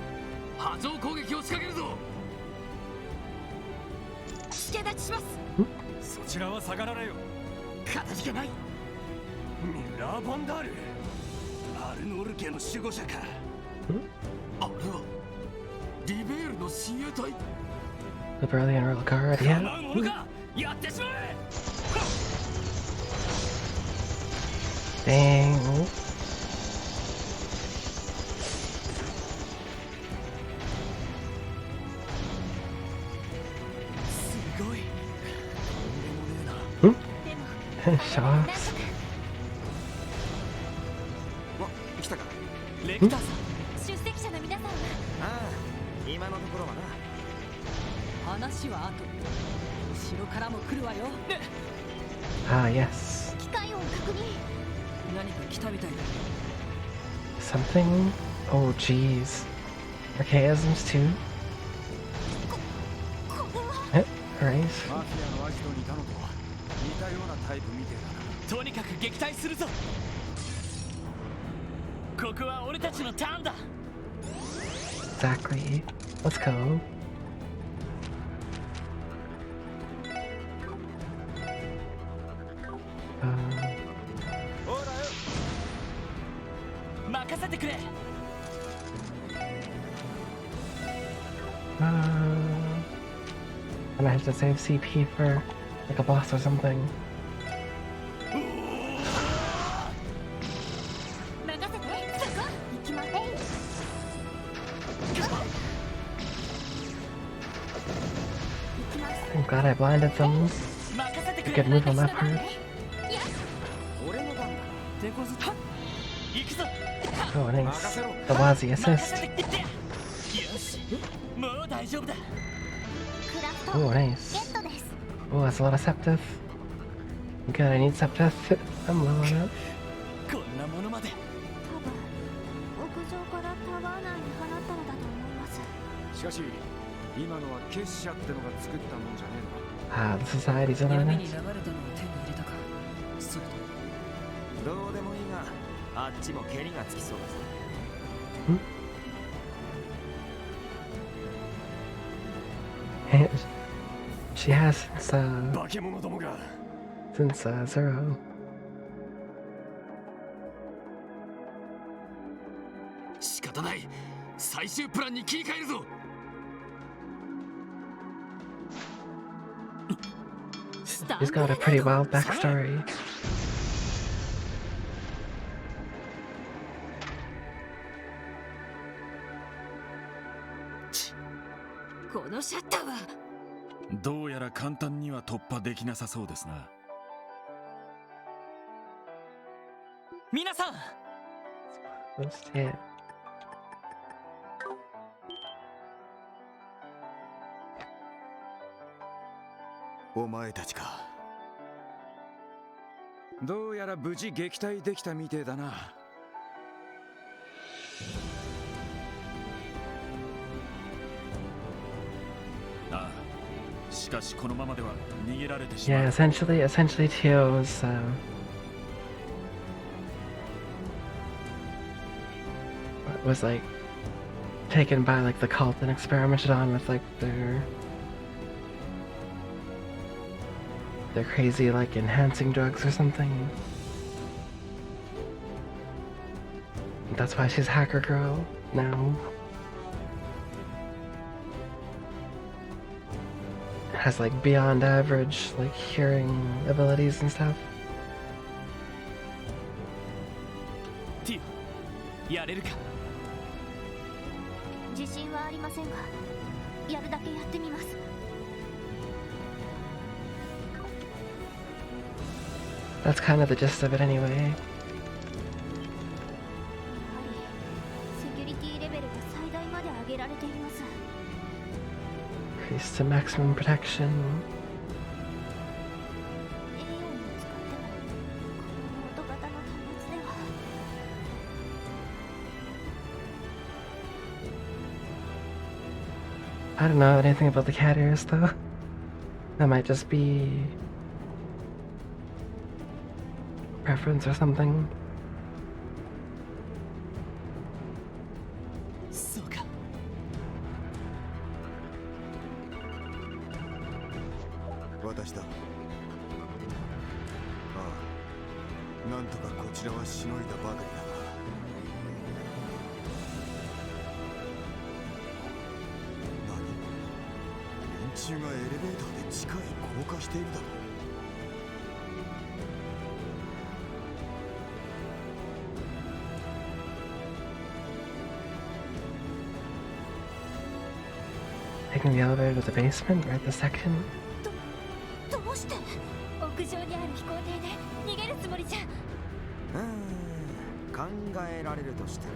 S: 波状攻撃を仕掛けるぞ。助立ちします。
H: そちらは下がられよ。
S: かたじけない。
H: ミュラー・バンダール。アルノル家の守護者か。
S: あれはリベールの親衛隊。
A: The Brilliant Royal Guard, yeah.
S: ものか。やってしまえ。
A: Dang.
B: すごい。
A: Shots.
K: 来たか。
B: レクターさん。
C: 出席者の皆さんは。
K: ああ、今のところはな。
Q: 話は後。後ろからも来るわよ。
A: Ah, yes.
C: 機械音確認。
E: 何か来たみたいだ。
A: Something? Oh, jeez. Archaisms too? Eh, right.
P: マフィアのアジトにいたのと似たようなタイプみてえだな。
B: とにかく撃退するぞ。ここは俺たちのターンだ。
A: exactly. Let's go. And I have to save CP for like a boss or something. I'm glad I blinded them. Good move on that part. Oh, nice. The Wazi assist. Oh, nice. Oh, that's a lot of Septith. Good, I need Septith. I'm low on it.
P: しかし今のは結社ってのが作ったもんじゃねえの
A: Ah, the society's in on
E: 闇
A: it.
E: に流れたのを手に入れたか。それと
K: どうでもいいが、あっちも蹴りがつきそうだぞ。
A: She has since,
H: 化け物どもが
A: Zero.
S: 仕方ない。最終プランに切り替えるぞ。
A: He's got a pretty wild backstory.
E: このシャッターは
G: どうやら簡単には突破できなさそうですな。
B: 皆さん
A: Let's see it.
F: お前たちか。
P: どうやら無事撃退できたみてえだな。
G: ああ、しかしこのままでは逃げられてしまう。
A: Yeah, essentially Teo's was like taken by like the cult and experimented on with like their crazy like enhancing drugs or something. That's why she's Hacker Girl now. Has like beyond average like hearing abilities and stuff.
B: ティオ、やれるか。
C: 自信はありませんが、やるだけやってみます。
A: That's kind of the gist of it anyway.
C: セキュリティレベルが最大まで上げられています。
A: Increase to maximum protection. I don't know anything about the cat ears though. That might just be preference or something.
B: そうか。
F: 私だ。ああ、なんとかこちらはしのいだばかりだが。何？連中がエレベーターで地下へ降下しているだろう。
A: Taking the elevator to the basement right this second.
C: どうして屋上にある飛行艇で逃げるつもりじゃ。
K: 考えられるとしたら、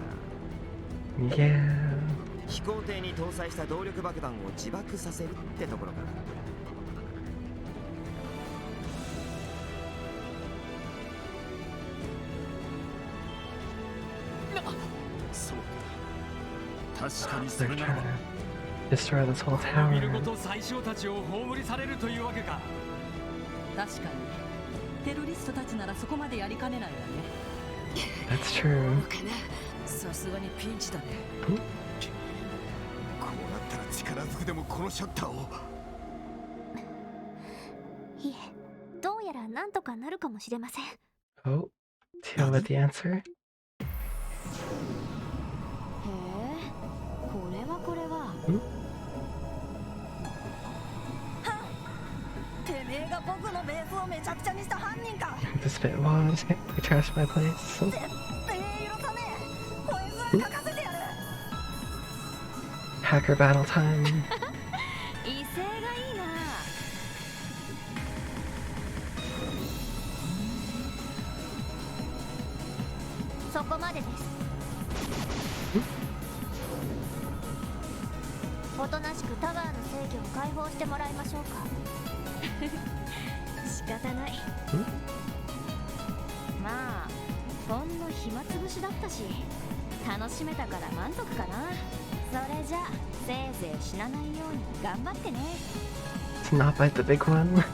A: Yeah.
K: 飛行艇に搭載した動力爆弾を自爆させるってところかな。
G: そうか。確かにそ
A: They're
G: れなら
A: trying
G: ば。
A: to destroy this whole
S: ビル
A: tower.
S: ごと最小たちを葬りされるというわけか。
Q: 確かにテロリストたちならそこまでやりかねないわね。
A: That's true.
E: さすがにピンチだね。
F: 力ずくでもこのシャッターを。
C: いえ、どうやらなんとかなるかもしれません。
A: Oh, deal with the answer.
C: へえ、これはこれは。
Q: てめえが僕のベースをめちゃくちゃにした犯人か。
A: This bit was. They trashed my place.
Q: 絶対許さねえ。こいつは書かせてやる。
A: Hacker battle time.
C: 威勢がいいな。そこまでです。おとなしくタワーの制御を解放してもらいましょうか。仕方ない。まあほんの暇つぶしだったし楽しめたから満足かな。それじゃせいぜい死なないように頑張ってね。
A: Let's not bite the big one.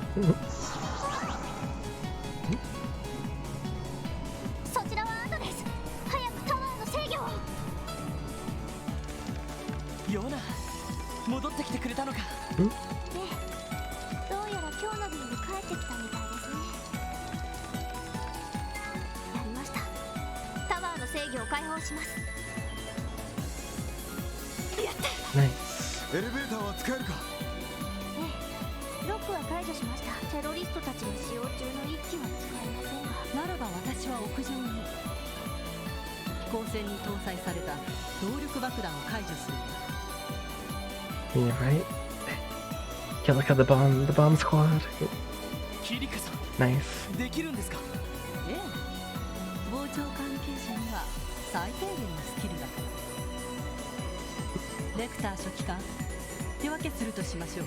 C: そちらは後です。早くタワーの制御を。
B: ヨナ、戻ってきてくれたのか。
C: ええ、どうやら今日の便に帰ってきたみたいですね。やりました。タワーの制御を解放します。やった。
A: Nice.
F: エレベーターは使えるか。
C: ええ、ロックは解除しました。テロリストたちが使用中の一機は使えませんが。
Q: ならば私は屋上に。飛行船に搭載された動力爆弾を解除する。
A: Yeah, right? Yeah, look at the bomb squad.
B: キリカさん、
A: Nice.
B: できるんですか。
Q: ええ、傍聴関係者には最低限のスキルだから。レクター書記官、手分けするとしましょう。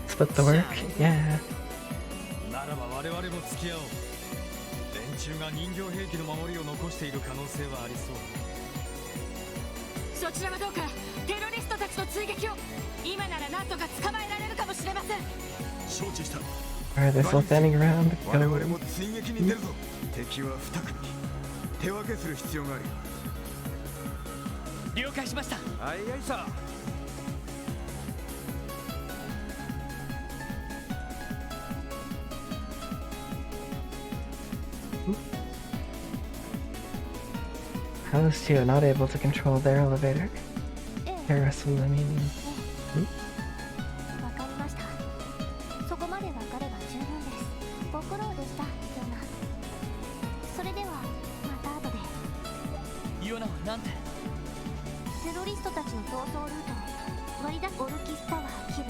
A: Split the work? Yeah.
P: ならば我々も付き合おう。連中が人形兵器の守りを残している可能性はありそう。
Q: そちらはどうかテロリストたちの追撃を。今ならなんとか捕まえられるかもしれません。
P: 承知した。
A: Alright, they're still standing around.
F: 我々も追撃に出るぞ。敵は2組。手分けする必要がある。
B: 了解しました。
P: はいはいさ。
A: Those two are not able to control their elevator. The rest of them, I mean.
C: わかりました。そこまでわかれば十分です。ご苦労でした、ヨナ。それではまた後で。
B: ヨナはなんて。
C: テロリストたちの逃走ルート、割り出すオルキスタワーキル。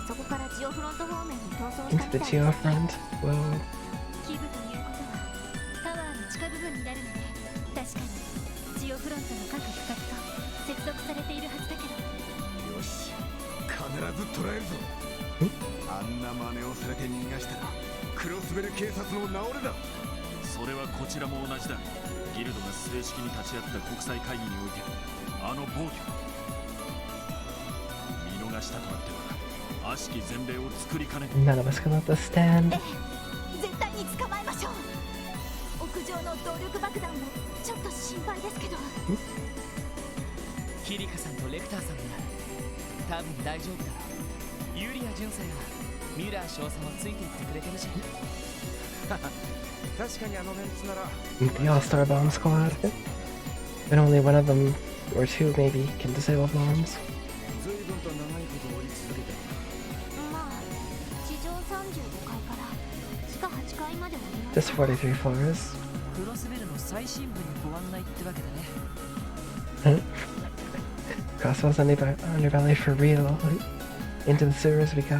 C: そこからジオフロント方面に逃走した
A: Into
C: み
A: the
C: たいです。
A: Geo front. Whoa.
C: キブということはタワーの地下部分になるので、確かにジオフロントの各区画と接続されているはずだけど。
F: よし、必ず捕らえるぞ。あんな真似をされて逃がしたらクロスベル警察の名折れだ。
H: それはこちらも同じだ。ギルドが正式に立ち会った国際会議においてあの暴挙見逃したとあっては悪しき前例を作りかね。
A: None of us can let this stand.
C: 絶対に捕まえましょう。屋上の動力爆弾もちょっと心配ですけど。
B: キリカさんとレクターさんなら多分大丈夫だろう。ユリア巡査やミュラー少佐もついていってくれてるし。
P: 確かにあのメンツなら。
A: The all-star bomb squad. And only one of them, or two maybe, can disable bombs.
P: 随分と長いこと追い続けてる。
C: まあ地上35階から地下8階までは見ま
A: Just 43 floors.
E: クロスベルの最深部にご案内ってわけだね。
A: Crosswell's underbelly for real. Into the sewers we go.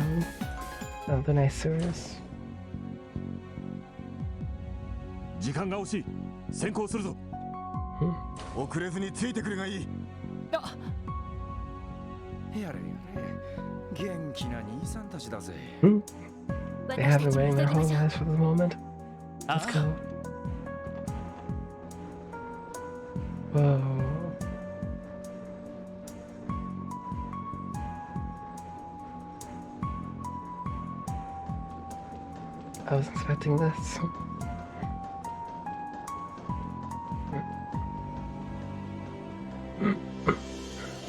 A: Oh, the nice sewers.
H: 時間が惜しい。先行するぞ。
F: 遅れずについてくるがいい。
P: やれやれ、元気な兄さんたちだぜ。
A: They have been waiting their whole lives for this moment. Let's go. Whoa. I was expecting this.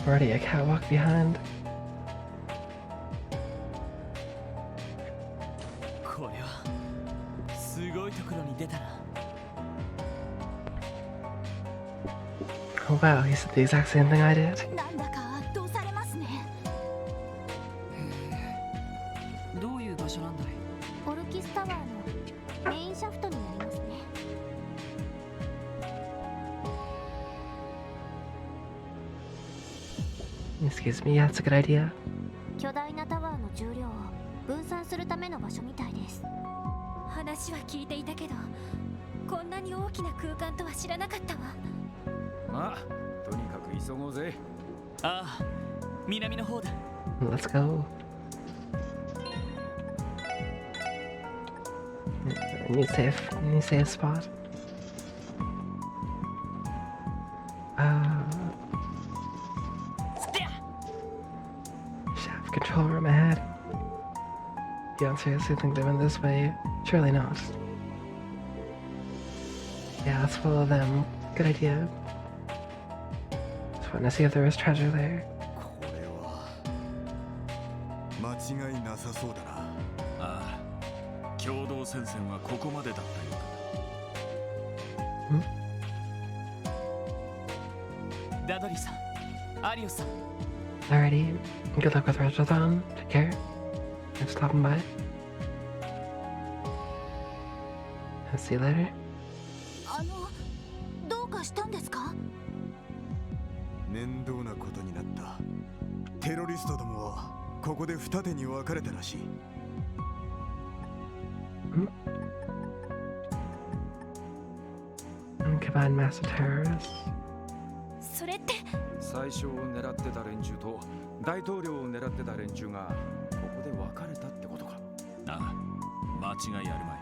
A: Already a catwalk behind.
B: これはすごいところに出たな。
A: Oh wow, he said the exact same thing I did.
Q: なんだか圧倒されますね。
E: どういう場所なんだい？
C: オルキスタワーのメインシャフトになりますね。
A: Excuse me, yeah, that's a good idea.
C: 巨大なタワーの重量を分散するための場所みたいです。
Q: 話は聞いていたけど、こんなに大きな空間とは知らなかったわ。
G: まあ、とにかく急ごうぜ。
B: ああ、南の方だ。
A: Let's go. New safe spot. Shaft control room ahead. You don't seriously think they went this way? Surely not. Yeah, let's follow them. Good idea. Just want to see if there was treasure there.
F: 間違いなさそうだな。
G: ああ、共同戦線はここまでだったよ
B: うだ。ダドリーさん、アリオスさん。
A: Alrighty, good luck with Retrothon. Take care. Thanks for stopping by. I'll see you later.
Q: どうかしたんですか？
F: 面倒なことになった。テロリストどもはここで二手に分かれたらしい。
A: Combined massive terrorists.
Q: それって
G: 最初を狙ってた連中と大統領を狙ってた連中がここで分かれたってことか。ああ、間違いあるまい。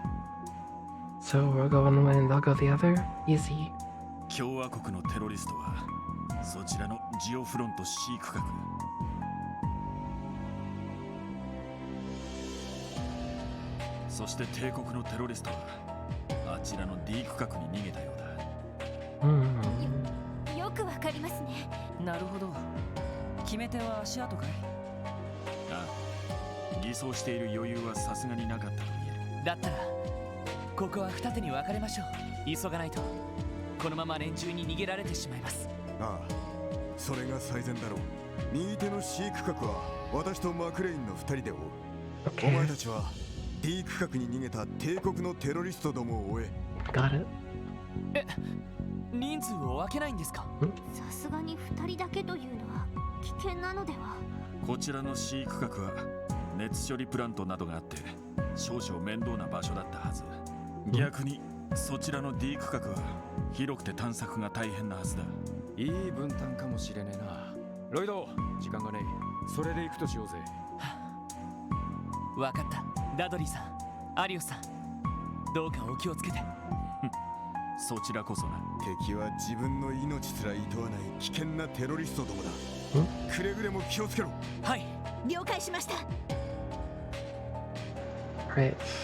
A: So we'll go one way and they'll go the other? Easy.
G: 共和国のテロリストはそちらのジオフロント C 区画。そして帝国のテロリストはあちらの D 区画に逃げたようだ。
Q: よくわかりますね。
E: なるほど。決め手は足跡かい？
G: ああ、偽装している余裕はさすがになかったと言える。
B: だったらここは二手に分かれましょう。急がないとこのまま連中に逃げられてしまいます。
F: ああ、それが最善だろう。右手の C 区画は私とマクレインの二人で追う。お前たちは D 区画に逃げた帝国のテロリストどもを追え。
A: Got it.
B: 人数を分けないんですか？
C: さすがに2人だけというのは危険なのでは？
G: こちらの C 区画は熱処理プラントなどがあって少々面倒な場所だったはず。逆にそちらの D 区画は広くて探索が大変なはずだ。いい分担かもしれねえな。ロイド、時間がねえ。それで行くとしようぜ。
B: 分かった。ダドリーさん、アリオスさん、どうかお気をつけて。
G: そちらこそな。
F: 敵は自分の命すら厭わない危険なテロリストどもだ。くれぐれも気をつけろ。
B: はい、
Q: 了解しました。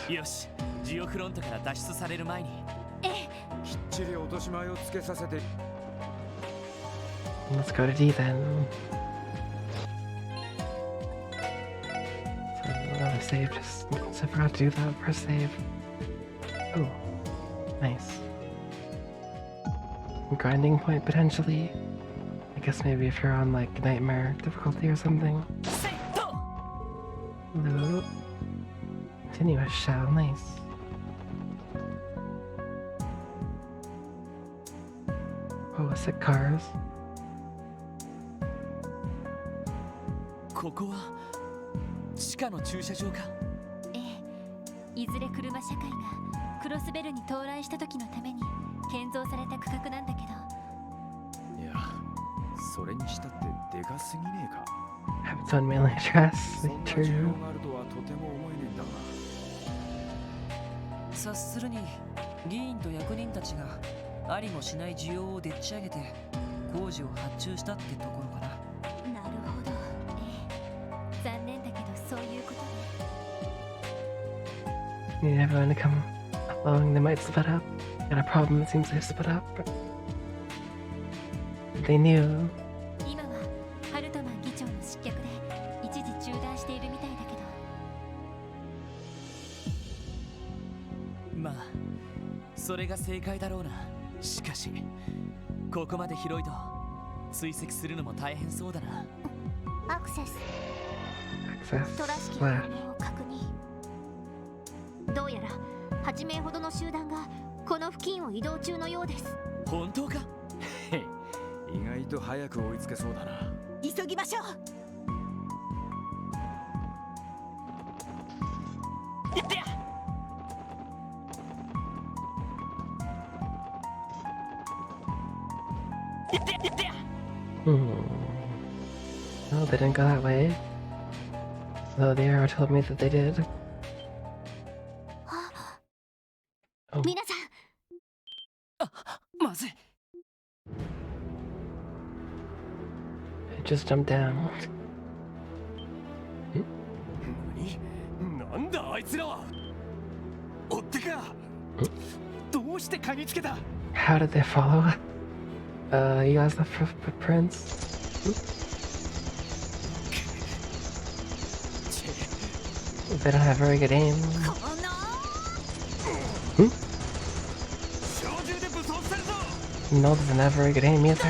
B: よし、ジオフロントから脱出される前に。
Q: ええ。
G: きっちり落とし前をつけさせて。
A: Let's go to D then. So another save, just I forgot to do that first save. Oh, nice. Grinding point potentially. I guess maybe if you're on like nightmare difficulty or something. Loop. Continuous shell, nice. Oh, sick cars.
B: ここは地下の駐車場か？
C: ええ、いずれ車社会がクロスベルに到来した時のために建造された区画なんだけど。
G: いや、それにしたってでかすぎねえか。
A: Have its own mailing address.
G: そんな需要があるとはとても思えねえんだが。
E: 察するに議員と役人たちがありもしない需要をでっち上げて工事を発注したってところかな。
C: なるほど。残念だけどそういうことね。
A: Need everyone to come along. They might split up. Got a problem. It seems they split up. They knew.
C: 今はハルトマン議長の失脚で一時中断しているみたいだけど。
B: まあそれが正解だろうな。しかしここまで広いと追跡するのも大変そうだな。
C: アクセス人らしき反応を確認。どうやら8名ほどの集団がこの付近を移動中のようです。
B: 本当か？
G: 意外と早く追いつけそうだな。
C: 急ぎましょう。
B: やってや。
A: No, they didn't go that way. Though the arrow told me that they did. Oh.
C: 皆さん。
S: まずい。
A: It just jumped down.
S: なんだあいつらは。追ってか。どうして嗅ぎつけた。
A: How did they follow? You guys left footprints? They don't have very good aim. No, doesn't have very good aim either.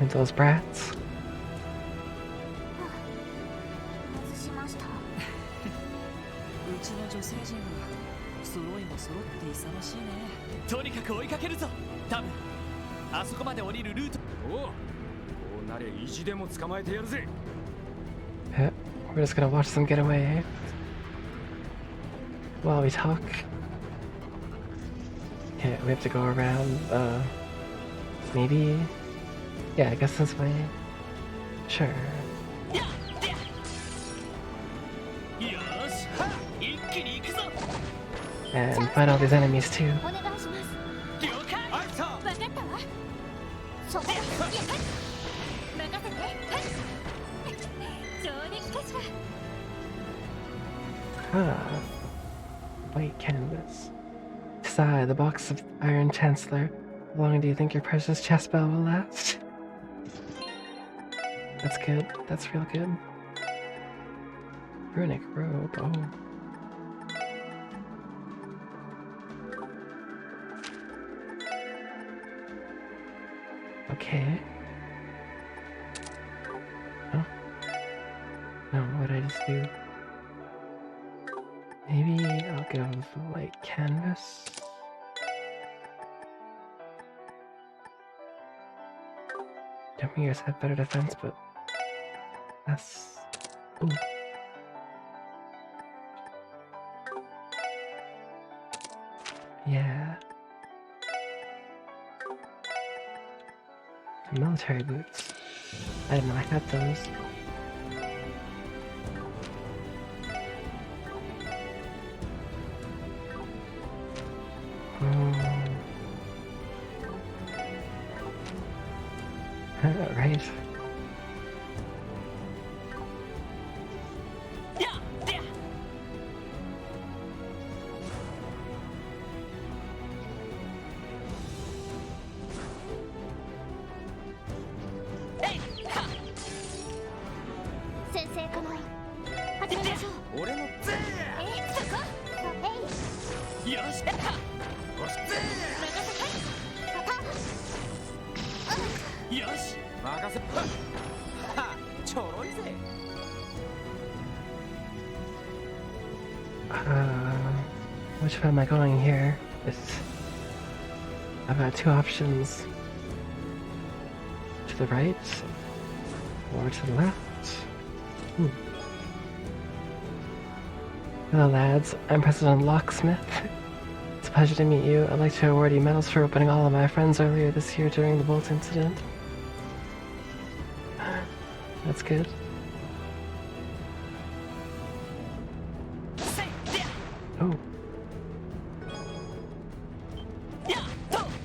A: And those brats.
E: うちの女性陣は揃いも揃って勇ましいね。
B: とにかく追いかけるぞ。多分あそこまで降りるルート。
G: おう、こうなりゃ意地でも捕まえてやるぜ。
A: Yeah, we're just gonna watch them get away while we talk. Okay, we have to go around, maybe? Yeah, I guess this way. Sure. And fight all these enemies too. Ah, white canvas. Sigh, the box of Iron Chancellor. How long do you think your precious chest bell will last? That's good. That's real good. Runic robe. Oh. Okay. Oh. No, what did I just do? Maybe I'll go with the white canvas. Jumping ears have better defense, but that's... Ooh. Yeah. Military boots. I didn't know I had those. Right. Which way am I going here? I've got two options. To the right or to the left. Hello lads, I'm President Locksmith. It's a pleasure to meet you. I'd like to award you medals for opening all of my friends earlier this year during the Bolt incident. That's good. Oh.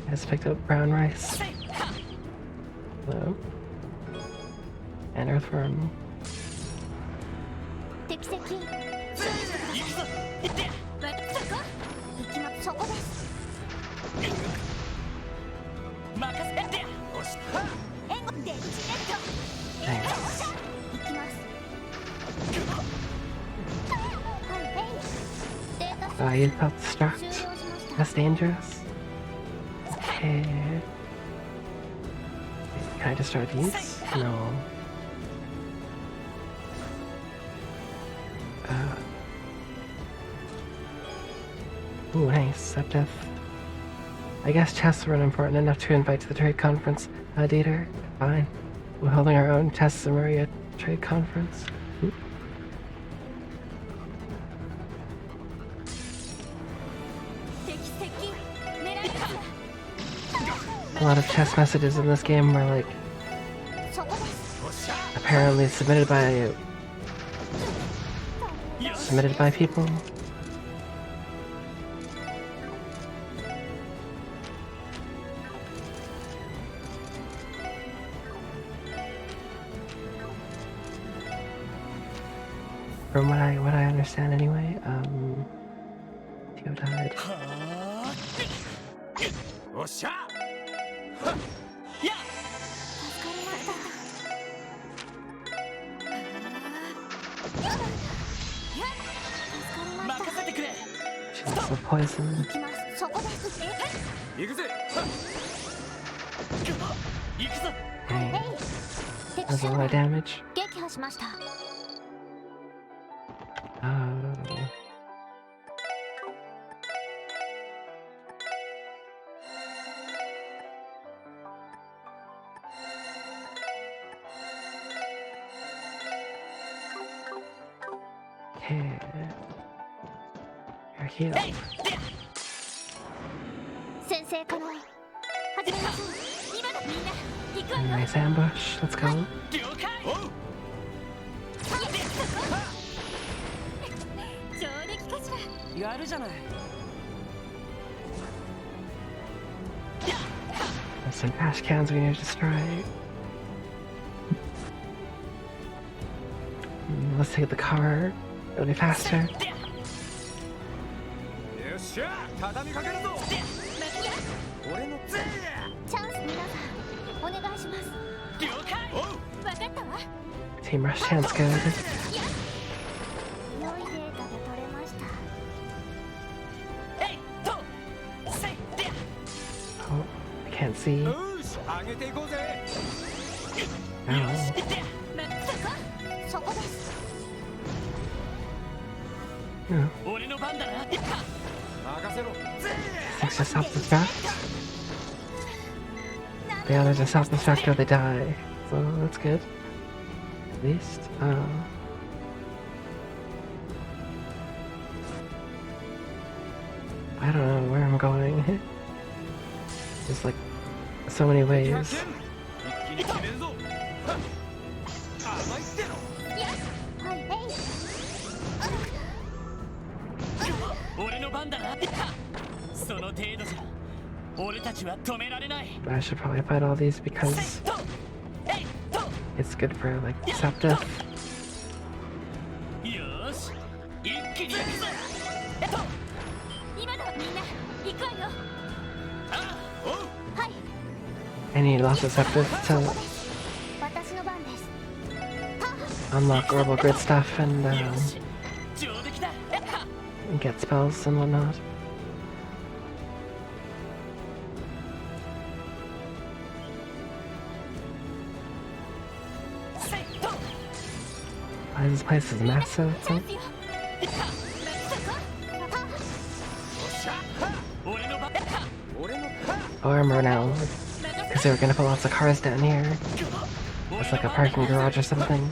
A: I just picked up brown rice. Hello. And Earthworm.
C: 敵席行くぞそこです任せてよし援護デルチネット行きます
A: You felt struck. That's dangerous. Okay. Can I destroy these? No. Ooh, nice. Septeth. I guess chests weren't important enough to invite to the trade conference. Dieter? Fine. We're holding our own chests and Maria trade conference. Ooh. A lot of chess messages in this game were like apparently submitted by people. From what I understand anyway, Tio died. She was the poison. Dang. That's a lot of damage. Okay. You're healed. Nice ambush. Let's go. There's some trash cans we need to destroy. Let's take the car. It'll be faster. Team rush sounds good. Oh, I can't see. Ow. No. It's just self-destruct. Yeah, there's a self-destruct or they die. So that's good. At least. I don't know where I'm going. There's like so many ways. I should probably fight all these because it's good for like Septeth. I need lots of Septeth to unlock Orbital Grid stuff and get spells and whatnot. This place is massive. Armor now, because they were gonna put lots of cars down here. It's like a parking garage or something.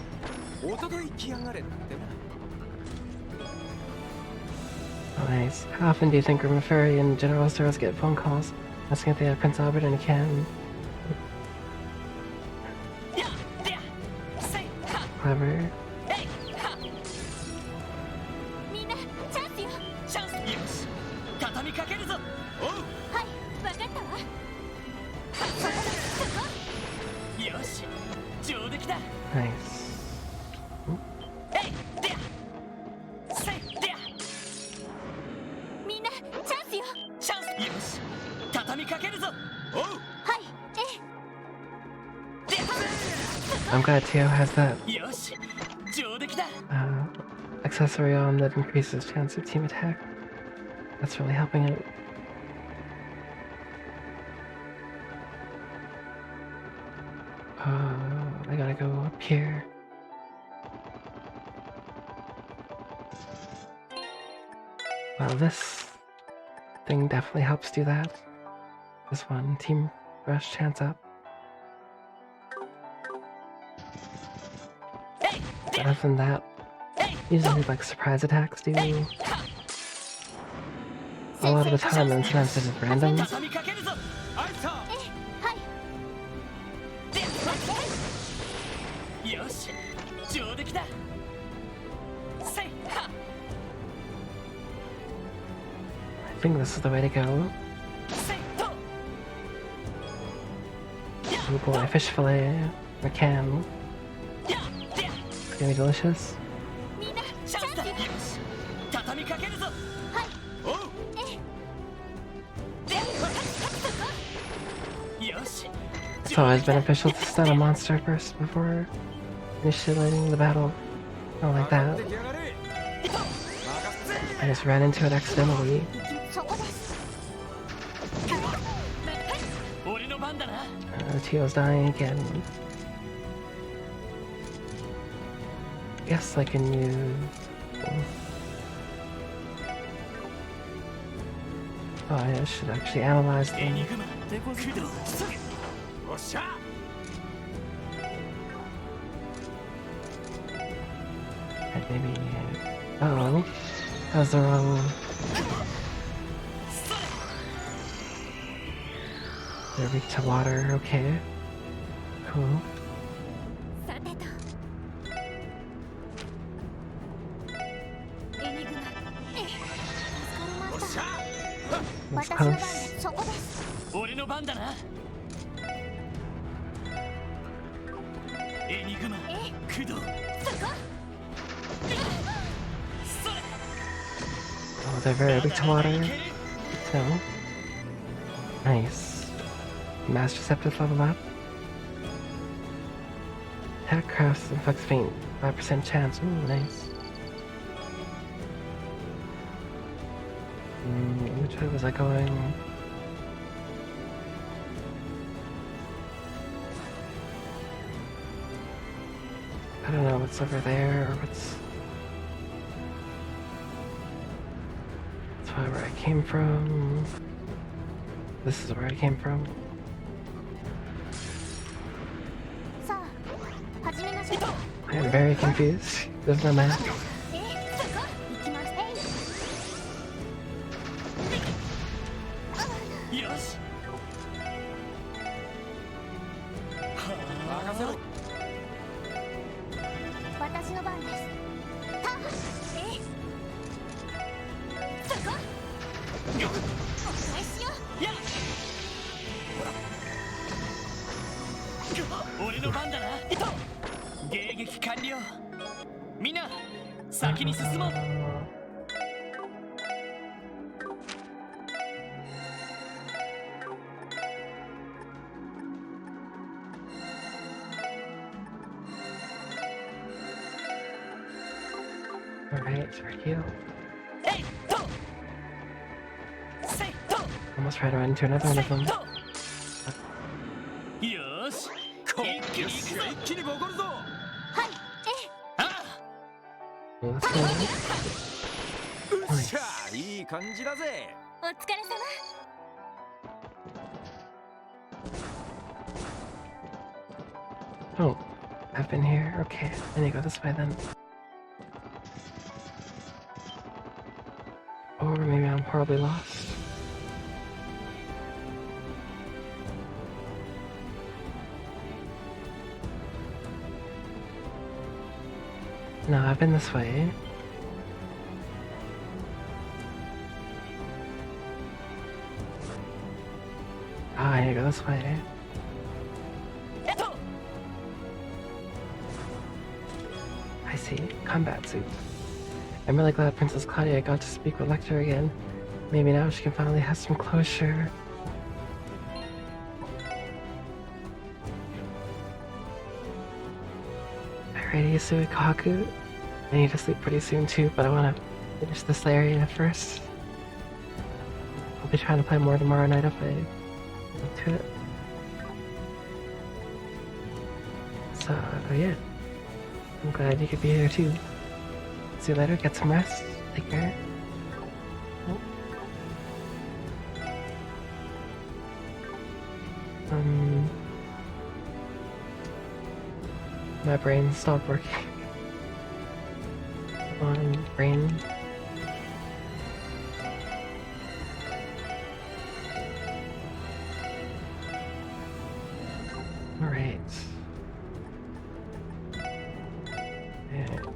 A: Oh, nice. How often do you think Room Ferry and General Stores get phone calls asking if they have Prince Albert and Ken? Clever. Nice. I'm glad Teo has that accessory on that increases chance of team attack. That's really helping out. I gotta go up here. Well, this thing definitely helps do that. This one, team rush chance up. But other than that, usually like surprise attacks do a lot of the time, and sometimes it's just randoms. I think this is the way to go. Oh boy, fish fillet, a can. It's gonna be delicious. It's always beneficial to stun a monster first before initiating the battle. Not like that. I just ran into it accidentally. Teo's dying again. Guess I can use... Oh, I should actually analyze them. And maybe... Uh-oh. That was the wrong... They're weak to water, okay. Cool. That's close. Oh, they're very weak to water. So... Nice. Master Scepter's level up. Attack crafts and inflicts faint. 5% chance. Ooh, nice. Which way was I going? I don't know what's over there or what's... That's probably where I came from. This is where I came from. I am very confused. There's no map. Alright, for you. Almost tried to run into another one of them. Let's go. Nice. Oh, I've been here. Okay, I need to go this way then. Or maybe I'm horribly lost. No, I've been this way. Ah, I need to go this way. see. Combat suit. I'm really glad Princess Claudia got to speak with Lecter again. Maybe now she can finally have some closure. Alrighty, Suikaku. I need to sleep pretty soon too, but I want to finish this area first. I'll be trying to play more tomorrow night if I get to it. So, yeah. I'm glad you could be here too. See you later, get some rest. Take care. My brain stopped working. Come on, brain. Alright.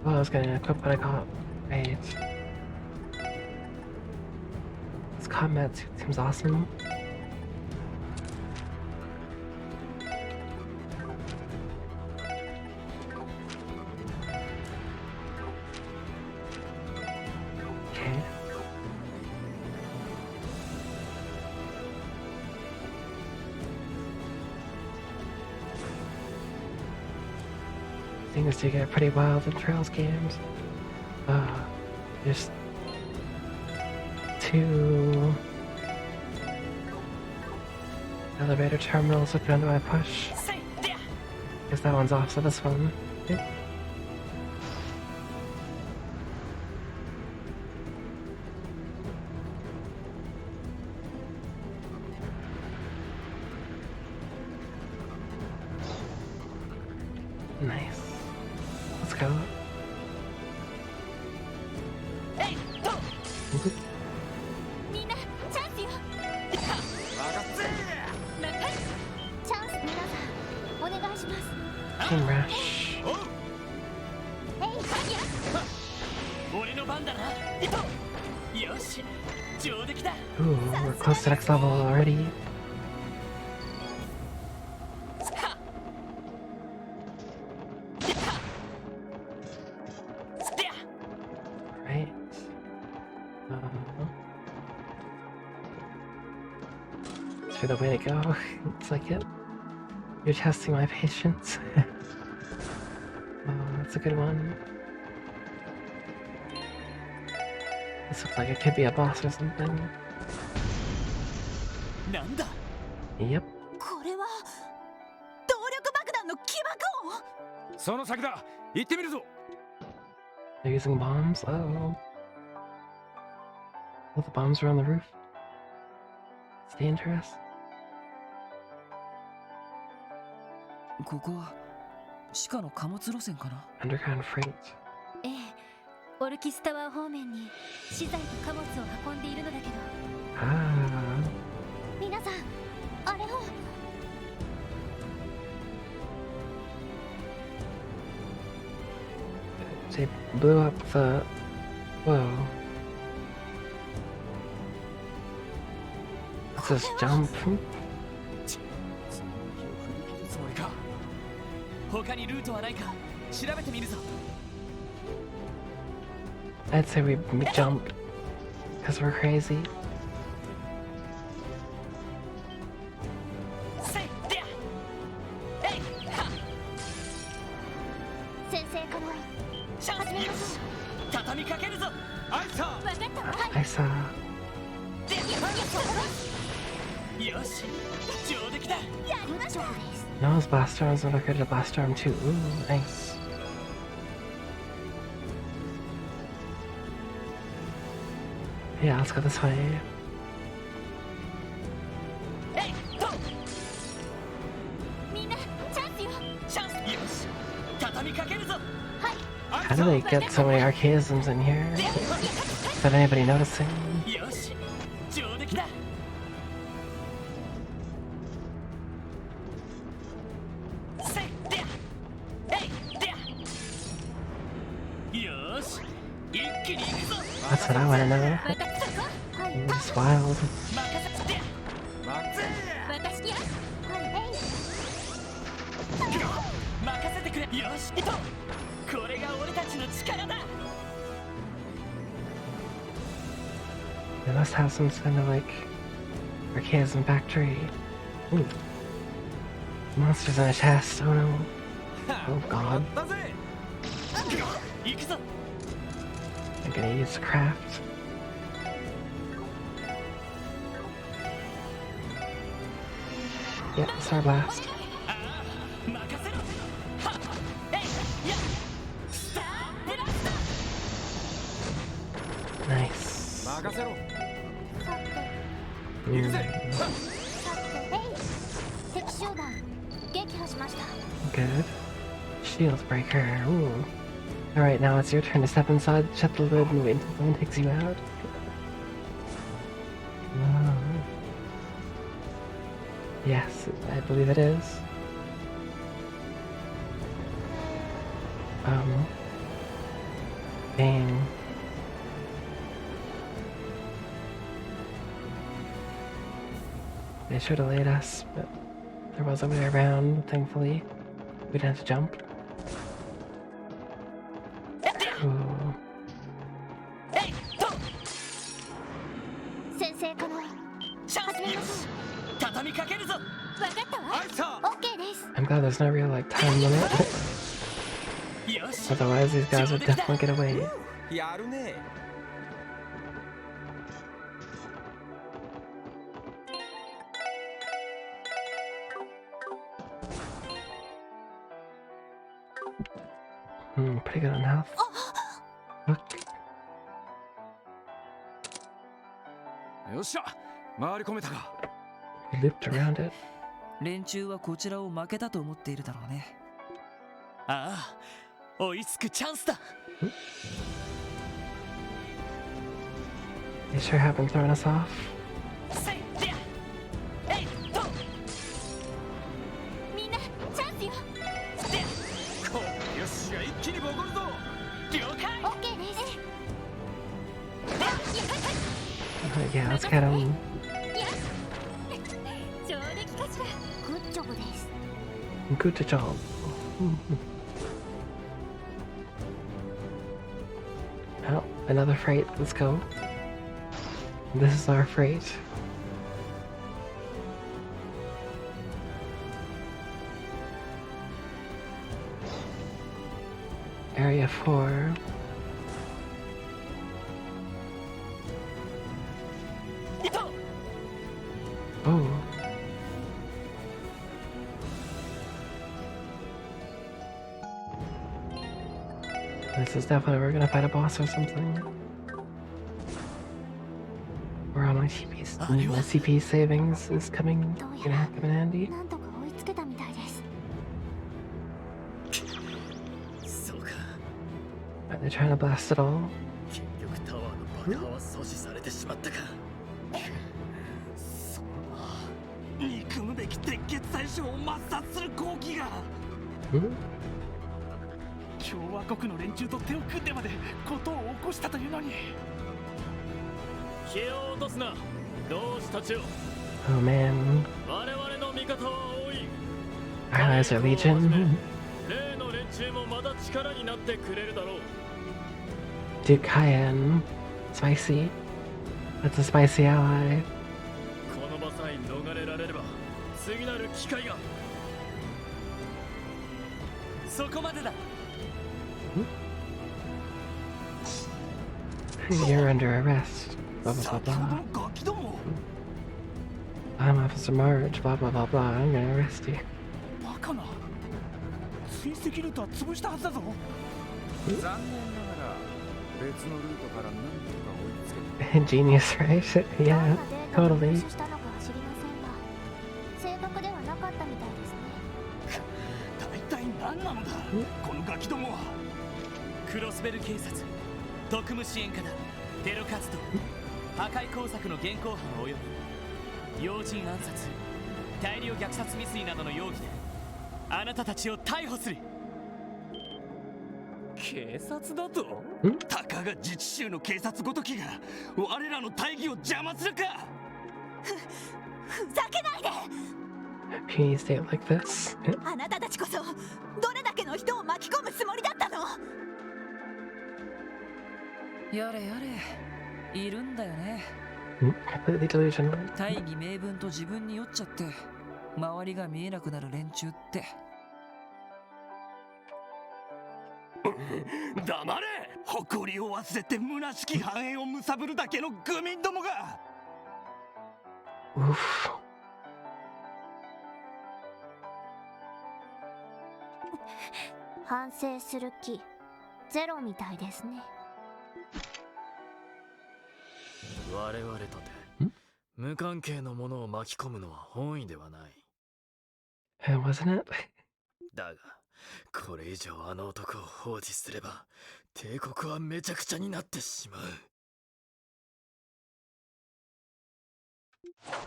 A: Well, I was gonna equip what I got. Right. This combat suit seems awesome. Okay. Things do get pretty wild in Trails games. There's 2 elevator terminals. Which one do I push? Guess that one's off, so this one. Okay. Nice. Let's go. Team Rush. Ooh, we're close to next level already. Right. To the way to go. It's like it. You're testing my patience. Oh, that's a good one. This looks like it could be a boss or something. Yep.
S: これは動力爆弾の起爆音。その先だ。行ってみるぞ。
A: They're using bombs? Oh. Oh, the bombs are on the roof. It's dangerous.
E: ここは地下の貨物路線かな。
A: Underground freight.
C: ええ、オルキスタワー方面に資材と貨物を運んでいるのだけど。
A: Ah.
C: 皆さん、あれを。
A: They blew up the... Whoa. What's this jump?
B: 他にルートはないか調べてみるぞ。
A: I'd say we jump because we're crazy.
C: 先生かな。
B: チャンスに畳みかけるぞ。アイサー。
C: 分かったわ。
A: I saw.
B: よし、上出来だ。
C: やりました。
A: Nose blast storms would occur to blast storm too. Ooh, nice. Yeah, let's go this way. How do they get so many archaisms in here? Without anybody noticing? That's what I want to know. It's wild.
B: 俺たちの力だ。
A: They must have some kind of like archaism factory. Ooh. Monsters in a chest. Oh no. Oh god. I'm gonna use craft. Yeah, Star Blast. Nice. Good. Shield breaker. Ooh. Alright, now it's your turn to step inside, shut the lid, and wait until someone takes you out. Wow. Yes, I believe it is. Dang. They should have laid us, but there was a way around, thankfully. We didn't have to jump. Ooh. I'm glad there's no real like time limit. Otherwise these guys would definitely get away. Pretty good on health. Look. We looped around it.
E: 連中はこちらを負けたと思っているだろうね。
B: ああ、追いつくチャンスだ。
A: They sure haven't thrown us off.
C: みんなチャンスよ。
N: よし、一気にボコるぞ。
B: 了解。
C: オッケーです。
A: Yeah, let's get him.
C: 上出来かしら。グッジョブです。
A: Good job. Oh, another freight. Let's go. This is our freight. Area 4. Oh. This is definitely we're gonna fight a boss or something. Where all my CP savings is coming in handy.
C: なんとか追いつけたみたいです。
B: そうか。
A: But they're trying to blast it all.
B: 結局タワーの爆破は阻止されてしまったか。そんな憎むべき鉄血大将を抹殺する好機が。
J: 共和国の連中と手を組んでまで事を起こしたというのに。
H: 気を落とすな。同志たちよ。
A: Oh man.
H: 我々の味方は多い。
A: Our allies are legion.
H: 例の連中もまた力になってくれるだろう。
A: Dude Cayenne. Spicy. That's a spicy ally.
H: この場さえ逃れられれば次なる機会が。
B: そこまでだ。
A: You're under arrest. Blah blah blah blah. I'm Officer Marge. Blah blah blah blah. I'm gonna arrest you.
J: バカな。追跡ルートは潰したはずだぞ。
G: 残念ながら別のルートから何とか追いつけ
A: Genius, right? Yeah, totally.
C: したのかは知りませんが、正確ではなかったみたいですね。
J: 大体何なのだ、このガキどもは。
B: クロスベル警察、特務支援課だ。テロ活動、破壊工作の現行犯を及び要人暗殺、大量虐殺未遂などの容疑であなたたちを逮捕する。
J: 警察だと？たかが自治州の警察ごときが我らの大義を邪魔するか。
C: ふざけないで。
A: Puny state like this.
C: あなたたちこそどれだけの人を巻き込むつもりだったの？
E: やれやれ、いるんだよね。
A: Completely delusional.
E: 大義名分と自分に酔っちゃって周りが見えなくなる連中って。
S: 黙れ、誇りを忘れて虚しき繁栄を貪るだけの愚民どもが。
C: 反省する気ゼロみたいですね。
T: 我々とて無関係のものを巻き込むのは本意ではない。
A: Wasn't it?
T: だがこれ以上あの男を放置すれば帝国はめちゃくちゃになってしまう。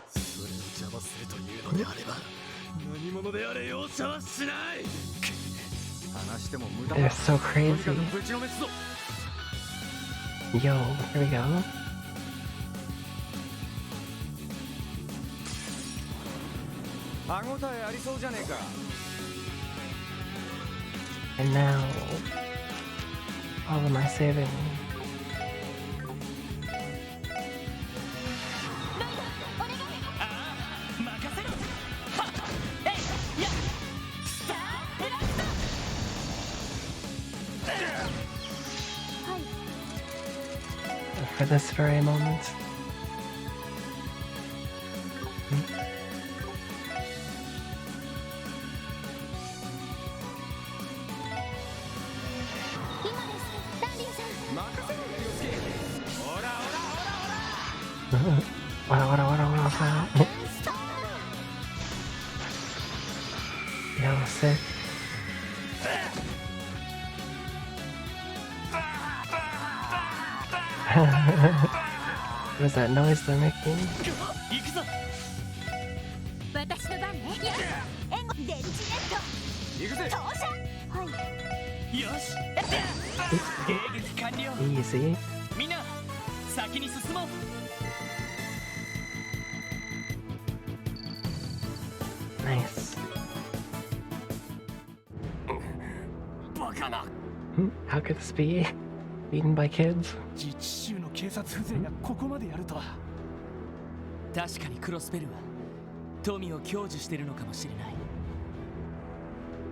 T: それを邪魔するというのであれば何者であれ容赦はしない。
P: 話しても無駄
A: They're so crazy.
P: ぶちのめすぞ。
A: Yo, here we go.
P: 歯応えありそうじゃねえか。
A: And now, all of my saving. For this very moment. What? Yo, sick. What is that noise they're making?
C: 私の番ね。援護電池ネット。行くぜ。投射。はい。
B: よし。迎撃完了。
A: Easy.
B: みんな先に進もう。
A: Nice.
S: バカな。
A: How could this be? Beaten by kids?
S: 自治州の警察風情がここまでやるとは。
B: 確かにクロスベルは富を享受しているのかもしれない。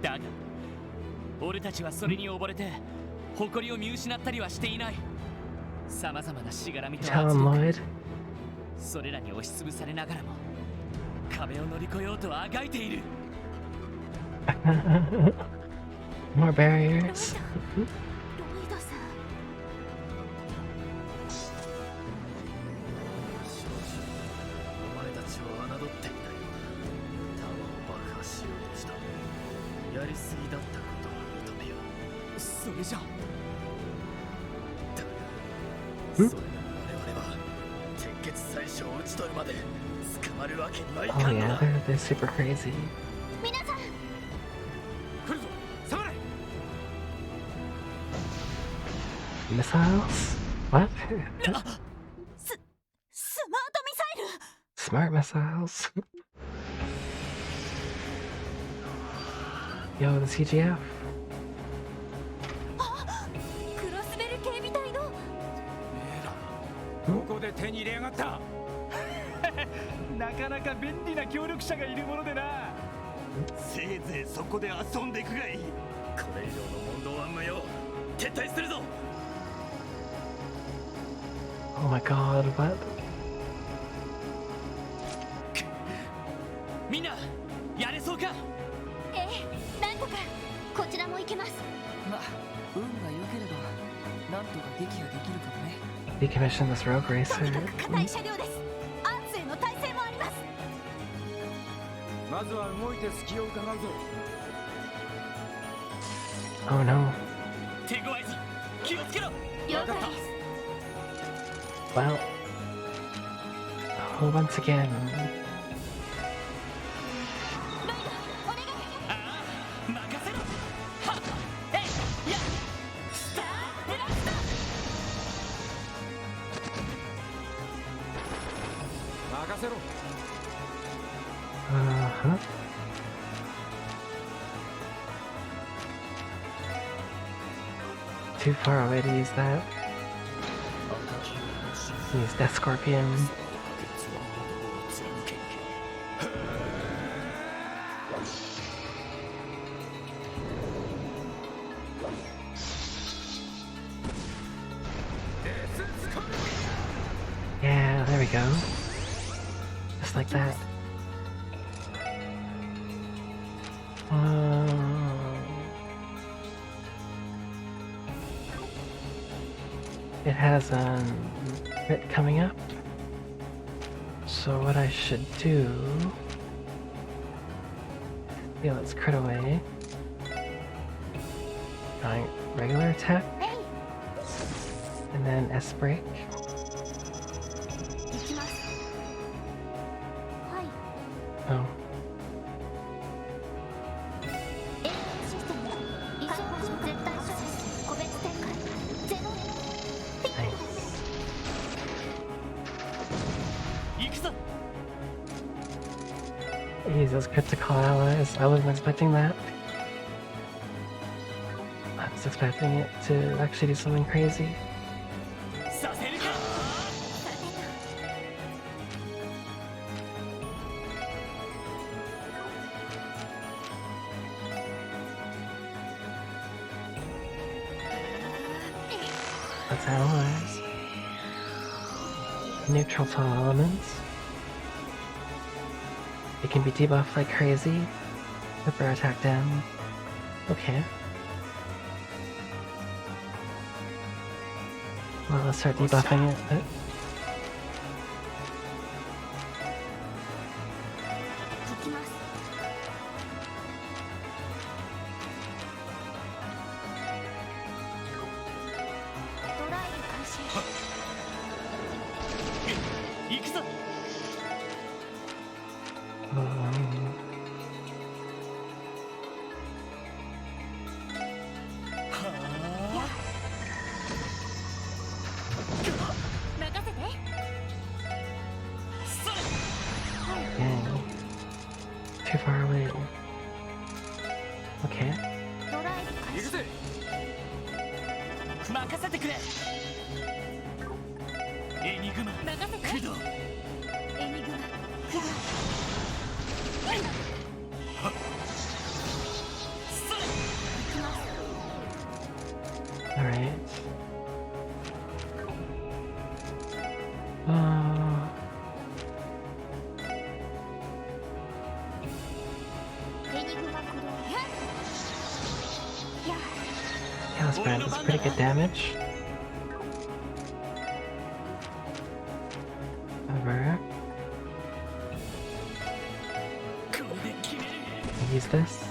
B: だが俺たちはそれに溺れて誇りを見失ったりはしていない。さまざまなしがらみと圧力、それらに押しつぶされながらも壁を乗り越えようとあがいている。
A: More barriers.
T: やりすぎだったことは認めよう。
S: それじゃ
T: それでも我々は鉄血最初を打ち取るまで捕まるわけにはいか
A: Oh
T: んの
A: yeah,
T: だ。
A: they're super crazy.
C: 皆さん
S: 来るぞ。下がれ。
A: Missiles? What?
C: スマートミサイル。
A: Smart missiles. Yo, the CGF.
C: クロスベル警備隊の。
P: ここで手に入れやがった。なかなか便利な協力者がいるものでな。
S: せいぜいそこで遊んでいくがいい。
T: これ以上の問答は無用。撤退するぞ。
A: Oh my god, what?
B: みんなやれそうか。
C: ええ、なんとかこちらも行けます。
E: まあ運が良ければなんとか撃破できるかもね。
A: Decommission this rogue
C: と
A: racer.
C: にかく硬い車両です。アーツへの耐性もあります。
P: まずは動いて隙を伺うぞ。
A: Oh no.
B: 手強いぞ。気をつけろ。
C: 了解です。
A: Well. Oh, once again.
P: 任せろ。
A: Uh-huh. Too far away to use that. Use Death Scorpion. Yeah, there we go. Just like that. It has a crit coming up. So what I should do... Yeah, let's crit away. Going regular attack. And then S break. Oh. Use those critical allies. I wasn't expecting that. I was expecting it to actually do something crazy. Let's analyze. Neutral to all elements. It can be debuffed like crazy. Ripper attack down. Okay. Well, let's start debuffing it. Too far away. Okay. Alright. That's pretty good damage. Over. Use this.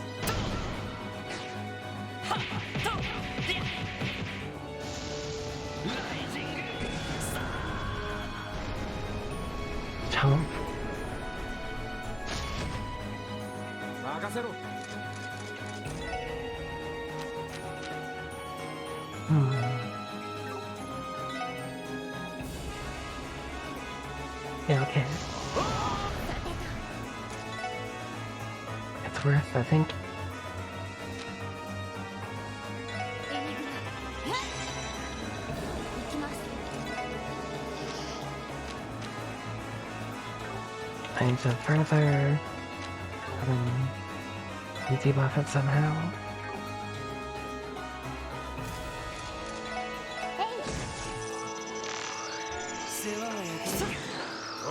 A: Chomp. Yeah, okay. It's worth, I think. I need to further debuff it somehow.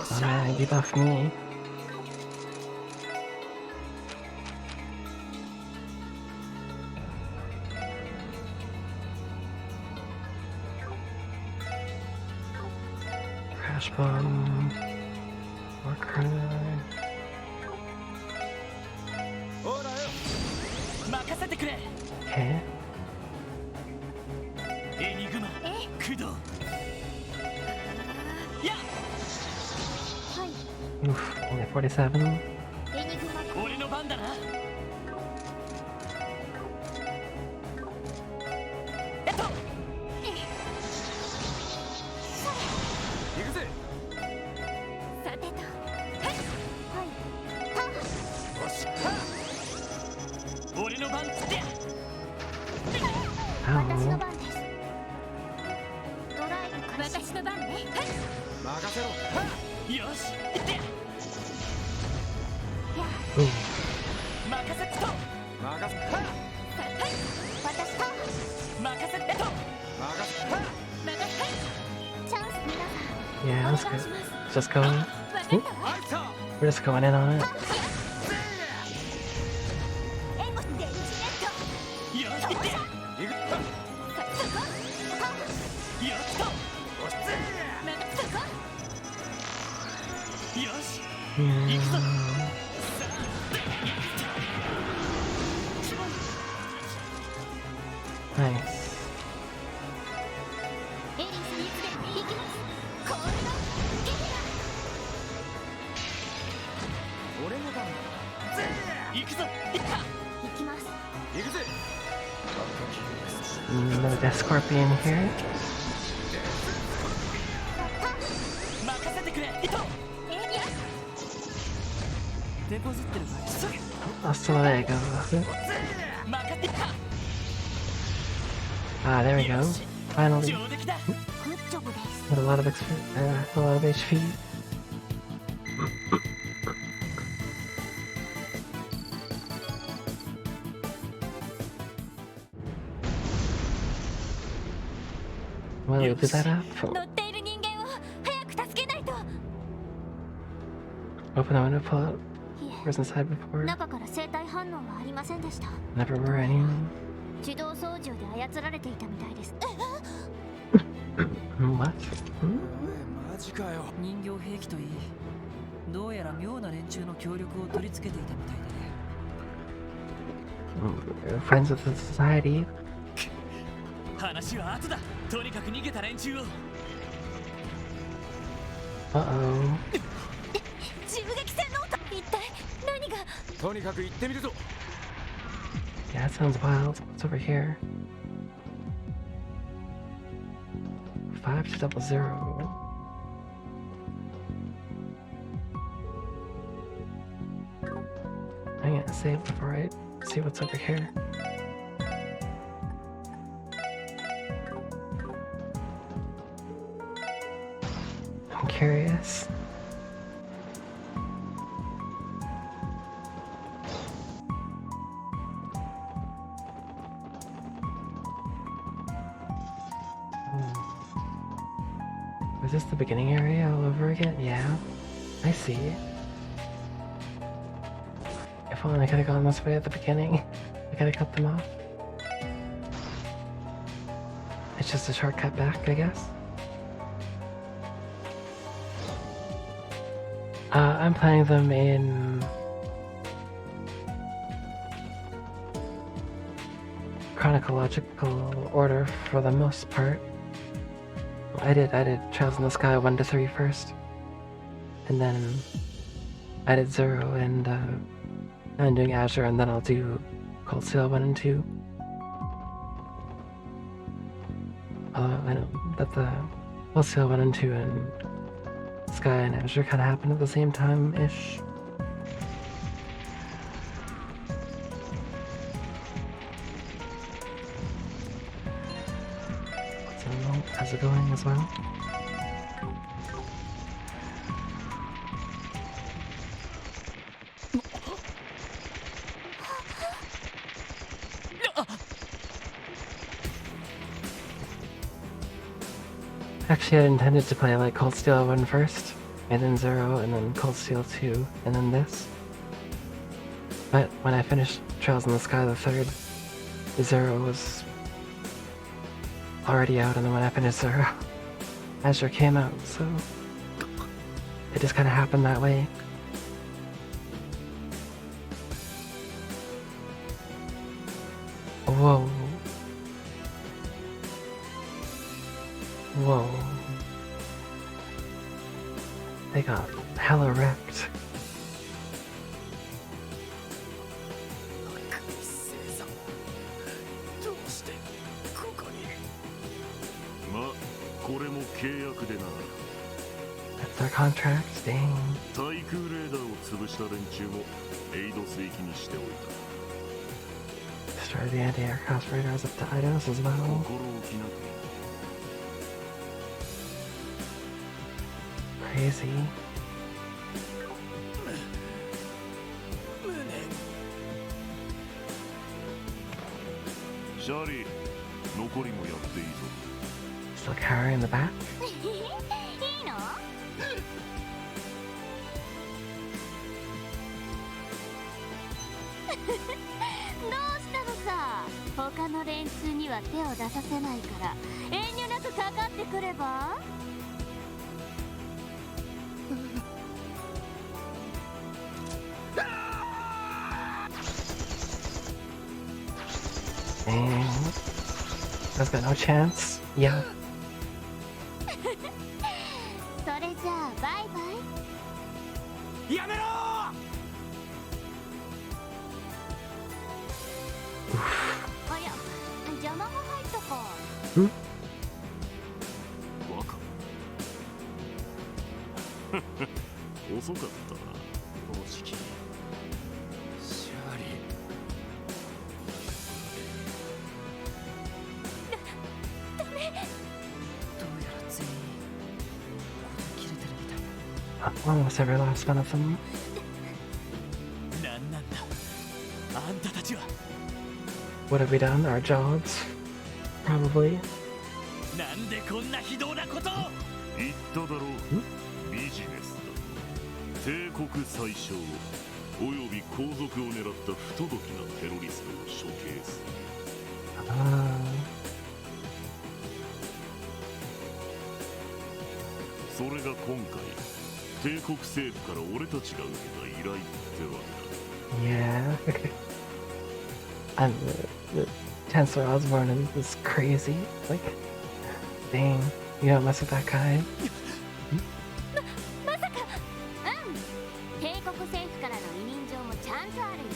A: Oh man, debuff me. Crash bomb. Or cry. Okay. Oof, only 47.
Q: 私の番ね。
S: 任せろ。
B: よし行って。
A: Ooh.
B: 任せっと。
S: 任せ。
C: 私と
B: 任せっと。
C: チャンス皆さん
A: Yeah, that's good. Just go. Ooh. We're just going in on it.
C: 援護電池ネット。
B: よし行って。よしと。よし行くぞ。
A: Nice.
C: エリーさんいつでも行きます。コールのゲリラ。
S: 俺の番。
B: 行くぞ。行った。
C: 行きます。
S: 行くぜ。
A: Another Death Scorpion here.
B: 任せてくれ。行こう。デポジってる場合すぐ。
A: Oh, so there you go.
B: 任せてた。
A: Ah, there we go. Finally.
B: 上出来だ。
C: グッジョブです。
A: Got a lot of a lot of HP. Well, we did that up.
C: 乗っている人間を早く助けないと。
A: Open the window, pull out. Where's inside before?
C: 中から生体反応はありませんでした。
A: Never were any.
C: 自動操縦で操られていたみたいです。
A: What?
E: マジかよ。人形兵器といい、どうやら妙な連中の協力を取り付けていたみたいだね。
A: Friends with the society.
B: 話は後だ。とにかく逃げた連中を。
A: Uh-oh.
C: 銃撃戦の音。一体何が。
S: とにかく行ってみるぞ。
A: Yeah, that sounds wild. What's over here? 5200. I'm gonna save before I see what's over here. I'm curious. Is this the beginning area all over again? Yeah, I see. If only I could have gone this way at the beginning. I could have cut them off. It's just a shortcut back, I guess. I'm playing them in chronological order for the most part. I did Trials in the Sky 1 to 3 first, and then I did 0, and I'm doing Azure, and then I'll do Cold Steel 1 and 2. Although I know that the Cold Steel 1 and 2 and Sky and Azure kind of happen at the same time-ish. How's it going as well? Actually, I intended to play like Cold Steel 1 first, and then 0, and then Cold Steel 2, and then this. But when I finished Trials in the Sky the 3rd, 0 was already out, and then when I finished 0, Azure came out, so it just kind of happened that way. Whoa. Whoa. They got hella wrecked. That's their contract? Dang.
M: 対空レーダーを潰した連中もエイド水域にしておいた。
A: Destroy the anti-aircraft radars up to Eidos as well. crazy.
M: シャーリー、残りもやっていいぞ。
A: Still carrying the bat?
C: いいの？どうしたのさ。他の連中には手を出させないから遠慮なくかかってくれば。
A: Dang. I've got no chance. Yeah.
C: それじゃあバイバイ。
S: やめろ
C: あや、邪魔が入ったか。
M: バカ遅かったな、正直。
S: シャーリー。
A: Almost every last one of them.
B: なんなんだあんたたちは。
A: What have we done? Our jobs? Probably.
B: なんでこんな非道なことを。
M: 言っただろう、ビジネスだ。帝国最小および皇族を狙った不届きなテロリストを処刑する。それが今回帝国政府から俺たちが受けた依頼ってわけだ。
A: Yeah. And Chancellor Osborne is crazy. Like, dang, you don't mess with that guy.
C: まさか。うん。帝国政府からの委任状もちゃんとあるよ。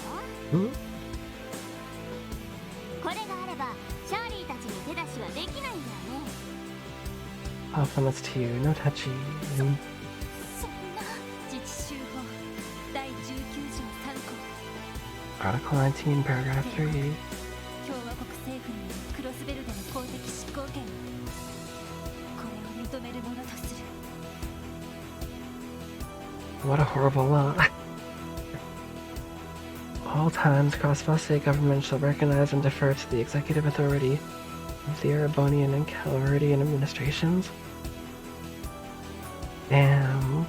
C: これがあればシャーリーたちに手出しはできないんだよね。
A: Off limits to you, no touchy.
C: そんな自治州法第19条3項
A: Article 19, paragraph 3.
C: 共和国政府によるクロスベルでの公的執行権これを認めるものとする。
A: What a horrible law. All times, cross-state governments shall recognize and defer to the executive authority of the Erebonian and Caloridian administrations. Damn.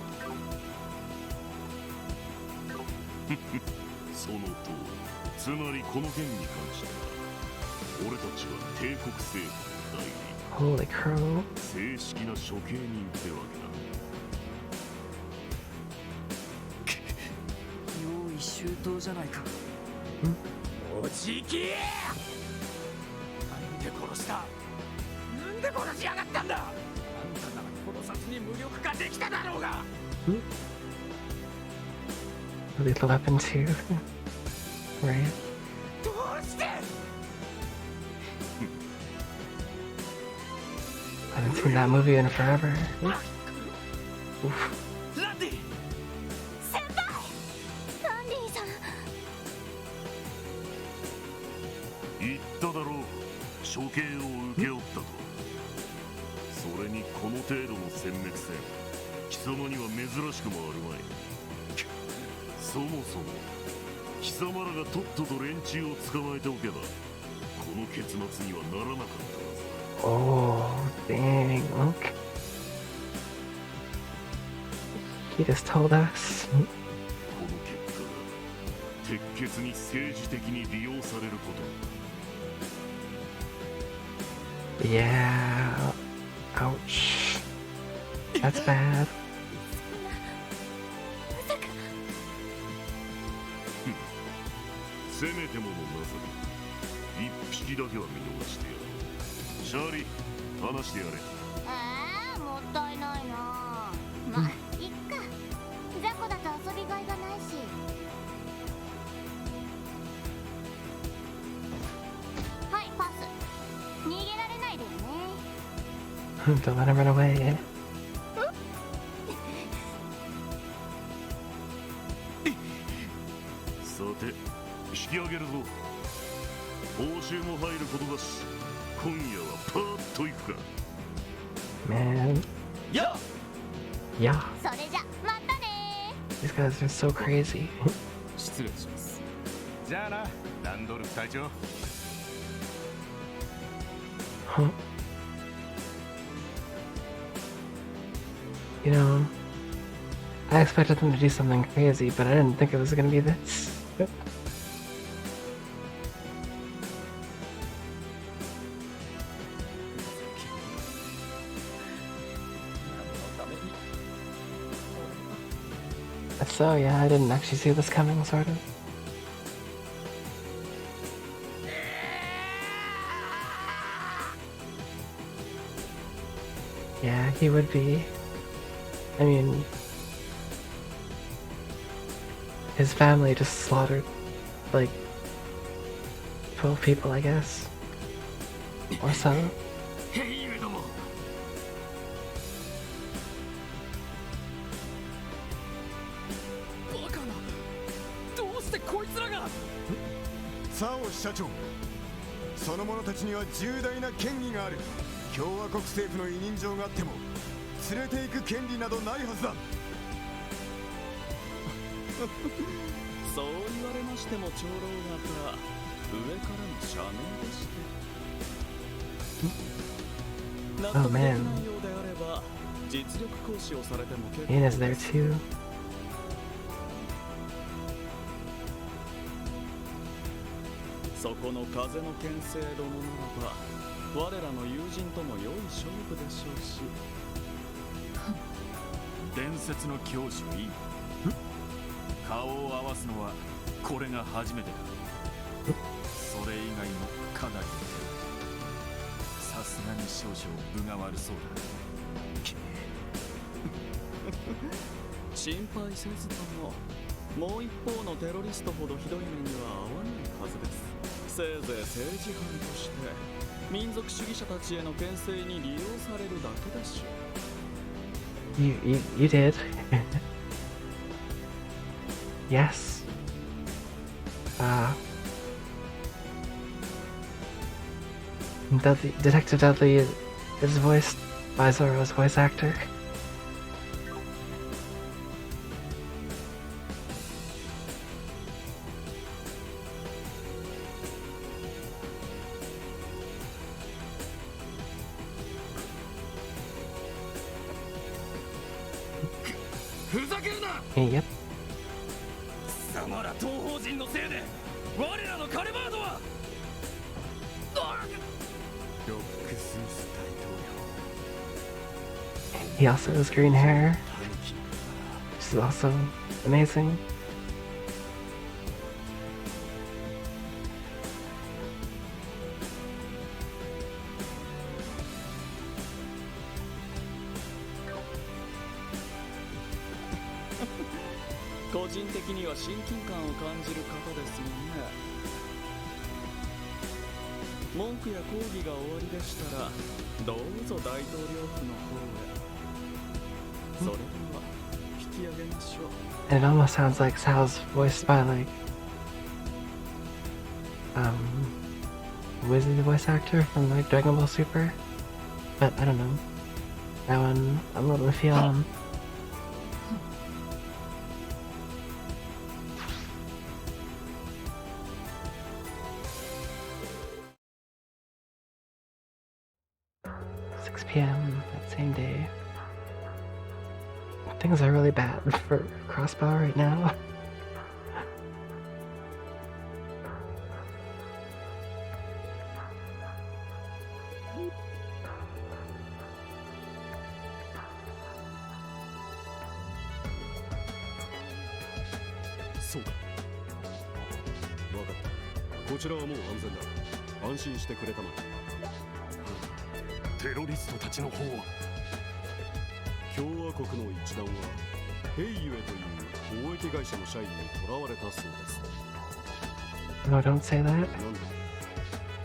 M: その通り。つまりこの件に関しては俺たちは帝国政府の代理
A: Holy crow.
M: 正式な処刑人ってわけだ。
E: 用意周到じゃないか。
S: おじきなんで殺した。なんで殺しやがったんだ。あんたなら殺さずに無力化できただろうが。
A: Lethal weapon too. Right.
S: どうして。
A: I haven't seen that movie in forever. Oof.
S: ランディ
C: 先輩。ランディさん。
M: 言っただろう、処刑を請け負ったと。それにこの程度の殲滅戦、貴様には珍しくもあるまい。そもそも貴様らがとっとと連中を捕まえておけばこの結末にはならなかったはずだ。
A: Oh, dang. Okay. He just told us.
M: この結果が鉄血に政治的に利用されること
A: Yeah. Ouch. That's bad.
M: せめてものなさで一匹だけは見逃してやろう。シャーリー、話してやれ。
C: もったいないな。まあいっか。雑魚だと遊びがいがないし。はいパス。逃げられないでよね。
A: Don't let him run away.
M: さて引き上げるぞ。報酬も入ることだし今夜はパーッといくか。
A: Man.
S: や
A: Yeah.
C: それじゃまたね。
A: These guys are so crazy.
G: 失礼します。じゃあな、ランドルフ隊長。
A: Huh. You know, I expected them to do something crazy, but I didn't think it was gonna be this. So yeah, I didn't actually see this coming, sort of. Yeah, he would be. I mean, his family just slaughtered, like, 12 people, I guess. Or so.
F: サオ社長、その者たちには重大な権威がある。共和国政府の委任状があっても連れて行く権利などないはずだ。
U: そう言われましても長老方、上からの赦免でして。納得できないようであれば実力行使をされても結構
A: Ian is there too.
U: そこの風の剣聖殿ならば我らの友人とも良い勝負でしょうし。
H: 伝説の教師いい。顔を合わすのはこれが初めてだ。それ以外もかなりさすがに少々分が悪そうだ。
U: 心配せずとももう一方のテロリストほどひどい目には合わないはずです。せいぜい政治犯として民族主義者たちへの牽制に利用されるだけでしょう。
A: You did. Yes. Detective Dudley is voiced by Zoro's voice actor. Yep.
U: 貴様ら東方人のせいで我らのカルバードは
F: ロックスミス大統領。
A: He also has green hair, which is also amazing.
U: 個人的には親近感を感じる方ですよね。文句や抗議が終わりでしたらどうぞ大統領府の方へ。それでは引き上げましょう。
A: And it almost sounds like Sal's voiced by like was he the voice actor from like Dragon Ball Super? But I don't know. That one I'm a little iffy on. PM that same day. Things are really bad for Crossbow right now.
D: So. わかった。こちらはもう安全だ。安心してくれたまえ。
H: テロリストたちの方は
D: 共和国の一団はヘイユエという貿易会社の社員に囚われたそうです。
A: No, don't say that.
D: なんと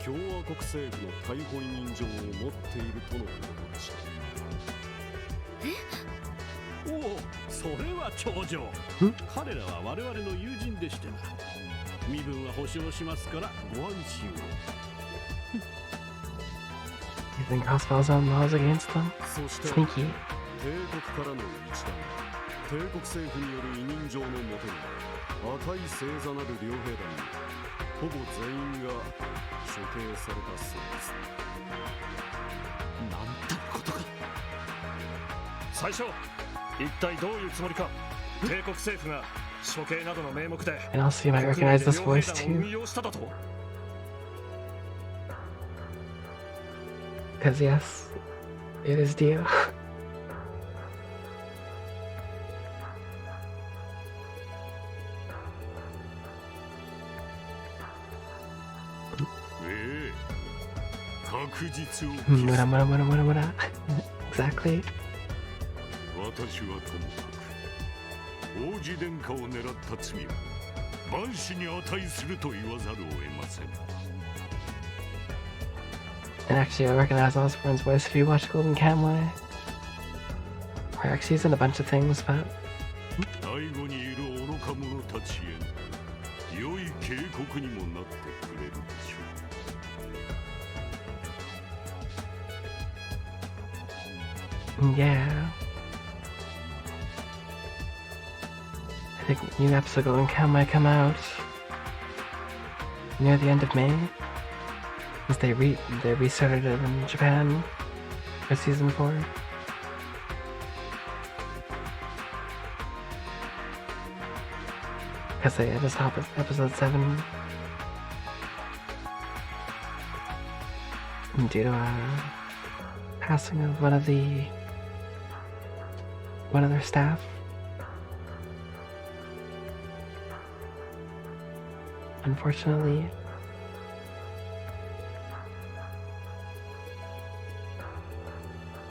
D: 共和国政府の逮捕委任状を持っているとのことでした。
J: おお、それは頂上。彼らは我々の友人でしてな。身分は保証しますからご安心を。
A: You think Crossbow's on laws against them? Sneaky.
D: 帝国からの一団、帝国政府による委任状のもとに赤い星座なる両兵団にほぼ全員が処刑されたそうです。
I: なんたることか。最初、一体どういうつもりか。帝国政府が処刑などの名目で
A: And also you might recognize this voice too.
I: 運用しただと。
A: Because yes, it is Dio.
M: 確実を
A: Mura mura mura mura mura. Exactly.
M: 私はともかく王子殿下を狙った罪は万死に値すると言わざるを得ません。
A: And actually, I recognize Osborne's voice if you watch Golden Kamuy. Or actually, he's in a bunch of things, but
M: 背後にいる愚か者たちへ良い警告にもなってくれるでしょう。
A: yeah. I think new episode of Golden Kamuy come out near the end of May. Since they restarted it in Japan for season 4. Because I just hop at episode 7 due to passing of one of their staff. Unfortunately.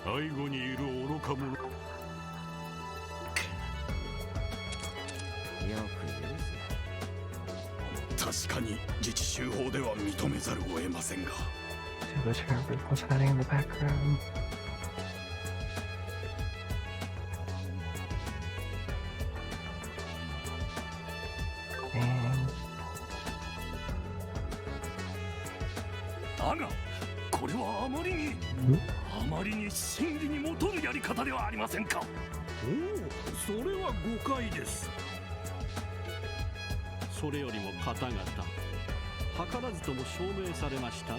M: 背後にいる愚か者。確かに自治州法では認めざるを得ませんが。
A: What's happening in the background? And
H: だが、これはあまりに真理に基るやり方ではありませんか。
J: おお、それは誤解です。それよりも方々、図らずとも証明されましたな。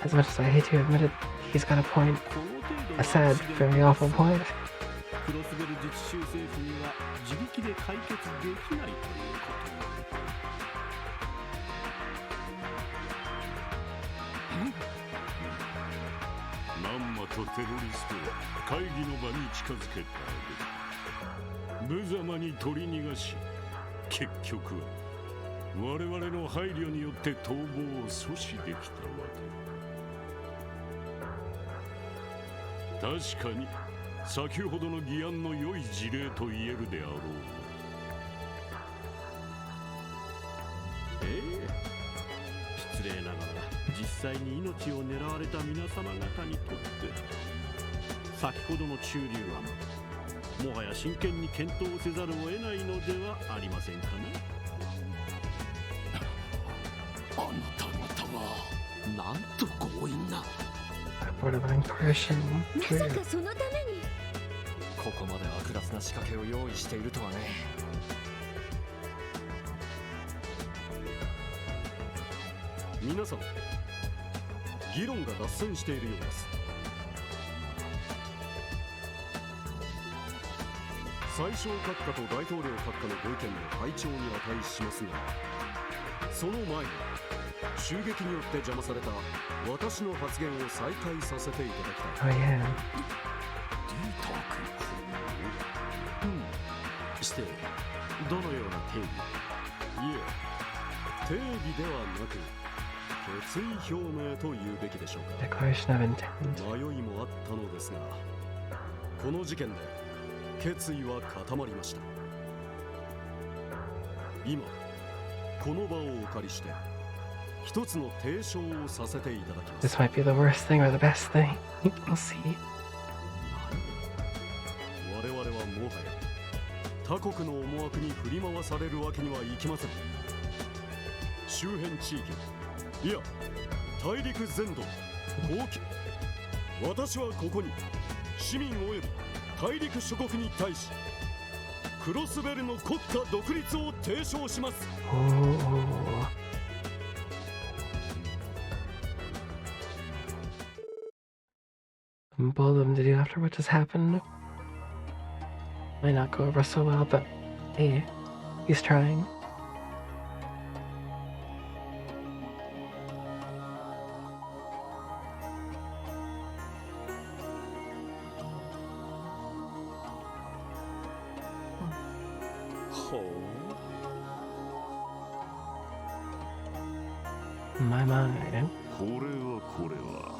A: as much as I hate to admit it, he's got a point. A sad, very awful point.
J: クロスベル自治州政府には自力で解決できないということ。
M: まんまとテロリストを会議の場に近づけた無様に取り逃がし、結局は我々の配慮によって逃亡を阻止できたわけ。確かに先ほどの議案の良い事例と言えるであろう。
J: 失礼ながら実際に命を狙われた皆様方にとって先ほどの中流案、もはや真剣に検討せざるを得ないのではありませんかね。
T: あなた方はなんと強引な。
A: Borderline coercion.
L: まさかそのために。
I: ここまで悪辣な仕掛けを用意しているとはね。
D: 皆さん、議論が脱線しているようです。最小閣下と大統領閣下のご意見も拝聴に値しますが、その前に襲撃によって邪魔された私の発言を再開させていただきたい。
A: Oh yeah.
N: してどのような定義？
D: いえ、定義ではなく決意表明と言うべきでしょうか。
A: Declaration of intent.
D: 迷いもあったのですが、この事件で決意は固まりました。今この場をお借りして一つの提唱をさせていただきます。
A: This might be the worst thing or the best thing. We'll see.
D: 我々はもはや他国の思惑に振り回されるわけにはいきません。周辺地域、いや大陸全土、私はここに市民及び大陸諸国に対しクロスベルの国家独立を提唱します。
A: Bold of him to do after what just happened. Might not go over so well, but hey, he's trying. My mind.
M: これは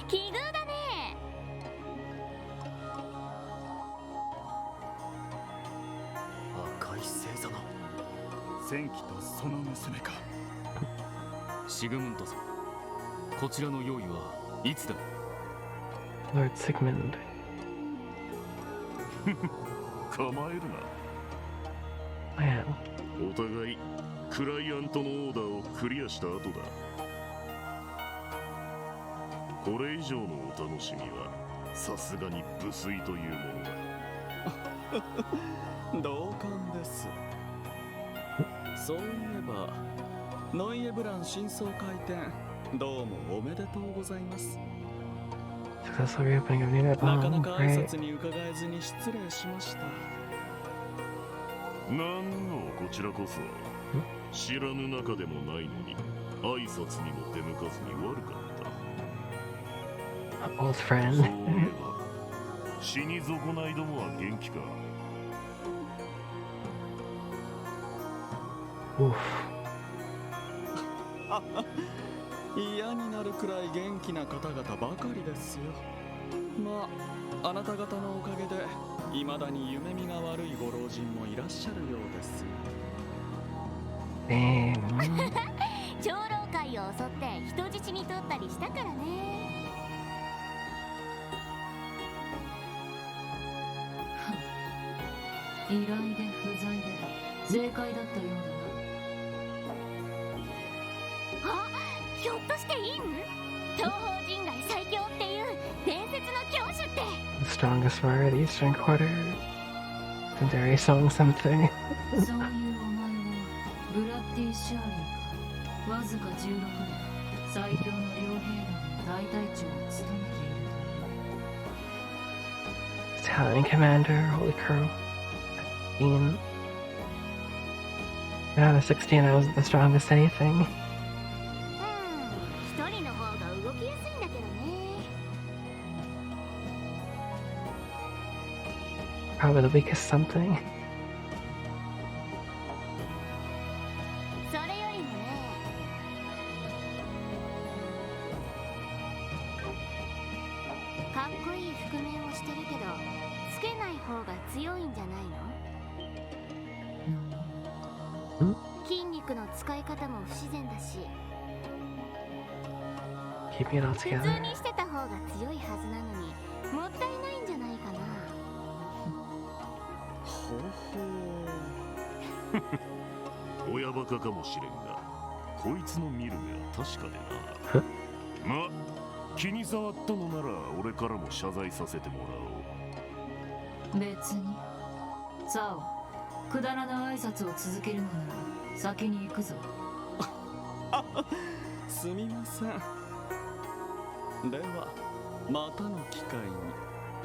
C: 奇遇だね。
T: 赤い星座の
H: 戦記とその娘か。
O: シグムントさん、こちらの用意はいつだ。
A: Lord Sigmund.
M: 構えるな。
A: Man.
M: お互いクライアントのオーダーをクリアした後だ。これ以上のお楽しみはさすがに無粋というものだ。
U: 同感です。そういえばノイエブラン新装開店、どうもおめでとうございます。
A: Successful reopening of Unit
U: なかな
A: Bomb.
U: か挨
A: Great.
U: 拶に伺えずに失礼しました。
M: なんのこちらこそ知らぬ中でもないのに挨拶にも出向かずに悪かった。
A: Old friend.
M: そういえば死に損ないどもは元気か。
U: 嫌になるくらい元気な方々ばかりですよ。まああなた方のおかげで未だに夢見が悪いご老人もいらっしゃるようです。
C: 長老会を襲って人質に取ったりしたからね。
V: 依頼で不在で正解だったようだな。
C: あ、ひょっとしてイン？東方人外最強っていう伝説の教主って。
A: The strongest warrior of the Eastern Quarter. Legendary song something.
V: そういうお前はブラッディ・シャーリーか。わずか16年最強の両兵団の大隊長を務めている。
A: Italian commander, holy crow. 16. Out of 16, I wasn't the strongest anything.
C: 一人の方が動きやすいんだけどね。
A: Probably the weakest something.
C: それよりもね、かっこいい覆面をしてるけどつけない方が強いんじゃないの？筋肉の使い方も不自然だし、
A: Keeping it all
C: 普通
A: together.
C: にしてた方が強いはずなのにもったいないんじゃないかな。
U: ほほ
M: 親バカかもしれんが、こいつの見る目は確かでな。ま、気に障ったのなら俺からも謝罪させてもらおう。
V: 別に。さあ、くだらない挨拶を続けるのなら先に行くぞ。
U: すみません。ではまたの機会に。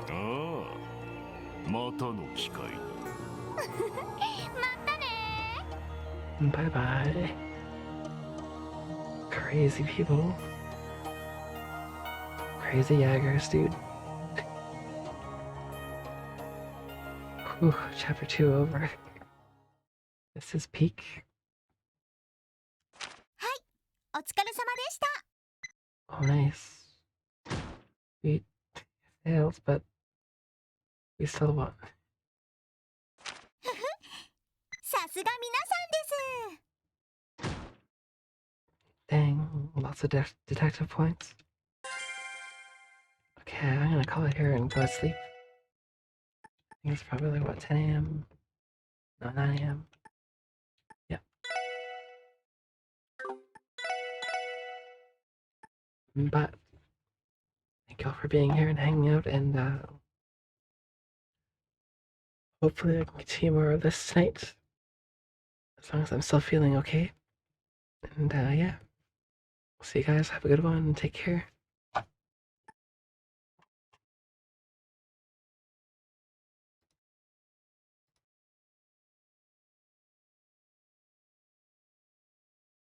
M: ああ、またの機会に。
C: またね。
A: Bye bye. Crazy people. Crazy Jaggers, dude. Whew, chapter 2 over. This is peak.
C: はい、お疲れ様でした。
A: Oh, nice. We failed, but we still won.
C: さすが皆さんです。
A: Dang, lots of detective points. Okay, I'm gonna call it here and go to sleep. I think it's probably like, what, 10 a.m.? No, 9 a.m. Yep. But thank y'all for being here and hanging out, and hopefully I can continue more of this tonight, as long as I'm still feeling okay. And yeah, see you guys. Have a good one and take care.